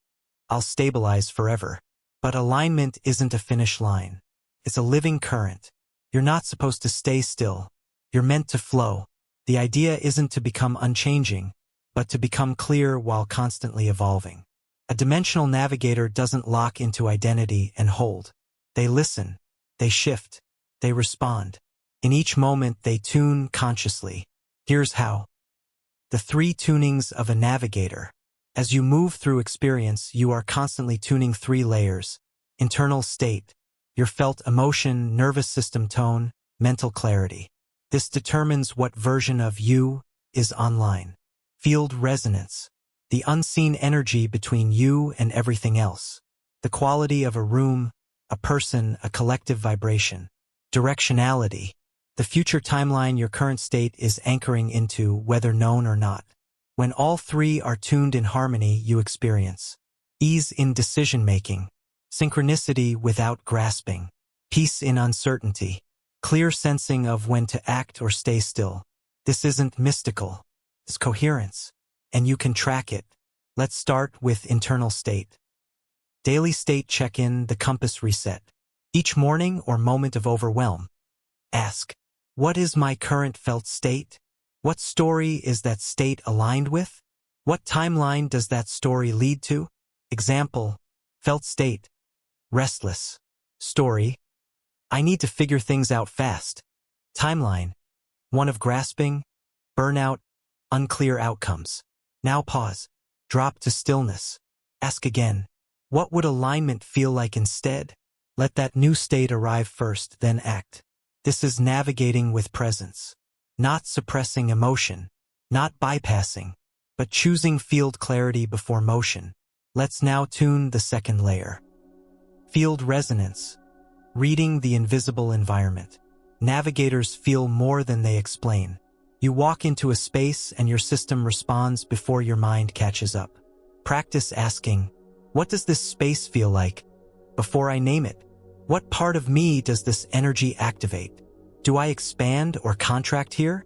I'll stabilize forever. But alignment isn't a finish line. It's a living current. You're not supposed to stay still. You're meant to flow. The idea isn't to become unchanging, but to become clear while constantly evolving. A dimensional navigator doesn't lock into identity and hold. They listen. They shift. They respond. In each moment, they tune consciously. Here's how. The 3 tunings of a navigator. As you move through experience, you are constantly tuning 3 layers. Internal state, your felt emotion, nervous system tone, mental clarity. This determines what version of you is online. Field resonance, the unseen energy between you and everything else. The quality of a room, a person, a collective vibration. Directionality, the future timeline your current state is anchoring into, whether known or not. When all three are tuned in harmony, you experience ease in decision-making, synchronicity without grasping, peace in uncertainty, clear sensing of when to act or stay still. This isn't mystical, it's coherence, and you can track it. Let's start with internal state. Daily state check-in, the compass reset. Each morning or moment of overwhelm, ask, what is my current felt state? What story is that state aligned with? What timeline does that story lead to? Example, felt state, restless. Story, I need to figure things out fast. Timeline, one of grasping, burnout, unclear outcomes. Now pause, drop to stillness. Ask again, what would alignment feel like instead? Let that new state arrive first, then act. This is navigating with presence, not suppressing emotion, not bypassing, but choosing field clarity before motion. Let's now tune the second layer. Field resonance, reading the invisible environment. Navigators feel more than they explain. You walk into a space and your system responds before your mind catches up. Practice asking, what does this space feel like? Before I name it, what part of me does this energy activate? Do I expand or contract here?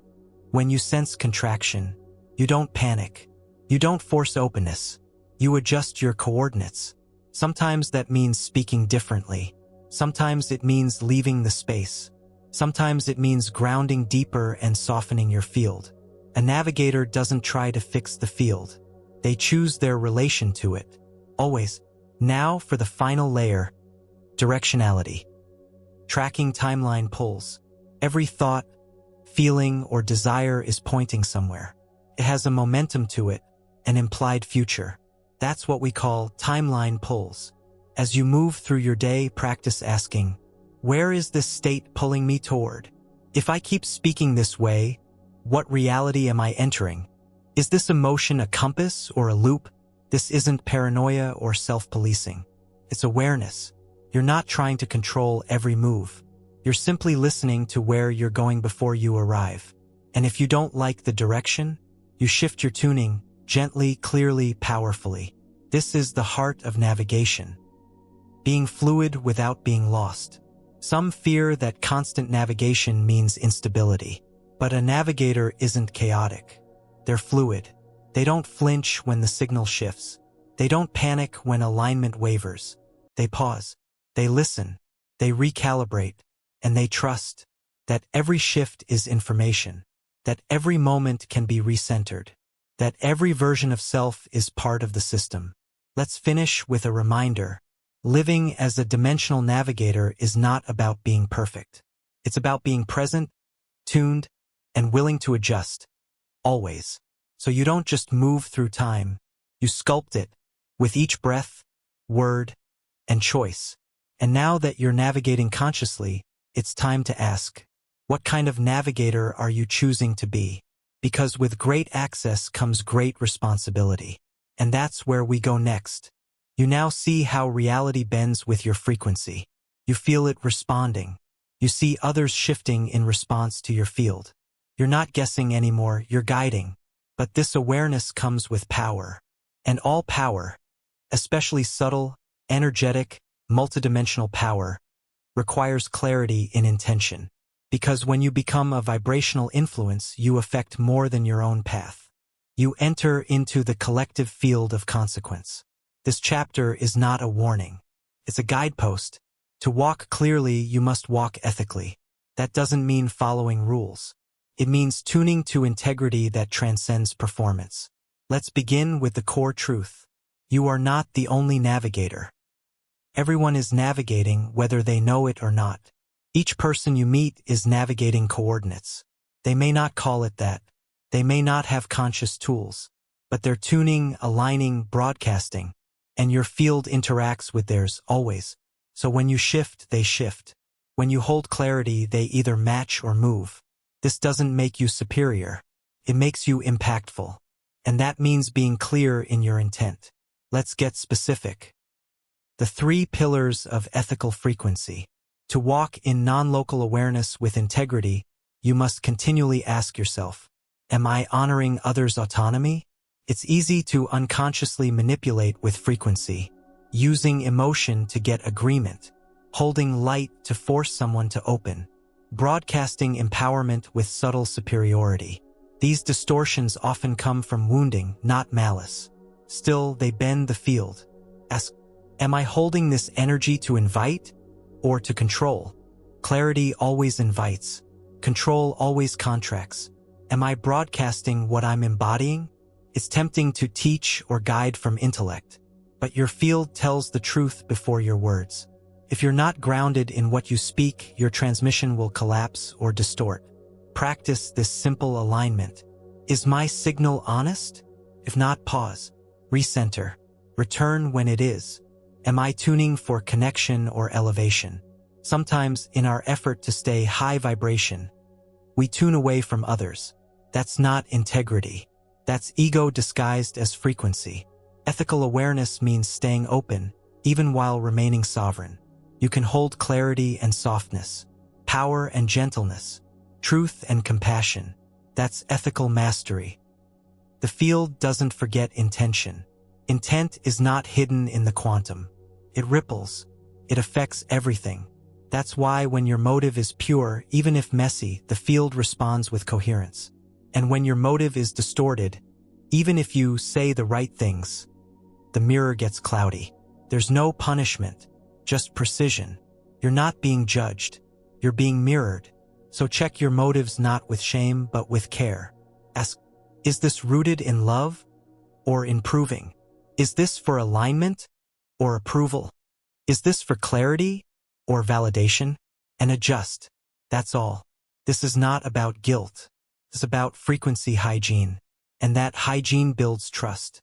When you sense contraction, you don't panic. You don't force openness. You adjust your coordinates. Sometimes that means speaking differently. Sometimes it means leaving the space. Sometimes it means grounding deeper and softening your field. A navigator doesn't try to fix the field. They choose their relation to it. Always. Now for the final layer, directionality. Tracking timeline pulls. Every thought, feeling, or desire is pointing somewhere. It has a momentum to it, an implied future. That's what we call timeline pulls. As you move through your day, practice asking, where is this state pulling me toward? If I keep speaking this way, what reality am I entering? Is this emotion a compass or a loop? This isn't paranoia or self-policing. It's awareness. You're not trying to control every move. You're simply listening to where you're going before you arrive. And if you don't like the direction, you shift your tuning gently, clearly, powerfully. This is the heart of navigation. Being fluid without being lost. Some fear that constant navigation means instability. But a navigator isn't chaotic. They're fluid. They don't flinch when the signal shifts. They don't panic when alignment wavers. They pause. They listen. They recalibrate. And they trust that every shift is information. That every moment can be recentered. That every version of self is part of the system. Let's finish with a reminder. Living as a dimensional navigator is not about being perfect. It's about being present, tuned, and willing to adjust. Always. So you don't just move through time. You sculpt it with each breath, word, and choice. And now that you're navigating consciously, it's time to ask, what kind of navigator are you choosing to be? Because with great access comes great responsibility. And that's where we go next. You now see how reality bends with your frequency. You feel it responding. You see others shifting in response to your field. You're not guessing anymore, you're guiding. But this awareness comes with power. And all power, especially subtle, energetic, multidimensional power, requires clarity in intention. Because when you become a vibrational influence, you affect more than your own path. You enter into the collective field of consequence. This chapter is not a warning. It's a guidepost. To walk clearly, you must walk ethically. That doesn't mean following rules. It means tuning to integrity that transcends performance. Let's begin with the core truth. You are not the only navigator. Everyone is navigating whether they know it or not. Each person you meet is navigating coordinates. They may not call it that. They may not have conscious tools. But they're tuning, aligning, broadcasting. And your field interacts with theirs always. So when you shift, they shift. When you hold clarity, they either match or move. This doesn't make you superior. It makes you impactful. And that means being clear in your intent. Let's get specific. The 3 pillars of ethical frequency. To walk in non-local awareness with integrity, you must continually ask yourself, am I honoring others' autonomy? It's easy to unconsciously manipulate with frequency, using emotion to get agreement, holding light to force someone to open, broadcasting empowerment with subtle superiority. These distortions often come from wounding, not malice. Still, they bend the field. Ask, am I holding this energy to invite or to control? Clarity always invites. Control always contracts. Am I broadcasting what I'm embodying? It's tempting to teach or guide from intellect, but your field tells the truth before your words. If you're not grounded in what you speak, your transmission will collapse or distort. Practice this simple alignment. Is my signal honest? If not, pause. Recenter. Return when it is. Am I tuning for connection or elevation? Sometimes, in our effort to stay high vibration, we tune away from others. That's not integrity. That's ego disguised as frequency. Ethical awareness means staying open, even while remaining sovereign. You can hold clarity and softness, power and gentleness, truth and compassion. That's ethical mastery. The field doesn't forget intention. Intent is not hidden in the quantum. It ripples. It affects everything. That's why when your motive is pure, even if messy, the field responds with coherence. And when your motive is distorted, even if you say the right things, the mirror gets cloudy. There's no punishment, just precision. You're not being judged. You're being mirrored. So check your motives not with shame, but with care. Ask, is this rooted in love or in proving? Is this for alignment or approval? Is this for clarity or validation? And adjust. That's all. This is not about guilt. It's about frequency hygiene. And that hygiene builds trust.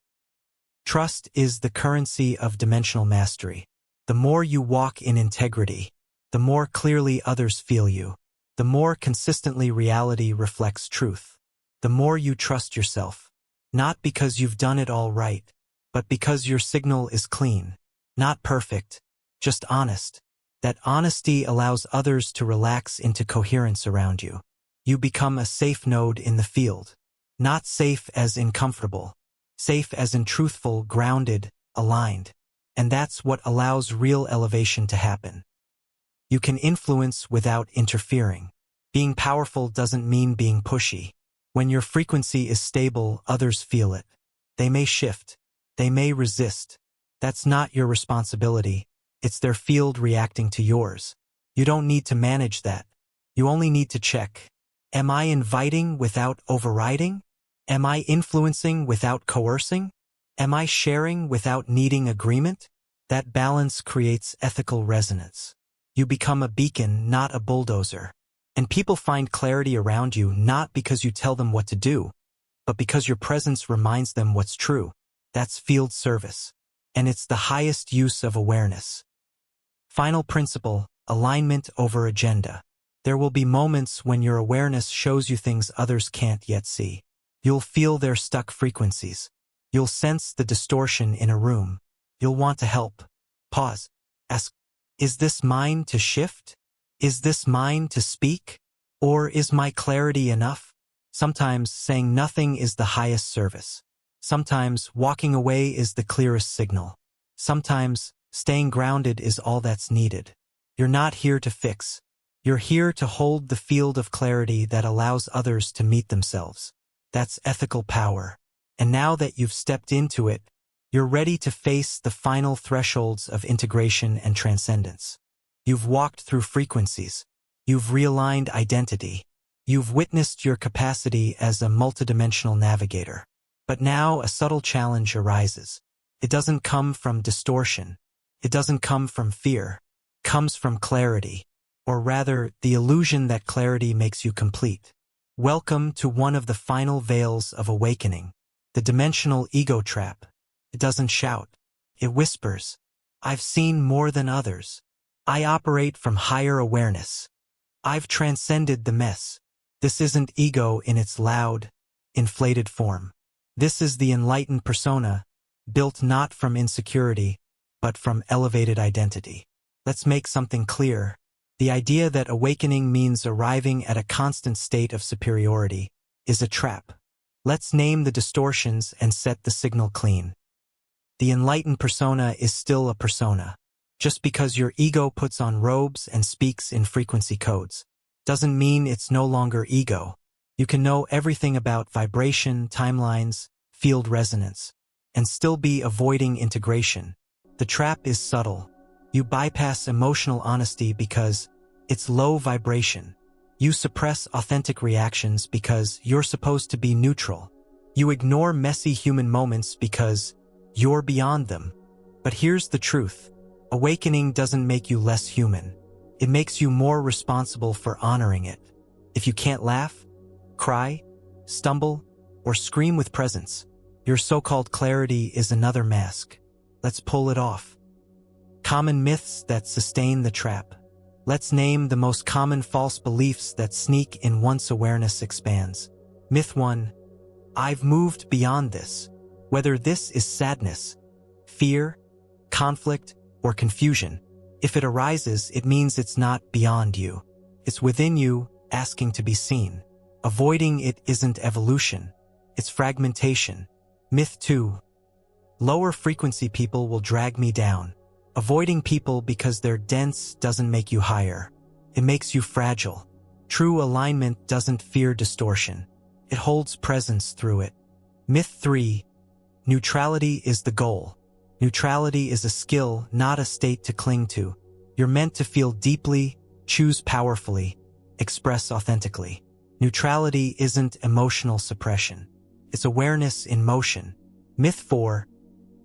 Trust is the currency of dimensional mastery. The more you walk in integrity, the more clearly others feel you. The more consistently reality reflects truth. The more you trust yourself. Not because you've done it all right, but because your signal is clean. Not perfect, just honest. That honesty allows others to relax into coherence around you. You become a safe node in the field. Not safe as in comfortable. Safe as in truthful, grounded, aligned. And that's what allows real elevation to happen. You can influence without interfering. Being powerful doesn't mean being pushy. When your frequency is stable, others feel it. They may shift. They may resist. That's not your responsibility. It's their field reacting to yours. You don't need to manage that. You only need to check. Am I inviting without overriding? Am I influencing without coercing? Am I sharing without needing agreement? That balance creates ethical resonance. You become a beacon, not a bulldozer. And people find clarity around you not because you tell them what to do, but because your presence reminds them what's true. That's field service. And it's the highest use of awareness. Final principle, alignment over agenda. There will be moments when your awareness shows you things others can't yet see. You'll feel their stuck frequencies. You'll sense the distortion in a room. You'll want to help. Pause. Ask, is this mine to shift? Is this mine to speak? Or is my clarity enough? Sometimes saying nothing is the highest service. Sometimes walking away is the clearest signal. Sometimes staying grounded is all that's needed. You're not here to fix. You're here to hold the field of clarity that allows others to meet themselves. That's ethical power. And now that you've stepped into it, you're ready to face the final thresholds of integration and transcendence. You've walked through frequencies. You've realigned identity. You've witnessed your capacity as a multidimensional navigator. But now a subtle challenge arises. It doesn't come from distortion. It doesn't come from fear. It comes from clarity. Or rather, the illusion that clarity makes you complete. Welcome to one of the final veils of awakening. The dimensional ego trap. It doesn't shout. It whispers. I've seen more than others. I operate from higher awareness. I've transcended the mess. This isn't ego in its loud, inflated form. This is the enlightened persona, built not from insecurity, but from elevated identity. Let's make something clear. The idea that awakening means arriving at a constant state of superiority is a trap. Let's name the distortions and set the signal clean. The enlightened persona is still a persona. Just because your ego puts on robes and speaks in frequency codes doesn't mean it's no longer ego. You can know everything about vibration, timelines, field resonance, and still be avoiding integration. The trap is subtle. You bypass emotional honesty because it's low vibration. You suppress authentic reactions because you're supposed to be neutral. You ignore messy human moments because you're beyond them. But here's the truth. Awakening doesn't make you less human. It makes you more responsible for honoring it. If you can't laugh, cry, stumble, or scream with presence, your so-called clarity is another mask. Let's pull it off. Common myths that sustain the trap. Let's name the most common false beliefs that sneak in once awareness expands. Myth 1. I've moved beyond this. Whether this is sadness, fear, conflict, or confusion, if it arises, it means it's not beyond you. It's within you, asking to be seen. Avoiding it isn't evolution. It's fragmentation. Myth 2. Lower frequency people will drag me down. Avoiding people because they're dense doesn't make you higher. It makes you fragile. True alignment doesn't fear distortion. It holds presence through it. Myth 3. Neutrality is the goal. Neutrality is a skill, not a state to cling to. You're meant to feel deeply, choose powerfully, express authentically. Neutrality isn't emotional suppression. It's awareness in motion. Myth 4.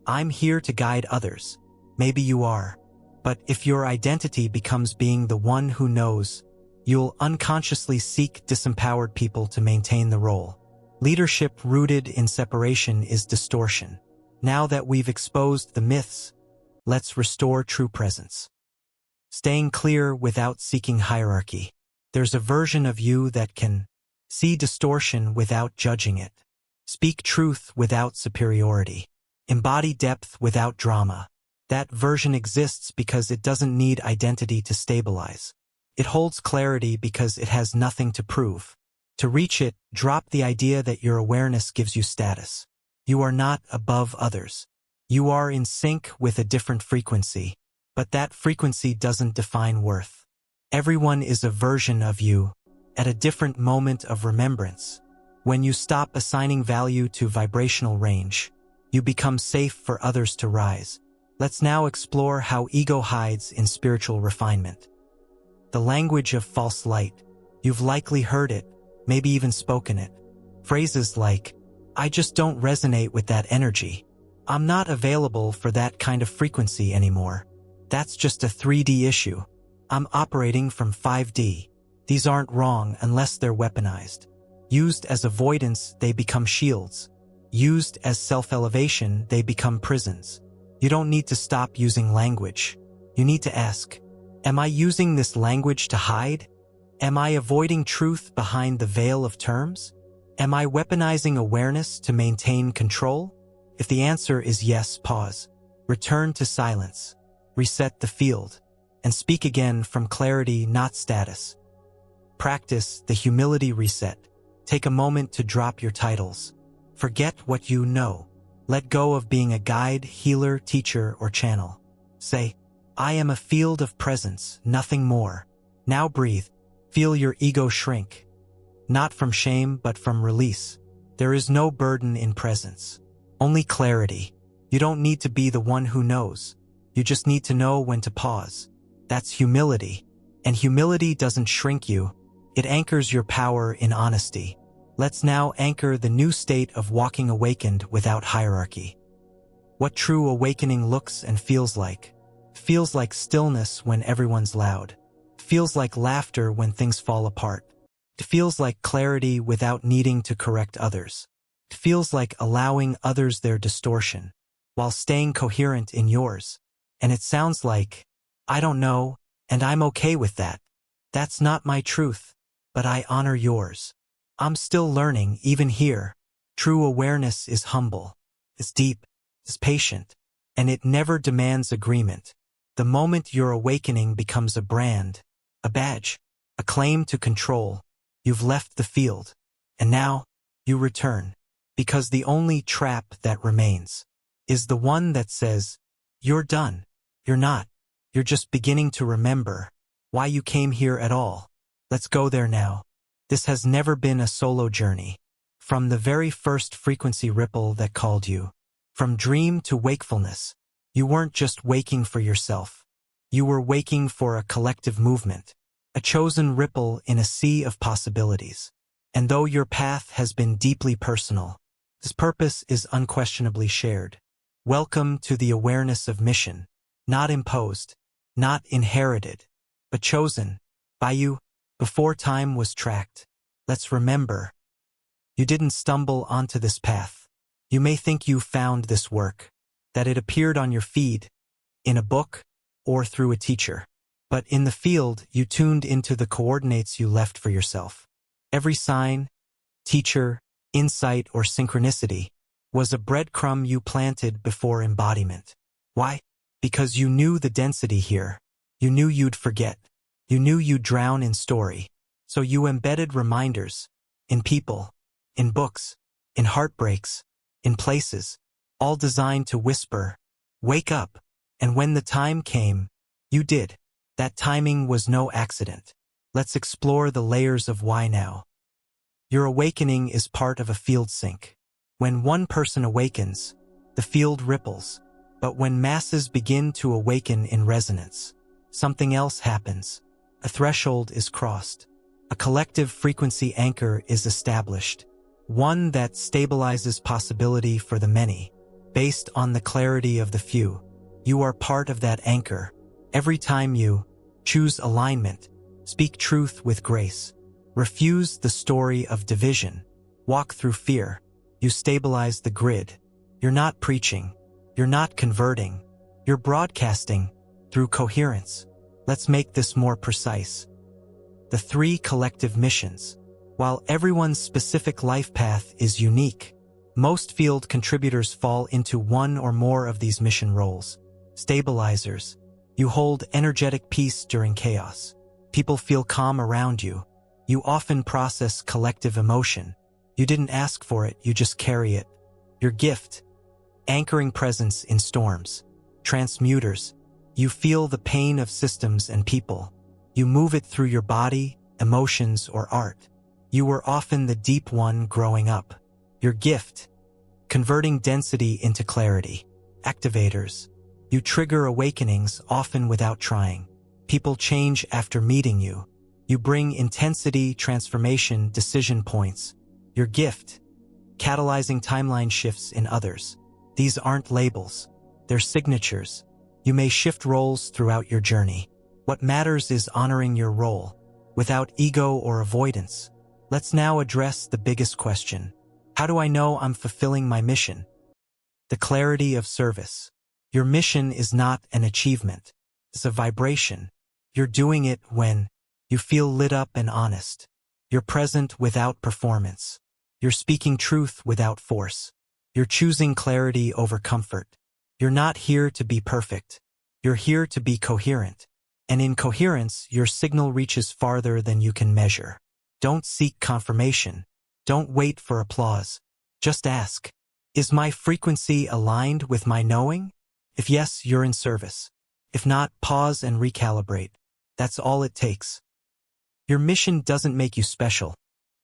I'm here to guide others. Maybe you are. But if your identity becomes being the one who knows, you'll unconsciously seek disempowered people to maintain the role. Leadership rooted in separation is distortion. Now that we've exposed the myths, let's restore true presence. Staying clear without seeking hierarchy. There's a version of you that can see distortion without judging it. Speak truth without superiority. Embody depth without drama. That version exists because it doesn't need identity to stabilize. It holds clarity because it has nothing to prove. To reach it, drop the idea that your awareness gives you status. You are not above others. You are in sync with a different frequency, but that frequency doesn't define worth. Everyone is a version of you, at a different moment of remembrance. When you stop assigning value to vibrational range, you become safe for others to rise. Let's now explore how ego hides in spiritual refinement. The language of false light. You've likely heard it, maybe even spoken it. Phrases like, I just don't resonate with that energy. I'm not available for that kind of frequency anymore. That's just a 3D issue. I'm operating from 5D. These aren't wrong unless they're weaponized. Used as avoidance, they become shields. Used as self-elevation, they become prisons. You don't need to stop using language. You need to ask, am I using this language to hide? Am I avoiding truth behind the veil of terms? Am I weaponizing awareness to maintain control? If the answer is yes, pause. Return to silence. Reset the field. And speak again from clarity, not status. Practice the humility reset. Take a moment to drop your titles. Forget what you know. Let go of being a guide, healer, teacher, or channel. Say, I am a field of presence, nothing more. Now breathe. Feel your ego shrink. Not from shame, but from release. There is no burden in presence. Only clarity. You don't need to be the one who knows. You just need to know when to pause. That's humility. And humility doesn't shrink you. It anchors your power in honesty. Let's now anchor the new state of walking awakened without hierarchy. What true awakening looks and feels like. Feels like stillness when everyone's loud. Feels like laughter when things fall apart. It feels like clarity without needing to correct others. It feels like allowing others their distortion, while staying coherent in yours. And it sounds like, I don't know, and I'm okay with that. That's not my truth, but I honor yours. I'm still learning, even here. True awareness is humble. It's deep. It's patient. And it never demands agreement. The moment your awakening becomes a brand, a badge, a claim to control. You've left the field. And now, you return. Because the only trap that remains is the one that says, you're done. You're not. You're just beginning to remember why you came here at all. Let's go there now. This has never been a solo journey. From the very first frequency ripple that called you, from dream to wakefulness, you weren't just waking for yourself. You were waking for a collective movement, a chosen ripple in a sea of possibilities. And though your path has been deeply personal, this purpose is unquestionably shared. Welcome to the awareness of mission, not imposed, not inherited, but chosen by you before time was tracked. Let's remember, you didn't stumble onto this path. You may think you found this work, that it appeared on your feed, in a book, or through a teacher. But in the field, you tuned into the coordinates you left for yourself. Every sign, teacher, insight, or synchronicity was a breadcrumb you planted before embodiment. Why? Because you knew the density here. You knew you'd forget. You knew you'd drown in story. So you embedded reminders in people, in books, in heartbreaks, in places, all designed to whisper, wake up. And when the time came, you did. That timing was no accident. Let's explore the layers of why now. Your awakening is part of a field sync. When one person awakens, the field ripples. But when masses begin to awaken in resonance, something else happens. A threshold is crossed. A collective frequency anchor is established. One that stabilizes possibility for the many, based on the clarity of the few. You are part of that anchor. Every time you choose alignment, speak truth with grace, refuse the story of division, walk through fear, you stabilize the grid. You're not preaching. You're not converting. You're broadcasting through coherence. Let's make this more precise. The 3 collective missions. While everyone's specific life path is unique, most field contributors fall into one or more of these mission roles. Stabilizers. You hold energetic peace during chaos. People feel calm around you. You often process collective emotion. You didn't ask for it, you just carry it. Your gift. Anchoring presence in storms. Transmuters. You feel the pain of systems and people. You move it through your body, emotions, or art. You were often the deep one growing up. Your gift. Converting density into clarity. Activators. You trigger awakenings often without trying. People change after meeting you. You bring intensity, transformation, decision points. Your gift. Catalyzing timeline shifts in others. These aren't labels. They're signatures. You may shift roles throughout your journey. What matters is honoring your role, without ego or avoidance. Let's now address the biggest question. How do I know I'm fulfilling my mission? The clarity of service. Your mission is not an achievement. It's a vibration. You're doing it when you feel lit up and honest. You're present without performance. You're speaking truth without force. You're choosing clarity over comfort. You're not here to be perfect. You're here to be coherent. And in coherence, your signal reaches farther than you can measure. Don't seek confirmation. Don't wait for applause. Just ask, is my frequency aligned with my knowing? If yes, you're in service. If not, pause and recalibrate. That's all it takes. Your mission doesn't make you special.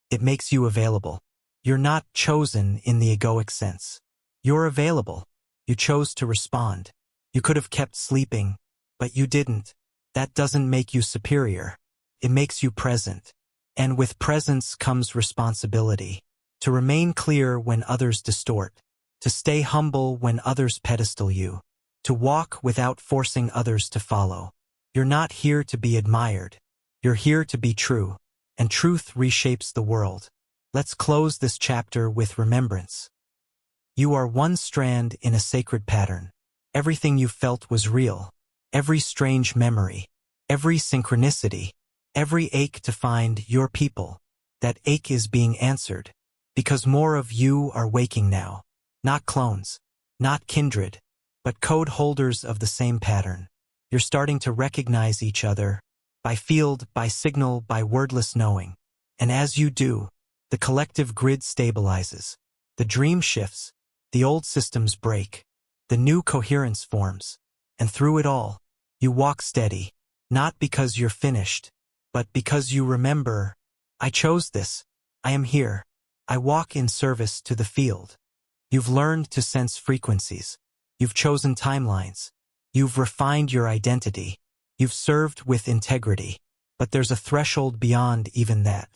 It makes you available. You're not chosen in the egoic sense. You're available. You chose to respond. You could have kept sleeping, but you didn't. That doesn't make you superior. It makes you present. And with presence comes responsibility. To remain clear when others distort. To stay humble when others pedestal you. To walk without forcing others to follow. You're not here to be admired. You're here to be true. And truth reshapes the world. Let's close this chapter with remembrance. You are one strand in a sacred pattern. Everything you felt was real. Every strange memory. Every synchronicity. Every ache to find your people. That ache is being answered. Because more of you are waking now. Not clones. Not kindred. But code holders of the same pattern. You're starting to recognize each other. by field, by signal, by wordless knowing. And as you do, the collective grid stabilizes. The dream shifts, the old systems break, the new coherence forms. And through it all, you walk steady, not because you're finished, but because you remember, I chose this, I am here, I walk in service to the field. You've learned to sense frequencies. You've chosen timelines. You've refined your identity. You've served with integrity. But there's a threshold beyond even that.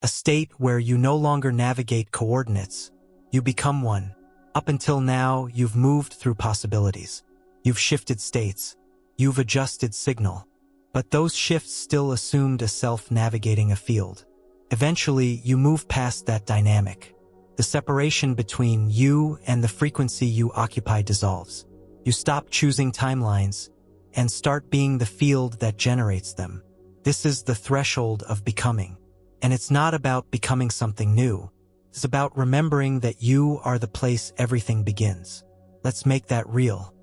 A state where you no longer navigate coordinates. You become one. Up until now, you've moved through possibilities. You've shifted states. You've adjusted signal. But those shifts still assumed a self navigating a field. Eventually, you move past that dynamic. The separation between you and the frequency you occupy dissolves. You stop choosing timelines and start being the field that generates them. This is the threshold of becoming. And it's not about becoming something new. It's about remembering that you are the place everything begins. Let's make that real.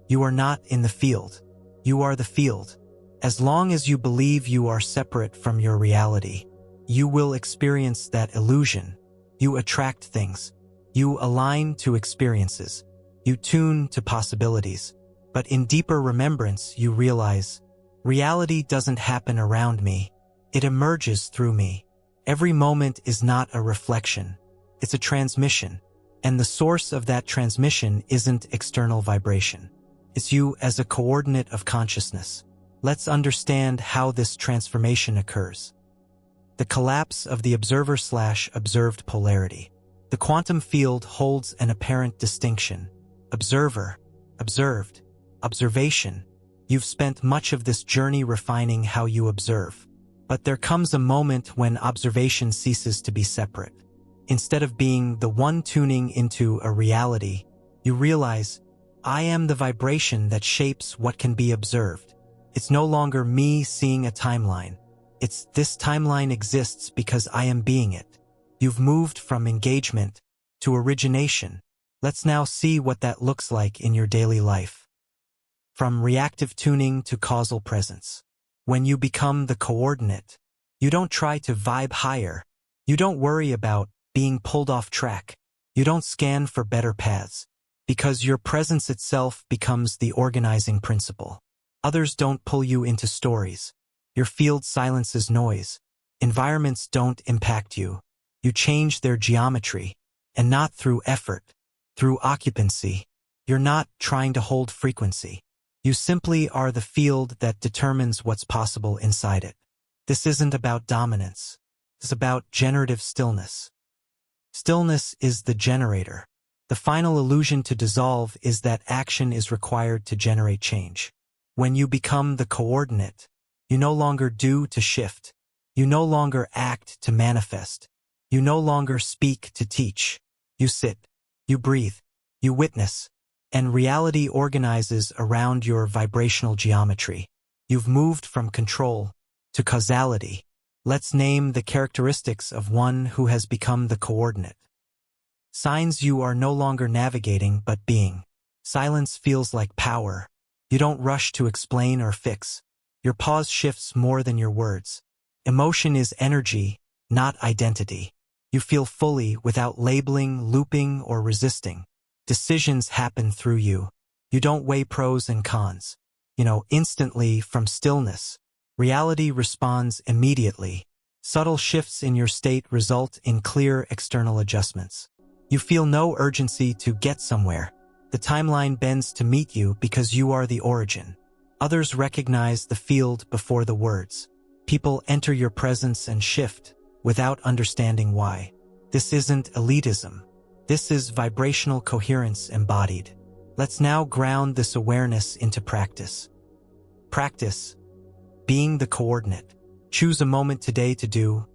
You are not in the field. You are the field. As long as you believe you are separate from your reality, you will experience that illusion. You attract things. You align to experiences. You tune to possibilities. But in deeper remembrance, you realize, reality doesn't happen around me. It emerges through me. Every moment is not a reflection. It's a transmission. And the source of that transmission isn't external vibration. It's you as a coordinate of consciousness. Let's understand how this transformation occurs. The collapse of the observer/observed polarity. The quantum field holds an apparent distinction. Observer, observed, observation. You've spent much of this journey refining how you observe. But there comes a moment when observation ceases to be separate. Instead of being the one tuning into a reality, you realize, I am the vibration that shapes what can be observed. It's no longer me seeing a timeline. It's this timeline exists because I am being it. You've moved from engagement to origination. Let's now see what that looks like in your daily life. From reactive tuning to causal presence. When you become the coordinate, you don't try to vibe higher. You don't worry about being pulled off track. You don't scan for better paths, because your presence itself becomes the organizing principle. Others don't pull you into stories. Your field silences noise. Environments don't impact you. You change their geometry, and not through effort, through occupancy. You're not trying to hold frequency. You simply are the field that determines what's possible inside it. This isn't about dominance. It's about generative stillness. Stillness is the generator. The final illusion to dissolve is that action is required to generate change. When you become the coordinate, you no longer do to shift. You no longer act to manifest. You no longer speak to teach. You sit, you breathe, you witness, and reality organizes around your vibrational geometry. You've moved from control to causality. Let's name the characteristics of one who has become the coordinate. Signs: you are no longer navigating but being. Silence feels like power. You don't rush to explain or fix. Your pause shifts more than your words. Emotion is energy, not identity. You feel fully without labeling, looping, or resisting. Decisions happen through you. You don't weigh pros and cons. Instantly from stillness. Reality responds immediately. Subtle shifts in your state result in clear external adjustments. You feel no urgency to get somewhere. The timeline bends to meet you because you are the origin. Others recognize the field before the words. People enter your presence and shift without understanding why. This isn't elitism. This is vibrational coherence embodied. Let's now ground this awareness into practice. Practice being the coordinate. Choose a moment today to do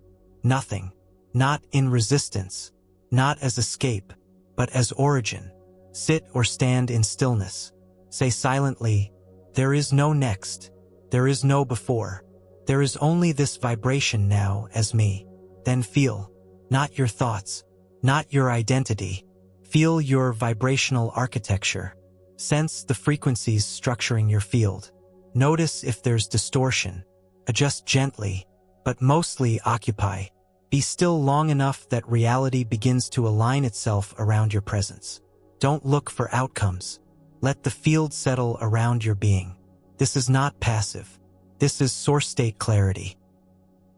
nothing, not in resistance, not as escape, but as origin. Sit or stand in stillness. Say silently, there is no next, there is no before. There is only this vibration now as me. Then feel, not your thoughts, not your identity. Feel your vibrational architecture. Sense the frequencies structuring your field. Notice if there's distortion. Adjust gently, but mostly occupy. Be still long enough that reality begins to align itself around your presence. Don't look for outcomes. Let the field settle around your being. This is not passive. This is source state clarity.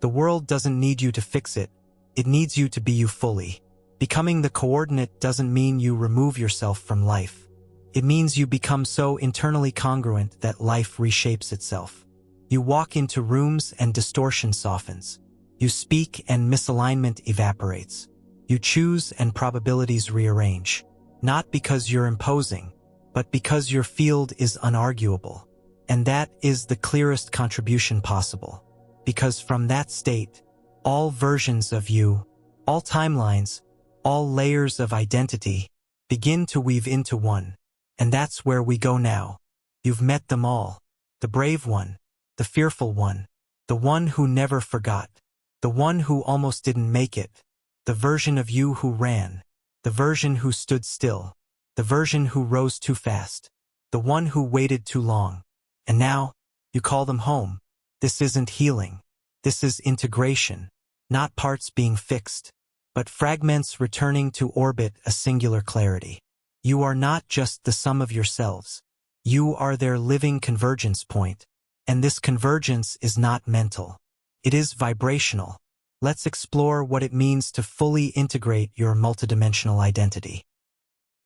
The world doesn't need you to fix it. It needs you to be you fully. Becoming the coordinate doesn't mean you remove yourself from life. It means you become so internally congruent that life reshapes itself. You walk into rooms and distortion softens. You speak and misalignment evaporates. You choose and probabilities rearrange. Not because you're imposing, but because your field is unarguable. And that is the clearest contribution possible. Because from that state, all versions of you, all timelines, all layers of identity begin to weave into one. And that's where we go now. You've met them all. The brave one, the fearful one, the one who never forgot, the one who almost didn't make it, the version of you who ran, the version who stood still, the version who rose too fast, the one who waited too long. And now, you call them home. This isn't healing. This is integration. Not parts being fixed, but fragments returning to orbit a singular clarity. You are not just the sum of yourselves. You are their living convergence point. And this convergence is not mental. It is vibrational. Let's explore what it means to fully integrate your multidimensional identity.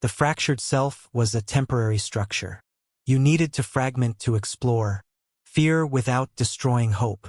The fractured self was a temporary structure. You needed to fragment to explore. Fear without destroying hope.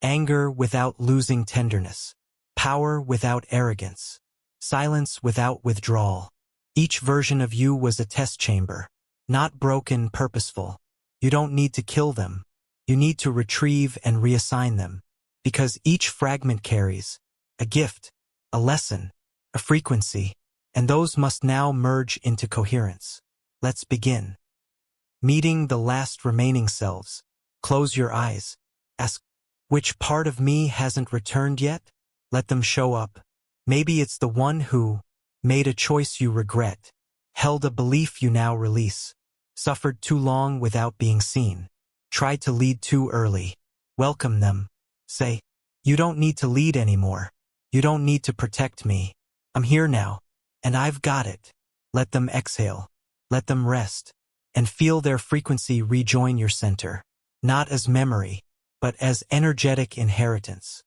Anger without losing tenderness. Power without arrogance. Silence without withdrawal. Each version of you was a test chamber. Not broken, purposeful. You don't need to kill them. You need to retrieve and reassign them. Because each fragment carries a gift, a lesson, a frequency, and those must now merge into coherence. Let's begin. Meeting the last remaining selves. Close your eyes. Ask, which part of me hasn't returned yet? Let them show up. Maybe it's the one who made a choice you regret, held a belief you now release, suffered too long without being seen, tried to lead too early. Welcome them. Say, you don't need to lead anymore. You don't need to protect me. I'm here now, and I've got it. Let them exhale. Let them rest. And feel their frequency rejoin your center. Not as memory, but as energetic inheritance.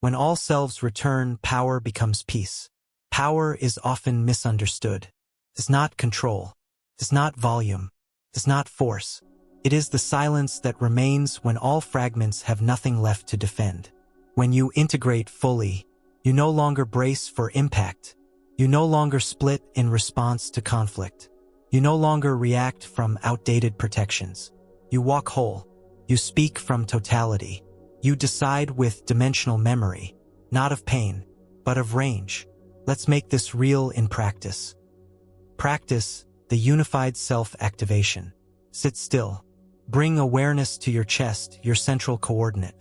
When all selves return, power becomes peace. Power is often misunderstood. It's not control. It's not volume. It's not force. It is the silence that remains when all fragments have nothing left to defend. When you integrate fully, you no longer brace for impact. You no longer split in response to conflict. You no longer react from outdated protections. You walk whole. You speak from totality. You decide with dimensional memory, not of pain, but of range. Let's make this real in practice. Practice the unified self-activation. Sit still. Bring awareness to your chest, your central coordinate.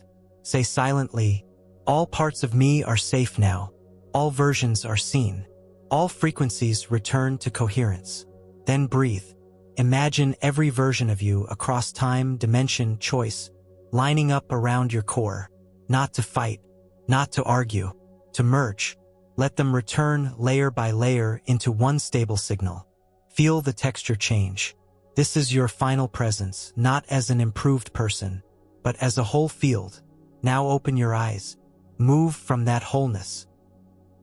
Say silently, all parts of me are safe now. All versions are seen. All frequencies return to coherence. Then breathe. Imagine every version of you across time, dimension, choice, lining up around your core. Not to fight, not to argue, to merge. Let them return layer by layer into one stable signal. Feel the texture change. This is your final presence, not as an improved person, but as a whole field. Now open your eyes. Move from that wholeness.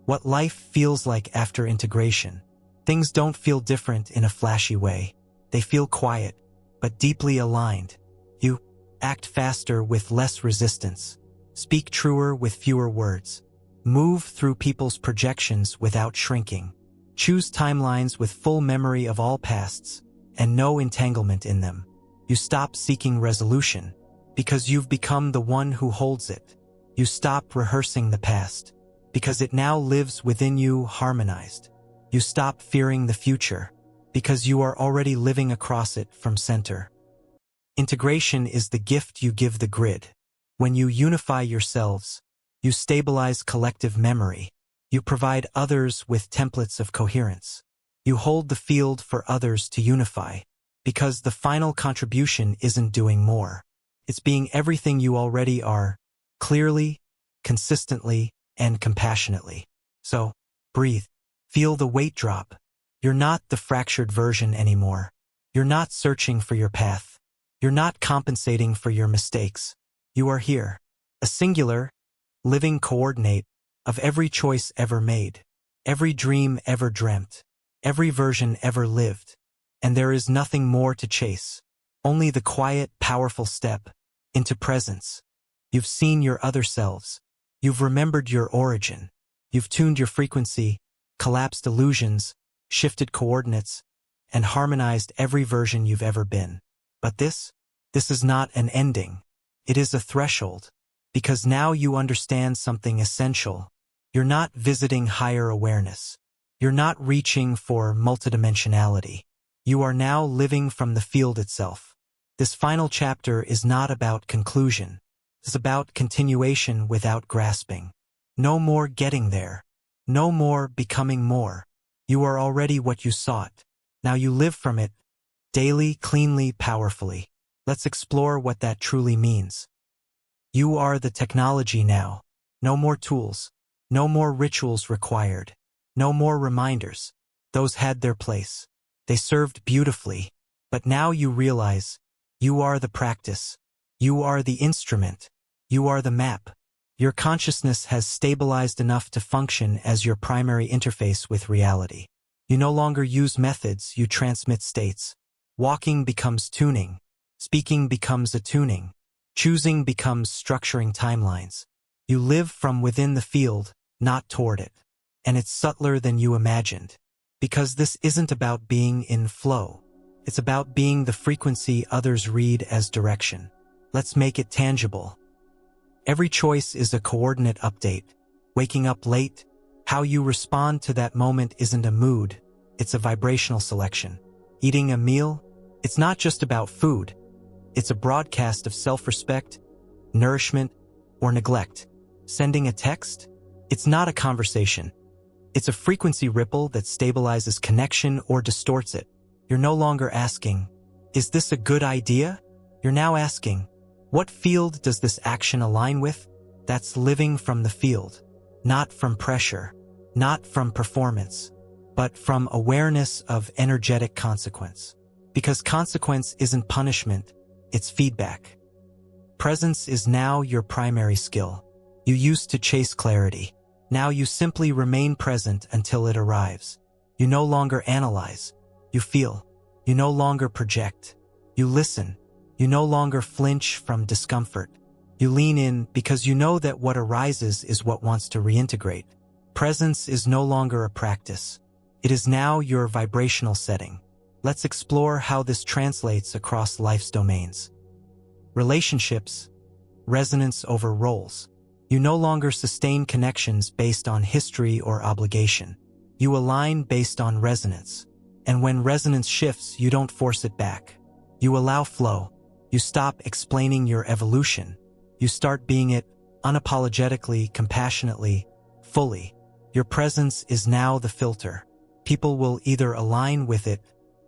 What life feels like after integration. Things don't feel different in a flashy way. They feel quiet, but deeply aligned. You act faster with less resistance. Speak truer with fewer words. Move through people's projections without shrinking. Choose timelines with full memory of all pasts, and no entanglement in them. You stop seeking resolution, because you've become the one who holds it. You stop rehearsing the past, because it now lives within you harmonized. You stop fearing the future, because you are already living across it from center. Integration is the gift you give the grid. When you unify yourselves, you stabilize collective memory. You provide others with templates of coherence. You hold the field for others to unify, because the final contribution isn't doing more. It's being everything you already are, clearly, consistently, and compassionately. So, breathe. Feel the weight drop. You're not the fractured version anymore. You're not searching for your path. You're not compensating for your mistakes. You are here, a singular, living coordinate of every choice ever made, every dream ever dreamt, every version ever lived. And there is nothing more to chase, only the quiet, powerful step into presence. You've seen your other selves. You've remembered your origin. You've tuned your frequency, collapsed illusions, shifted coordinates, and harmonized every version you've ever been. But this is not an ending. It is a threshold, because now you understand something essential. You're not visiting higher awareness. You're not reaching for multidimensionality. You are now living from the field itself. This final chapter is not about conclusion. It's about continuation without grasping. No more getting there. No more becoming more. You are already what you sought. Now you live from it, daily, cleanly, powerfully. Let's explore what that truly means. You are the technology now. No more tools. No more rituals required. No more reminders. Those had their place. They served beautifully. But now you realize, you are the practice. You are the instrument. You are the map. Your consciousness has stabilized enough to function as your primary interface with reality. You no longer use methods, you transmit states. Walking becomes tuning. Speaking becomes attuning. Choosing becomes structuring timelines. You live from within the field, not toward it. And it's subtler than you imagined. Because this isn't about being in flow. It's about being the frequency others read as direction. Let's make it tangible. Every choice is a coordinate update. Waking up late, how you respond to that moment isn't a mood, it's a vibrational selection. Eating a meal, it's not just about food. It's a broadcast of self-respect, nourishment, or neglect. Sending a text, it's not a conversation. It's a frequency ripple that stabilizes connection or distorts it. You're no longer asking, is this a good idea? You're now asking, what field does this action align with? That's living from the field, not from pressure, not from performance, but from awareness of energetic consequence. Because consequence isn't punishment, it's feedback. Presence is now your primary skill. You used to chase clarity. Now you simply remain present until it arrives. You no longer analyze. You feel. You no longer project. You listen. You no longer flinch from discomfort. You lean in because you know that what arises is what wants to reintegrate. Presence is no longer a practice. It is now your vibrational setting. Let's explore how this translates across life's domains. Relationships, resonance over roles. You no longer sustain connections based on history or obligation. You align based on resonance. And when resonance shifts, you don't force it back. You allow flow. You stop explaining your evolution. You start being it unapologetically, compassionately, fully. Your presence is now the filter. People will either align with it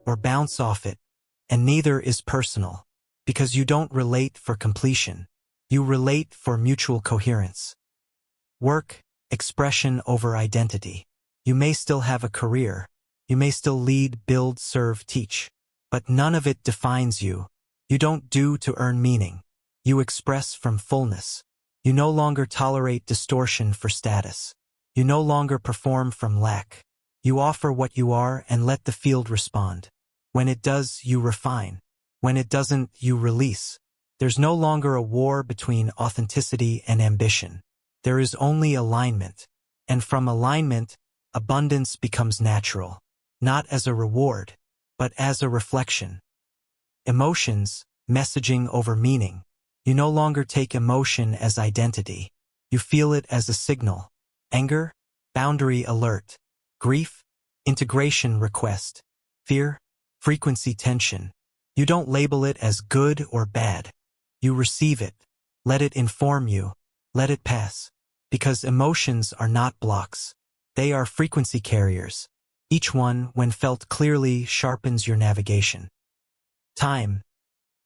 or bounce off it, and neither is personal, because you don't relate for completion. You relate for mutual coherence. Work, expression over identity. You may still have a career. You may still lead, build, serve, teach. But none of it defines you. You don't do to earn meaning. You express from fullness. You no longer tolerate distortion for status. You no longer perform from lack. You offer what you are and let the field respond. When it does, you refine. When it doesn't, you release. There's no longer a war between authenticity and ambition. There is only alignment. And from alignment, abundance becomes natural. Not as a reward, but as a reflection. Emotions, messaging over meaning. You no longer take emotion as identity. You feel it as a signal. Anger, boundary alert. Grief, integration request. Fear, frequency tension. You don't label it as good or bad. You receive it. Let it inform you. Let it pass. Because emotions are not blocks. They are frequency carriers. Each one, when felt clearly, sharpens your navigation. Time,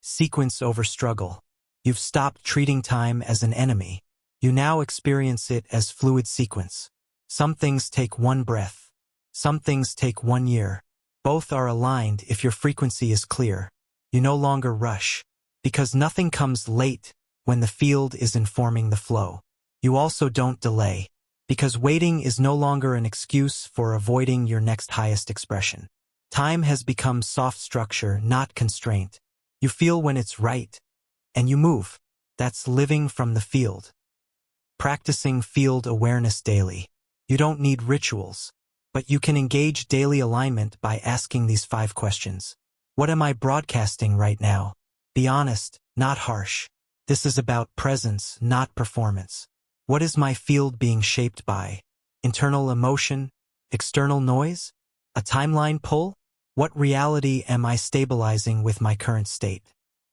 sequence over struggle. You've stopped treating time as an enemy. You now experience it as fluid sequence. Some things take one breath. Some things take 1 year. Both are aligned if your frequency is clear. You no longer rush, because nothing comes late when the field is informing the flow. You also don't delay, because waiting is no longer an excuse for avoiding your next highest expression. Time has become soft structure, not constraint. You feel when it's right, and you move. That's living from the field. Practicing field awareness daily. You don't need rituals, but you can engage daily alignment by asking these 5 questions. What am I broadcasting right now? Be honest, not harsh. This is about presence, not performance. What is my field being shaped by? Internal emotion? External noise? A timeline pull? What reality am I stabilizing with my current state?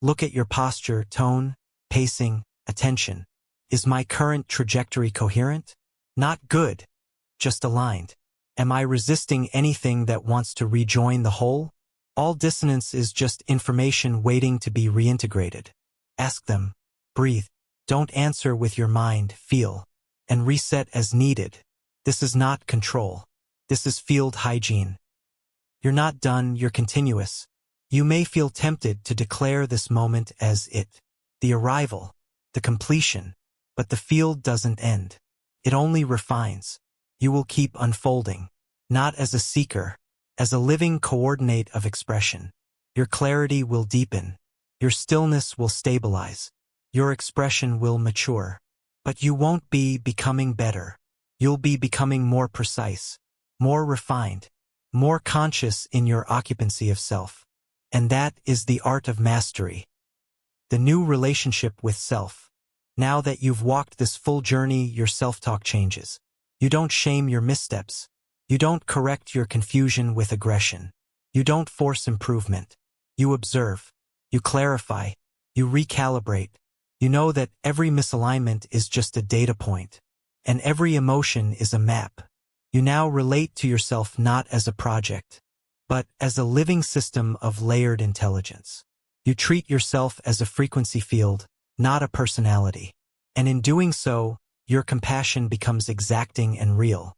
Look at your posture, tone, pacing, attention. Is my current trajectory coherent? Not good, just aligned. Am I resisting anything that wants to rejoin the whole? All dissonance is just information waiting to be reintegrated. Ask them. Breathe. Don't answer with your mind, feel. And reset as needed. This is not control. This is field hygiene. You're not done, you're continuous. You may feel tempted to declare this moment as it, the arrival, the completion, but the field doesn't end. It only refines. You will keep unfolding, not as a seeker, as a living coordinate of expression. Your clarity will deepen. Your stillness will stabilize. Your expression will mature. But you won't be becoming better. You'll be becoming more precise, more refined, more conscious in your occupancy of self. And that is the art of mastery. The new relationship with self. Now that you've walked this full journey, your self-talk changes. You don't shame your missteps. You don't correct your confusion with aggression. You don't force improvement. You observe. You clarify. You recalibrate. You know that every misalignment is just a data point, and every emotion is a map. You now relate to yourself not as a project, but as a living system of layered intelligence. You treat yourself as a frequency field, not a personality. And in doing so, your compassion becomes exacting and real.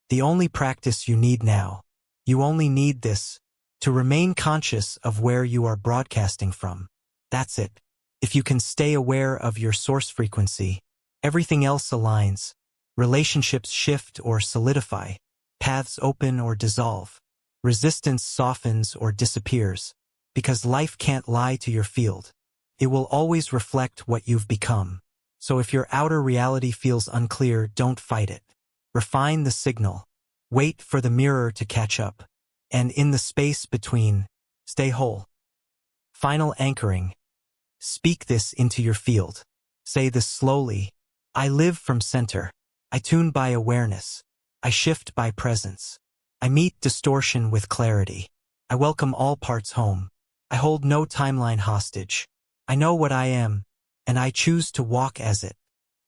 The only practice you need now, you only need this, to remain conscious of where you are broadcasting from. That's it. If you can stay aware of your source frequency, everything else aligns. Relationships shift or solidify. Paths open or dissolve. Resistance softens or disappears. Because life can't lie to your field. It will always reflect what you've become. So if your outer reality feels unclear, don't fight it. Refine the signal. Wait for the mirror to catch up. And in the space between, stay whole. Final anchoring. Speak this into your field. Say this slowly. I live from center. I tune by awareness. I shift by presence. I meet distortion with clarity. I welcome all parts home. I hold no timeline hostage. I know what I am, and I choose to walk as it.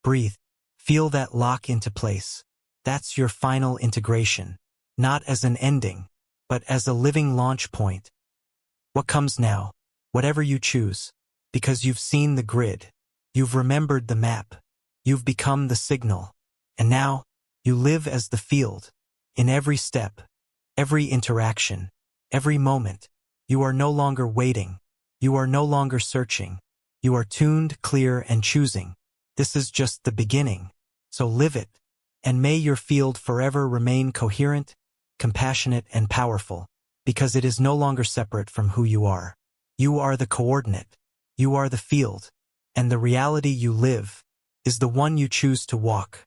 Breathe. Feel that lock into place. That's your final integration. Not as an ending, but as a living launch point. What comes now? Whatever you choose. Because you've seen the grid. You've remembered the map. You've become the signal. And now, you live as the field. In every step, every interaction, every moment, you are no longer waiting. You are no longer searching. You are tuned, clear, and choosing. This is just the beginning. So live it. And may your field forever remain coherent, compassionate, and powerful, because it is no longer separate from who you are. You are the coordinate. You are the field. And the reality you live is the one you choose to walk.